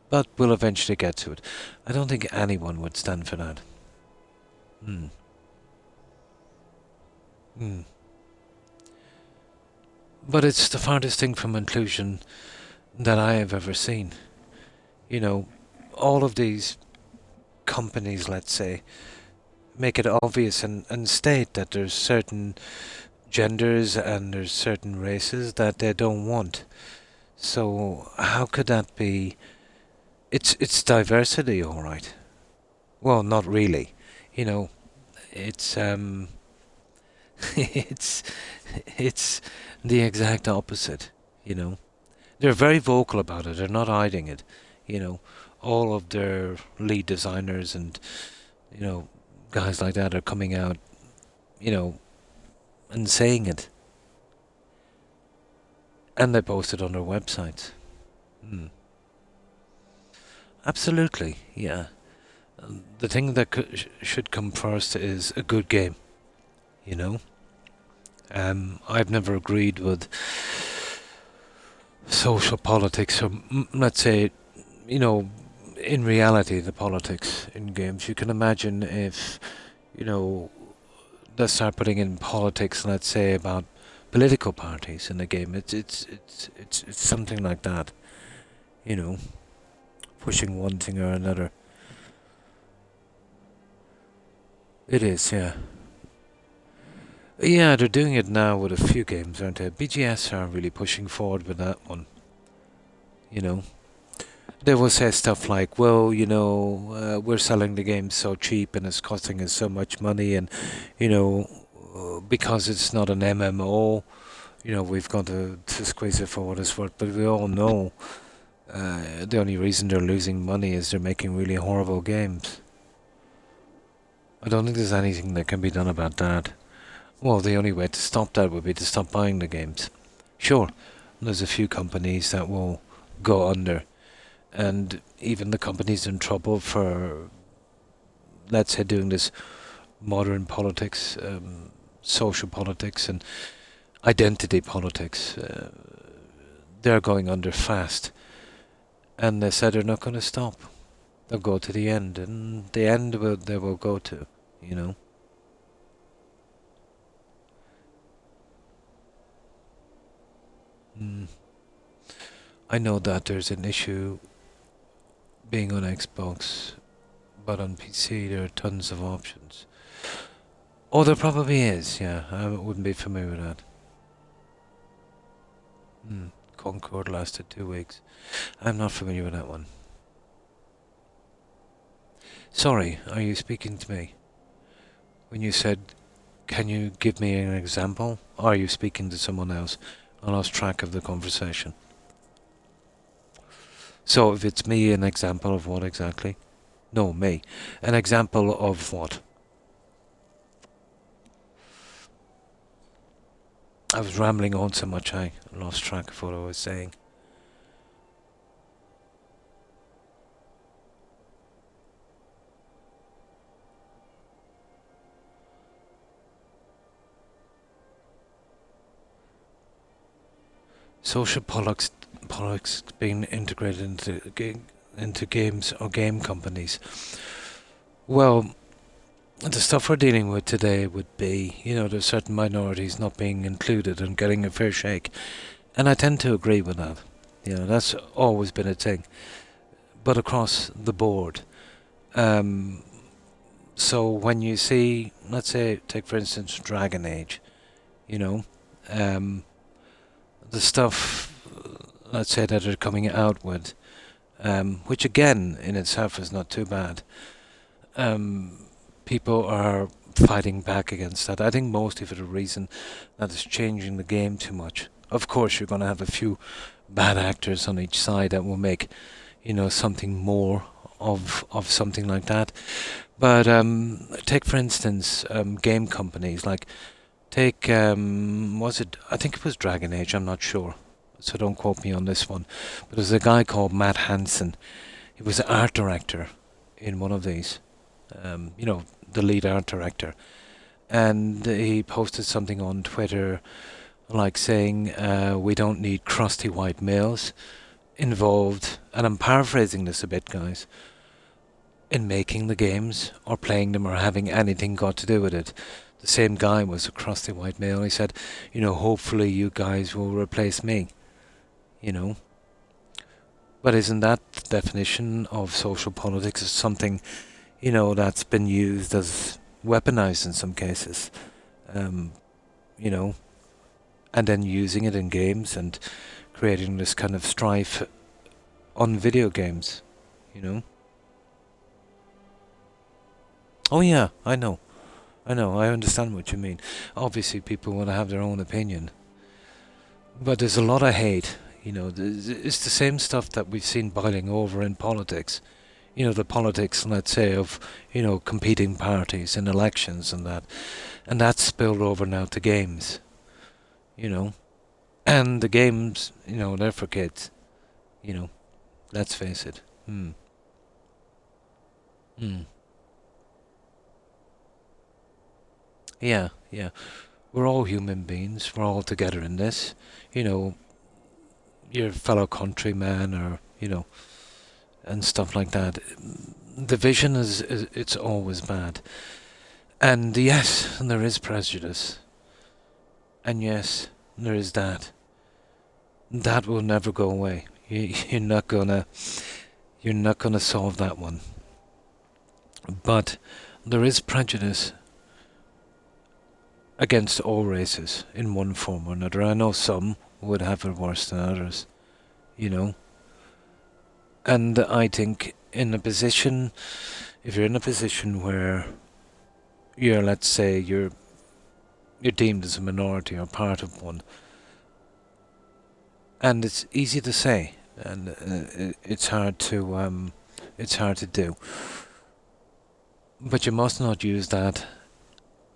But we'll eventually get to it. I don't think anyone would stand for that. But it's the farthest thing from inclusion that I have ever seen. You know, all of these companies, let's say, make it obvious and state that there's certain genders and there's certain races that they don't want. So how could that be? It's diversity, all right. Well, not really. You know, it's it's the exact opposite, you know. They're very vocal about it, they're not hiding it, you know. all of their lead designers and, you know, guys like that are coming out, you know, and saying it. And they post it on their websites. Absolutely, yeah. The thing that should come first is a good game, you know. I've never agreed with social politics, or let's say, you know, in reality, the politics in games. You can imagine if, you know, they start putting in politics, let's say, about political parties in the game. It's something like that, you know, pushing one thing or another. It is, yeah. Yeah, they're doing it now with a few games, aren't they? BGS are really pushing forward with that one. You know, they will say stuff like, well, you know, we're selling the game so cheap and it's costing us so much money, and, you know, because it's not an MMO, you know, we've got to squeeze it for what it's worth. But we all know the only reason they're losing money is they're making really horrible games. I don't think there's anything that can be done about that. Well, the only way to stop that would be to stop buying the games. Sure, there's a few companies that will go under, and even the companies in trouble for, let's say, doing this modern politics, social politics and identity politics, they're going under fast. And they said they're not going to stop. They'll go to the end, and the end they will go to, you know. I know that there's an issue being on Xbox, but on PC there are tons of options. Oh, there probably is, yeah. I wouldn't be familiar with that. Concord lasted 2 weeks. I'm not familiar with that one. Sorry, are you speaking to me? When you said, can you give me an example? Or are you speaking to someone else? I lost track of the conversation. So if it's me, an example of what exactly? No, me. An example of what? I was rambling on so much I lost track of what I was saying. Social politics being integrated into games or game companies. Well, the stuff we're dealing with today would be, you know, there's certain minorities not being included and getting a fair shake. And I tend to agree with that. You know, that's always been a thing. But across the board. So when you see, let's say, take for instance Dragon Age, you know, the stuff, let's say, that they're coming out with, which again in itself is not too bad. People are fighting back against that. I think mostly for the reason that it's changing the game too much. Of course, you're going to have a few bad actors on each side that will make, you know, something more of something like that. But take for instance game companies like take was it? I think it was Dragon Age. I'm not sure, so don't quote me on this one. But there's a guy called Matt Hansen. He was an art director in one of these. You know, the lead art director, and he posted something on Twitter like saying we don't need crusty white males involved, and I'm paraphrasing this a bit, guys, in making the games or playing them or having anything got to do with it. The same guy was a crusty white male. He said, you know, hopefully you guys will replace me, you know. But isn't that the definition of social politics? Is something, you know, that's been used as weaponized in some cases, you know, and then using it in games and creating this kind of strife on video games, you know. Oh yeah, I know, I understand what you mean. Obviously people want to have their own opinion, but there's a lot of hate, You know, it's the same stuff that we've seen boiling over in politics. You know, the politics, let's say, of, you know, competing parties in elections and that. And that's spilled over now to games. You know. And the games, you know, they're for kids. You know. Let's face it. Yeah, yeah. We're all human beings. We're all together in this. You know, your fellow countryman or, you know, and stuff like that. Division is it's always bad. And yes, there is prejudice. And yes, there is that. That will never go away. You're not gonna solve that one. But there is prejudice against all races in one form or another. I know some would have it worse than others, you know. And I think if you're in a position where you're, let's say, you're deemed as a minority or part of one, and it's easy to say, and it's hard to do, but you must not use that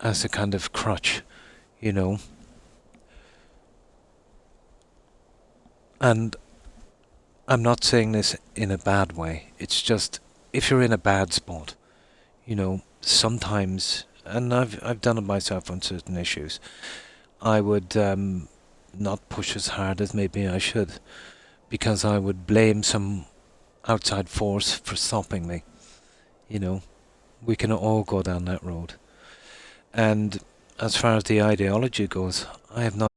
as a kind of crutch, you know. And I'm not saying this in a bad way. It's just, if you're in a bad spot, you know, sometimes, and I've done it myself on certain issues, I would not push as hard as maybe I should, because I would blame some outside force for stopping me. You know, we can all go down that road. And as far as the ideology goes, I have not.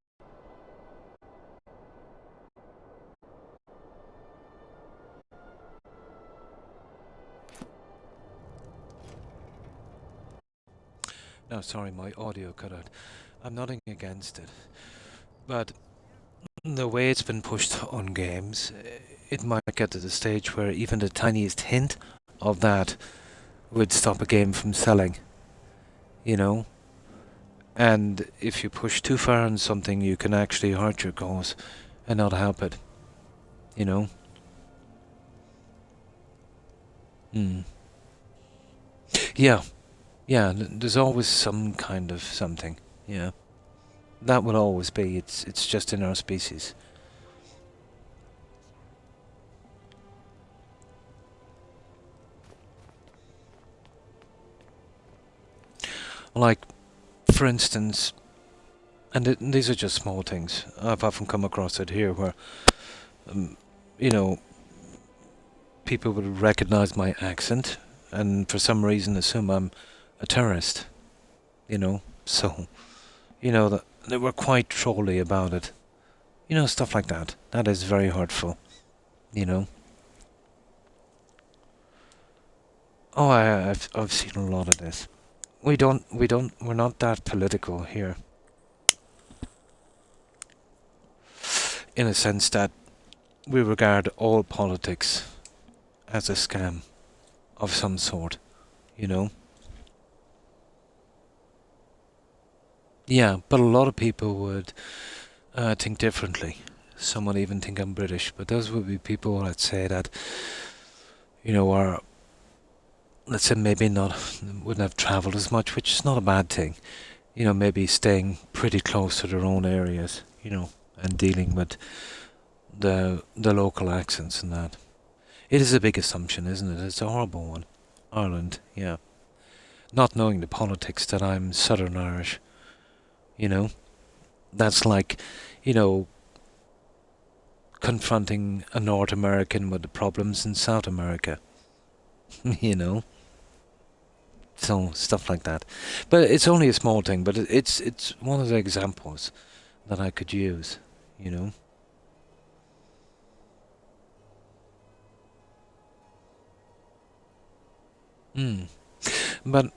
No, sorry, my audio cut out. I'm nothing against it. But the way it's been pushed on games, it might get to the stage where even the tiniest hint of that would stop a game from selling. You know? And if you push too far on something, you can actually hurt your cause and not help it. You know? Yeah. Yeah, there's always some kind of something. Yeah. That will always be. It's just in our species. Like, for instance, and these are just small things. I've often come across it here where, you know, people would recognize my accent and for some reason assume I'm a terrorist. You know, so, you know, they were quite trolly about it. You know, stuff like that. That is very hurtful. You know. Oh, I've seen a lot of this. We're not that political here. In a sense that we regard all politics as a scam of some sort, you know? Yeah, but a lot of people would think differently. Some would even think I'm British, but those would be people, let's say, that, you know, are, let's say, maybe wouldn't have travelled as much, which is not a bad thing. You know, maybe staying pretty close to their own areas, you know, and dealing with the local accents and that. It is a big assumption, isn't it? It's a horrible one. Ireland, yeah. Not knowing the politics that I'm Southern Irish, you know. That's like, you know, confronting a North American with the problems in South America. You know. So, stuff like that. But it's only a small thing, but it's one of the examples that I could use, you know. But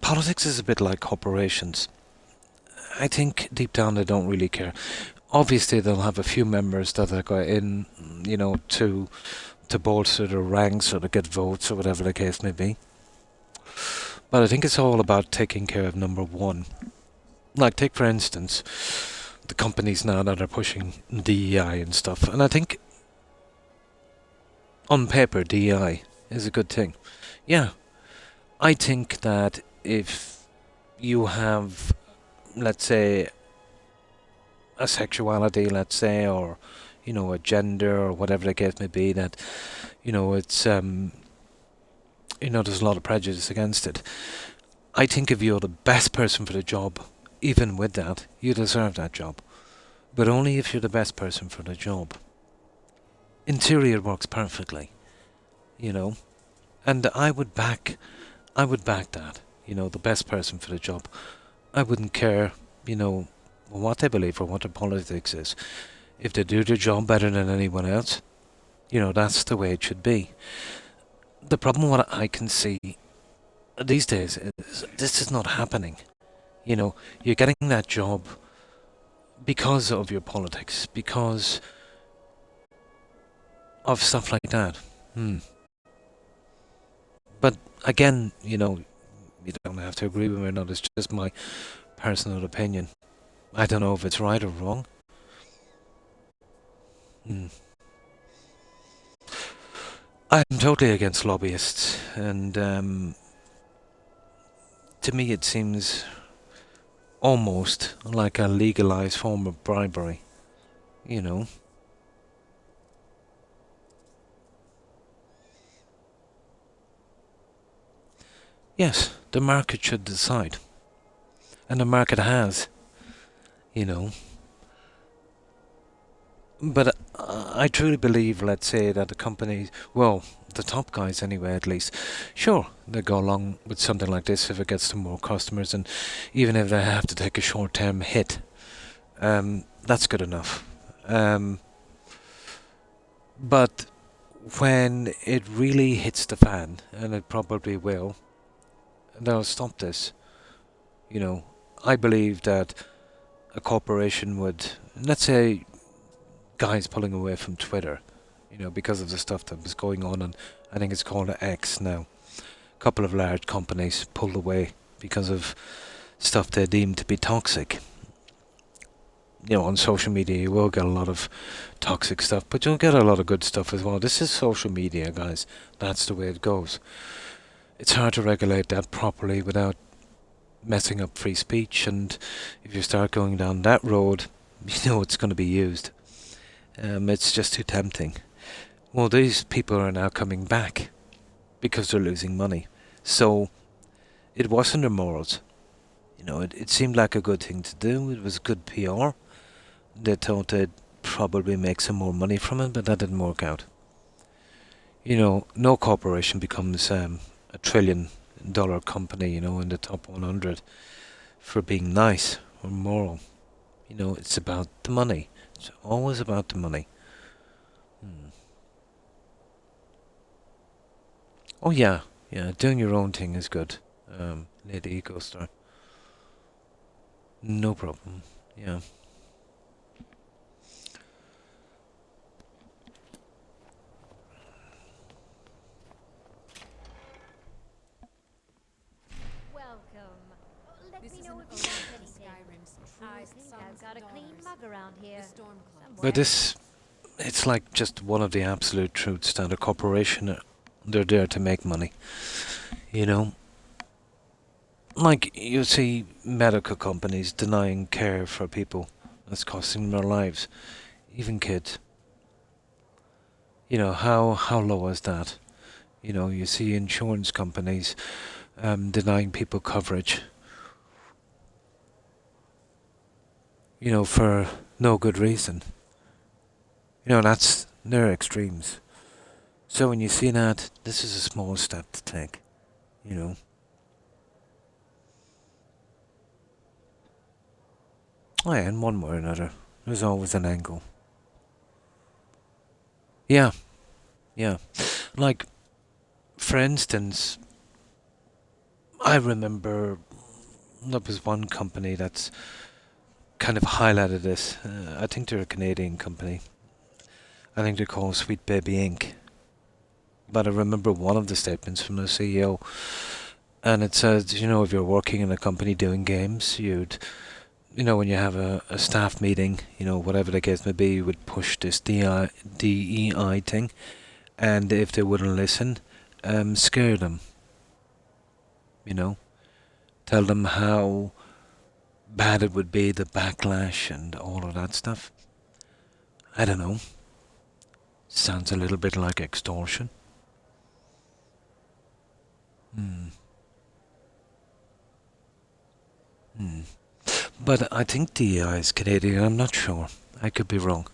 politics is a bit like corporations. I think deep down they don't really care. Obviously they'll have a few members that are going in, you know, to bolster their ranks or to get votes or whatever the case may be. But I think it's all about taking care of number one. Like, take for instance, the companies now that are pushing DEI and stuff. And I think on paper DEI is a good thing. Yeah, I think that if you have, let's say, a sexuality, let's say, or, you know, a gender or whatever the case may be, that, you know, it's, you know, there's a lot of prejudice against it. I think if you're the best person for the job, even with that, you deserve that job. But only if you're the best person for the job. In theory, it works perfectly, you know. And I would back that, you know, the best person for the job. I wouldn't care, you know, what they believe or what their politics is. If they do their job better than anyone else, you know, that's the way it should be. The problem what I can see these days is this is not happening. You know, you're getting that job because of your politics, because of stuff like that. But again, you know, you don't have to agree with me or not, it's just my personal opinion. I don't know if it's right or wrong. I'm totally against lobbyists, and to me it seems almost like a legalized form of bribery, you know. Yes, the market should decide. And the market has, you know. But I truly believe, let's say, that the companies, well, the top guys anyway at least, sure, they go along with something like this if it gets them more customers, and even if they have to take a short-term hit, that's good enough. But when it really hits the fan, and it probably will, they'll stop this. You know, I believe that a corporation would, let's say, guys pulling away from Twitter, you know, because of the stuff that was going on, and I think it's called X now. A couple of large companies pulled away because of stuff they deemed to be toxic. You know, on social media you will get a lot of toxic stuff, but you'll get a lot of good stuff as well. This is social media, guys. That's the way it goes. It's hard to regulate that properly without messing up free speech, and if you start going down that road, you know it's going to be used. It's just too tempting. Well, these people are now coming back because they're losing money. So it wasn't their morals. You know, it seemed like a good thing to do. It was good PR. They thought they'd probably make some more money from it, but that didn't work out. You know, no corporation becomes a $1 trillion company, you know, in the top 100 for being nice or moral. You know, it's about the money. It's always about the money. Oh yeah, doing your own thing is good. Lady EcoStar. No problem, yeah. Let me know if you want anything. I think I've got a clean mug around here. But this, it's like just one of the absolute truths that a corporation, they're there to make money. You know? Like, you see medical companies denying care for people. That's costing them their lives. Even kids. You know, how low is that? You know, you see insurance companies denying people coverage. You know, for no good reason. You know, that's their extremes. So when you see that, this is a small step to take. You know. Oh yeah, in one way or another, there's always an angle. Yeah. Like, for instance, I remember there was one company that's kind of highlighted this. I think they're a Canadian company. I think they're called Sweet Baby Inc. But I remember one of the statements from the CEO, and it says, you know, if you're working in a company doing games, you'd you know, when you have a staff meeting, you know, whatever the case may be, you would push this DEI thing, and if they wouldn't listen, scare them. You know, tell them how bad it would be, the backlash and all of that stuff. I don't know. Sounds a little bit like extortion. But I think DEI is Canadian, I'm not sure. I could be wrong.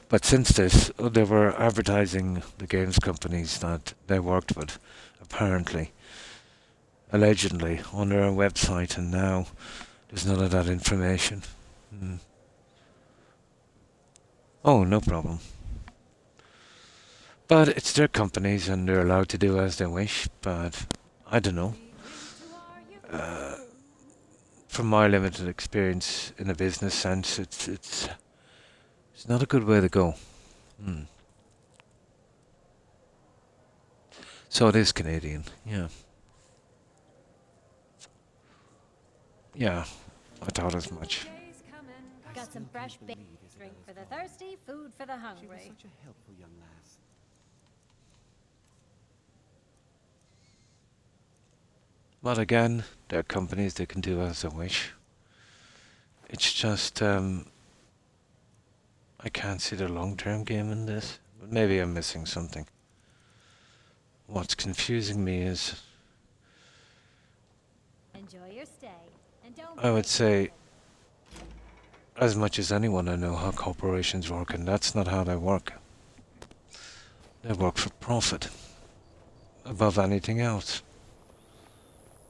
But since this, they were advertising the games companies that they worked with, apparently, allegedly, on their website, and now there's none of that information. Oh, no problem. But it's their companies and they're allowed to do as they wish, but I don't know. From my limited experience in a business sense, it's not a good way to go. So it is Canadian, yeah. Yeah, I thought as much. Got some fresh drink for the thirsty, food for the hungry. She was such a helpful young lass. But again, they're companies, they can do as they wish. It's just, I can't see the long-term game in this. But maybe I'm missing something. What's confusing me is, Enjoy your stay. And don't I would say, as much as anyone, I know how corporations work, and that's not how they work. They work for profit above anything else.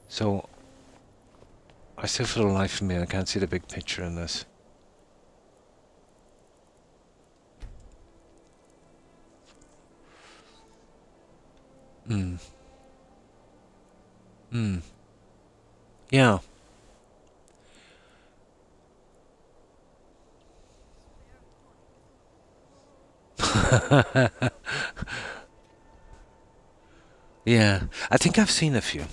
So, I still, for the life of me, I can't see the big picture in this. Yeah. Yeah, I think I've seen a few.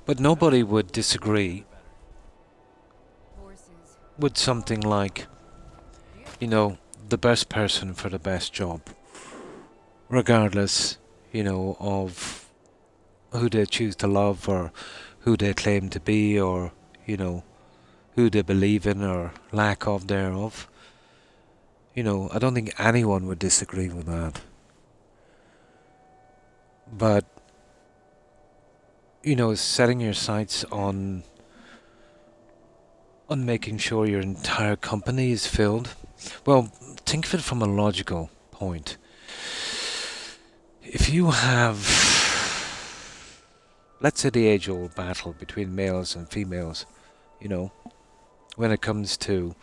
But nobody would disagree with something like, you know, the best person for the best job. Regardless, you know, of who they choose to love or who they claim to be or, you know, who they believe in or lack of thereof. You know, I don't think anyone would disagree with that. But, you know, setting your sights on making sure your entire company is filled. Well, think of it from a logical point. If you have, let's say, the age-old battle between males and females, you know, when it comes to,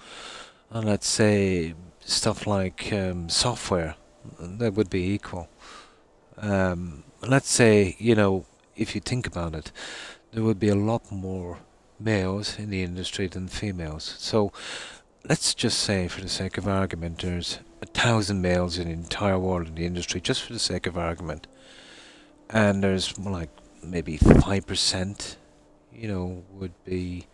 let's say, stuff like software, that would be equal. Let's say, you know, if you think about it, there would be a lot more males in the industry than females. So let's just say, for the sake of argument, there's 1,000 males in the entire world in the industry, just for the sake of argument. And there's like maybe 5%, you know, would be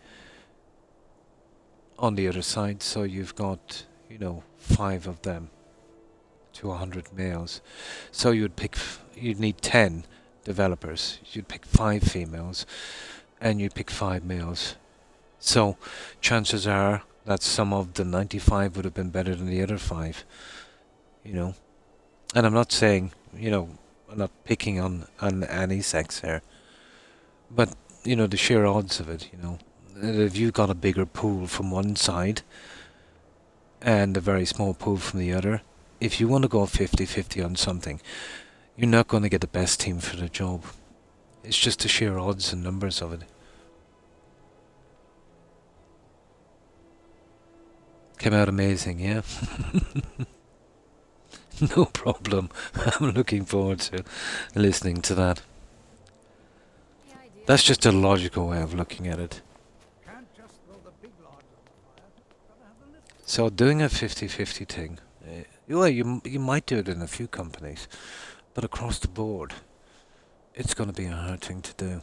on the other side. So you've got, you know, 5 of them to 100 males. So you'd need 10 developers. You'd pick 5 females and you'd pick 5 males. So chances are that some of the 95 would have been better than the other 5, you know. And I'm not saying, you know, I'm not picking on any sex here, but, you know, the sheer odds of it, you know. If you've got a bigger pool from one side and a very small pool from the other, if you want to go 50-50 on something, you're not going to get the best team for the job. It's just the sheer odds and numbers of it. Came out amazing, yeah? No problem. I'm looking forward to listening to that. That's just a logical way of looking at it. So doing a 50-50 thing, well, you might do it in a few companies. But across the board, it's going to be a hard thing to do.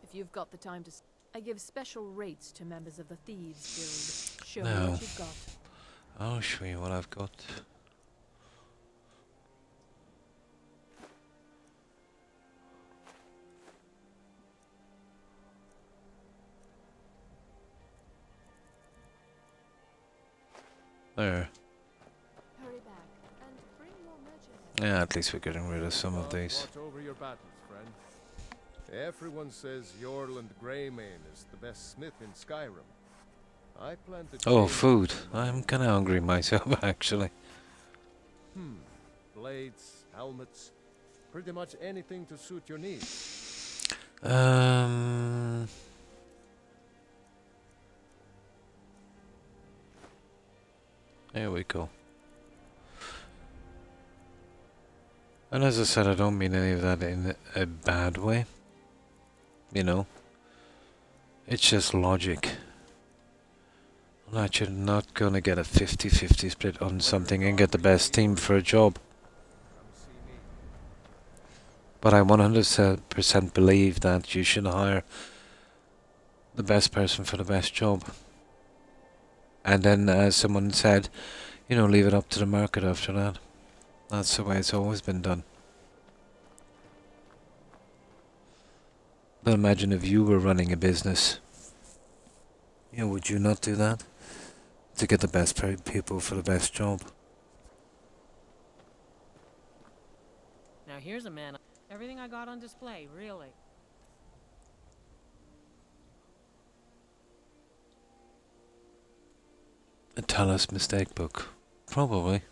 If you've got the time to... I give special rates to members of the Thieves Guild. Show No. me what you've got. I'll show you what I've got. There. Hurry back and bring more merchandise. Yeah, at least we're getting rid of some of these. Watch over your battles, friend. Everyone says Yorland Greymane is the best smith in Skyrim. I plan to Oh, change food. my I'm kinda hungry myself, actually. Blades, helmets, pretty much anything to suit your needs. There we go. And as I said, I don't mean any of that in a bad way. You know, it's just logic. That you're not gonna get a 50-50 split on something and get the best team for a job. But I 100% believe that you should hire the best person for the best job. And then, as someone said, you know, leave it up to the market after that. That's the way it's always been done. But imagine if you were running a business. You know, would you not do that? To get the best people for the best job. Now here's a man. Everything I got on display, really. A Talus mistake book. Probably.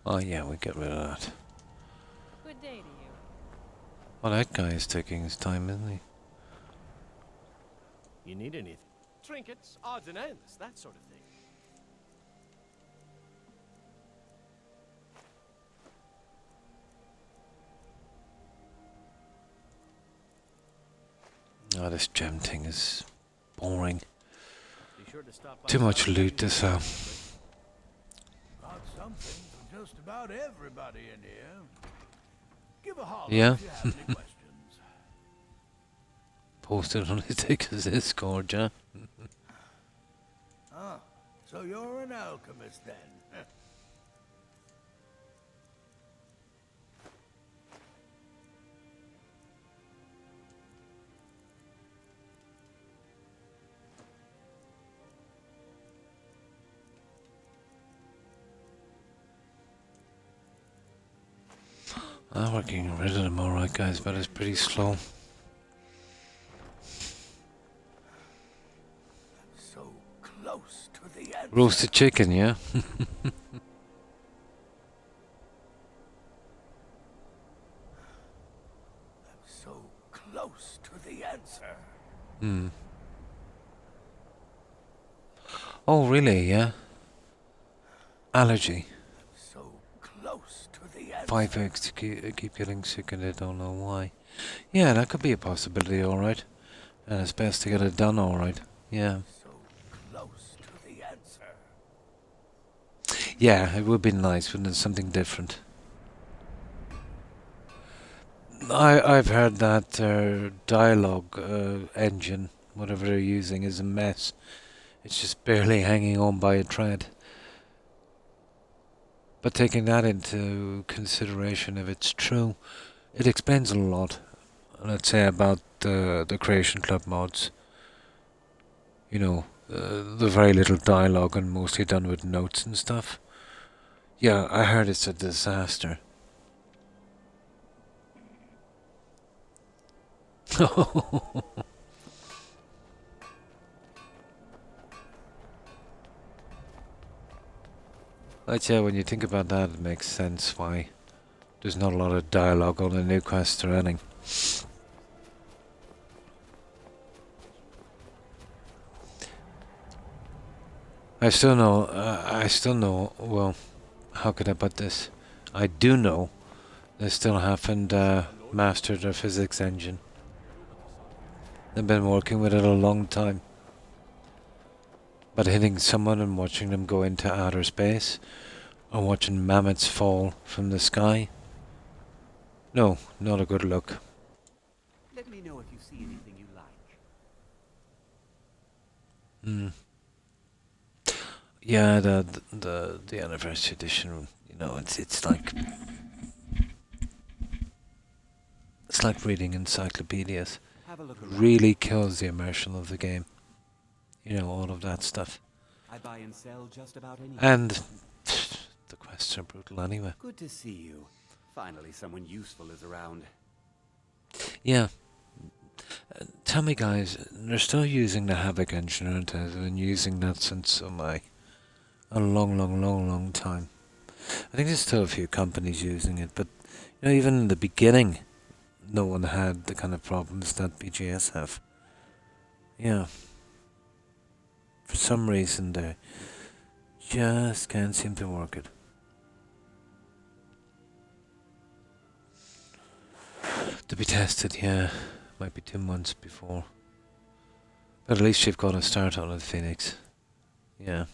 Oh yeah, we get rid of that. Good day to you. Well, that guy is taking his time, isn't he? You need anything? Trinkets, odds and ends, that sort of thing. Oh, this gem thing is boring. Be sure to stop by Too much loot to sell. Got something for just about everybody in here. Give a holler Yeah. if you have any questions. Posted on his Discord, yeah. Ah, so you're an alchemist then? We're getting rid of them alright, guys, but it's pretty slow. So close to the end. Roasted chicken, yeah? So close to the answer. Hmm. Oh, really, yeah? Allergy. So close to the answer. 5 eggs to keep getting sick and I don't know why. Yeah, that could be a possibility, alright. And it's best to get it done, alright. Yeah. So close to the answer. Yeah, it would be nice when there's something different. I've heard that dialogue engine, whatever they're using, is a mess. It's just barely hanging on by a thread. But taking that into consideration, if it's true, it explains a lot. Let's say about the Creation Club mods. You know, the very little dialogue and mostly done with notes and stuff. Yeah, I heard it's a disaster. But yeah, when you think about that, it makes sense why there's not a lot of dialogue on the new quest or anything. I still know, well, how could I put this? I do know they still haven't mastered their physics engine. They've been working with it a long time. But hitting someone and watching them go into outer space, or watching mammoths fall from the sky, no, not a good look. Let me know if you see anything you like. Hmm. Yeah, the anniversary edition, you know, it's like reading encyclopedias. Have a look It around. really kills the immersion of the game. You know, all of that stuff. I buy and sell just about anything. And the quests are brutal anyway. Good to see you. Finally, someone useful is around. Yeah. Tell me, guys, they're still using the Havoc engine, aren't they? They've been using that since, oh my, a long time. I think there's still a few companies using it, but you know, even in the beginning, no one had the kind of problems that BGS have. Yeah. For some reason, they just can't seem to work it. To be tested, yeah. Might be 2 months before. But at least you've got a start on it, Phoenix. Yeah.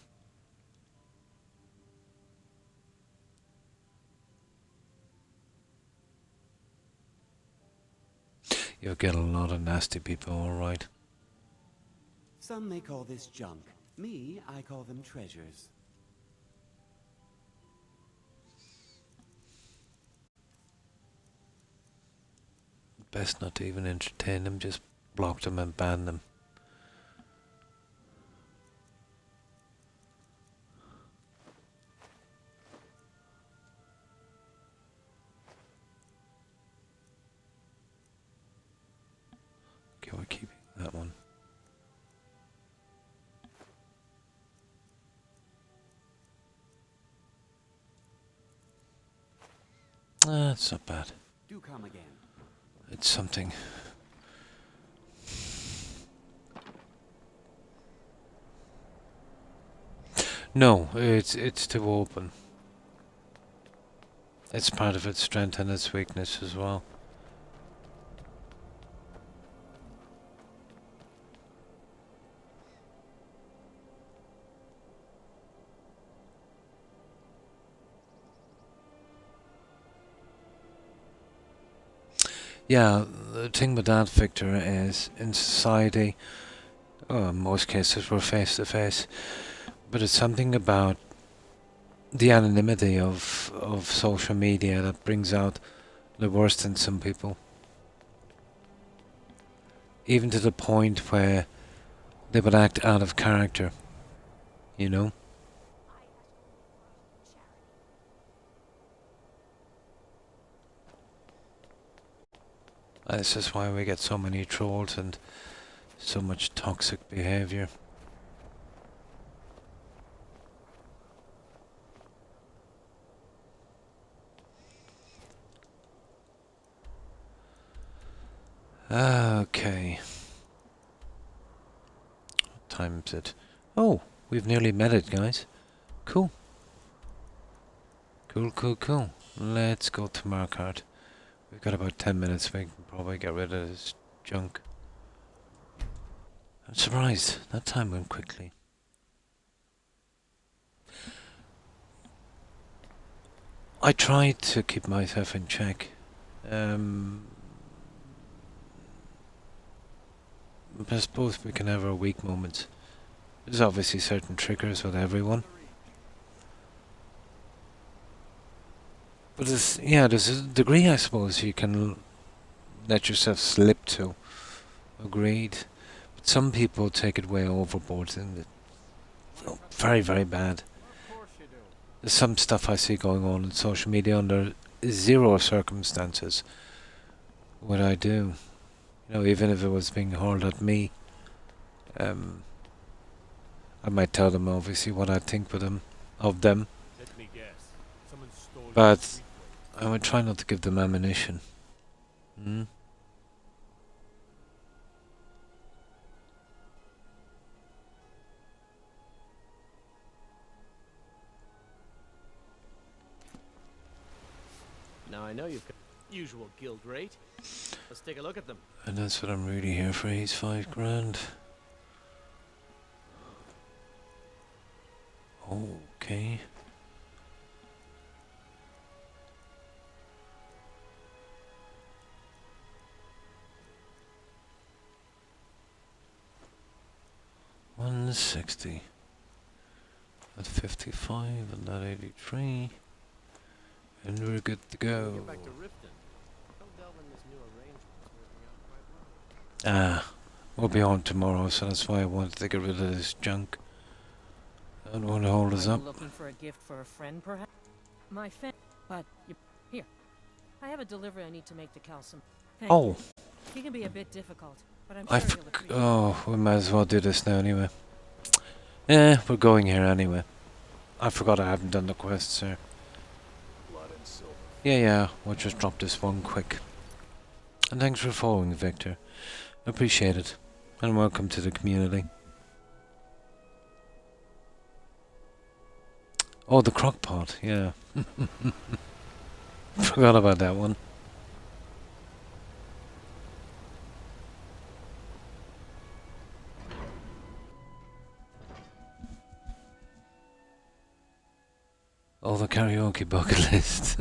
You'll get a lot of nasty people, alright. Some may call this junk. Me, I call them treasures. Best not to even entertain them, just block them and ban them. Okay, we're keeping that one. It's not bad. Do come again. It's something. No, it's too open. It's part of its strength and its weakness as well. Yeah, the thing with that, Victor, is in society, in most cases we're face to face, but it's something about the anonymity of social media that brings out the worst in some people. Even to the point where they would act out of character, you know? This is why we get so many trolls and so much toxic behavior. Okay. What time is it? Oh, we've nearly met it, guys. Cool. Cool. Let's go to Marquardt. We've got about 10 minutes. We can probably get rid of this junk. I'm surprised. That time went quickly. I tried to keep myself in check. I suppose we can have our weak moments. There's obviously certain triggers with everyone. But there's a degree, I suppose, you can let yourself slip to. Agreed. But some people take it way overboard and very, very bad. There's some stuff I see going on in social media under zero circumstances would I do. You know, even if it was being hurled at me, I might tell them obviously what I think of them. But I would try not to give them ammunition. I know you've got usual guild rate. Let's take a look at them. And that's what I'm really here for. He's 5 grand. Okay. $160 at 55 and that 83, and we're good to go. Get back to Riften. Don't delve in this new arrangement's working out quite well. We'll be on tomorrow, so that's why I wanted to get rid of this junk. I don't want to hold us up. Looking for a gift for a friend, perhaps? My fan, but here. I have a delivery I need to make to Calcim. Thank you. He can be a bit difficult, but I'm sure he'll appreciate it. Oh, we might as well do this now anyway. We're going here anyway. I forgot I haven't done the quests here. Yeah, we'll just drop this one quick. And thanks for following, Victor. Appreciate it. And welcome to the community. Oh, the crock pot, yeah. Forgot about that one. Oh, the karaoke bucket list.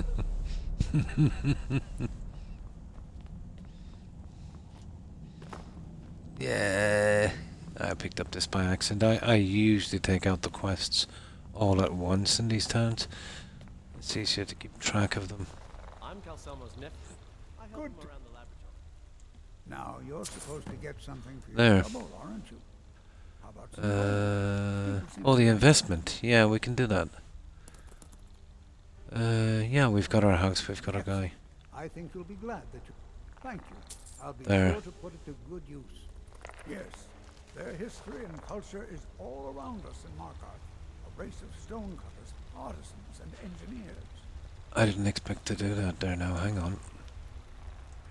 Yeah, I picked up this by accident. I usually take out the quests all at once in these towns. It's easier to keep track of them. I'm Calcelmo's nephew. I help him around the laboratory. Now, you're supposed to get something for There. your trouble, aren't you? How about some Oh, the investment. Yeah, we can do that. Yeah, we've got our house, we've got our guy. I think you'll be glad that you... Thank you. I'll be There. sure to put it to good use. Yes, their history and culture is all around us in Markarth. A race of stonecutters, artisans, and engineers. I didn't expect to do that there now, hang on.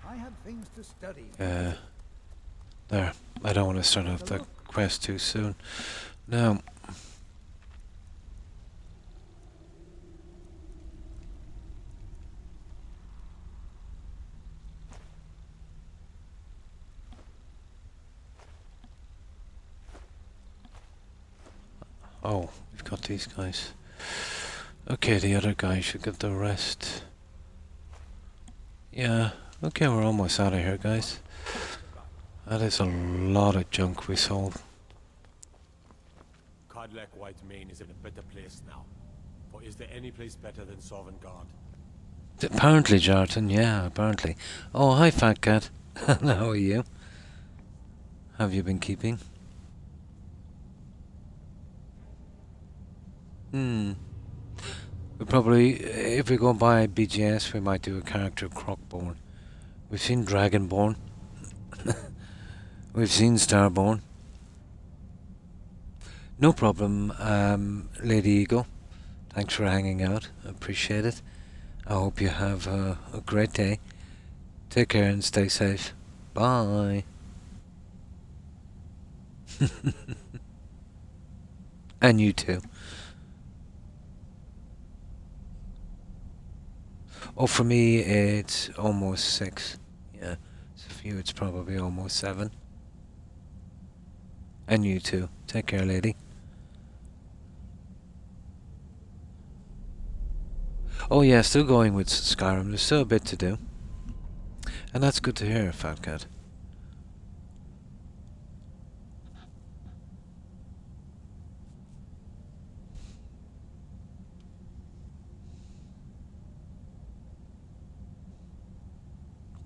I have things to study. There. I don't want to start off that quest too soon. Now... Oh, we've got these guys. Okay, the other guy should get the rest. Yeah, okay, we're almost out of here, guys. That is a lot of junk we sold. Codlek Whitemane is in a better place now. For is there any place better than Sovngarde? Apparently, Jarton, yeah, apparently. Oh, hi, Fat Cat. How are you? Have you been keeping? We probably, if we go by BGS, we might do a character Crocborn. We've seen Dragonborn. We've seen Starborn. No problem, Lady Eagle. Thanks for hanging out. I appreciate it. I hope you have a great day. Take care and stay safe. Bye. And you too. Oh, for me, it's almost 6. Yeah. So for you, it's probably almost 7. And you too. Take care, lady. Oh yeah, still going with Skyrim. There's still a bit to do. And that's good to hear, Fat Cat.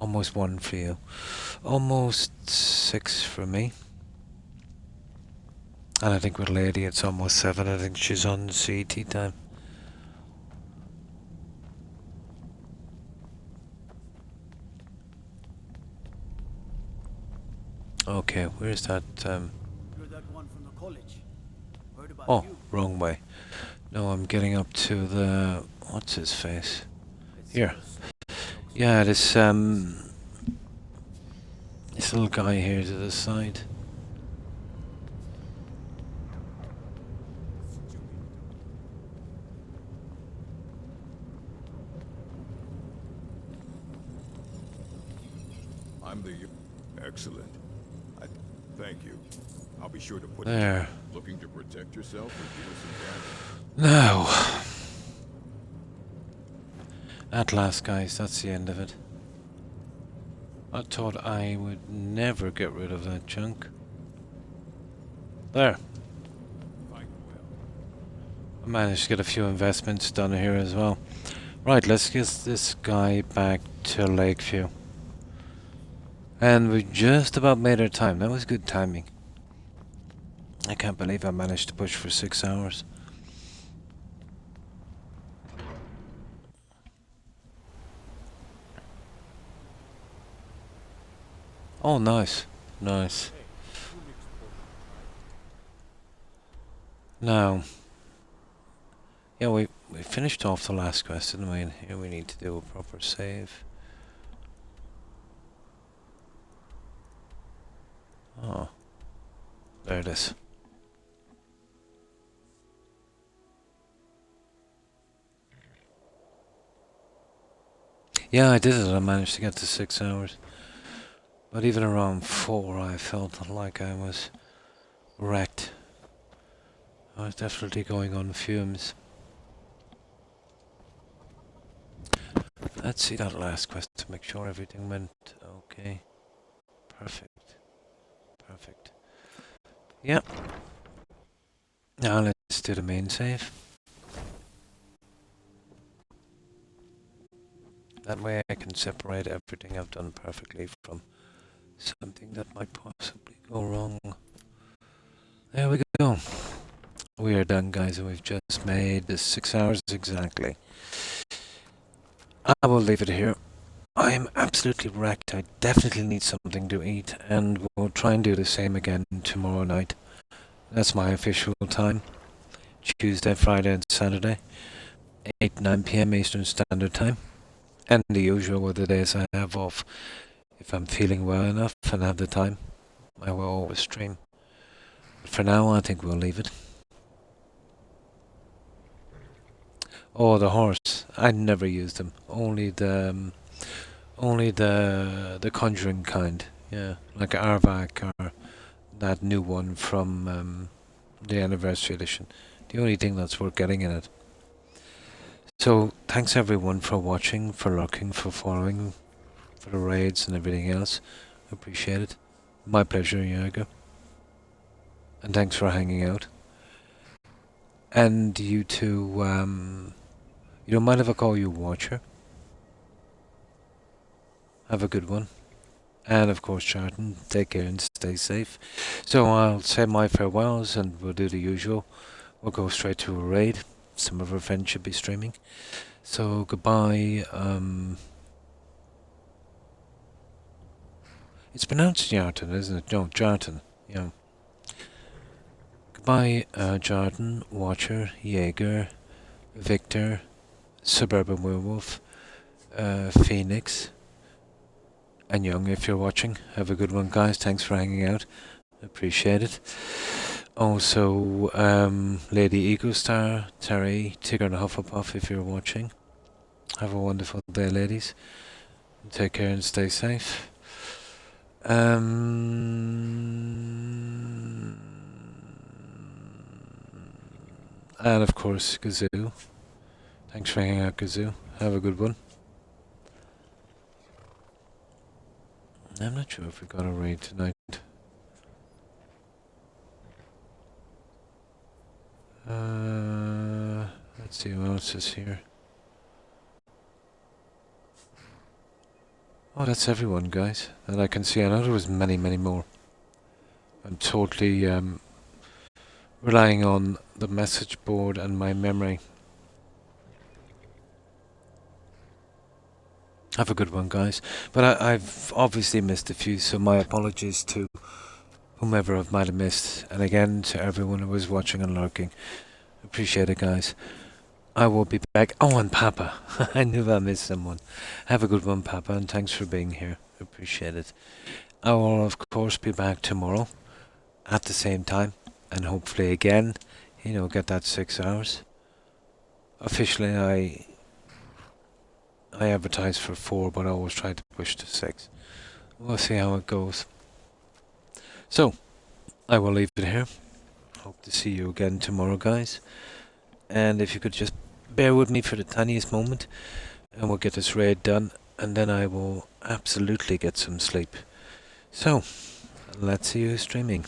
Almost 1 for you. Almost 6 for me. And I think with Lady it's almost 7. I think she's on CET time. Okay, where's that? You're that one from the college. Heard about Oh, you. wrong way. No, I'm getting up to the... What's his face? Here. Yeah, this little guy here to the side. I'm the... Excellent. Thank you. I'll be sure to put there. Looking to protect yourself or do some damage? Now. At last, guys, that's the end of it. I thought I would never get rid of that junk. There. I managed to get a few investments done here as well. Right, let's get this guy back to Lakeview. And we just about made our time. That was good timing. I can't believe I managed to push for 6 hours. Oh, nice. Nice. Now, yeah, we finished off the last quest, didn't we? And here we need to do a proper save. Oh, there it is. Yeah, I did it. I managed to get to 6 hours. But even around 4, I felt like I was wrecked. I was definitely going on fumes. Let's see that last quest to make sure everything went okay. Perfect. Perfect. Yep. Now let's do the main save. That way I can separate everything I've done perfectly from something that might possibly go wrong. There we go. We are done, guys, and we've just made the 6 hours exactly. I will leave it here. I am absolutely wrecked. I definitely need something to eat, and we'll try and do the same again tomorrow night. That's my official time. Tuesday, Friday, and Saturday. 8-9 PM Eastern Standard Time. And the usual other days I have off. If I'm feeling well enough and have the time, I will always stream. But for now, I think we'll leave it. Oh, the horse. I never used them. Only the conjuring kind. Yeah, like Arvak or that new one from the anniversary edition. The only thing that's worth getting in it. So, thanks everyone for watching, for lurking, for following, for the raids and everything else. Appreciate it. My pleasure, Jaeger. And thanks for hanging out. And you two, you don't mind if I call you Watcher? Have a good one. And of course, Charlton, take care and stay safe. So I'll say my farewells and we'll do the usual. We'll go straight to a raid. Some of our friends should be streaming. So goodbye. It's pronounced Jarton, isn't it? No, Jarton. Yeah. Goodbye, Jarton, Watcher, Jaeger, Victor, Suburban Werewolf, Phoenix, and Young if you're watching. Have a good one, guys. Thanks for hanging out. Appreciate it. Also, Lady Egostar, Terry, Tigger and Hufflepuff if you're watching. Have a wonderful day, ladies. Take care and stay safe. And of course, Gazoo. Thanks for hanging out, Gazoo. Have a good one. I'm not sure if we got a raid tonight. Let's see who else is here. Oh, that's everyone, guys, that I can see. I know there was many, many more. I'm totally relying on the message board and my memory. Have a good one, guys. But I've obviously missed a few, so my apologies to whomever I might have missed. And again, to everyone who was watching and lurking. Appreciate it, guys. I will be back. Oh, and Papa. I knew I missed someone. Have a good one, Papa, and thanks for being here. Appreciate it. I will, of course, be back tomorrow at the same time. And hopefully again, you know, get that 6 hours. Officially, I advertise for 4, but I always try to push to 6. we'll see how it goes. So, I will leave it here. Hope to see you again tomorrow, guys. And if you could just bear with me for the tiniest moment, and we'll get this raid done, and then I will absolutely get some sleep. So, let's see you streaming.